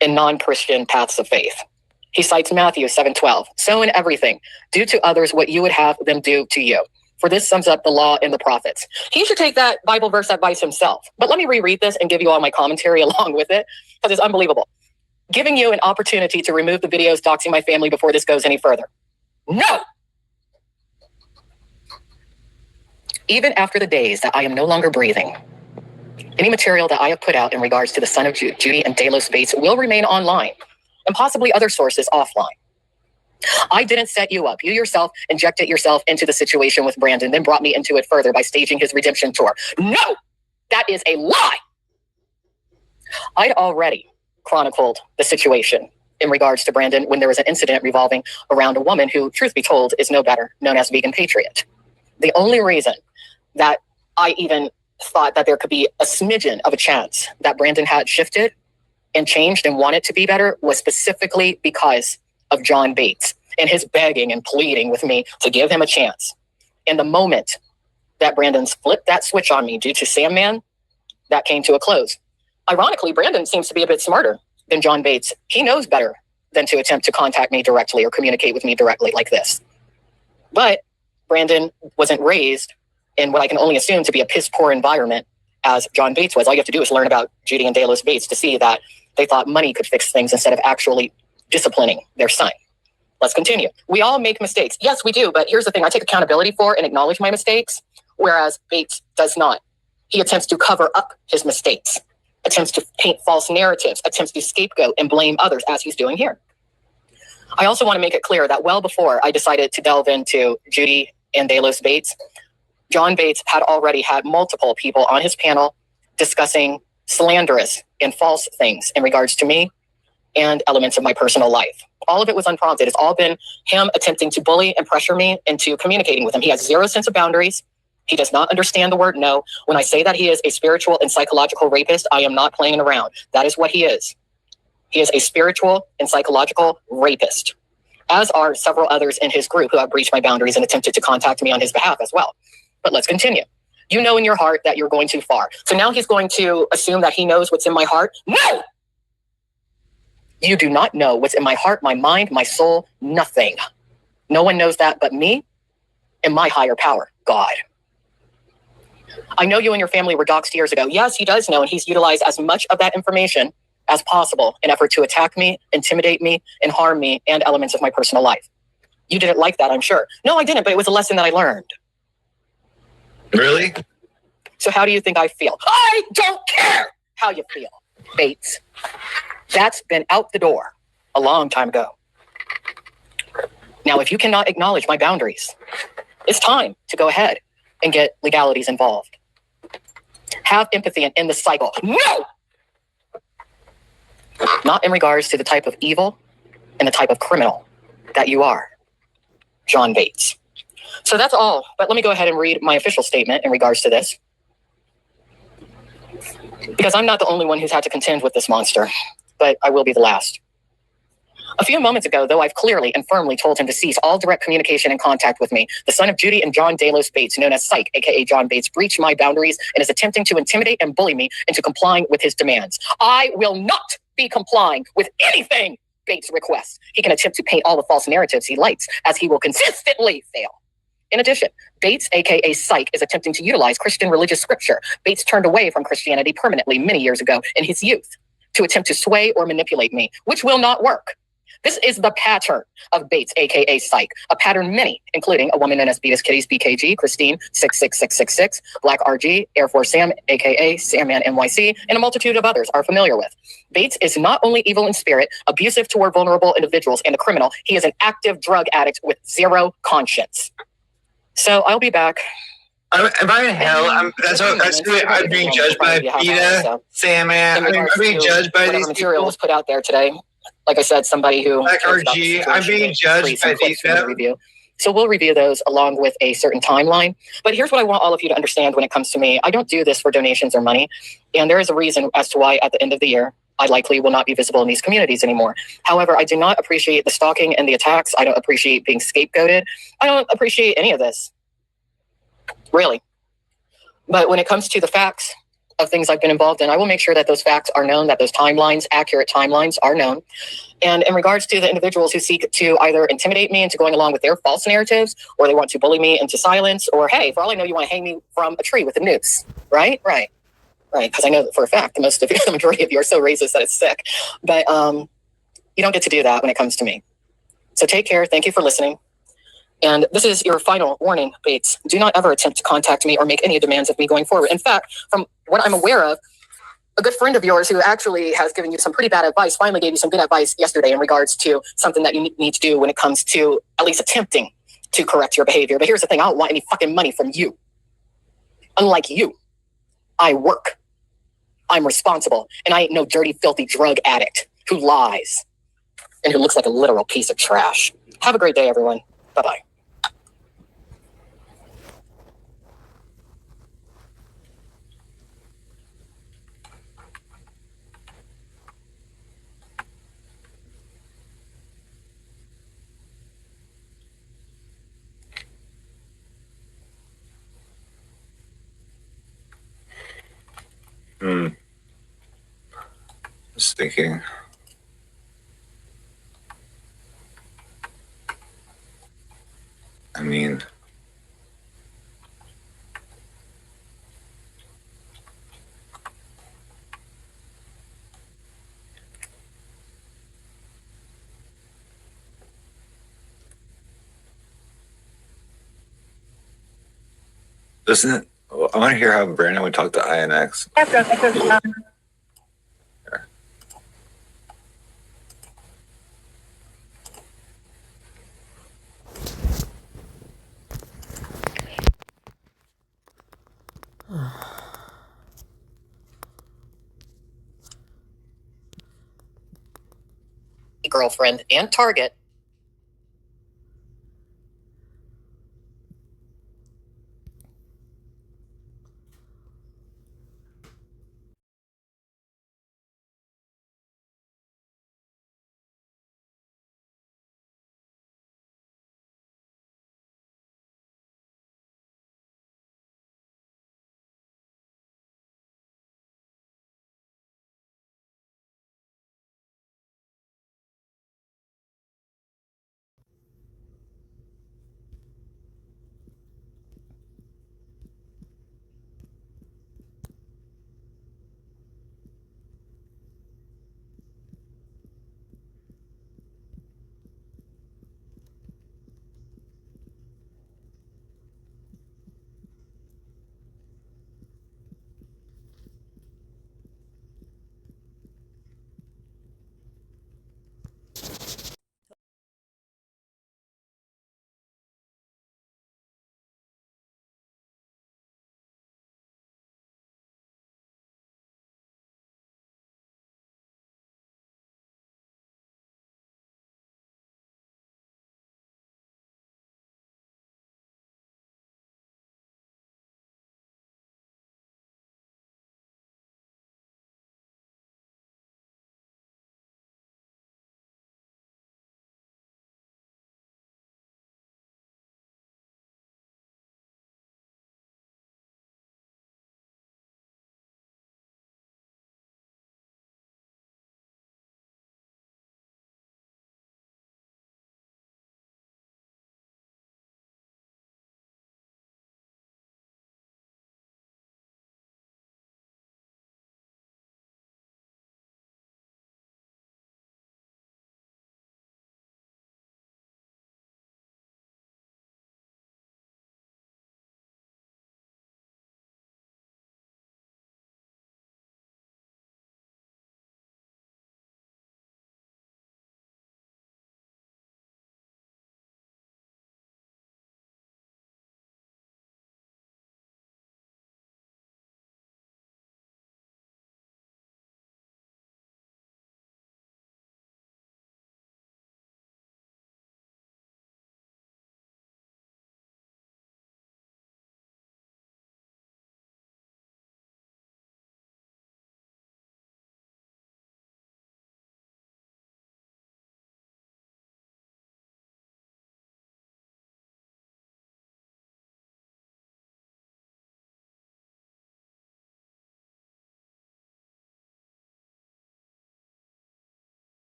and non-Christian paths of faith. He cites Matthew 7:12. So in everything, do to others what you would have them do to you. For this sums up the law and the prophets. He should take that Bible verse advice himself. But let me reread this and give you all my commentary along with it, because it's unbelievable. Giving you an opportunity to remove the videos doxing my family before this goes any further. No! Even after the days that I am no longer breathing, any material that I have put out in regards to the son of Judy and Delos Bates will remain online, and possibly other sources offline. I didn't set you up. You yourself injected yourself into the situation with Brandon, then brought me into it further by staging his redemption tour. No! That is a lie! I'd already chronicled the situation in regards to Brandon when there was an incident revolving around a woman who, truth be told, is no better, known as Vegan Patriot. The only reason that I even thought that there could be a smidgen of a chance that Brandon had shifted and changed and wanted to be better was specifically because of John Bates and his begging and pleading with me to give him a chance. And the moment that Brandon's flipped that switch on me due to Sandman, that came to a close. Ironically, Brandon seems to be a bit smarter than John Bates. He knows better than to attempt to contact me directly or communicate with me directly like this. But Brandon wasn't raised in what I can only assume to be a piss-poor environment as John Bates was. All you have to do is learn about Judy and Delos Bates to see that they thought money could fix things instead of actually disciplining their son. Let's continue. We all make mistakes. Yes, we do. But here's the thing. I take accountability for and acknowledge my mistakes, whereas Bates does not. He attempts to cover up his mistakes, attempts to paint false narratives, attempts to scapegoat and blame others, as he's doing here. I also want to make it clear that well before I decided to delve into Judy and Delos Bates, John Bates had already had multiple people on his panel discussing slanderous and false things in regards to me and elements of my personal life. All of it was unprompted. It's all been him attempting to bully and pressure me into communicating with him. He has zero sense of boundaries. He does not understand the word no. When I say that he is a spiritual and psychological rapist, I am not playing around. That is what he is. He is a spiritual and psychological rapist, as are several others in his group who have breached my boundaries and attempted to contact me on his behalf as well. But let's continue. You know in your heart that you're going too far. So now he's going to assume that he knows what's in my heart. No! You do not know what's in my heart, my mind, my soul, nothing. No one knows that but me and my higher power, God. I know you and your family were doxxed years ago. Yes, he does know, and he's utilized as much of that information as possible in effort to attack me, intimidate me, and harm me and elements of my personal life. You didn't like that, I'm sure. No, I didn't, but it was a lesson that I learned. Really? So how do you think I feel? I don't care how you feel, Bates. That's been out the door a long time ago. Now, if you cannot acknowledge my boundaries, it's time to go ahead and get legalities involved. Have empathy and end the cycle. No! Not in regards to the type of evil and the type of criminal that you are, John Bates. So that's all. But let me go ahead and read my official statement in regards to this, because I'm not the only one who's had to contend with this monster, but I will be the last. A few moments ago, though I've clearly and firmly told him to cease all direct communication and contact with me, the son of Judy and John Delos Bates, known as Psych, aka John Bates, breached my boundaries and is attempting to intimidate and bully me into complying with his demands. I will not be complying with anything Bates requests. He can attempt to paint all the false narratives he likes, as he will consistently fail. In addition, Bates, aka Psych, is attempting to utilize Christian religious scripture. Bates turned away from Christianity permanently many years ago in his youth to attempt to sway or manipulate me, which will not work. This is the pattern of Bates, aka Psych, a pattern many, including a woman known as Beatus Kitties BKG, Christine 66666, Black RG, Air Force Sam, aka Samman NYC, and a multitude of others are familiar with. Bates is not only evil in spirit, abusive toward vulnerable individuals, and a criminal, he is an active drug addict with zero conscience. So I'll be back. Am I in hell? I'm being judged by PETA, Sandman. I'm being judged by these material was put out there today. Like I said, somebody who Black RG. I'm being judged by these review. So we'll review those along with a certain timeline. But here's what I want all of you to understand when it comes to me. I don't do this for donations or money. And there is a reason as to why at the end of the year, I likely will not be visible in these communities anymore. However, I do not appreciate the stalking and the attacks. I don't appreciate being scapegoated. I don't appreciate any of this, really. But when it comes to the facts of things I've been involved in, I will make sure that those facts are known, that those timelines, accurate timelines, are known. And in regards to the individuals who seek to either intimidate me into going along with their false narratives, or they want to bully me into silence, or hey, for all I know, you want to hang me from a tree with a noose, right? Right. Because I know that for a fact, the majority of you are so racist that it's sick. But you don't get to do that when it comes to me. So take care. Thank you for listening. And this is your final warning, Bates. Do not ever attempt to contact me or make any demands of me going forward. In fact, from what I'm aware of, a good friend of yours who actually has given you some pretty bad advice finally gave you some good advice yesterday in regards to something that you need to do when it comes to at least attempting to correct your behavior. But here's the thing, I don't want any fucking money from you. Unlike you, I work. I'm responsible. And I ain't no dirty, filthy drug addict who lies and who looks like a literal piece of trash. Have a great day, everyone. Bye-bye. Just thinking. I mean, doesn't it? I want to hear how Brandon would talk to INX. Girlfriend and target